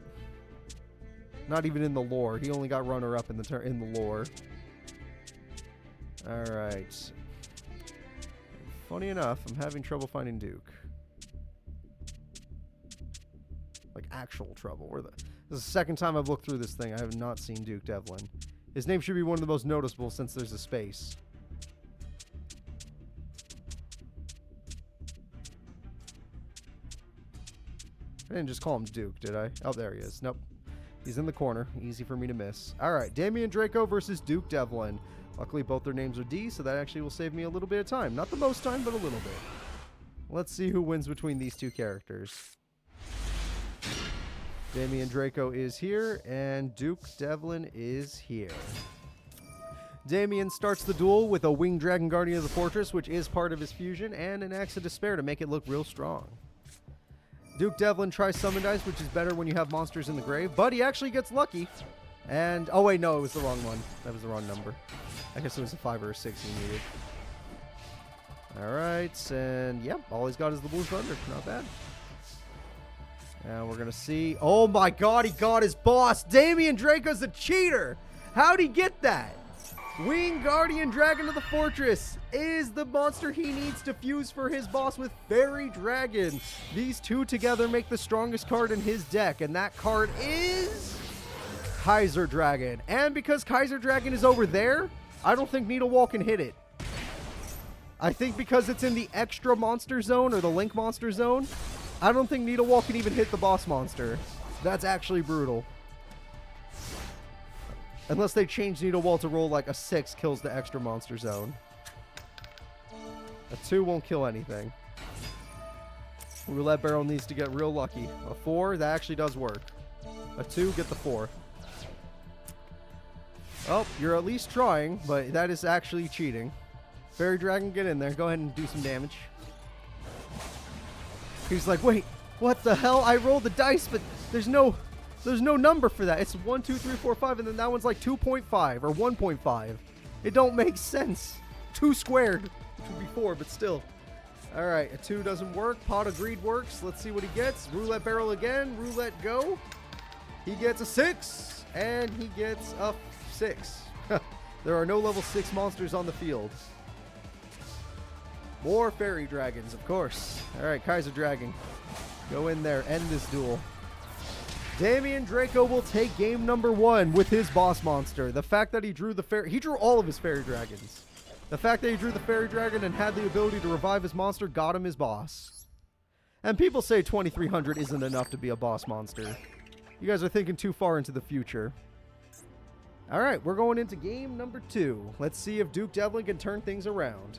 S2: Not even in the lore. He only got runner-up in the lore. All right. Funny enough, I'm having trouble finding Duke. Like actual trouble. This is the second time I've looked through this thing. I have not seen Duke Devlin. His name should be one of the most noticeable since there's a space. I didn't just call him Duke, did I? Oh, there he is. Nope. He's in the corner. Easy for me to miss. All right, Damian Draco versus Duke Devlin. Luckily, both their names are D, so that actually will save me a little bit of time. Not the most time, but a little bit. Let's see who wins between these two characters. Damian Draco is here, and Duke Devlin is here. Damien starts the duel with a Winged Dragon Guardian of the Fortress, which is part of his fusion, and an Axe of Despair to make it look real strong. Duke Devlin tries Summon Dice, which is better when you have monsters in the grave, but he actually gets lucky. And, oh wait, no, it was the wrong one. That was the wrong number. I guess it was a 5 or a 6 he needed. Alright, and yep, all he's got is the Blue Thunder. Not bad. And we're going to see. Oh my god, he got his boss. Damien Draco's a cheater. How'd he get that? Winged Guardian Dragon of the Fortress is the monster he needs to fuse for his boss with Fairy Dragon. These two together make the strongest card in his deck, and that card is Kaiser Dragon. And because Kaiser Dragon is over there, I don't think Needlewall can hit it. I think because it's in the extra monster zone or the Link monster zone, I don't think Needlewall can even hit the boss monster. That's actually brutal. Unless they change Needlewall to roll like a 6 kills the extra monster zone. A 2 won't kill anything. Roulette Barrel needs to get real lucky. A 4, that actually does work. A 2, get the 4. Oh, you're at least trying, but that is actually cheating. Fairy Dragon, get in there. Go ahead and do some damage. He's like, wait, what the hell? I rolled the dice, but there's no number for that. It's 1, 2, 3, 4, 5, and then that one's like 2.5 or 1.5. It don't make sense. 2 squared, which would be 4, but still. All right, a 2 doesn't work. Pot of Greed works. Let's see what he gets. Roulette Barrel again. Roulette go. He gets a 6, and he gets a 6. There are no level 6 monsters on the field. More Fairy Dragons, of course. All right, Kaiser Dragon. Go in there. End this duel. Damien Draco will take game number 1 with his boss monster. The fact that he drew he drew all of his Fairy Dragons. The fact that he drew the Fairy Dragon and had the ability to revive his monster got him his boss. And people say 2300 isn't enough to be a boss monster. You guys are thinking too far into the future. All right, we're going into game number 2. Let's see if Duke Devlin can turn things around.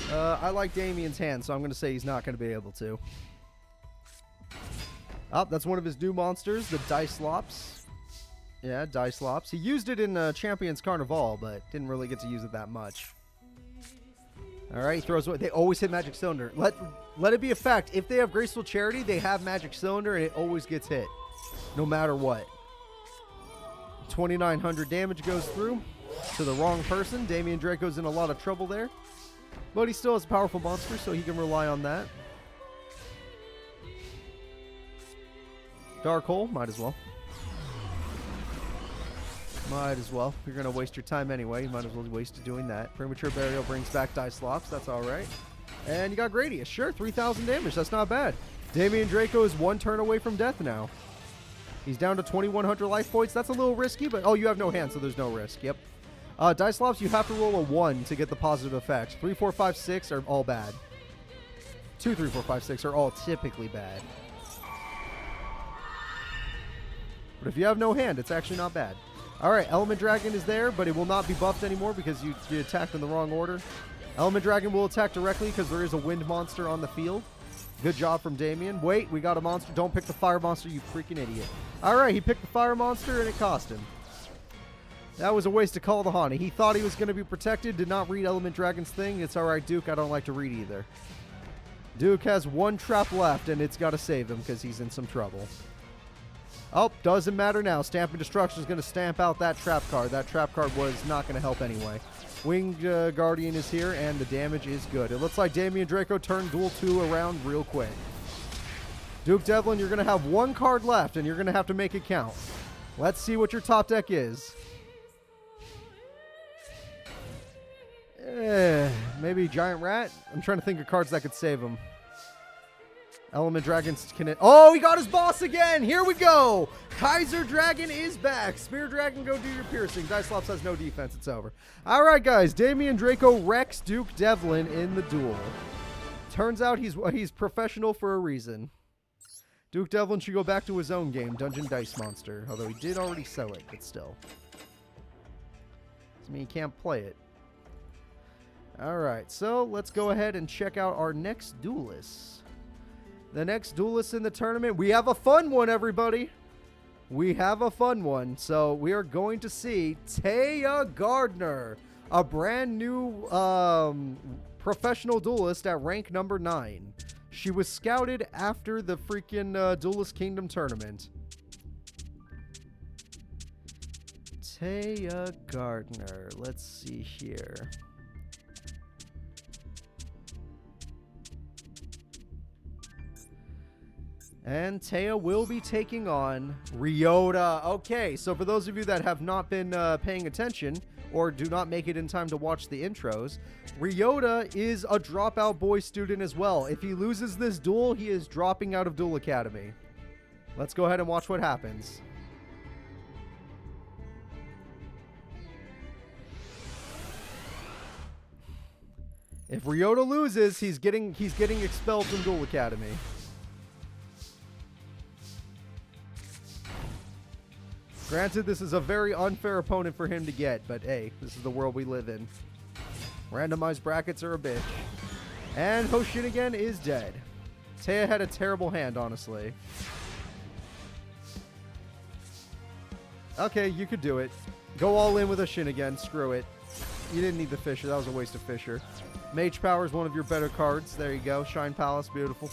S2: I like Damien's hand, so I'm going to say he's not going to be able to. Oh, that's one of his new monsters, the Dicelops. Yeah, Dicelops. He used it in Champions Carnival, but didn't really get to use it that much. All right, he throws away. They always hit Magic Cylinder. Let it be a fact. If they have Graceful Charity, they have Magic Cylinder, and it always gets hit, no matter what. 2,900 damage goes through to the wrong person. Damien Draco's in a lot of trouble there. But he still has a powerful monster, so he can rely on that. Dark Hole, might as well. Might as well. If you're going to waste your time anyway, you might as well waste it doing that. Premature Burial brings back Dicelops, that's alright. And you got Gradius, sure, 3,000 damage, that's not bad. Damien Draco is 1 turn away from death now. He's down to 2,100 life points, that's a little risky, but oh, you have no hand, so there's no risk, yep. Dicelops, you have to roll a 1 to get the positive effects. 3, 4, 5, 6 are all bad. 2, 3, 4, 5, 6 are all typically bad. But if you have no hand, it's actually not bad. Alright, Element Dragon is there, but it will not be buffed anymore because you attacked in the wrong order. Element Dragon will attack directly because there is a wind monster on the field. Good job from Damien. Wait, we got a monster. Don't pick the fire monster, you freaking idiot. Alright, he picked the fire monster and it cost him. That was a waste to call the Haunted. He thought he was going to be protected, did not read Element Dragon's thing. It's alright, Duke. I don't like to read either. Duke has 1 trap left, and it's got to save him because he's in some trouble. Oh, doesn't matter now. Stamping Destruction is going to stamp out that trap card. That trap card was not going to help anyway. Winged Guardian is here, and the damage is good. It looks like Damien Draco turned Duel 2 around real quick. Duke Devlin, you're going to have 1 card left, and you're going to have to make it count. Let's see what your top deck is. Maybe Giant Rat? I'm trying to think of cards that could save him. Element Dragons can hit. Oh, he got his boss again! Here we go! Kaiser Dragon is back. Spear Dragon, go do your piercing. Dicelops has no defense. It's over. Alright, guys. Damien Draco wrecks Duke Devlin in the duel. Turns out he's professional for a reason. Duke Devlin should go back to his own game, Dungeon Dice Monster. Although he did already sell it, but still. Doesn't mean he can't play it. Alright, so let's go ahead and check out our next duelists. The next duelist in the tournament, we have a fun one, everybody. we have a fun one. So we are going to see Taya Gardner, a brand new professional duelist at rank number 9. She was scouted after the freaking Duelist Kingdom tournament. Taya Gardner. Let's see here. And Taya will be taking on Ryota. Okay, so for those of you that have not been paying attention or do not make it in time to watch the intros, Ryota is a dropout boy student as well. If he loses this duel, he is dropping out of Duel Academy. Let's go ahead and watch what happens. If Ryota loses, he's getting expelled from Duel Academy. Granted, this is a very unfair opponent for him to get, but hey, this is the world we live in. Randomized brackets are a bitch. And Hoshinigan is dead. Taya had a terrible hand, honestly. Okay, you could do it. Go all in with Hoshinigan. Screw it. You didn't need the Fisher. That was a waste of Fisher. Mage Power is one of your better cards. There you go. Shine Palace. Beautiful.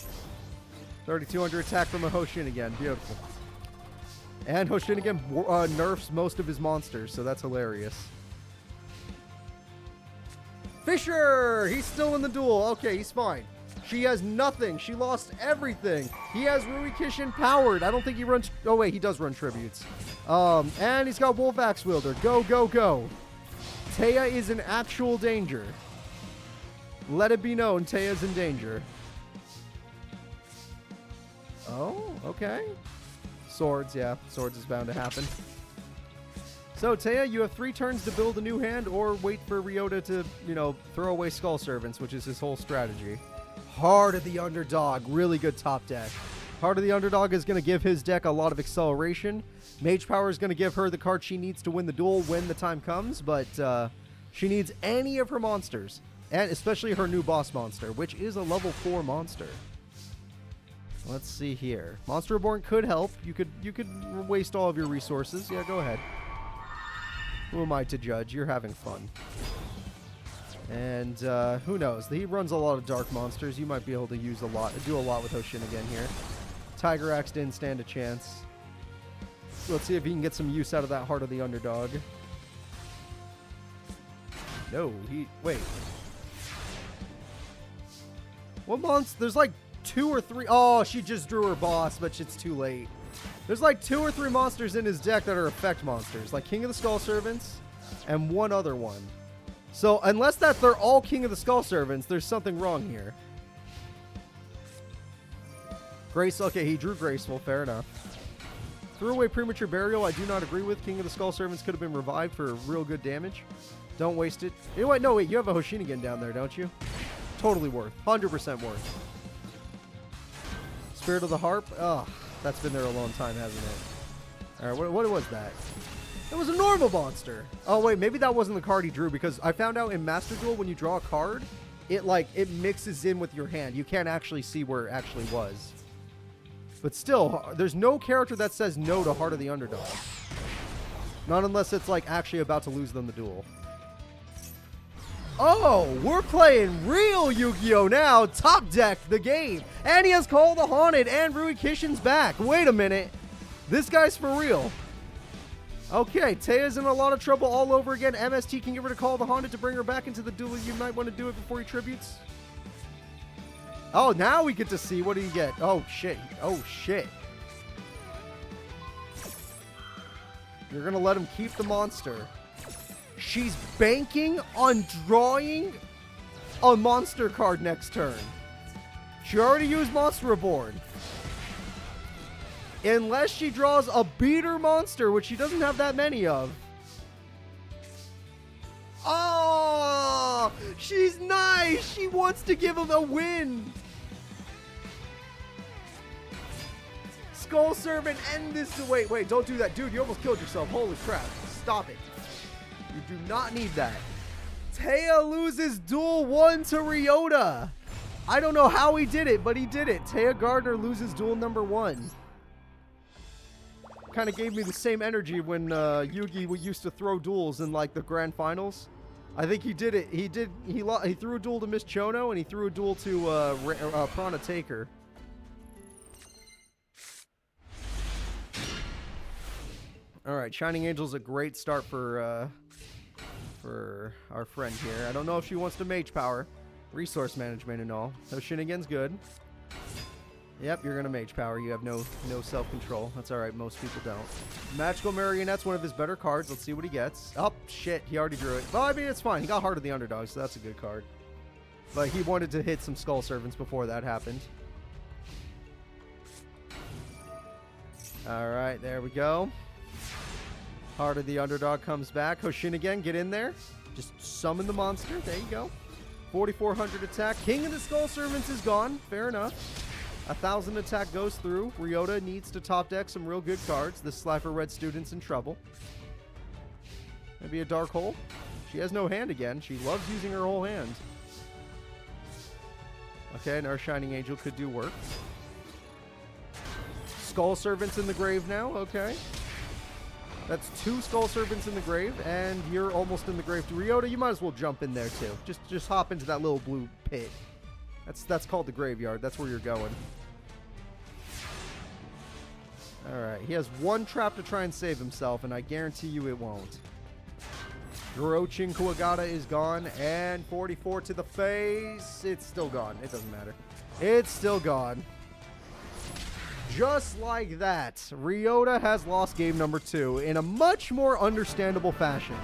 S2: 3200 attack from a Hoshinigan. Beautiful. And Hoshinigan nerfs most of his monsters, so that's hilarious. Fisher! He's still in the duel. Okay, he's fine. She has nothing. She lost everything. He has Rui Kishin powered. I don't think he runs... Oh, wait, he does run tributes. And he's got Wolf Axe Wielder. Go, go, go. Taya is in actual danger. Let it be known, Taya's in danger. Oh, okay. Swords, yeah. Swords is bound to happen. So, Taya, you have 3 turns to build a new hand or wait for Ryota to, you know, throw away Skull Servants, which is his whole strategy. Heart of the Underdog. Really good top deck. Heart of the Underdog is going to give his deck a lot of acceleration. Mage Power is going to give her the card she needs to win the duel when the time comes, but she needs any of her monsters, and especially her new boss monster, which is a level 4 monster. Let's see here. Monster Reborn could help. You could waste all of your resources. Yeah, go ahead. Who am I to judge? You're having fun. And who knows? He runs a lot of dark monsters. You might be able to do a lot with Hoshinigan here. Tiger Axe didn't stand a chance. Let's see if he can get some use out of that Heart of the Underdog. No, wait. What monster? There's like 2 or 3. Oh, she just drew her boss, but it's too late. There's like 2 or 3 monsters in his deck that are effect monsters, like King of the Skull Servants and one other one. So unless they're all King of the Skull Servants, there's something wrong here. Grace, okay, he drew Graceful, fair enough. Threw away Premature Burial, I do not agree with. King of the Skull Servants could have been revived for real good damage. Don't waste it. You know what? No, wait, you have a Hoshinigan down there, don't you? Totally worth. 100% worth. Spirit of the Harp? Ugh, that's been there a long time, hasn't it? Alright, what was that? It was a normal monster. Oh, wait, maybe that wasn't the card he drew, because I found out in Master Duel, when you draw a card, it mixes in with your hand. You can't actually see where it actually was. But still, there's no character that says no to Heart of the Underdog. Not unless it's, like, actually about to lose them the duel. Oh, we're playing real Yu-Gi-Oh! Now. Top Deck the game. And he has Call the Haunted, and Rui Kishin's back. Wait a minute. This guy's for real. Okay, Taya's in a lot of trouble all over again. MST can give her to Call the Haunted to bring her back into the duel. You might want to do it before he tributes. Oh, now we get to see. What do you get? Oh, shit. Oh, shit. You're going to let him keep the monster. She's banking on drawing a monster card next turn. She already used Monster Reborn. Unless she draws a beater monster, which she doesn't have that many of. Oh, she's nice. She wants to give him a win. Skull Servant, end this. Wait, don't do that. Dude, you almost killed yourself. Holy crap. Stop it. You do not need that. Taya loses Duel 1 to Ryota. I don't know how he did it, but he did it. Taya Gardner loses Duel number 1. kind of gave me the same energy when Yugi used to throw duels in like the grand finals. I think he did it. He threw a duel to Miss Chono, and he threw a duel to Prana Taker. All right, Shining Angel's a great start for our friend here. I don't know if she wants to mage power, resource management and all. So Shinnigan's good. Yep, you're gonna mage power. You have no self-control. That's all right. Most people don't. Magical Marionette's one of his better cards. Let's see what he gets. Oh shit, he already drew it. Well, I mean it's fine. He got Heart of the Underdog, so that's a good card. But he wanted to hit some Skull Servants before that happened. All right, there we go. Heart of the Underdog comes back. Hoshinigan, get in there. Just summon the monster. There you go. 4,400 attack. King of the Skull Servants is gone. Fair enough. 1,000 attack goes through. Ryota needs to top deck some real good cards. This Slifer Red student's in trouble. Maybe a Dark Hole. She has no hand again. She loves using her whole hand. Okay, and our Shining Angel could do work. Skull Servants in the grave now. Okay. That's 2 Skull Servants in the grave, and you're almost in the grave to Ryota. You might as well jump in there too. Just hop into that little blue pit. That's called the graveyard. That's where you're going. Alright, he has 1 trap to try and save himself, and I guarantee you it won't. Grochin Kuwagata is gone, and 44 to the face. It's still gone. It doesn't matter. It's still gone. Just like that, Ryota has lost game number 2 in a much more understandable fashion.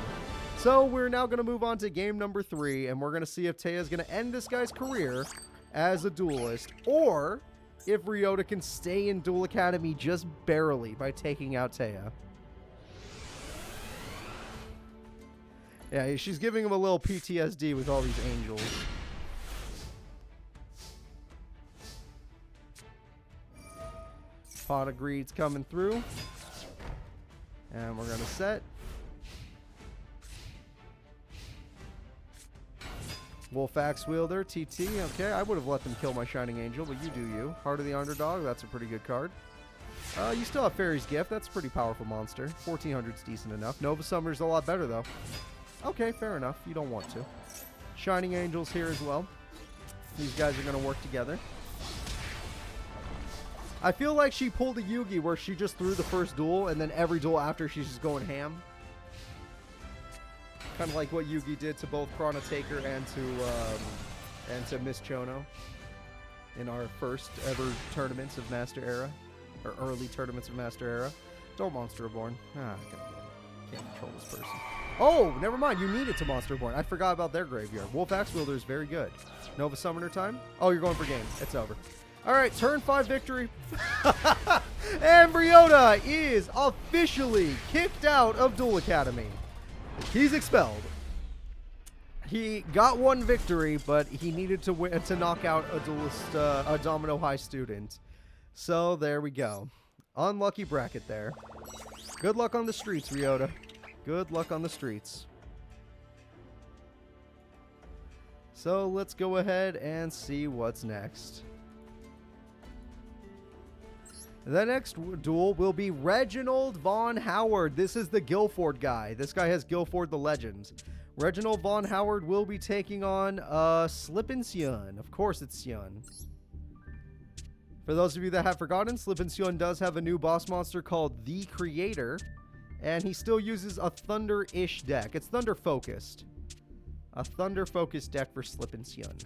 S2: So we're now going to move on to game number 3, and we're going to see if Taya is going to end this guy's career as a duelist, or if Ryota can stay in Duel Academy just barely by taking out Taya. Yeah, she's giving him a little PTSD with all these angels. Pot of Greed's coming through. And we're going to set. Wolf Axe Wielder, TT. Okay, I would have let them kill my Shining Angel, but you do you. Heart of the Underdog, that's a pretty good card. You still have Fairy's Gift. That's a pretty powerful monster. 1400's decent enough. Nova Summoner's a lot better, though. Okay, fair enough. You don't want to. Shining Angel's here as well. These guys are going to work together. I feel like she pulled a Yugi where she just threw the first duel, and then every duel after she's just going ham. Kind of like what Yugi did to both Prana Taker and to Miss Chono in our first ever tournaments of Master Era, or early tournaments of Master Era. Don't Monster Reborn. Ah, can't control this person. Oh, never mind. You need it to Monster Reborn. I forgot about their graveyard. Wolf Axe Wielder is very good. Nova Summoner time. Oh, you're going for game. It's over. All right, turn 5 victory. And Ryota is officially kicked out of Duel Academy. He's expelled. He got 1 victory, but he needed to win to knock out a duelist, a Domino High student. So there we go. Unlucky bracket there. Good luck on the streets, Ryota. Good luck on the streets. So let's go ahead and see what's next. The next duel will be Reginald Von Howard. This is the Guilford guy. This guy has Guilford the Legend. Reginald Von Howard will be taking on Slippin' Sion. Of course it's Sion. For those of you that have forgotten, Slippin' Sion does have a new boss monster called The Creator. And he still uses a Thunder-ish deck. It's Thunder-focused. A Thunder-focused deck for Slippin' Sion.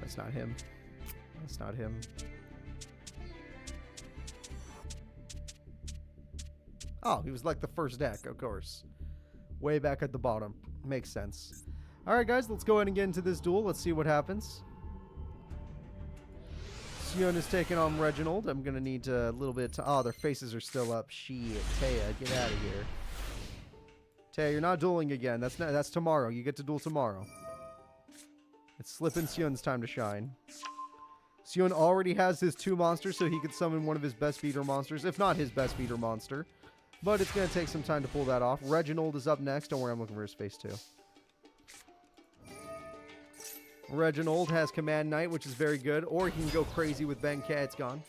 S2: That's not him. That's not him. Oh, he was like the first deck, of course. Way back at the bottom. Makes sense. Alright, guys, let's go ahead and get into this duel. Let's see what happens. Sion is taking on Reginald. I'm going to need a little bit of... Oh, their faces are still up. Shit. Taya, get out of here. Taya, you're not dueling again. That's tomorrow. You get to duel tomorrow. It's Slippin' Sion's time to shine. Sion already has his 2 monsters, so he could summon one of his best beater monsters, if not his best beater monster. But it's going to take some time to pull that off. Reginald is up next. Don't worry, I'm looking for his face too. Reginald has Command Knight, which is very good. Or he can go crazy with Ben K. It's gone.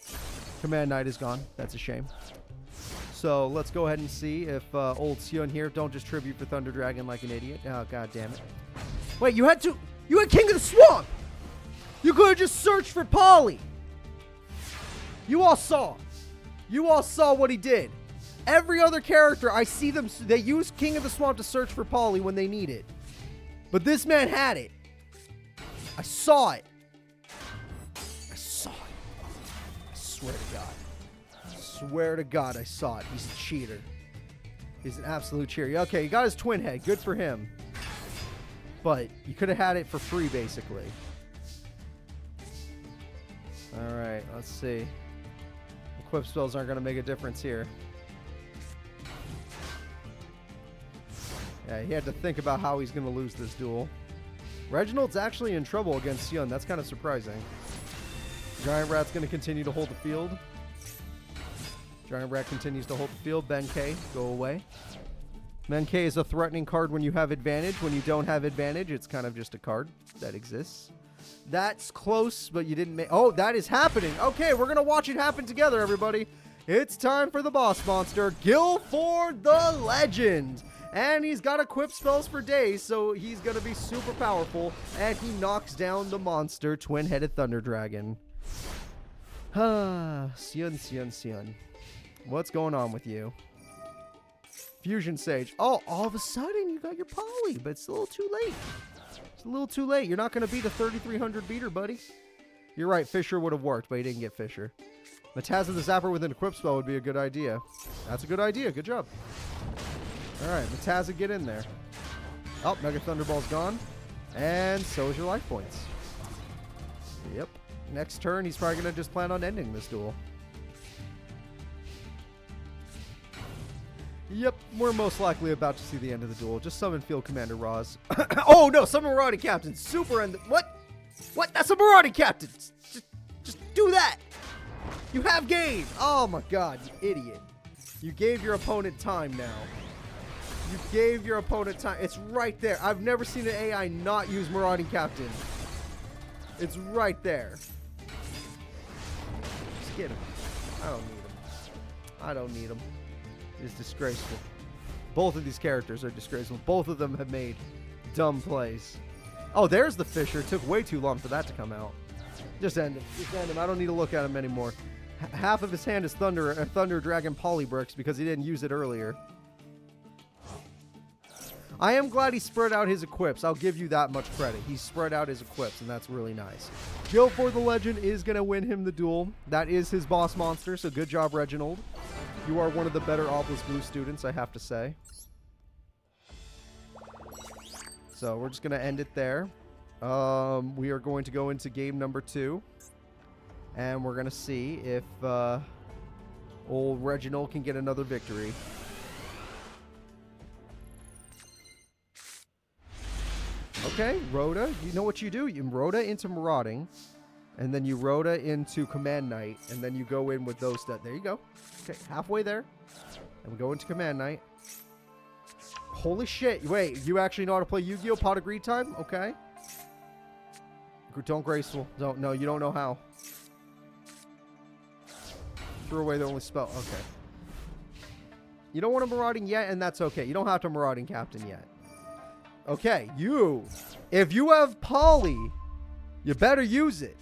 S2: Command Knight is gone. That's a shame. So let's go ahead and see if old Sion here don't just tribute for Thunder Dragon like an idiot. Oh, god damn it. Wait, you had King of the Swamp! You could have just searched for Polly! You all saw. You all saw what he did. Every other character, I see them, they use King of the Swamp to search for Polly when they need it. But this man had it. I saw it. I saw it. I swear to God. I swear to God I saw it. He's a cheater. He's an absolute cheater. Okay, he got his twin head. Good for him. But you could have had it for free, basically. Alright, let's see. Equip spells aren't going to make a difference here. Yeah, he had to think about how he's going to lose this duel. Reginald's actually in trouble against Sion. That's kind of surprising. Giant Rat's going to continue to hold the field. Giant Rat continues to hold the field. Ben K, go away. Ben K is a threatening card when you have advantage. When you don't have advantage, it's kind of just a card that exists. That's close, but you didn't make... Oh, that is happening. Okay, we're going to watch it happen together, everybody. It's time for the boss monster, Guilford the Legend. And he's got equip spells for days, so he's going to be super powerful. And he knocks down the monster, Twin-Headed Thunder Dragon. Sion. What's going on with you? Fusion Sage. Oh, all of a sudden you got your Poly, but it's a little too late. It's a little too late. You're not going to beat the 3,300 beater, buddy. You're right. Fisher would have worked, but he didn't get Fisher. Matazza the Zapper with an equip spell would be a good idea. That's a good idea. Good job. All right, Matazza, get in there. Oh, Mega Thunderball's gone. And so is your life points. Yep. Next turn, he's probably going to just plan on ending this duel. Yep, we're most likely about to see the end of the duel. Just summon Field Commander Roz. Oh, no, summon Marauding Captain. Super end. What? What? That's a Marauding Captain. Just do that. You have game. Oh, my God, you idiot. You gave your opponent time now. You gave your opponent time. It's right there. I've never seen an AI not use Marauding Captain. It's right there. Just get him. I don't need him. I don't need him. It's disgraceful. Both of these characters are disgraceful. Both of them have made dumb plays. Oh, there's the Fisher. It took way too long for that to come out. Just end him. Just end him. I don't need to look at him anymore. Half of his hand is Thunder Dragon Polybricks because he didn't use it earlier. I am glad he spread out his equips. I'll give you that much credit. He spread out his equips, and that's really nice. Guilford the Legend is going to win him the duel. That is his boss monster, so good job, Reginald. You are one of the better Obelisk Blue students, I have to say. So we're just going to end it there. We are going to go into game number 2. And we're going to see if old Reginald can get another victory. Okay, Rhoda, you know what you do? You Rhoda into Marauding, and then you Rhoda into Command Knight, and then you go in with those that. There you go. Okay, halfway there. And we go into Command Knight. Holy shit. Wait, you actually know how to play Yu-Gi-Oh! Pot of Greed time? Okay. Don't Graceful. Don't. No, you don't know how. Threw away the only spell. Okay. You don't want a Marauding yet, and that's okay. You don't have to Marauding Captain yet. Okay, if you have Poly, you better use it.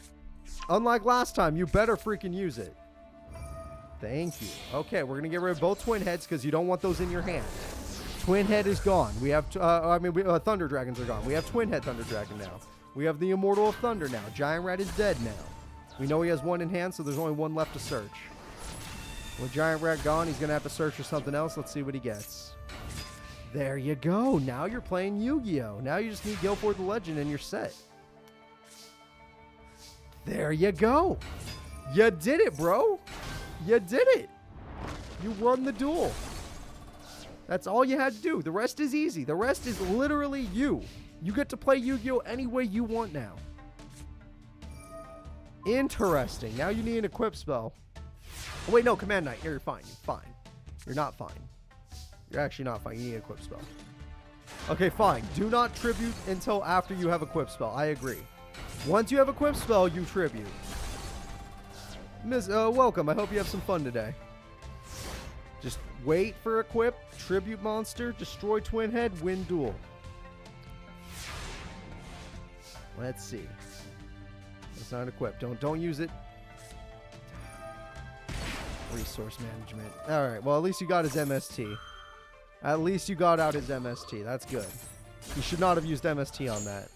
S2: Unlike last time, you better freaking use it. Thank you. Okay, we're going to get rid of both Twin Heads because you don't want those in your hand. Twin Head is gone. We have, Thunder Dragons are gone. We have Twin Head Thunder Dragon now. We have the Immortal of Thunder now. Giant Rat is dead now. We know he has one in hand, so there's only one left to search. With Giant Rat gone, he's going to have to search for something else. Let's see what he gets. There you go. Now you're playing Yu-Gi-Oh! Now you just need Guilford the Legend and you're set. There you go. You did it, bro. You did it. You won the duel. That's all you had to do. The rest is easy. The rest is literally you. You get to play Yu-Gi-Oh! Any way you want now. Interesting. Now you need an equip spell. Oh, wait, no, Command Knight. You're fine. You're fine. You're not fine. You're actually not fine. You need an equip spell. Okay, fine. Do not tribute until after you have equip spell. I agree. Once you have equip spell, you tribute. Welcome. I hope you have some fun today. Just wait for equip, tribute monster, destroy twin head, win duel. Let's see. It's not equipped. Don't use it. Resource management. All right. Well, at least you got his MST. At least you got out his MST. That's good. You should not have used MST on that.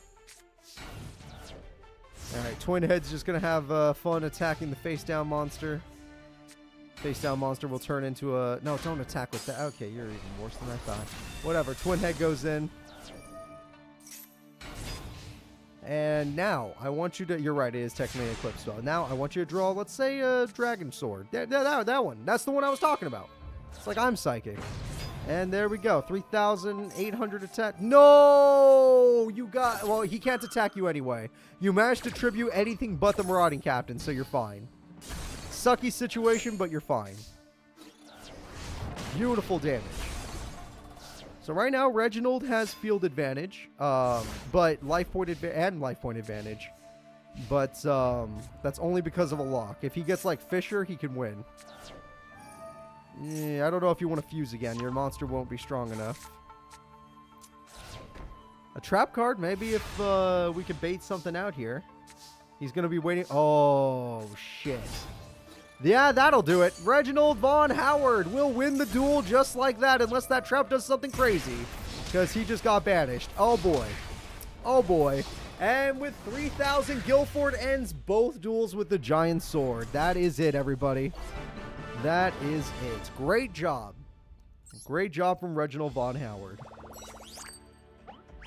S2: All right. Twin head's just gonna have fun attacking the face down monster. Face down monster will turn into a... No, don't attack with that. Okay, you're even worse than I thought. Whatever. Twin head goes in. And now, I want you to... You're right, it is technically an equip spell. Now, I want you to draw, let's say, a dragon sword. That one. That's the one I was talking about. It's like I'm psychic. And there we go. 3,800 attack. No! You got... Well, he can't attack you anyway. You managed to tribute anything but the Marauding Captain, so you're fine. Sucky situation, but you're fine. Beautiful damage. So right now, Reginald has field advantage, but life point advantage. But that's only because of a lock. If he gets like Fisher, he can win. Yeah, I don't know if you want to fuse again. Your monster won't be strong enough. A trap card, maybe if we could bait something out here. He's going to be waiting. Oh, shit. Yeah, that'll do it. Reginald Von Howard will win the duel just like that, unless that trap does something crazy. Because he just got banished. Oh, boy. Oh, boy. And with 3,000, Guilford ends both duels with the giant sword. That is it, everybody. That is it. Great job. Great job from Reginald Von Howard.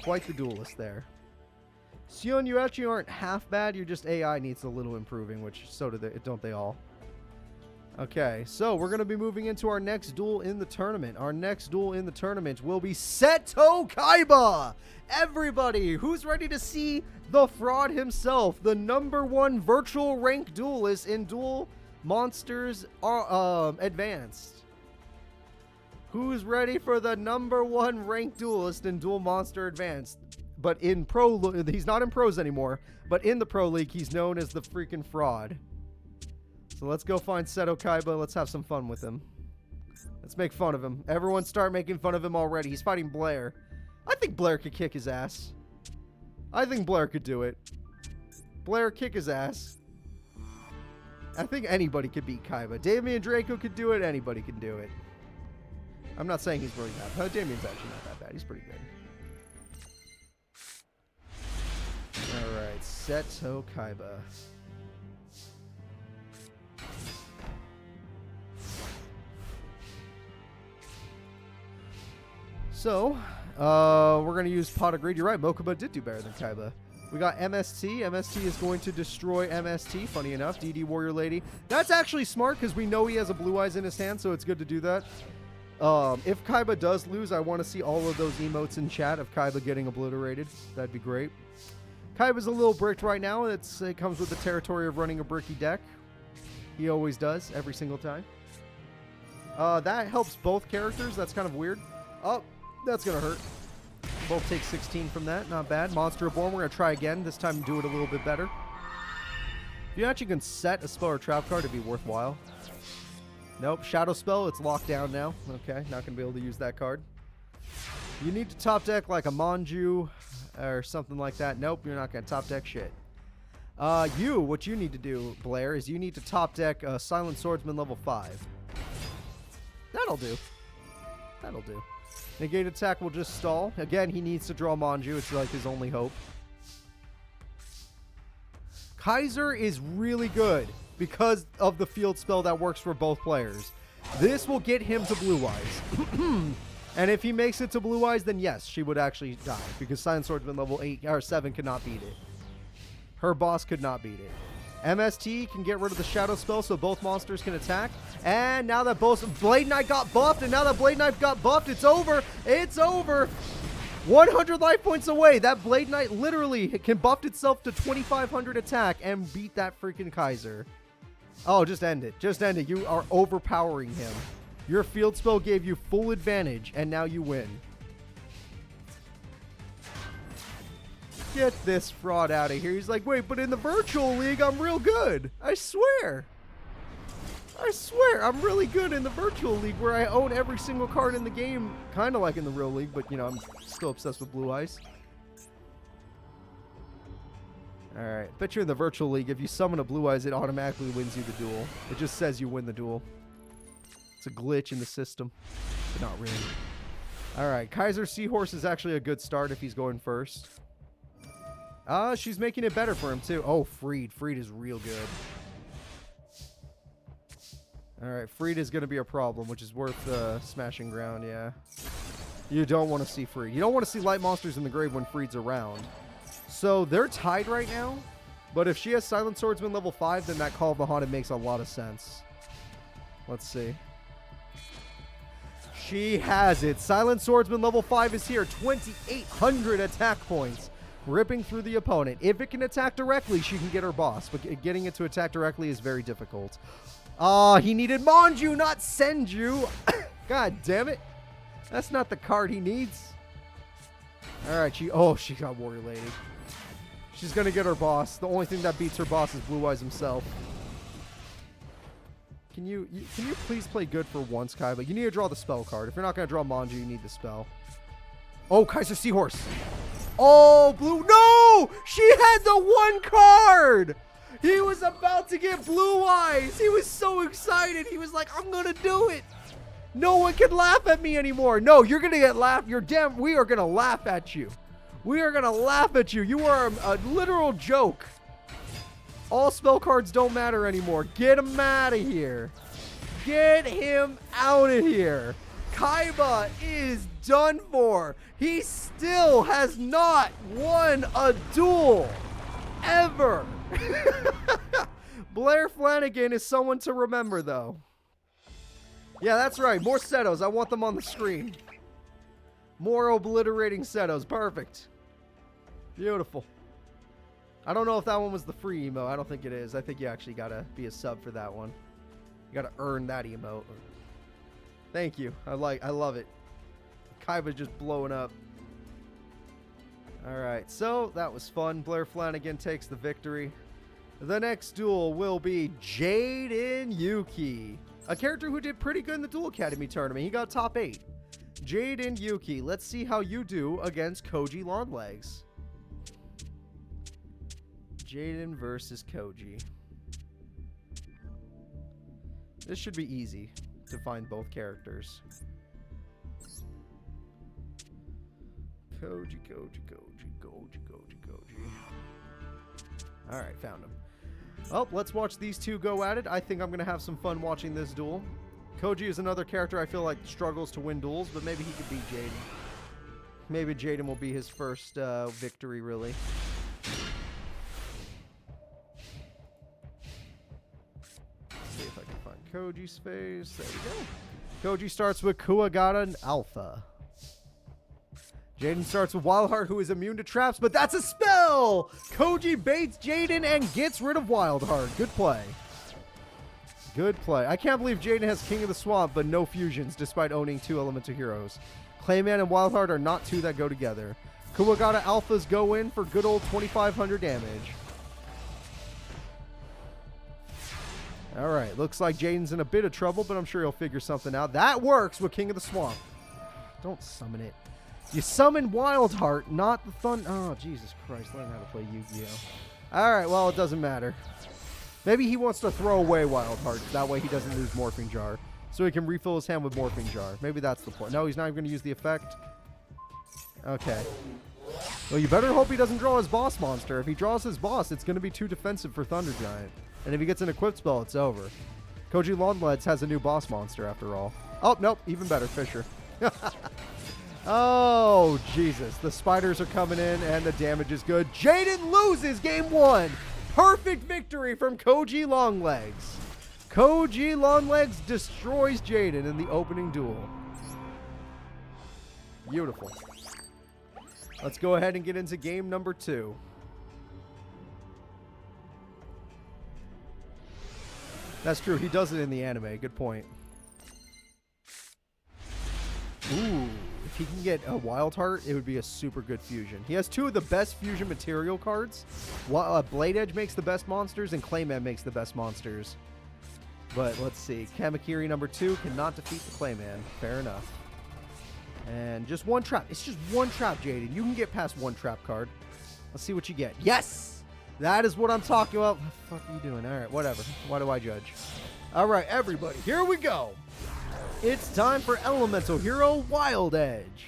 S2: Quite the duelist there. Sion, you actually aren't half bad. You're just AI needs a little improving, which so do don't they all? Okay, so we're going to be moving into our next duel in the tournament. Our next duel in the tournament will be Seto Kaiba. Everybody, who's ready to see the fraud himself, the #1 virtual rank duelist in Duel Monsters Advanced? Who's ready for the #1 ranked duelist in Duel Monster Advanced? But in Pro, he's not in Pros anymore, but in the Pro League, he's known as the freaking fraud. So let's go find Seto Kaiba. Let's have some fun with him. Let's make fun of him. Everyone start making fun of him already. He's fighting Blair. I think Blair could kick his ass. I think Blair could do it. Blair, kick his ass. I think anybody could beat Kaiba. Damian Draco could do it. Anybody can do it. I'm not saying he's really bad. No, Damian's actually not that bad. He's pretty good. Alright, Seto Kaiba. So, we're going to use Pot of Greed. You're right, Mokuba did do better than Kaiba. We got MST. MST is going to destroy MST, funny enough. DD Warrior Lady. That's actually smart because we know he has a Blue Eyes in his hand, so it's good to do that. If Kaiba does lose, I want to see all of those emotes in chat of Kaiba getting obliterated. That'd be great. Kaiba's a little bricked right now. It comes with the territory of running a bricky deck. He always does, every single time. That helps both characters. That's kind of weird. Oh, that's going to hurt. Both take 16 from that. Not bad. Monster Reborn, we're going to try again. This time do it a little bit better. If you actually can set a spell or trap card, it'd be worthwhile. Nope. Shadow Spell, it's locked down now. Okay, not going to be able to use that card. You need to top deck like a Manju or something like that. Nope, you're not going to top deck shit. What you need to do, Blair, is you need to top deck Silent Swordsman level 5. That'll do. That'll do. Negate attack will just stall. Again, he needs to draw Manju. It's like his only hope. Kaiser is really good because of the field spell that works for both players. This will get him to Blue Eyes. And if he makes it to Blue Eyes, then yes, she would actually die because Silent Swordsman level 8 or 7 could not beat it. Her boss could not beat it. MST can get rid of the Shadow Spell so both monsters can attack. And now that both Blade Knight got buffed, and now that Blade Knight got buffed, it's over. It's over. 100 life points away. That Blade Knight literally can buff itself to 2,500 attack and beat that freaking Kaiser. Oh, just end it. Just end it. You are overpowering him. Your field spell gave you full advantage, and now you win. Get this fraud out of here. He's like, wait, but in the virtual league, I'm real good. I swear. I swear, I'm really good in the virtual league where I own every single card in the game. Kind of like in the real league, but, you know, I'm still obsessed with Blue Eyes. Alright, bet you in the virtual league, if you summon a Blue Eyes, it automatically wins you the duel. It just says you win the duel. It's a glitch in the system, but not really. Alright, Kaiser Seahorse is actually a good start if he's going first. She's making it better for him, too. Oh, Freed. Freed is real good. Alright, Freed is going to be a problem, which is worth smashing ground, yeah. You don't want to see Freed. You don't want to see light monsters in the grave when Freed's around. So, they're tied right now, but if she has Silent Swordsman level 5, then that Call of the Haunted makes a lot of sense. Let's see. She has it. Silent Swordsman level 5 is here. 2,800 attack points. Ripping through the opponent. If it can attack directly, she can get her boss, but getting it to attack directly is very difficult. He needed Manju, not Senju. God damn it. That's not the card he needs. Alright, she got Warrior Lady. She's gonna get her boss. The only thing that beats her boss is Blue Eyes himself. Can you please play good for once, Kaiba? You need to draw the spell card. If you're not gonna draw Manju, you need the spell. Oh, Kaiser Seahorse. Oh, Blue. No! She had the one card! He was about to get Blue Eyes. He was so excited. He was like, I'm going to do it. No one can laugh at me anymore. No, you're going to get laughed. We are going to laugh at you. We are going to laugh at you. You are a literal joke. All spell cards don't matter anymore. Get him out of here. Get him out of here. Kaiba is done for. He still has not won a duel. Ever. Blair Flanagan is someone to remember, though. Yeah, that's right. More Setos. I want them on the screen. More obliterating Setos. Perfect. Beautiful. I don't know if that one was the free emote. I don't think it is. I think you actually gotta be a sub for that one. You gotta earn that emote. Thank you. I love it. Kaiba's just blowing up. Alright, so that was fun. Blair Flanagan takes the victory. The next duel will be Jaden Yuki, a character who did pretty good in the Duel Academy tournament. He got top 8. Jaden Yuki, let's see how you do against Koji Longlegs. Jaden versus Koji. This should be easy to find both characters. Koji. Alright, found him. Well, let's watch these two go at it. I think I'm going to have some fun watching this duel. Koji is another character I feel like struggles to win duels, but maybe he could beat Jaden. Maybe Jaden will be his first victory, really. Let's see if I can find Koji's face. There we go. Koji starts with Kuwagata and Alpha. Jaden starts with Wildheart, who is immune to traps, but that's a spell! Koji baits Jaden and gets rid of Wildheart. Good play. Good play. I can't believe Jaden has King of the Swamp, but no fusions, despite owning 2 elemental heroes. Clayman and Wildheart are not 2 that go together. Kuwagata Alphas go in for good old 2,500 damage. Alright, looks like Jaden's in a bit of trouble, but I'm sure he'll figure something out. That works with King of the Swamp. Don't summon it. You summon Wildheart, not the Oh, Jesus Christ. Learn how to play Yu-Gi-Oh. Alright, well, it doesn't matter. Maybe he wants to throw away Wildheart. That way he doesn't lose Morphing Jar. So he can refill his hand with Morphing Jar. Maybe that's the point. No, he's not even going to use the effect. Okay. Well, you better hope he doesn't draw his boss monster. If he draws his boss, it's going to be too defensive for Thunder Giant. And if he gets an equipped spell, it's over. Koji Longlegs has a new boss monster, after all. Oh, nope. Even better. Fisher. Oh, Jesus. The spiders are coming in, and the damage is good. Jaden loses game 1. Perfect victory from Koji Longlegs. Koji Longlegs destroys Jaden in the opening duel. Beautiful. Let's go ahead and get into game number 2. That's true. He does it in the anime. Good point. Ooh. If he can get a Wild Heart, it would be a super good fusion. He has 2 of the best fusion material cards. Blade Edge makes the best monsters, and Clayman makes the best monsters. But let's see. Kamakiri number 2 cannot defeat the Clayman. Fair enough. And just one trap. It's just one trap, Jaden. You can get past one trap card. Let's see what you get. Yes! That is what I'm talking about. What the fuck are you doing? All right, whatever. Why do I judge? All right, everybody. Here we go. It's time for Elemental Hero Wild Edge.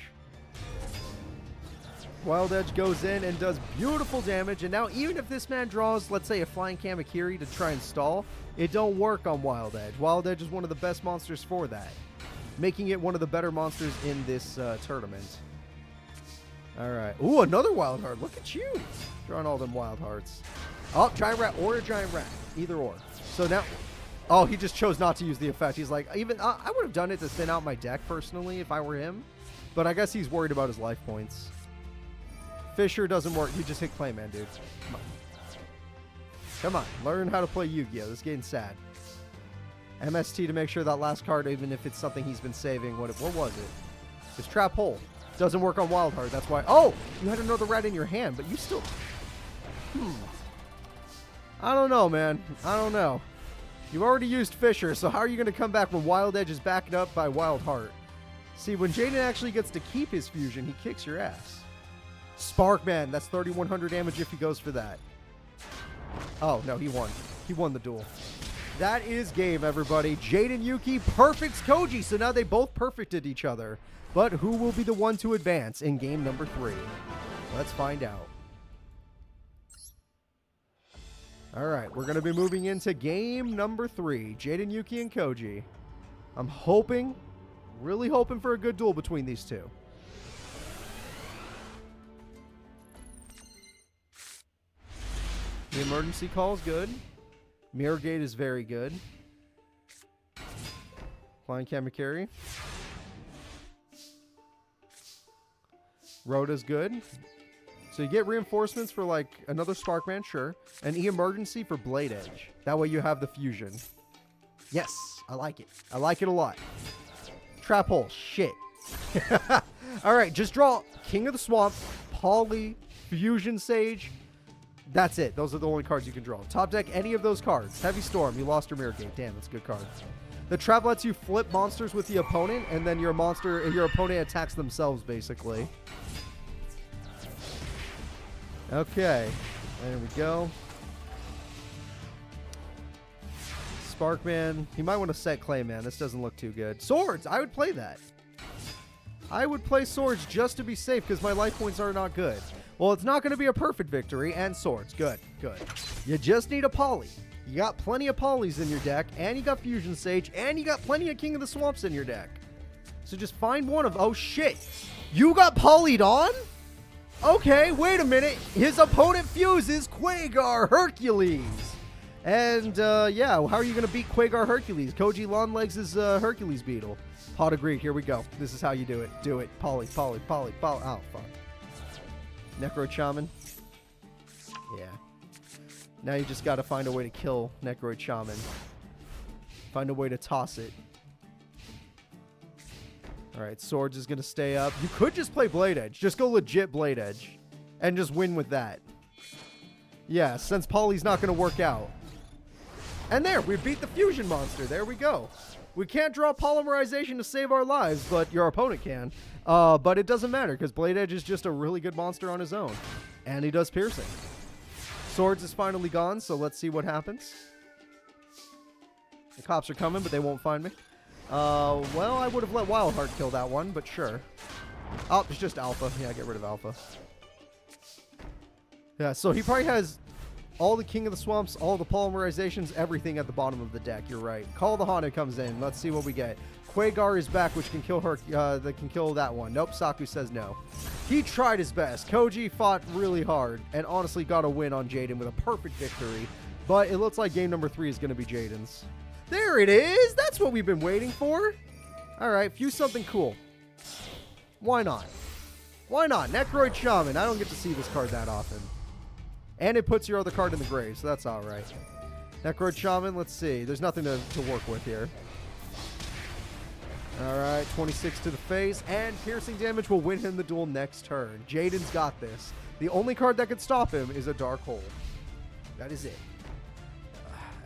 S2: Wild Edge goes in and does beautiful damage. And now even if this man draws, let's say, a Flying Kamakiri to try and stall, it don't work on Wild Edge. Wild Edge is one of the best monsters for that, making it one of the better monsters in this tournament. All right. Ooh, another Wild Heart. Look at you. Drawing all them Wild Hearts. Oh, Giant Rat or a Giant Rat. Either or. So now... Oh, he just chose not to use the effect. He's like, even I would have done it to thin out my deck personally if I were him. But I guess he's worried about his life points. Fisher doesn't work. You just hit Clayman, dude. Come on. Come on. Learn how to play Yu-Gi-Oh! This game's sad. MST to make sure that last card, even if it's something he's been saving. What was it? It's Trap Hole. Doesn't work on Wild Heart. That's why. Oh! You had another rat in your hand, but you still... I don't know, man. I don't know. You've already used Fisher, so how are you going to come back when Wild Edge is backed up by Wild Heart? See, when Jaden actually gets to keep his fusion, he kicks your ass. Sparkman, that's 3,100 damage if he goes for that. Oh, no, he won. He won the duel. That is game, everybody. Jaden Yuki perfects Koji, so now they both perfected each other. But who will be the one to advance in game number 3? Let's find out. All right, we're going to be moving into game number 3. Jaden Yuki and Koji. I'm hoping, really hoping for a good duel between these two. The emergency call is good. Mirror Gate is very good. Flying Kamakiri. Rhoda's good. So you get reinforcements for like another Sparkman, sure. And E-Emergency for Blade Edge. That way you have the fusion. Yes, I like it. I like it a lot. Trap Hole, shit. Alright, just draw King of the Swamp, Poly, Fusion Sage. That's it. Those are the only cards you can draw. Top deck any of those cards. Heavy Storm, you lost your Mirror Gate. Damn, that's a good card. The trap lets you flip monsters with the opponent, and then your opponent attacks themselves, basically. Okay, there we go. Sparkman. He might want to set Clayman. This doesn't look too good. Swords! I would play that. I would play Swords just to be safe because my life points are not good. Well, it's not going to be a perfect victory, and Swords. Good, good. You just need a Poly. You got plenty of Polys in your deck, and you got Fusion Sage, and you got plenty of King of the Swamps in your deck. So just find one of... Oh, shit. You got Poly'd on? Okay, wait a minute. His opponent fuses Quagar Hercules. And, yeah, how are you going to beat Quagar Hercules? Koji Longlegs is Hercules Beetle. Pot of Greek, here we go. This is how you do it. Do it. Poly, Poly, Poly, Poly. Oh, fuck. Necro Shaman. Yeah. Now you just got to find a way to kill Necroid Shaman. Find a way to toss it. Alright, Swords is going to stay up. You could just play Blade Edge. Just go legit Blade Edge. And just win with that. Yeah, since Poly's not going to work out. And there, we beat the Fusion Monster. There we go. We can't draw Polymerization to save our lives, but your opponent can. But it doesn't matter, because Blade Edge is just a really good monster on his own. And he does piercing. Swords is finally gone, so let's see what happens. The cops are coming, but they won't find me. Well, I would have let Wildheart kill that one, but sure. Oh, it's just Alpha. Yeah, get rid of Alpha. Yeah, so he probably has all the King of the Swamps, all the polymerizations, everything at the bottom of the deck. You're right. Call the Haunted comes in. Let's see what we get. Quagar is back, which can kill her. That can kill that one. Nope, Saku says no. He tried his best. Koji fought really hard and honestly got a win on Jaden with a perfect victory. But it looks like game number 3 is going to be Jaden's. There it is. That's what we've been waiting for. All right, fuse something cool. Why not? Why not? Necroid Shaman. I don't get to see this card that often. And it puts your other card in the grave, so that's alright. Necroid Shaman, let's see. There's nothing to work with here. Alright, 26 to the face, and piercing damage will win him the duel next turn. Jaden's got this. The only card that could stop him is a Dark Hole. That is it.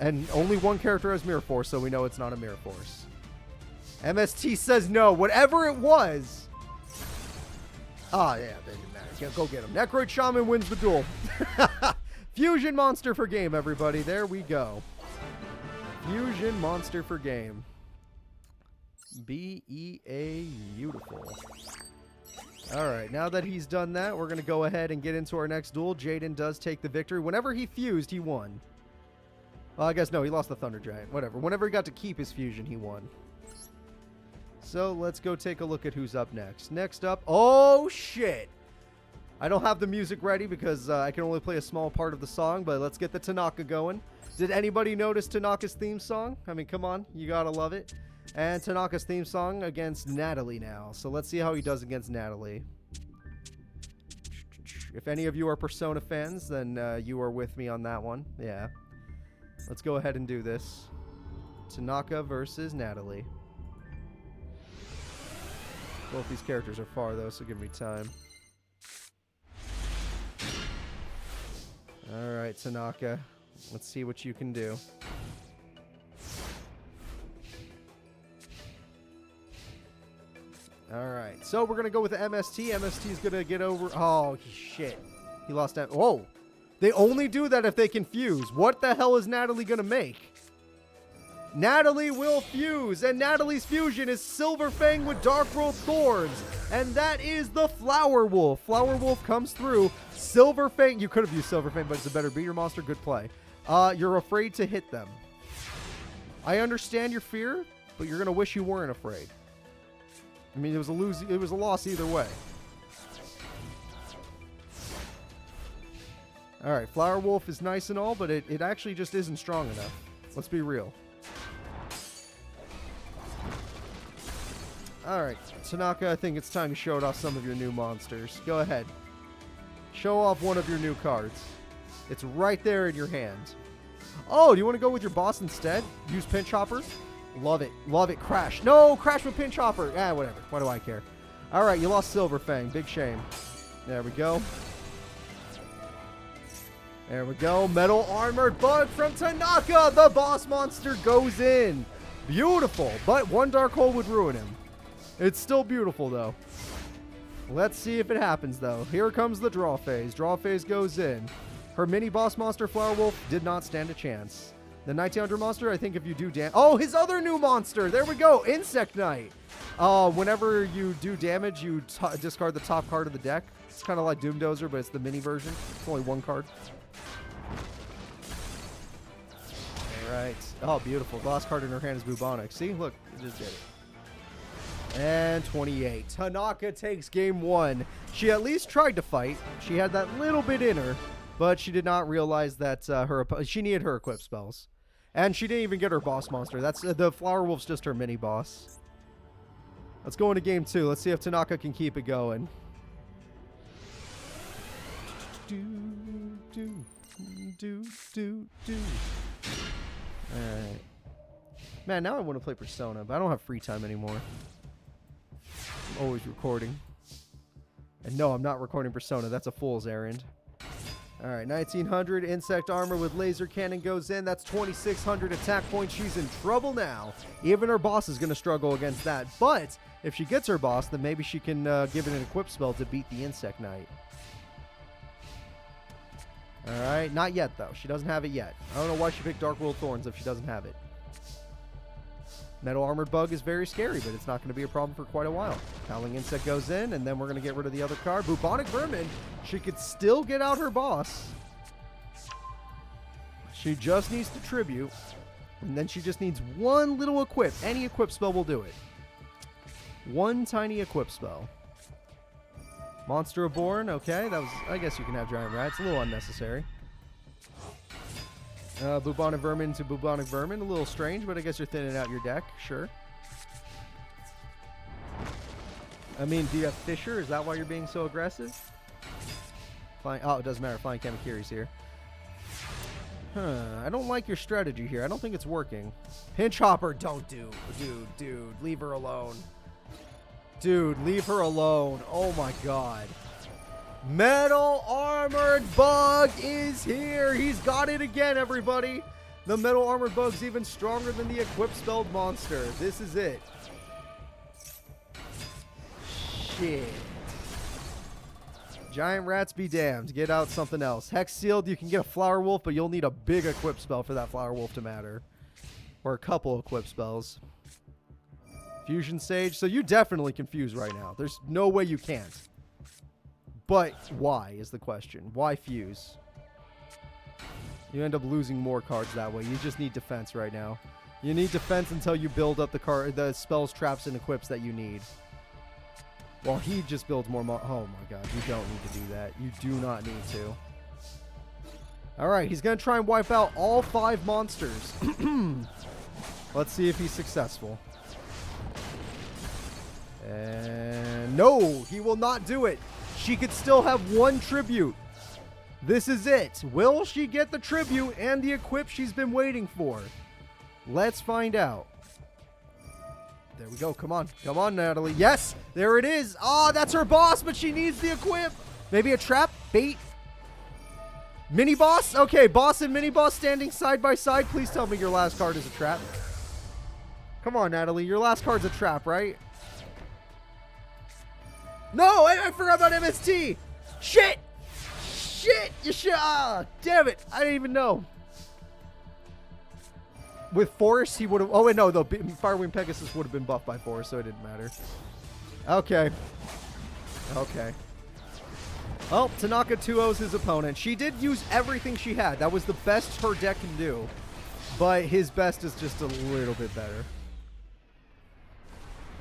S2: And only one character has Mirror Force, so we know it's not a Mirror Force. MST says no. Whatever it was. Ah, yeah, it doesn't matter. Go get him. Necroid Shaman wins the duel. Fusion monster for game, everybody. There we go. Fusion monster for game. B-E-A, beautiful. Alright, now that he's done that, we're going to go ahead and get into our next duel. Jaden does take the victory. Whenever he fused, he won. Well, I guess no, he lost the Thunder Giant. Whatever. Whenever he got to keep his fusion, he won. So, let's go take a look at who's up next. Next up, oh shit! I don't have the music ready because I can only play a small part of the song, but let's get the Tanaka going. Did anybody notice Tanaka's theme song? I mean, come on, you gotta love it. And Tanaka's theme song against Natalie now. So let's see how he does against Natalie. If any of you are Persona fans, then you are with me on that one. Yeah. Let's go ahead and do this. Tanaka versus Natalie. Both these characters are far, though, so give me time. Alright, Tanaka. Let's see what you can do. Alright, so we're going to go with the MST. MST is going to get over... Oh, shit. He lost that... Whoa! They only do that if they can fuse. What the hell is Natalie going to make? Natalie will fuse, and Natalie's fusion is Silver Fang with Dark World Thorns. And that is the Flower Wolf. Flower Wolf comes through. Silver Fang... You could have used Silver Fang, but it's a better beater monster. Good play. You're afraid to hit them. I understand your fear, but you're going to wish you weren't afraid. I mean, it was a loss either way. Alright, Flower Wolf is nice and all, but it actually just isn't strong enough. Let's be real. Alright, Tanaka, I think it's time you showed off some of your new monsters. Go ahead. Show off one of your new cards. It's right there in your hand. Oh, do you want to go with your boss instead? Use Pinch Hopper? Love it. Love it. Crash. No, Crash with Pinch Hopper. Ah, whatever. Why do I care? All right, you lost Silver Fang. Big shame. There we go. There we go. Metal Armored Bug from Tanaka. The boss monster goes in. Beautiful. But one Dark Hole would ruin him. It's still beautiful, though. Let's see if it happens, though. Here comes the draw phase. Draw phase goes in. Her mini boss monster, Flower Wolf, did not stand a chance. The 1900 monster, I think if you do damage... Oh, his other new monster! There we go! Insect Knight! Whenever you do damage, you discard the top card of the deck. It's kind of like Doom Dozer, but it's the mini version. It's only one card. Alright. Oh, beautiful. The last card in her hand is Bubonic. See? Look. It just did it. And 28. Tanaka takes game one. She at least tried to fight. She had that little bit in her. But she did not realize that she needed her equip spells. And she didn't even get her boss monster. That's the Flower Wolf's just her mini boss. Let's go into game two. Let's see if Tanaka can keep it going. Alright. Man, now I want to play Persona, but I don't have free time anymore. I'm always recording. And no, I'm not recording Persona. That's a fool's errand. Alright, 1900 Insect Armor with Laser Cannon goes in. That's 2600 attack points. She's in trouble now. Even her boss is going to struggle against that. But if she gets her boss, then maybe she can give it an equip spell to beat the Insect Knight. Alright, not yet though. She doesn't have it yet. I don't know why she picked Dark World Thorns if she doesn't have it. Metal Armored Bug is very scary, but it's not going to be a problem for quite a while. Howling Insect goes in, and then we're going to get rid of the other card. Bubonic Vermin, she could still get out her boss. She just needs to tribute, and then she just needs one little equip. Any equip spell will do it. One tiny equip spell. Monster Reborn, okay. That was, I guess you can have Giant Rat. It's a little unnecessary. Bubonic Vermin to Bubonic Vermin. A little strange, but I guess you're thinning out your deck. Sure. I mean, do you have Fisher? Is that why you're being so aggressive? Flying. Oh, it doesn't matter. Flying Kamakiri's here. I don't like your strategy here. I don't think it's working. Pinch Hopper, don't do. Dude, leave her alone. Dude, leave her alone. Oh my god. Metal Armored Bug is here. He's got it again, everybody. The Metal Armored Bug's even stronger than the Equip Spelled monster. This is it. Shit. Giant rats be damned. Get out something else. Hex Sealed, you can get a Flower Wolf, but you'll need a big equip spell for that Flower Wolf to matter. Or a couple equip spells. Fusion Sage. So you definitely confused right now. There's no way you can't. But why is the question. Why fuse? You end up losing more cards that way. You just need defense right now. You need defense until you build up the spells, traps, and equips that you need. Well, he just builds more. Oh my god, you don't need to do that. You do not need to. Alright, he's going to try and wipe out all 5 monsters. Let's see if he's successful. And no, he will not do it. She could still have 1 tribute. This is it. Will she get the tribute and the equip she's been waiting for? Let's find out. There we go. Come on. Come on, Natalie. Yes! There it is. Oh, that's her boss, but she needs the equip. Maybe a trap? Bait? Mini boss? Okay, boss and mini boss standing side by side. Please tell me your last card is a trap. Come on, Natalie. Your last card's a trap, right? No! I forgot about MST! Shit! Shit! You should... Ah! Damn it! I didn't even know. With Force, he would have... Oh, wait, no. The Firewing Pegasus would have been buffed by Force, so it didn't matter. Okay. Okay. Well, Tanaka 2-0's his opponent. She did use everything she had. That was the best her deck can do. But his best is just a little bit better.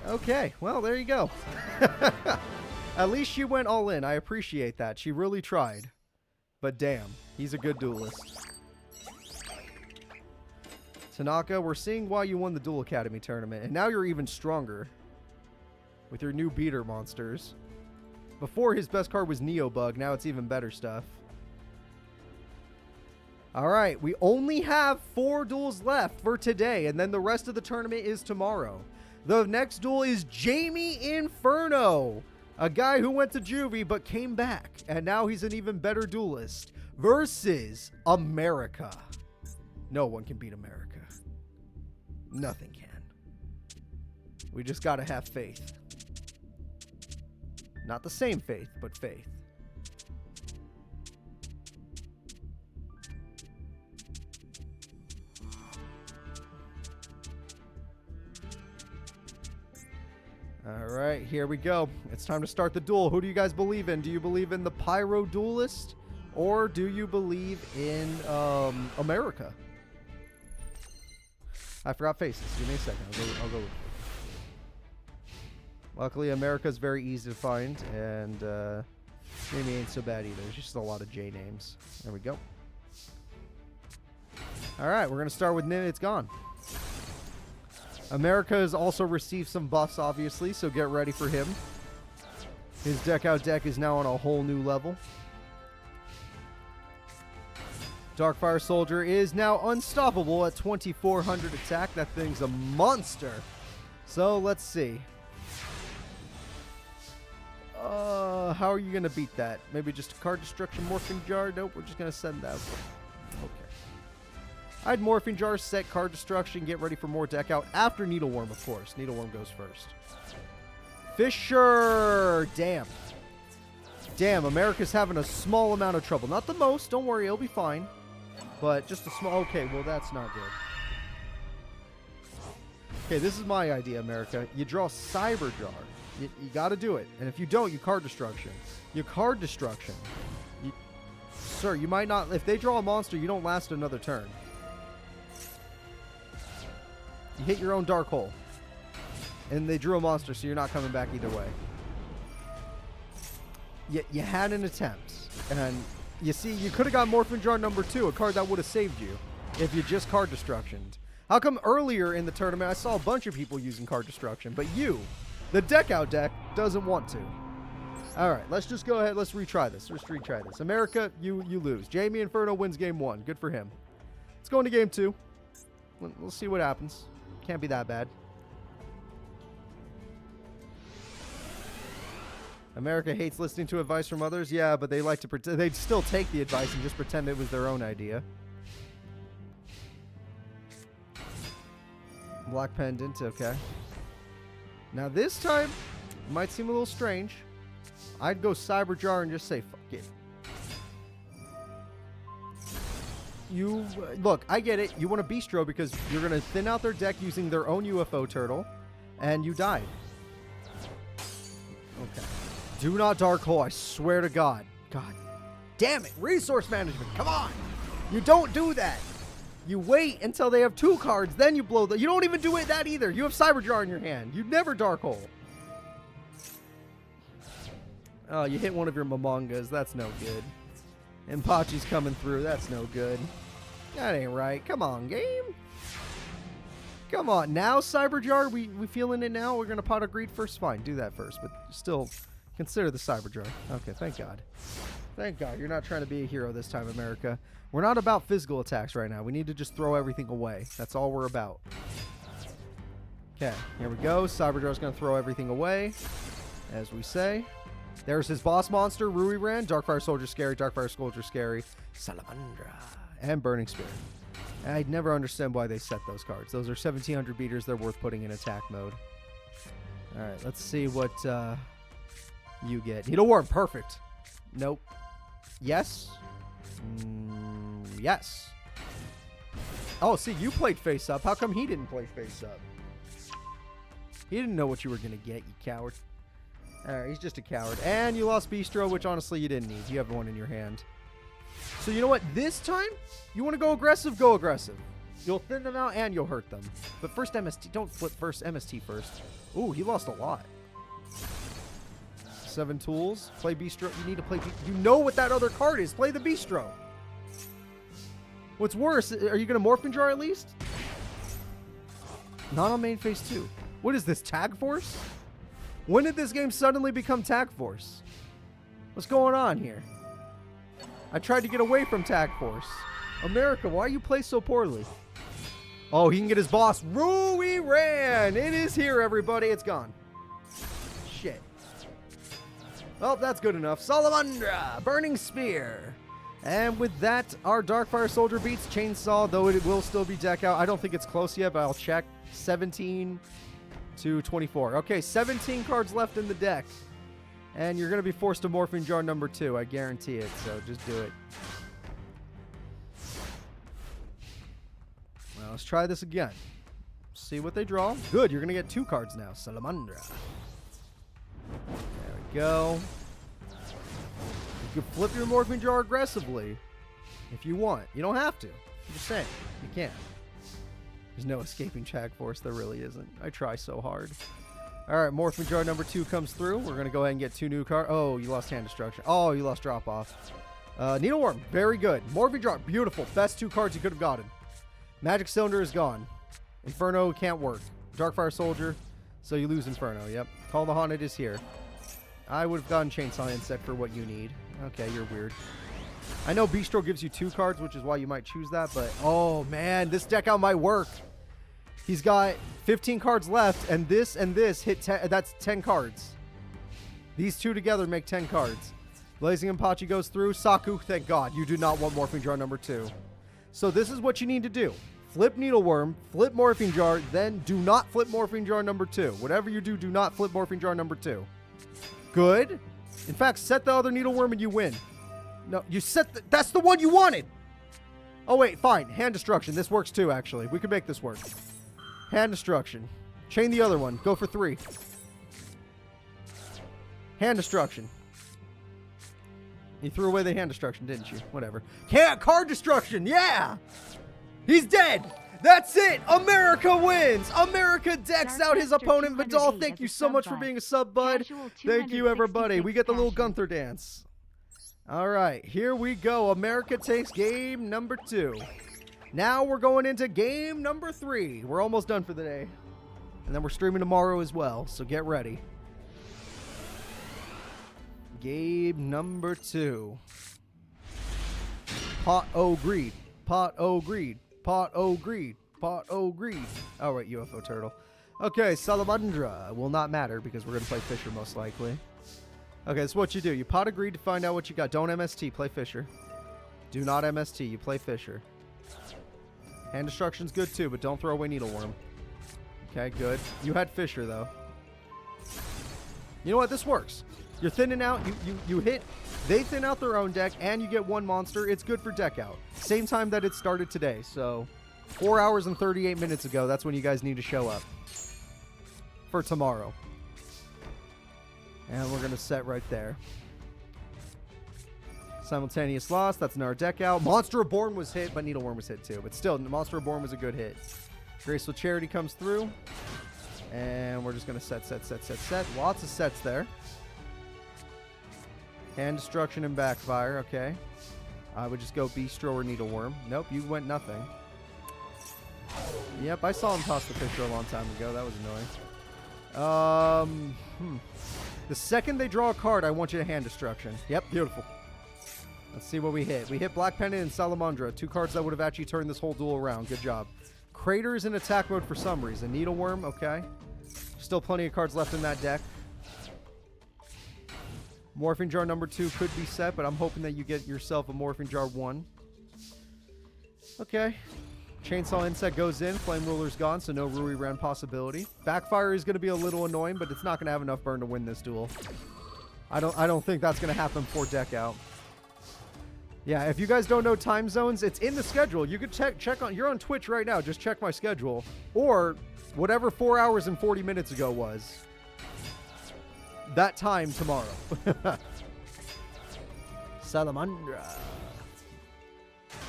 S2: Okay. Well, there you go. At least she went all in. I appreciate that. She really tried. But damn, he's a good duelist. Tanaka, we're seeing why you won the Duel Academy tournament, and now you're even stronger with your new beater monsters. Before, his best card was Neobug. Now it's even better stuff. Alright, we only have 4 duels left for today, and then the rest of the tournament is tomorrow. The next duel is Jamie Inferno, a guy who went to juvie but came back, and now he's an even better duelist, versus America. No one can beat America. Nothing can. We just gotta have faith. Not the same faith, but faith. Alright, here we go. It's time to start the duel. Who do you guys believe in? Do you believe in the Pyro Duelist? Or do you believe in America? I forgot faces. Give me a second. I'll go. Luckily, America's very easy to find, and Mimi ain't so bad either. There's just a lot of J names. There we go. All right, we're gonna start with Nim. It's gone. America has also received some buffs, obviously, so get ready for him. His deck out deck is now on a whole new level. Darkfire Soldier is now unstoppable at 2400 attack. That thing's a monster. So let's see. How are you going to beat that? Maybe just a card destruction morphing jar? Nope, we're just going to send that. Okay. I'd morphing jar, set card destruction, get ready for more deck out after Needleworm, of course. Needleworm goes first. Fisher! Damn. Damn, America's having a small amount of trouble. Not the most, don't worry, it'll be fine. But just a small... Okay, well, that's not good. Okay, this is my idea, America. You draw Cyber Jar. You got to do it. And if you don't, you card destruction. You card destruction. Sir, you might not... If they draw a monster, you don't last another turn. You hit your own dark hole. And they drew a monster, so you're not coming back either way. You had an attempt. And... You see, you could have got Morphin Jar number 2, a card that would have saved you if you just card destructioned. How come earlier in the tournament I saw a bunch of people using card destruction, but you The deck out deck doesn't want to. All right, let's just go ahead. Let's retry this. America, you lose. Jamie Inferno wins game 1. Good for him. Let's go into game 2. We'll see what happens. Can't be that bad. America hates listening to advice from others. Yeah, but they like to pretend. They'd still take the advice and just pretend it was their own idea. Black pendant. Okay. Now this time, it might seem a little strange. I'd go Cyberjar and just say, fuck it. You, look, I get it. You want a Bistro because you're going to thin out their deck using their own UFO turtle, and you died. Okay. Do not Dark Hole, I swear to God. God damn it. Resource management, come on. You don't do that. You wait until they have 2 cards, then you blow the... You don't even do it that either. You have Cyberjar in your hand. You never Dark Hole. Oh, you hit one of your Momongas. That's no good. And Pachi's coming through. That's no good. That ain't right. Come on, game. Come on. Now, Cyberjar, we feeling it now? We're going to pot of greed first? Fine, do that first. But still, consider the Cyberjar. Okay, thank God. Thank God. You're not trying to be a hero this time, America. We're not about physical attacks right now. We need to just throw everything away. That's all we're about. Okay, here we go. Cyberjar's going to throw everything away, as we say. There's his boss monster, Ruiran. Darkfire Soldier scary, Darkfire Soldier scary, Salamandra, and Burning Spirit. I'd never understand why they set those cards. Those are 1700 beaters. They're worth putting in attack mode. All right, let's see what you get. Needleworm, perfect. Nope. Yes. Yes. Oh, see, you played face up. How come he didn't play face up? He didn't know what you were going to get, you coward. Alright, he's just a coward. And you lost Bistro, which honestly you didn't need. You have one in your hand. So you know what? This time, you want to go aggressive? Go aggressive. You'll thin them out and you'll hurt them. But first MST. Don't flip first MST first. Ooh, he lost a lot. 7 tools. Play Bistro. You need to play... You know what that other card is. Play the Bistro. What's worse, are you going to Morphin Jar at least? Not on main phase 2. What is this, Tag Force? When did this game suddenly become Tag Force? What's going on here? I tried to get away from Tag Force. America, why you play so poorly? Oh, he can get his boss. Ruiran! It is here, everybody. It's gone. Shit. Well, that's good enough. Salamandra! Burning Spear! And with that, our Darkfire Soldier beats Chainsaw, though it will still be deck out. I don't think it's close yet, but I'll check. 17 to 24. Okay, 17 cards left in the deck. And you're going to be forced to Morphing Jar number 2. I guarantee it, so just do it. Well, let's try this again. See what they draw. Good, you're going to get 2 cards now. Salamandra. There we go. You can flip your Morphing Jar aggressively if you want. You don't have to. I'm just saying. You can't. There's no escaping Tag Force. There really isn't. I try so hard. All right, Morphing Jar number 2 comes through. We're going to go ahead and get 2 new cards. Oh, you lost Hand Destruction. Oh, you lost Drop Off. Needleworm, very good. Morphing Jar, beautiful. Best 2 cards you could have gotten. Magic Cylinder is gone. Inferno can't work. Darkfire Soldier, so you lose Inferno. Yep. Call the Haunted is here. I would have gotten Chainsaw Insect for what you need. Okay, you're weird. I know Bistro gives you 2 cards, which is why you might choose that, but oh man, this deck out might work. He's got 15 cards left, and this hit 10, that's 10 cards. These 2 together make 10 cards. Blazing Impachi goes through. Saku, thank God. You do not want Morphing Jar number 2. So this is what you need to do. Flip Needleworm, flip Morphing Jar, then do not flip Morphing Jar number 2. Whatever you do, do not flip Morphing Jar number 2. Good. In fact, set the other Needleworm and you win. No, you set that's the one you wanted. Oh, wait, fine. Hand Destruction. This works too, actually. We can make this work. Hand Destruction. Chain the other one. Go for 3. Hand Destruction. You threw away the Hand Destruction, didn't you? Whatever. Card Destruction. Yeah. He's dead. That's it. America wins. America decks out his opponent, Vidal. Thank you so much for being a sub, bud. Thank you, everybody. We get the little Gunther dance. All right, here we go. America takes game number 2. Now we're going into game number 3. We're almost done for the day. And then we're streaming tomorrow as well, so get ready. Game number 2. Pot O greed. Pot O greed. Pot O greed. Pot O greed. Oh, right, UFO turtle. Okay, Salamandra will not matter because we're going to play Fisher most likely. Okay, that's what you do. You pot of greed to find out what you got. Don't MST, play Fisher. Do not MST, you play Fisher. Hand destruction's good too, but don't throw away Needleworm. Okay, good. You had Fisher though. You know what? This works. You're thinning out. You hit. They thin out their own deck, and you get one monster. It's good for deck out. Same time that it started today. So, 4 hours and 38 minutes ago. That's when you guys need to show up for tomorrow. And we're gonna set right there. Simultaneous loss. That's another deck out. Monster Reborn was hit, but Needleworm was hit too. But still, Monster Reborn was a good hit. Graceful Charity comes through. And we're just going to set. Lots of sets there. Hand Destruction and Backfire. Okay. I would just go Bistro or Needleworm. Nope, you went nothing. Yep, I saw him toss the Fisher a long time ago. That was annoying. The second they draw a card, I want you to Hand Destruction. Yep, beautiful. Let's see what we hit. We hit Black Pendant and Salamandra. 2 cards that would have actually turned this whole duel around. Good job. Crater is in attack mode for some reason. Needleworm, okay. Still plenty of cards left in that deck. Morphing Jar number 2 could be set, but I'm hoping that you get yourself a Morphing Jar 1. Okay. Chainsaw Insect goes in. Flame Ruler's gone, so no Rui Ran possibility. Backfire is going to be a little annoying, but it's not going to have enough burn to win this duel. I don't think that's going to happen for deck out. Yeah, if you guys don't know time zones, it's in the schedule. You could check on. You're on Twitch right now. Just check my schedule, or whatever 4 hours and 40 minutes ago was. That time tomorrow. Salamandra.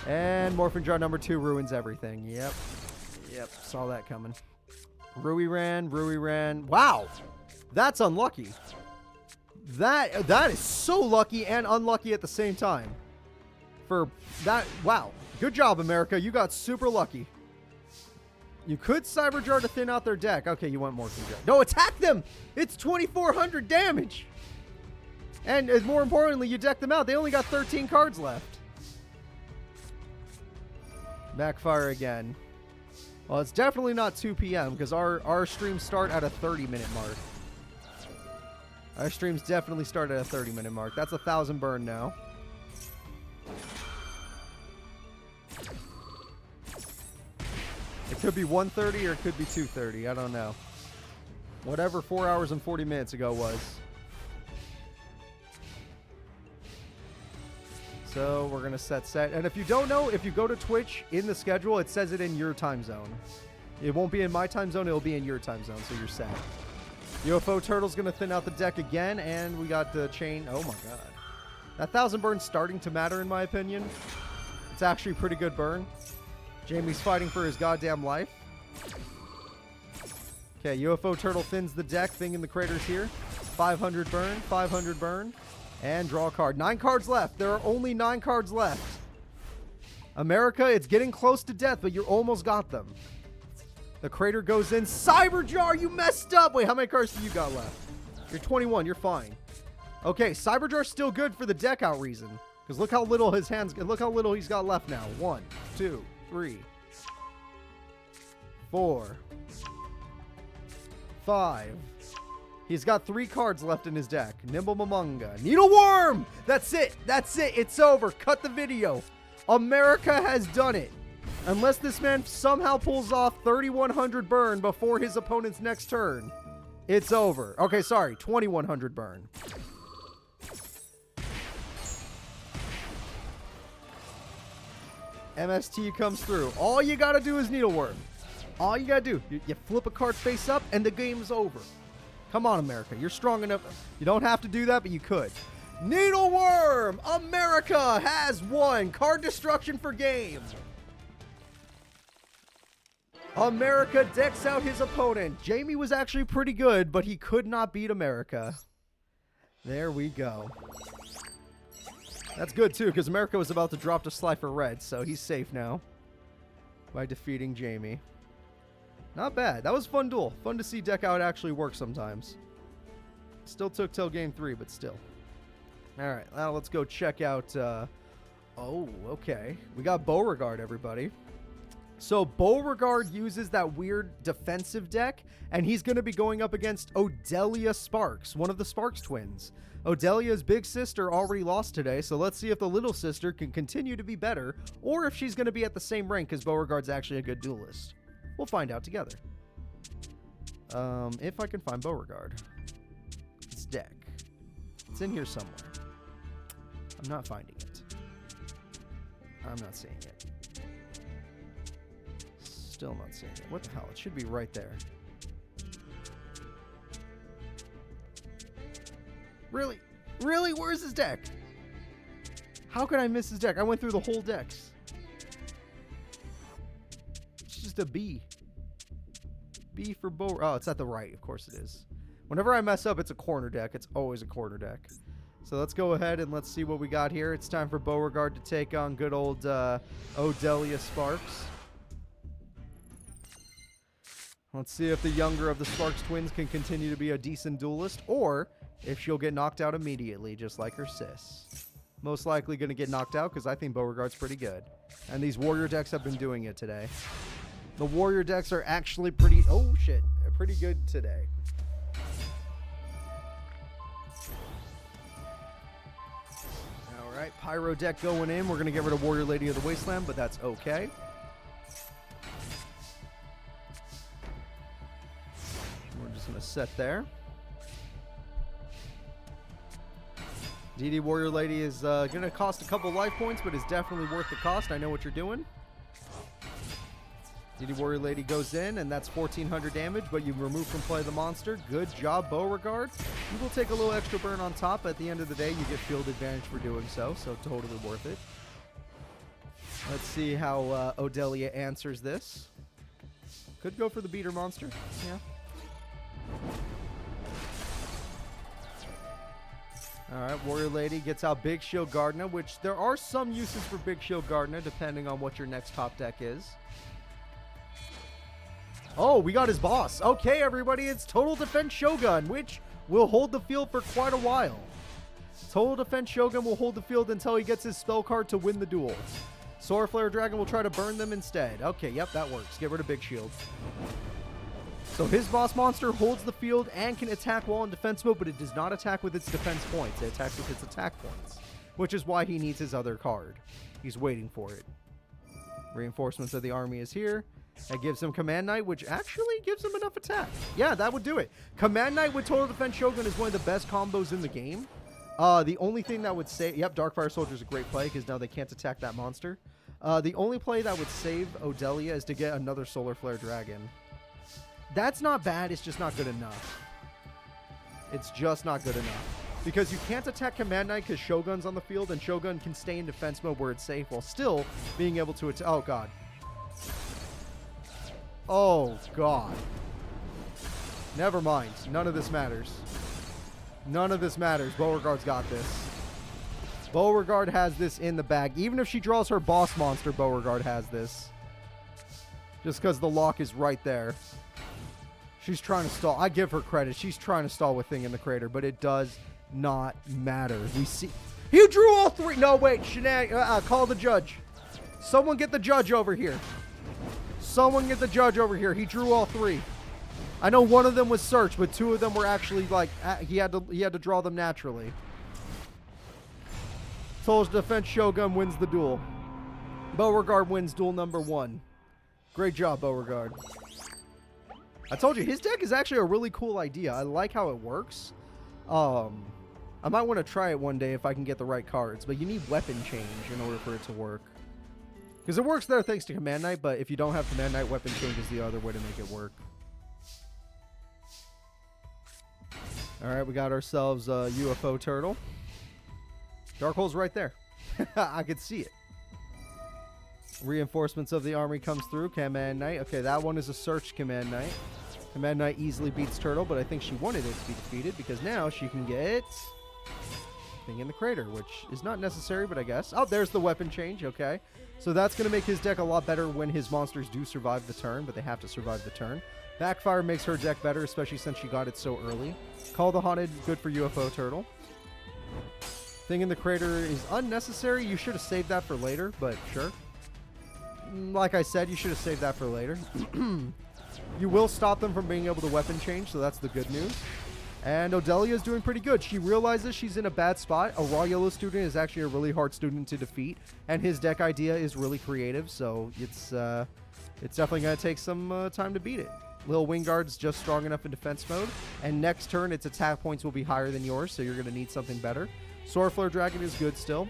S2: And Morphin Jar number 2 ruins everything. Yep. Saw that coming. Rui Ran. Wow, that's unlucky. That is so lucky and unlucky at the same time. For that, wow. Good job, America. You got super lucky. You could Cyber Jar to thin out their deck. Okay, you want Morphin Jar. No, attack them! It's 2,400 damage! And more importantly, you deck them out. They only got 13 cards left. Backfire again. Well, it's definitely not 2 p.m. because our streams start at a 30-minute mark. Our streams definitely start at a 30-minute mark. That's 1,000 burn now. It could be 1:30 or it could be 2:30. I don't know. Whatever 4 hours and 40 minutes ago was. So we're going to set. And if you don't know, if you go to Twitch in the schedule, it says it in your time zone. It won't be in my time zone. It'll be in your time zone. So you're set. UFO Turtle's going to thin out the deck again. And we got the chain. Oh my God. That 1,000 burn's starting to matter in my opinion. It's actually pretty good burn. Jamie's fighting for his goddamn life. Okay, UFO Turtle thins the deck. Thing in the crater's here. 500 burn. 500 burn. And draw a card. 9 cards left. There are only 9 cards left. America, it's getting close to death, but you almost got them. The crater goes in. Cyber Jar, you messed up. Wait, how many cards do you got left? You're 21. You're fine. Okay, Cyber Jar's still good for the deck out reason. Because look how little his hands... Look how little he's got left now. 1, 2, 3, 4, 5. He's got 3 cards left in his deck. Nimble Mamunga. Needleworm! That's it. That's it. It's over. Cut the video. America has done it. Unless this man somehow pulls off 3,100 burn before his opponent's next turn. It's over. Okay, sorry. 2,100 burn. MST comes through. All you gotta do is Needleworm. All you gotta do. You flip a card face up and the game's over. Come on, America. You're strong enough. You don't have to do that, but you could. Needleworm! America has won. Card destruction for game. America decks out his opponent. Jamie was actually pretty good, but he could not beat America. There we go. That's good, too, because America was about to drop to Slifer Red, so he's safe now by defeating Jamie. Not bad. That was a fun duel. Fun to see deck how it actually works sometimes. Still took till game 3, but still. Alright, now let's go check out... oh, okay. We got Beauregard, everybody. So Beauregard uses that weird defensive deck, and he's going to be going up against Odelia Sparks, one of the Sparks twins. Odelia's big sister already lost today, so let's see if the little sister can continue to be better, or if she's going to be at the same rank, because Beauregard's actually a good duelist. We'll find out together. If I can find Beauregard. This deck. It's in here somewhere. I'm not finding it. I'm not seeing it. Still not seeing it. What the hell? It should be right there. Really? Really? Where's his deck? How could I miss his deck? I went through the whole decks. It's just a B. B for Bo. Oh, it's at the right. Of course it is. Whenever I mess up, it's a corner deck. It's always a corner deck. So let's go ahead and let's see what we got here. It's time for Beauregard to take on good old Odelia Sparks. Let's see if the younger of the Sparks twins can continue to be a decent duelist, or if she'll get knocked out immediately, just like her sis. Most likely going to get knocked out because I think Beauregard's pretty good. And these warrior decks have been doing it today. The warrior decks are actually pretty... Oh, shit. Pretty good today. Alright, Pyro deck going in. We're going to get rid of Warrior Lady of the Wasteland, but that's okay. We're just going to set there. DD Warrior Lady is going to cost a couple life points, but is definitely worth the cost. I know what you're doing. DD Warrior Lady goes in, and that's 1,400 damage, but you remove from play the monster. Good job, Beauregard. You will take a little extra burn on top. At the end of the day, you get field advantage for doing so totally worth it. Let's see how Odelia answers this. Could go for the beater monster. Yeah. Alright, Warrior Lady gets out Big Shield Gardner, which there are some uses for Big Shield Gardner, depending on what your next top deck is. Oh, we got his boss. Okay, everybody, it's Total Defense Shogun, which will hold the field for quite a while. Total Defense Shogun will hold the field until he gets his spell card to win the duel. Solar Flare Dragon will try to burn them instead. Okay, yep, that works. Get rid of Big Shield. So his boss monster holds the field and can attack while in defense mode, but it does not attack with its defense points. It attacks with its attack points, which is why he needs his other card. He's waiting for it. Reinforcements of the army is here. That gives him Command Knight, which actually gives him enough attack. Yeah, that would do it. Command Knight with Total Defense Shogun is one of the best combos in the game. The only thing that would say... Yep, Darkfire Soldier is a great play because now they can't attack that monster. The only play that would save Odelia is to get another Solar Flare Dragon. That's not bad, it's just not good enough. It's just not good enough. Because you can't attack Command Knight because Shogun's on the field, and Shogun can stay in defense mode where it's safe while still being able to attack... Oh, God. Oh, God. Never mind. None of this matters. None of this matters. Beauregard's got this. Beauregard has this in the bag. Even if she draws her boss monster, Beauregard has this. Just because the lock is right there. She's trying to stall. I give her credit. She's trying to stall with Thing in the Crater, but it does not matter. We see... You drew all three! No, wait. Call the judge. Someone get the judge over here. Someone get the judge over here. He drew all three. I know one of them was searched, but two of them were actually like he had to draw them naturally. Total Defense Shogun wins the duel. Beauregard wins duel number 1. Great job, Beauregard. I told you his deck is actually a really cool idea. I like how it works. I might want to try it one day if I can get the right cards, but you need weapon change in order for it to work. Because it works there thanks to Command Knight, but if you don't have Command Knight, weapon change is the other way to make it work. Alright, we got ourselves a UFO turtle. Dark hole's right there. I could see it. Reinforcements of the army comes through. Command Knight. Okay, that one is a search Command Knight. Command Knight easily beats Turtle, but I think she wanted it to be defeated because now she can get Thing in the Crater, which is not necessary, but I guess. Oh, there's the weapon change. Okay. So that's going to make his deck a lot better when his monsters do survive the turn, but they have to survive the turn. Backfire makes her deck better, especially since she got it so early. Call the Haunted, good for UFO Turtle. Thing in the Crater is unnecessary. You should have saved that for later, but sure. Like I said, you should have saved that for later. You will stop them from being able to weapon change, so that's the good news. And Odelia is doing pretty good. She realizes she's in a bad spot. A raw yellow student is actually a really hard student to defeat, and his deck idea is really creative, so it's definitely going to take some time to beat it. Lil Wingard's just strong enough in defense mode, and next turn its attack points will be higher than yours, so you're going to need something better. Swordflare Dragon is good still,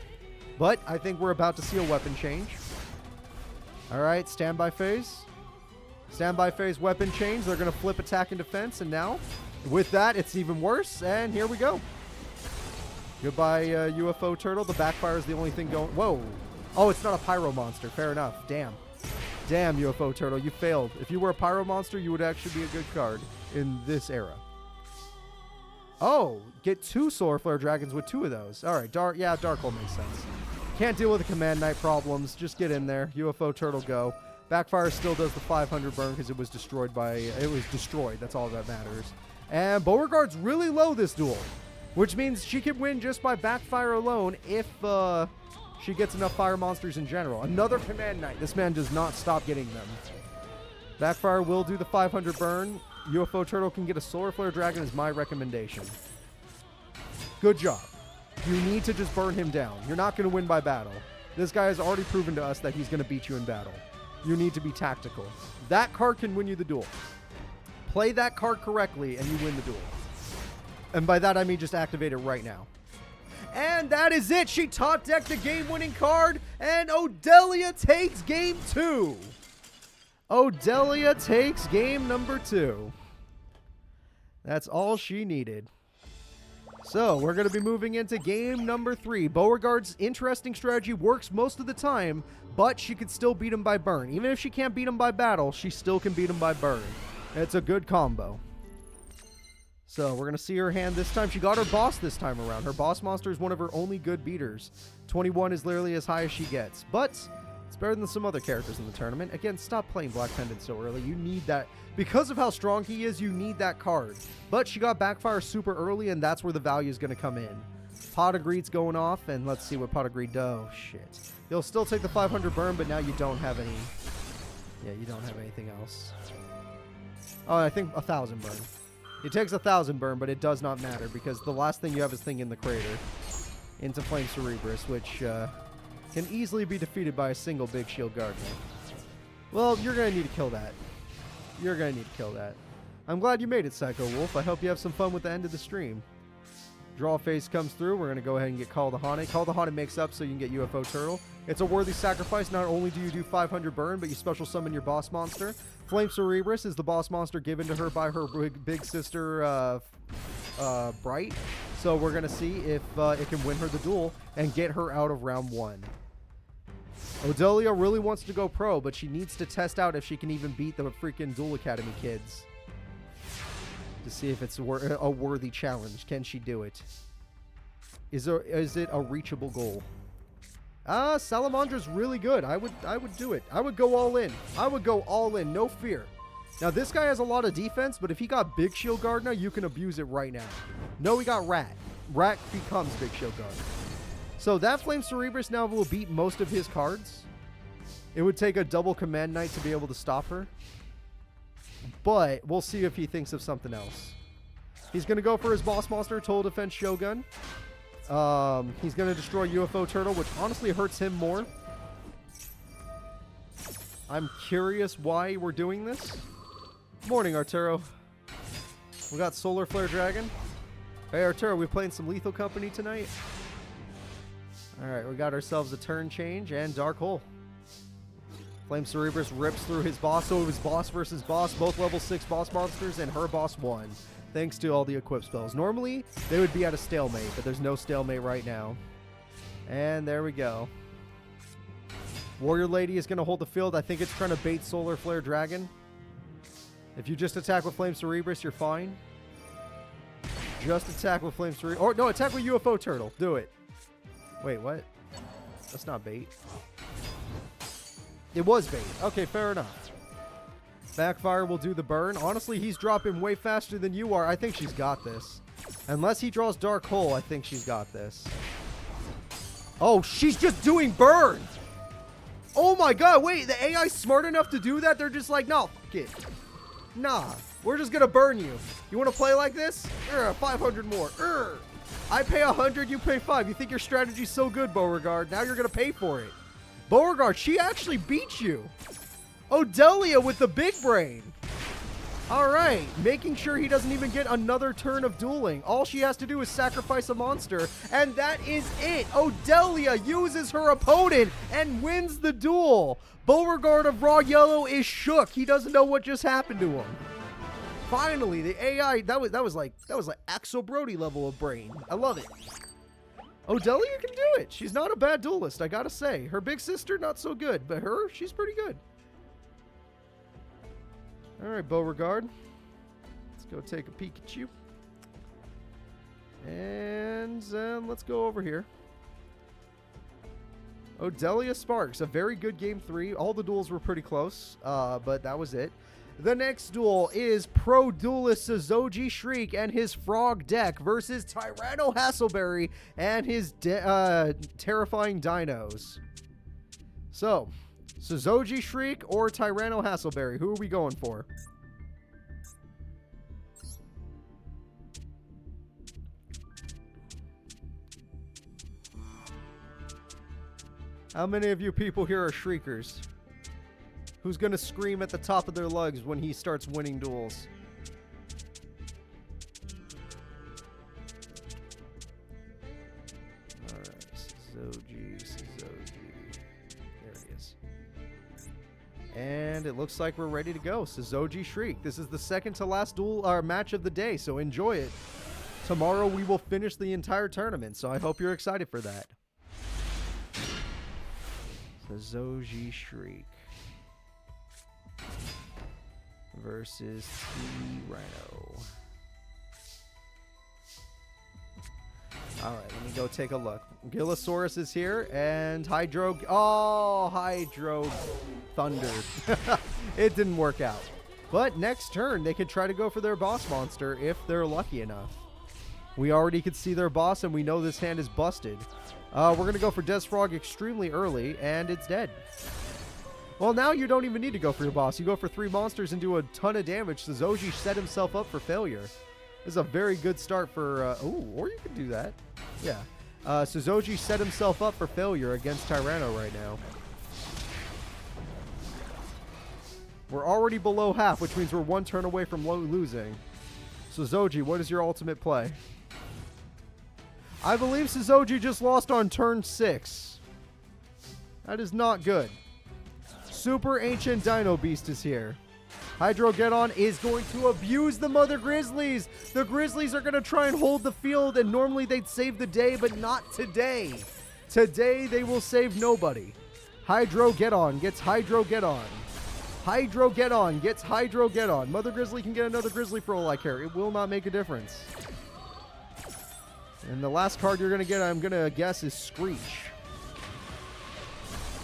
S2: but I think we're about to see a weapon change. All right, standby phase. Standby phase weapon change. They're going to flip attack and defense, and now with that, it's even worse, and here we go. Goodbye, UFO Turtle. The backfire is the only thing going... Whoa. Oh, it's not a Pyro Monster. Fair enough. Damn. Damn, UFO Turtle. You failed. If you were a Pyro Monster, you would actually be a good card in this era. Oh, get 2 Solar Flare Dragons with 2 of those. All right, Dark Hole makes sense. Can't deal with the Command Knight problems. Just get in there. UFO Turtle, go. Backfire still does the 500 burn because it was destroyed by... It was destroyed. That's all that matters. And Beauregard's really low this duel, which means she can win just by backfire alone if she gets enough fire monsters in general. Another Command Knight. This man does not stop getting them. Backfire will do the 500 burn. UFO Turtle can get a Solar Flare Dragon is my recommendation. Good job. You need to just burn him down. You're not going to win by battle. This guy has already proven to us that he's going to beat you in battle. You need to be tactical. That card can win you the duel. Play that card correctly, and you win the duel. And by that, I mean just activate it right now. And that is it. She top decked the game-winning card, and Odelia takes game 2. Odelia takes game number 2. That's all she needed. So, we're going to be moving into game number 3. Beauregard's interesting strategy works most of the time, but she could still beat him by burn. Even if she can't beat him by battle, she still can beat him by burn. It's a good combo. So, we're going to see her hand this time. She got her boss this time around. Her boss monster is one of her only good beaters. 21 is literally as high as she gets. But it's better than some other characters in the tournament. Again, stop playing Black Pendant so early. You need that. Because of how strong he is, you need that card. But she got Backfire super early, and that's where the value is going to come in. Pot of Greed's going off, and let's see what Pot of Greed does. Oh, shit. You'll still take the 500 burn, but now you don't have any... Yeah, you don't have anything else. Oh, I think 1,000 burn. It takes 1,000 burn, but it does not matter, because the last thing you have is Thing in the Crater. Into Flame Cerebrus, which can easily be defeated by a single Big Shield Gardener. Well, you're going to need to kill that. You're going to need to kill that. I'm glad you made it, Psycho Wolf. I hope you have some fun with the end of the stream. Draw phase comes through. We're going to go ahead and get Call the Haunted. Call the Haunted makes up so you can get UFO Turtle. It's a worthy sacrifice. Not only do you do 500 burn, but you special summon your boss monster. Flame Cerebrus is the boss monster given to her by her big sister, Bright. So we're going to see if it can win her the duel and get her out of round 1. Odelia really wants to go pro, but she needs to test out if she can even beat the freaking Duel Academy kids. To see if it's a worthy challenge. Can she do it? Is it a reachable goal? Salamandra's really good. I would do it. I would go all in. I would go all in, no fear. Now this guy has a lot of defense, but if he got Big Shield Gardener, you can abuse it right now. No, he got Rat. Rat becomes Big Shield Gardener. So that Flame Cerebrus now will beat most of his cards. It would take a double Command Knight to be able to stop her. But we'll see if he thinks of something else. He's going to go for his boss monster, Total Defense Shogun. He's going to destroy UFO Turtle, which honestly hurts him more. I'm curious why we're doing this. Morning, Arturo. We got Solar Flare Dragon. Hey, Arturo, we playing some Lethal Company tonight? Alright, we got ourselves a turn change and Dark Hole. Flame Cerebrus rips through his boss, so it was boss versus boss, both level 6 boss monsters, and her boss won, thanks to all the equip spells. Normally, they would be at a stalemate, but there's no stalemate right now. And there we go. Warrior Lady is going to hold the field. I think it's trying to bait Solar Flare Dragon. If you just attack with Flame Cerebrus, you're fine. Just attack with Flame 3. Or, no, attack with UFO Turtle. Do it. Wait, what? That's not bait. It was bait. Okay, fair enough. Backfire will do the burn. Honestly, he's dropping way faster than you are. I think she's got this. Unless he draws Dark Hole, I think she's got this. Oh, she's just doing burn! Oh my god, wait, the AI's smart enough to do that? They're just like, no, fuck it. Nah, we're just gonna burn you. You wanna play like this? 500 more. I pay 100, you pay 5. You think your strategy's so good, Beauregard. Now you're gonna pay for it. Beauregard, she actually beat you. Odelia with the big brain. All right, making sure he doesn't even get another turn of dueling. All she has to do is sacrifice a monster, and that is it. Odelia uses her opponent and wins the duel. Beauregard of Raw Yellow is shook. He doesn't know what just happened to him. Finally, the AI, that was like Axel Brody level of brain. I love it. Odelia can do it. She's not a bad duelist, I gotta say. Her big sister, not so good, but her, she's pretty good. All right, Beauregard. Let's go take a peek at you. And let's go over here. Odelia Sparks, a very good game 3. All the duels were pretty close, but that was it. The next duel is Pro Duelist Suzoji Shriek and his Frog deck versus Tyranno Hassleberry and his Terrifying Dinos. So, Suzoji Shriek or Tyranno Hassleberry? Who are we going for? How many of you people here are Shriekers? Who's going to scream at the top of their lungs when he starts winning duels? Alright, Suzoji. There he is. And it looks like we're ready to go. Suzoji Shriek. This is the second to last duel match of the day, so enjoy it. Tomorrow we will finish the entire tournament, so I hope you're excited for that. Suzoji Shriek versus T-Rhino. Alright, let me go take a look. Gillosaurus is here, and Hydro... Oh, Hydro Thunder. It didn't work out. But next turn, they could try to go for their boss monster if they're lucky enough. We already could see their boss, and we know this hand is busted. We're going to go for Desfrog extremely early, and it's dead. Well, now you don't even need to go for your boss. You go for 3 monsters and do a ton of damage. Suzoji set himself up for failure. This is a very good start for... or you could do that. Yeah. Suzoji set himself up for failure against Tyranno right now. We're already below half, which means we're 1 turn away from losing. Suzoji, what is your ultimate play? I believe Suzoji just lost on turn 6. That is not good. Super Ancient Dino Beast is here. Hydrogeddon is going to abuse the Mother Grizzlies. The Grizzlies are going to try and hold the field, and normally they'd save the day, but not today. Today, they will save nobody. Hydrogeddon gets Hydrogeddon. Hydrogeddon gets Hydrogeddon. Mother Grizzly can get another Grizzly for all I care. It will not make a difference. And the last card you're going to get, I'm going to guess, is Screech.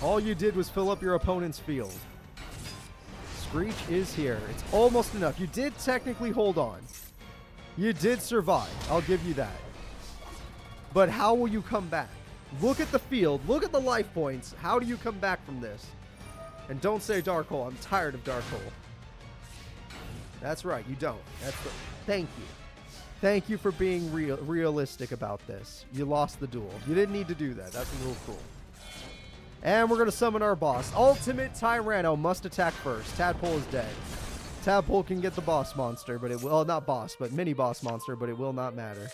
S2: All you did was fill up your opponent's field. Screech is here. It's almost enough. You did technically hold on. You did survive. I'll give you that. But how will you come back? Look at the field. Look at the life points. How do you come back from this? And don't say Dark Hole. I'm tired of Dark Hole. That's right. You don't. Thank you. Thank you for being realistic about this. You lost the duel. You didn't need to do that. That's a little cool. And we're going to summon our boss. Ultimate Tyranno must attack first. Tadpole is dead. Tadpole can get the boss monster, but it will... not boss, but mini boss monster, but it will not matter.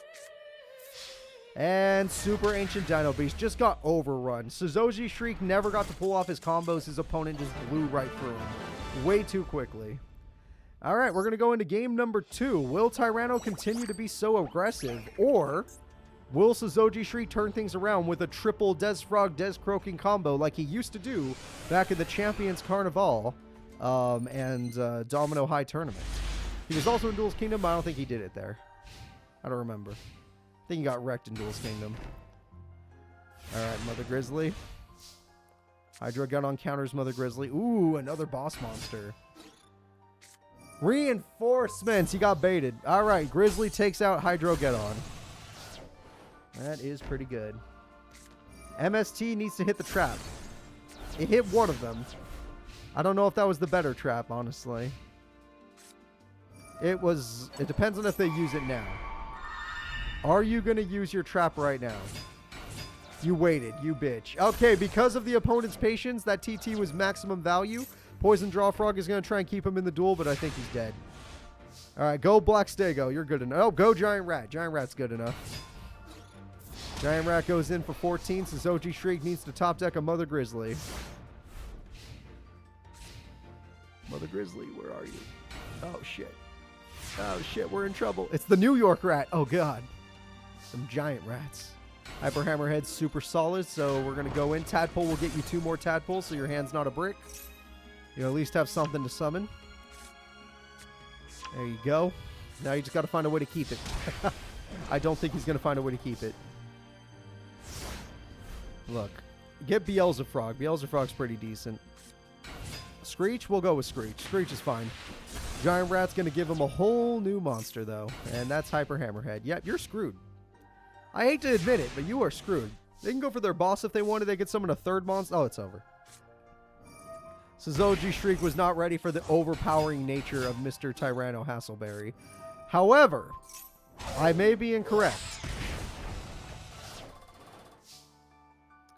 S2: And Super Ancient Dino Beast just got overrun. Suzoji Shriek never got to pull off his combos. His opponent just blew right through him. Way too quickly. All right, we're going to go into game number 2. Will Tyranno continue to be so aggressive, or will Suzoji Shriek turn things around with a triple Desfrog Descroaking combo like he used to do back in the Champions Carnival and Domino High Tournament? He was also in Duel's Kingdom, but I don't think he did it there. I don't remember. I think he got wrecked in Duel's Kingdom. Alright, Mother Grizzly. Hydro Geddon counters Mother Grizzly. Ooh, another boss monster. Reinforcements. He got baited. Alright, Grizzly takes out Hydro Geddon. That is pretty good. MST needs to hit the trap. It hit one of them. I don't know if that was the better trap, honestly. It depends on if they use it now. Are you going to use your trap right now? You waited, you bitch. Okay, because of the opponent's patience, that TT was maximum value. Poison Draw Frog is going to try and keep him in the duel, but I think he's dead. Alright, go Black Stego. You're good enough. Oh, go Giant Rat. Giant Rat's good enough. Giant Rat goes in for 14. Suzoji Shriek needs to top deck a Mother Grizzly. Mother Grizzly, where are you? Oh, shit. Oh, shit, we're in trouble. It's the New York Rat. Oh, God. Some giant rats. Hyper Hammerhead's super solid, so we're going to go in. Tadpole will get you 2 more Tadpoles, so your hand's not a brick. You at least have something to summon. There you go. Now you just got to find a way to keep it. I don't think he's going to find a way to keep it. Look. Get Beelzefrog. Beelzefrog's pretty decent. Screech? We'll go with Screech. Screech is fine. Giant Rat's going to give him a whole new monster, though. And that's Hyper Hammerhead. Yep, you're screwed. I hate to admit it, but you are screwed. They can go for their boss if they wanted. They could summon a third monster. Oh, it's over. Suzoji Shriek was not ready for the overpowering nature of Mr. Tyranno Hassleberry. However, I may be incorrect.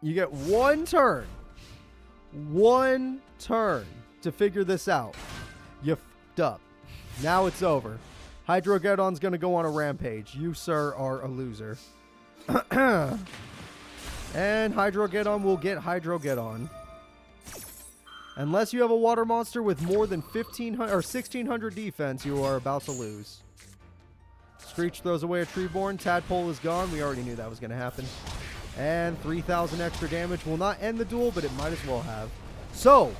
S2: You get 1 turn. 1 turn to figure this out. You f***ed up. Now it's over. Hydro Geddon's going to go on a rampage. You, sir, are a loser. And Hydro Geddon will get Hydro Geddon. Unless you have a water monster with more than 1,500 or 1,600 defense, you are about to lose. Screech throws away a Treeborn. Tadpole is gone. We already knew that was going to happen. And 3,000 extra damage will not end the duel, but it might as well have. So,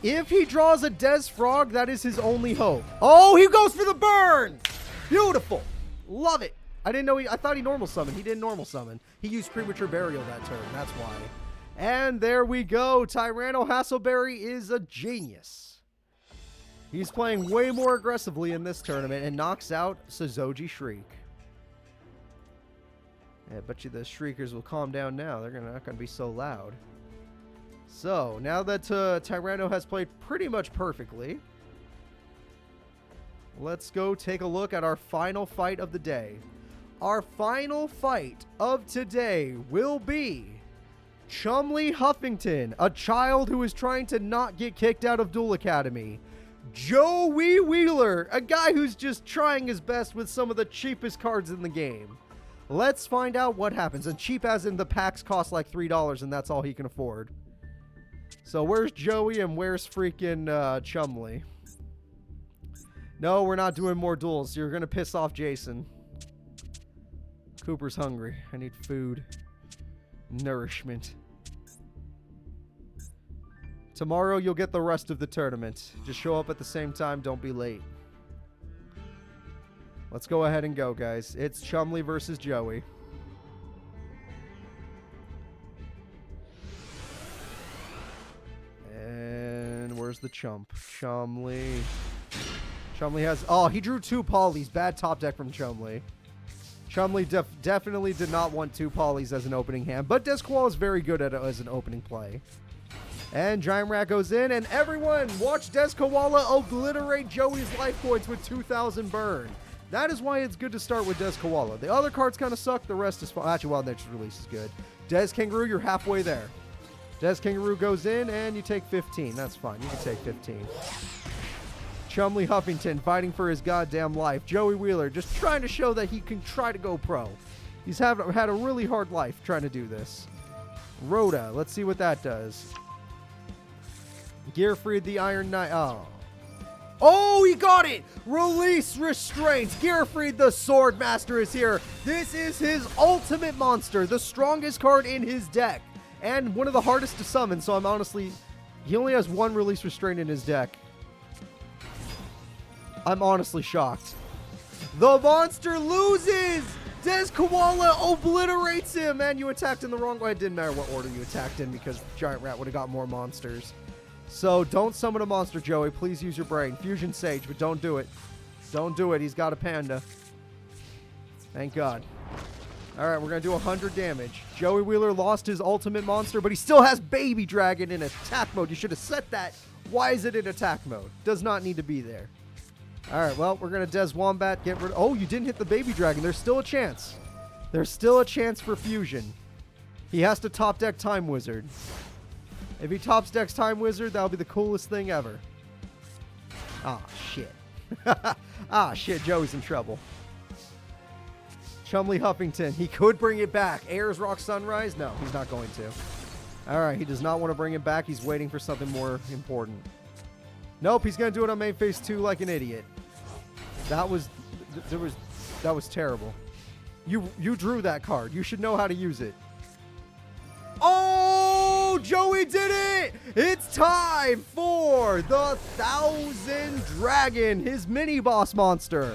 S2: if he draws a Des Frog, that is his only hope. Oh, he goes for the burn! Beautiful. Love it. I didn't know I thought he normal summoned. He didn't normal summon. He used Premature Burial that turn. That's why. And there we go. Tyranno Hassleberry is a genius. He's playing way more aggressively in this tournament and knocks out Suzoji Shriek. Yeah, I bet you the Shriekers will calm down now. They're not going to be so loud. So, now that Tyranno has played pretty much perfectly, let's go take a look at our final fight of the day. Our final fight of today will be Chumley Huffington, a child who is trying to not get kicked out of Duel Academy. Joey Wheeler, a guy who's just trying his best with some of the cheapest cards in the game. Let's find out what happens. And cheap as in the packs cost like $3 and that's all he can afford. So where's Joey and where's freaking Chumley? No, we're not doing more duels. You're going to piss off Jason. Cooper's hungry. I need food. Nourishment. Tomorrow you'll get the rest of the tournament. Just show up at the same time. Don't be late. Let's go ahead and go, guys. It's Chumley versus Joey. And where's the chump? Chumley. Chumley has... Oh, he drew 2 polys. Bad top deck from Chumley. Chumley definitely did not want 2 polys as an opening hand, but Desqual is very good at it as an opening play. And Giant Rat goes in, and everyone, watch Desquala obliterate Joey's life points with 2,000 burn. That is why it's good to start with Desquala. The other cards kind of suck, the rest is fine. Actually, Wild Nature's Release is good. Des Kangaroo, you're halfway there. Des Kangaroo goes in, and you take 15. That's fine, you can take 15. Chumley Huffington fighting for his goddamn life. Joey Wheeler just trying to show that he can try to go pro. He's had a really hard life trying to do this. Rhoda, let's see what that does. Gearfried the Iron Knight. Oh, he got it! Release restraints. Gearfried the Sword Master is here. This is his ultimate monster, the strongest card in his deck, and one of the hardest to summon. So I'm honestly, he only has 1 release restraint in his deck. I'm honestly shocked. The monster loses! Des Koala obliterates him! And you attacked in the wrong way. It didn't matter what order you attacked in because Giant Rat would have got more monsters. So don't summon a monster, Joey. Please use your brain. Fusion Sage, but don't do it. Don't do it. He's got a panda. Thank God. Alright, we're going to do 100 damage. Joey Wheeler lost his ultimate monster, but he still has Baby Dragon in attack mode. You should have set that. Why is it in attack mode? Does not need to be there. Alright, well, we're going to Des Wombat get rid of... Oh, you didn't hit the Baby Dragon. There's still a chance. There's still a chance for fusion. He has to top deck Time Wizard. If he tops decks Time Wizard, that'll be the coolest thing ever. Ah, shit. Ah, shit, Joey's in trouble. Chumley Huffington. He could bring it back. Ayers Rock Sunrise? No, he's not going to. Alright, he does not want to bring it back. He's waiting for something more important. Nope, he's going to do it on main phase 2 like an idiot. That was terrible. You drew that card. You should know how to use it. Oh, Joey did it! It's time for the 1000 Dragon, his mini boss monster.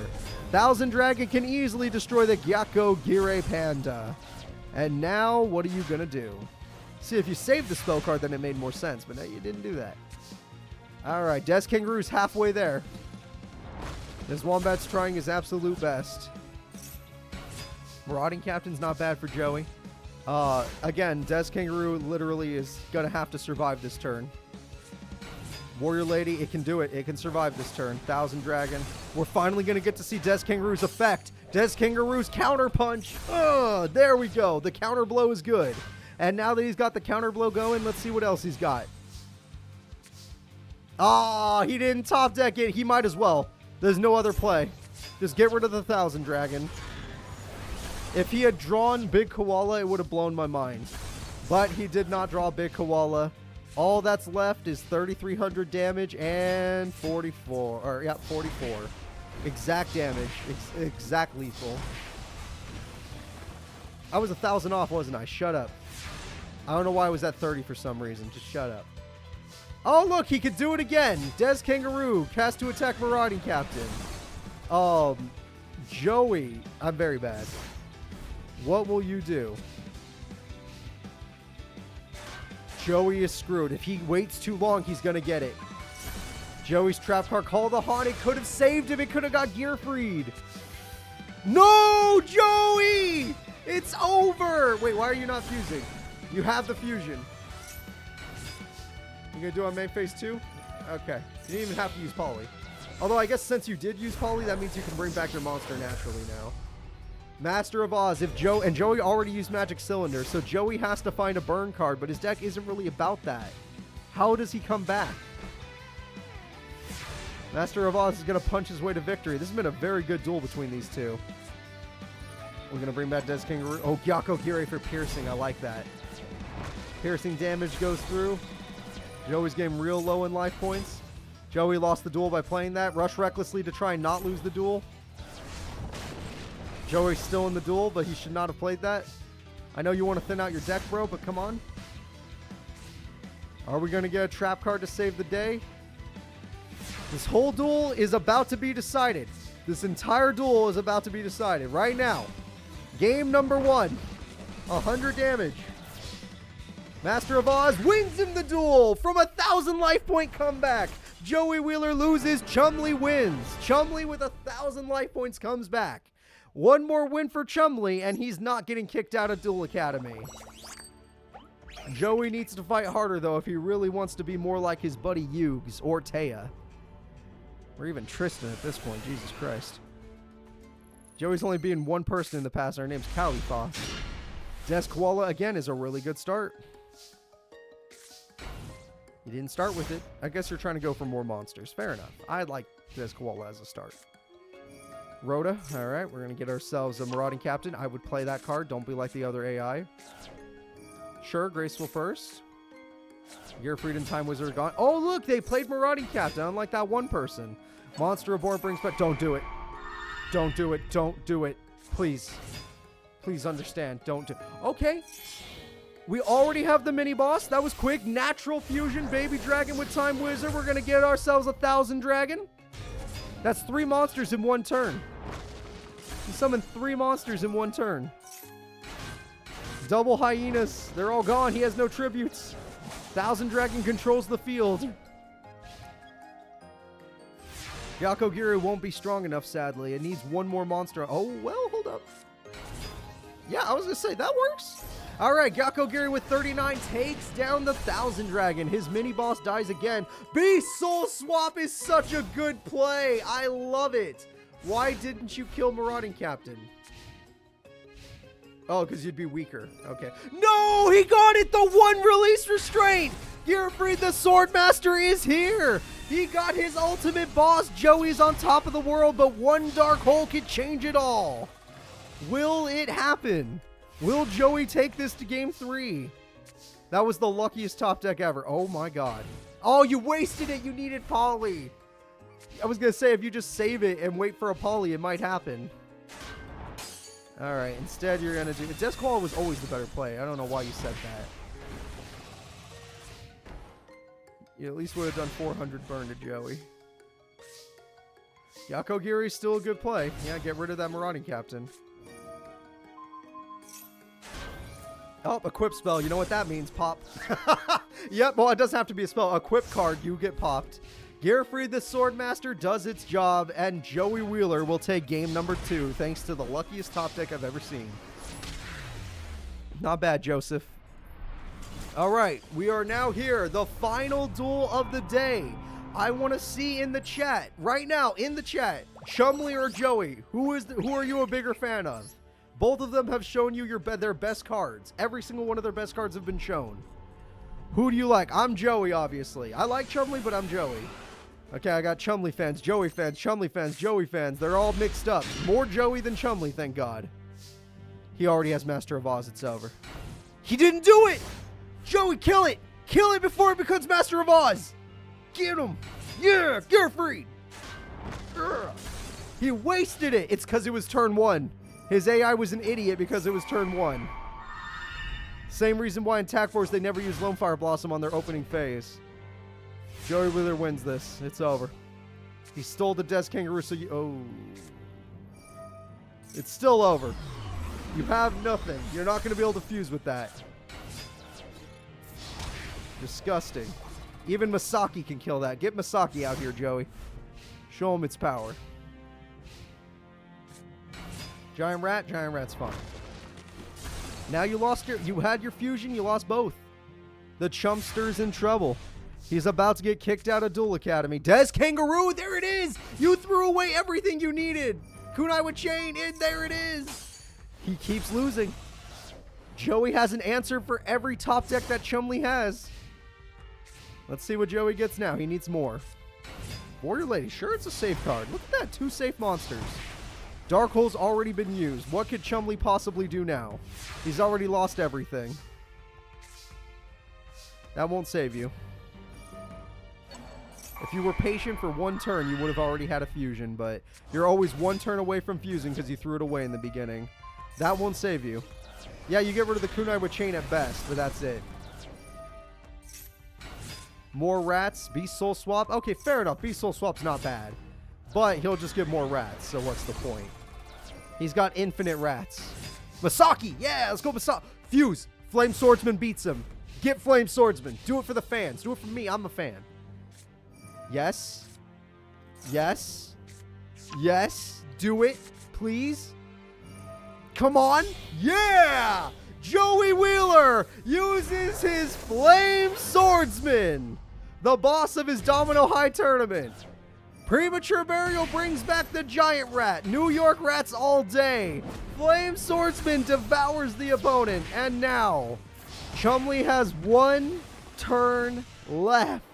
S2: 1000 Dragon can easily destroy the Gyakko Gire Panda. And now, what are you going to do? See, if you saved the spell card, then it made more sense, but no, you didn't do that. Alright, Des Kangaroo's halfway there. This Wombat's trying his absolute best. Marauding Captain's not bad for Joey. Again, Des Kangaroo literally is going to have to survive this turn. Warrior Lady, it can do it. It can survive this turn. 1000 Dragon. We're finally going to get to see Des Kangaroo's effect. Des Kangaroo's counter punch. There we go. The counter blow is good. And now that he's got the counter blow going, let's see what else he's got. Ah, he didn't top deck it. He might as well. There's no other play. Just get rid of the 1000 Dragon. If he had drawn Big Koala, it would have blown my mind. But he did not draw Big Koala. All that's left is 3,300 damage and 44. Or, yeah, 44. Exact damage. Exact lethal. I was 1,000 off, wasn't I? Shut up. I don't know why I was at 30 for some reason. Just shut up. Oh, look, he could do it again. Des Kangaroo has to attack Marauding Captain. Joey, I'm very bad. What will you do? Joey is screwed. If he waits too long, he's going to get it. Joey's trap card, Call the Haunt. It could have saved him. It could have got Gear Freed. No, Joey! It's over. Wait, why are you not fusing? You have the fusion. You gonna do it on main phase 2? Okay. You didn't even have to use Poly. Although I guess since you did use Poly, that means you can bring back your monster naturally now. Master of Oz. If Joey already used Magic Cylinder, so Joey has to find a burn card, but his deck isn't really about that. How does he come back? Master of Oz is gonna punch his way to victory. This has been a very good duel between these two. We're gonna bring back Des Kangaroo. Oh, Gyakko Gire for piercing. I like that. Piercing damage goes through. Joey's getting real low in life points. Joey lost the duel by playing that. Rush recklessly to try and not lose the duel. Joey's still in the duel, but he should not have played that. I know you want to thin out your deck, bro, but come on. Are we going to get a trap card to save the day? This whole duel is about to be decided. This entire duel is about to be decided right now. Game number 1. 100 damage. Master of Oz wins him the duel from 1,000 life point comeback. Joey Wheeler loses. Chumley wins. Chumley with 1,000 life points comes back. One more win for Chumley, and he's not getting kicked out of Duel Academy. Joey needs to fight harder, though, if he really wants to be more like his buddy Yugs or Taya. Or even Tristan at this point. Jesus Christ. Joey's only being one person in the past. Her name's Califa. Des Koala, again, is a really good start. You didn't start with it. I guess you're trying to go for more monsters. Fair enough. I like Des Koala as a start. Rhoda. All right, we're going to get ourselves a Marauding Captain. I would play that card. Don't be like the other AI. Sure, Graceful first. Gear Freed and Time Wizard are gone. Oh, look, they played Marauding Captain, unlike that one person. Monster Reborn brings back... Don't do it. Don't do it. Don't do it. Please. Please understand. Don't do... Okay. We already have the mini-boss. That was quick. Natural Fusion, Baby Dragon with Time Wizard. We're going to get ourselves 1,000 Dragon. That's 3 monsters in one turn. He summoned 3 monsters in 1 turn. Double hyenas. They're all gone. He has no tributes. Thousand Dragon controls the field. Yakogiru won't be strong enough, sadly. It needs 1 more monster. Oh, well, hold up. Yeah, I was going to say, that works. All right, Yakogiru with 39 takes down the Thousand Dragon. His mini-boss dies again. Beast Soul Swap is such a good play. I love it. Why didn't you kill Marauding Captain? Oh, because you'd be weaker. Okay. No, he got it! The 1 release restraint! Gearfried the Swordmaster is here! He got his ultimate boss. Joey's on top of the world, but 1 dark hole could change it all. Will it happen? Will Joey take this to game 3? That was the luckiest top deck ever. Oh my god. Oh, you wasted it. You needed Poly. I was going to say, if you just save it and wait for a Poly, it might happen. All right, instead you're going to do... Desqual was always the better play. I don't know why you said that. You at least would have done 400 burn to Joey. Yakogiru's still a good play. Yeah, get rid of that Marauding Captain. Oh, equip spell. You know what that means. Pop. Yep, well, it doesn't have to be a spell. Equip card, you get popped. Gearfried the Swordmaster does its job, and Joey Wheeler will take game number 2, thanks to the luckiest top deck I've ever seen. Not bad, Joseph. All right, we are now here. The final duel of the day. I want to see in the chat, right now, in the chat, Chumley or Joey, who are you a bigger fan of? Both of them have shown you their best cards. Every single one of their best cards have been shown. Who do you like? I'm Joey, obviously. I like Chumley, but I'm Joey. Okay, I got Chumley fans, Joey fans, Chumley fans, Joey fans. They're all mixed up. More Joey than Chumley, thank God. He already has Master of Oz. It's over. He didn't do it! Joey, kill it! Kill it before it becomes Master of Oz! Get him! Yeah! Gearfried! He wasted it! It's because it was turn 1. His AI was an idiot because it was turn 1. Same reason why in Attack Force they never use Lone Fire Blossom on their opening phase. Joey Wheeler wins this. It's over. He stole the Des Kangaroo, so you... Oh. It's still over. You have nothing. You're not going to be able to fuse with that. Disgusting. Even Masaki can kill that. Get Masaki out here, Joey. Show him its power. Giant Rat? Giant Rat's fine. Now you had your fusion, you lost both. The Chumpster's in trouble. He's about to get kicked out of Duel Academy. Des Kangaroo, there it is! You threw away everything you needed! Kunai with Chain, and there it is! He keeps losing. Joey has an answer for every top deck that Chumley has. Let's see what Joey gets now. He needs more. Warrior Lady, sure, it's a safe card. Look at that, 2 safe monsters. Dark Hole's already been used. What could Chumley possibly do now? He's already lost everything. That won't save you. If you were patient for 1 turn, you would have already had a fusion, but you're always 1 turn away from fusing because you threw it away in the beginning. That won't save you. Yeah, you get rid of the Kunai with Chain at best, but that's it. More rats. Beast Soul Swap. Okay, fair enough. Beast Soul Swap's not bad. But he'll just get more rats, so what's the point? He's got infinite rats. Masaki! Yeah, let's go Masaki! Fuse! Flame Swordsman beats him. Get Flame Swordsman. Do it for the fans. Do it for me. I'm a fan. Yes. Yes. Yes. Do it, please. Come on. Yeah! Joey Wheeler uses his Flame Swordsman, the boss of his Domino High tournament. Premature Burial brings back the Giant Rat. New York Rats all day. Flame Swordsman devours the opponent. And now, Chumley has 1 turn left.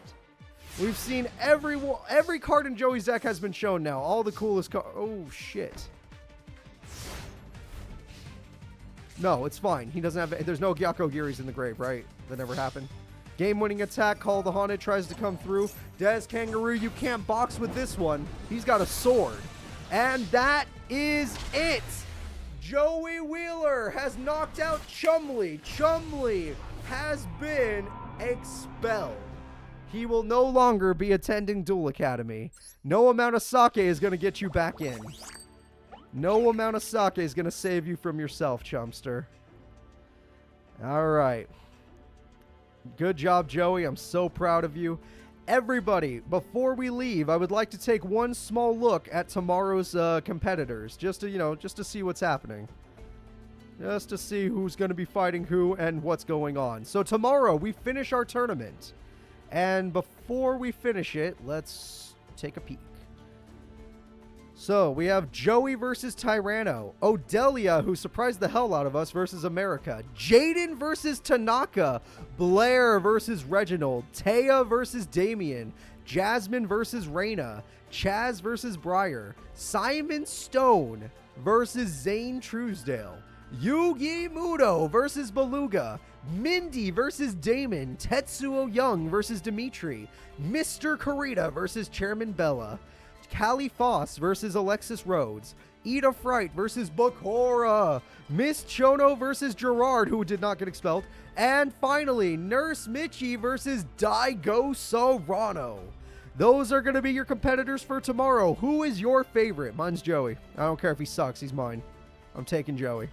S2: We've seen every card in Joey's deck has been shown now. All the coolest cards. Oh, shit. No, it's fine. He doesn't have... There's no Yakogiris in the grave, right? That never happened. Game-winning attack. Call the Haunted tries to come through. Des Kangaroo, you can't box with this one. He's got a sword. And that is it. Joey Wheeler has knocked out Chumley. Chumley has been expelled. He will no longer be attending Duel Academy. No amount of sake is going to get you back in. No amount of sake is going to save you from yourself, Chumpster. All right. Good job, Joey. I'm so proud of you. Everybody, before we leave, I would like to take one small look at tomorrow's competitors, just to see what's happening. Just to see who's going to be fighting who and what's going on. So tomorrow, we finish our tournament. And before we finish it, let's take a peek. So, we have Joey versus Tyranno. Odelia, who surprised the hell out of us, versus America. Jaden versus Tanaka. Blair versus Reginald. Taya versus Damien. Jasmine versus Reina. Chaz versus Breyer. Simon Stone versus Zane Truesdale. Yugi Muto versus Beluga. Mindy versus Damon. Tetsuo Young versus Dimitri. Mr. Karita versus Chairman Bella. Callie Foss versus Alexis Rhodes. Ida Fright versus Bakura. Miss Chono versus Gerard, who did not get expelled. And finally, Nurse Michi versus Daigo Serrano. Those are going to be your competitors for tomorrow. Who is your favorite? Mine's Joey. I don't care if he sucks. He's mine. I'm taking Joey.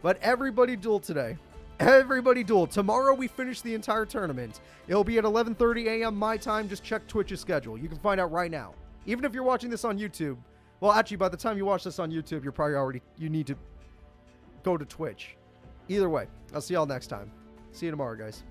S2: But everybody duel today. Everybody duel. Tomorrow we finish the entire tournament. It'll be at 11:30 a.m. my time. Just check Twitch's schedule. You can find out right now. Even if you're watching this on YouTube, well, actually, by the time you watch this on YouTube, you're probably you need to go to Twitch. Either way, I'll see y'all next time. See you tomorrow, guys.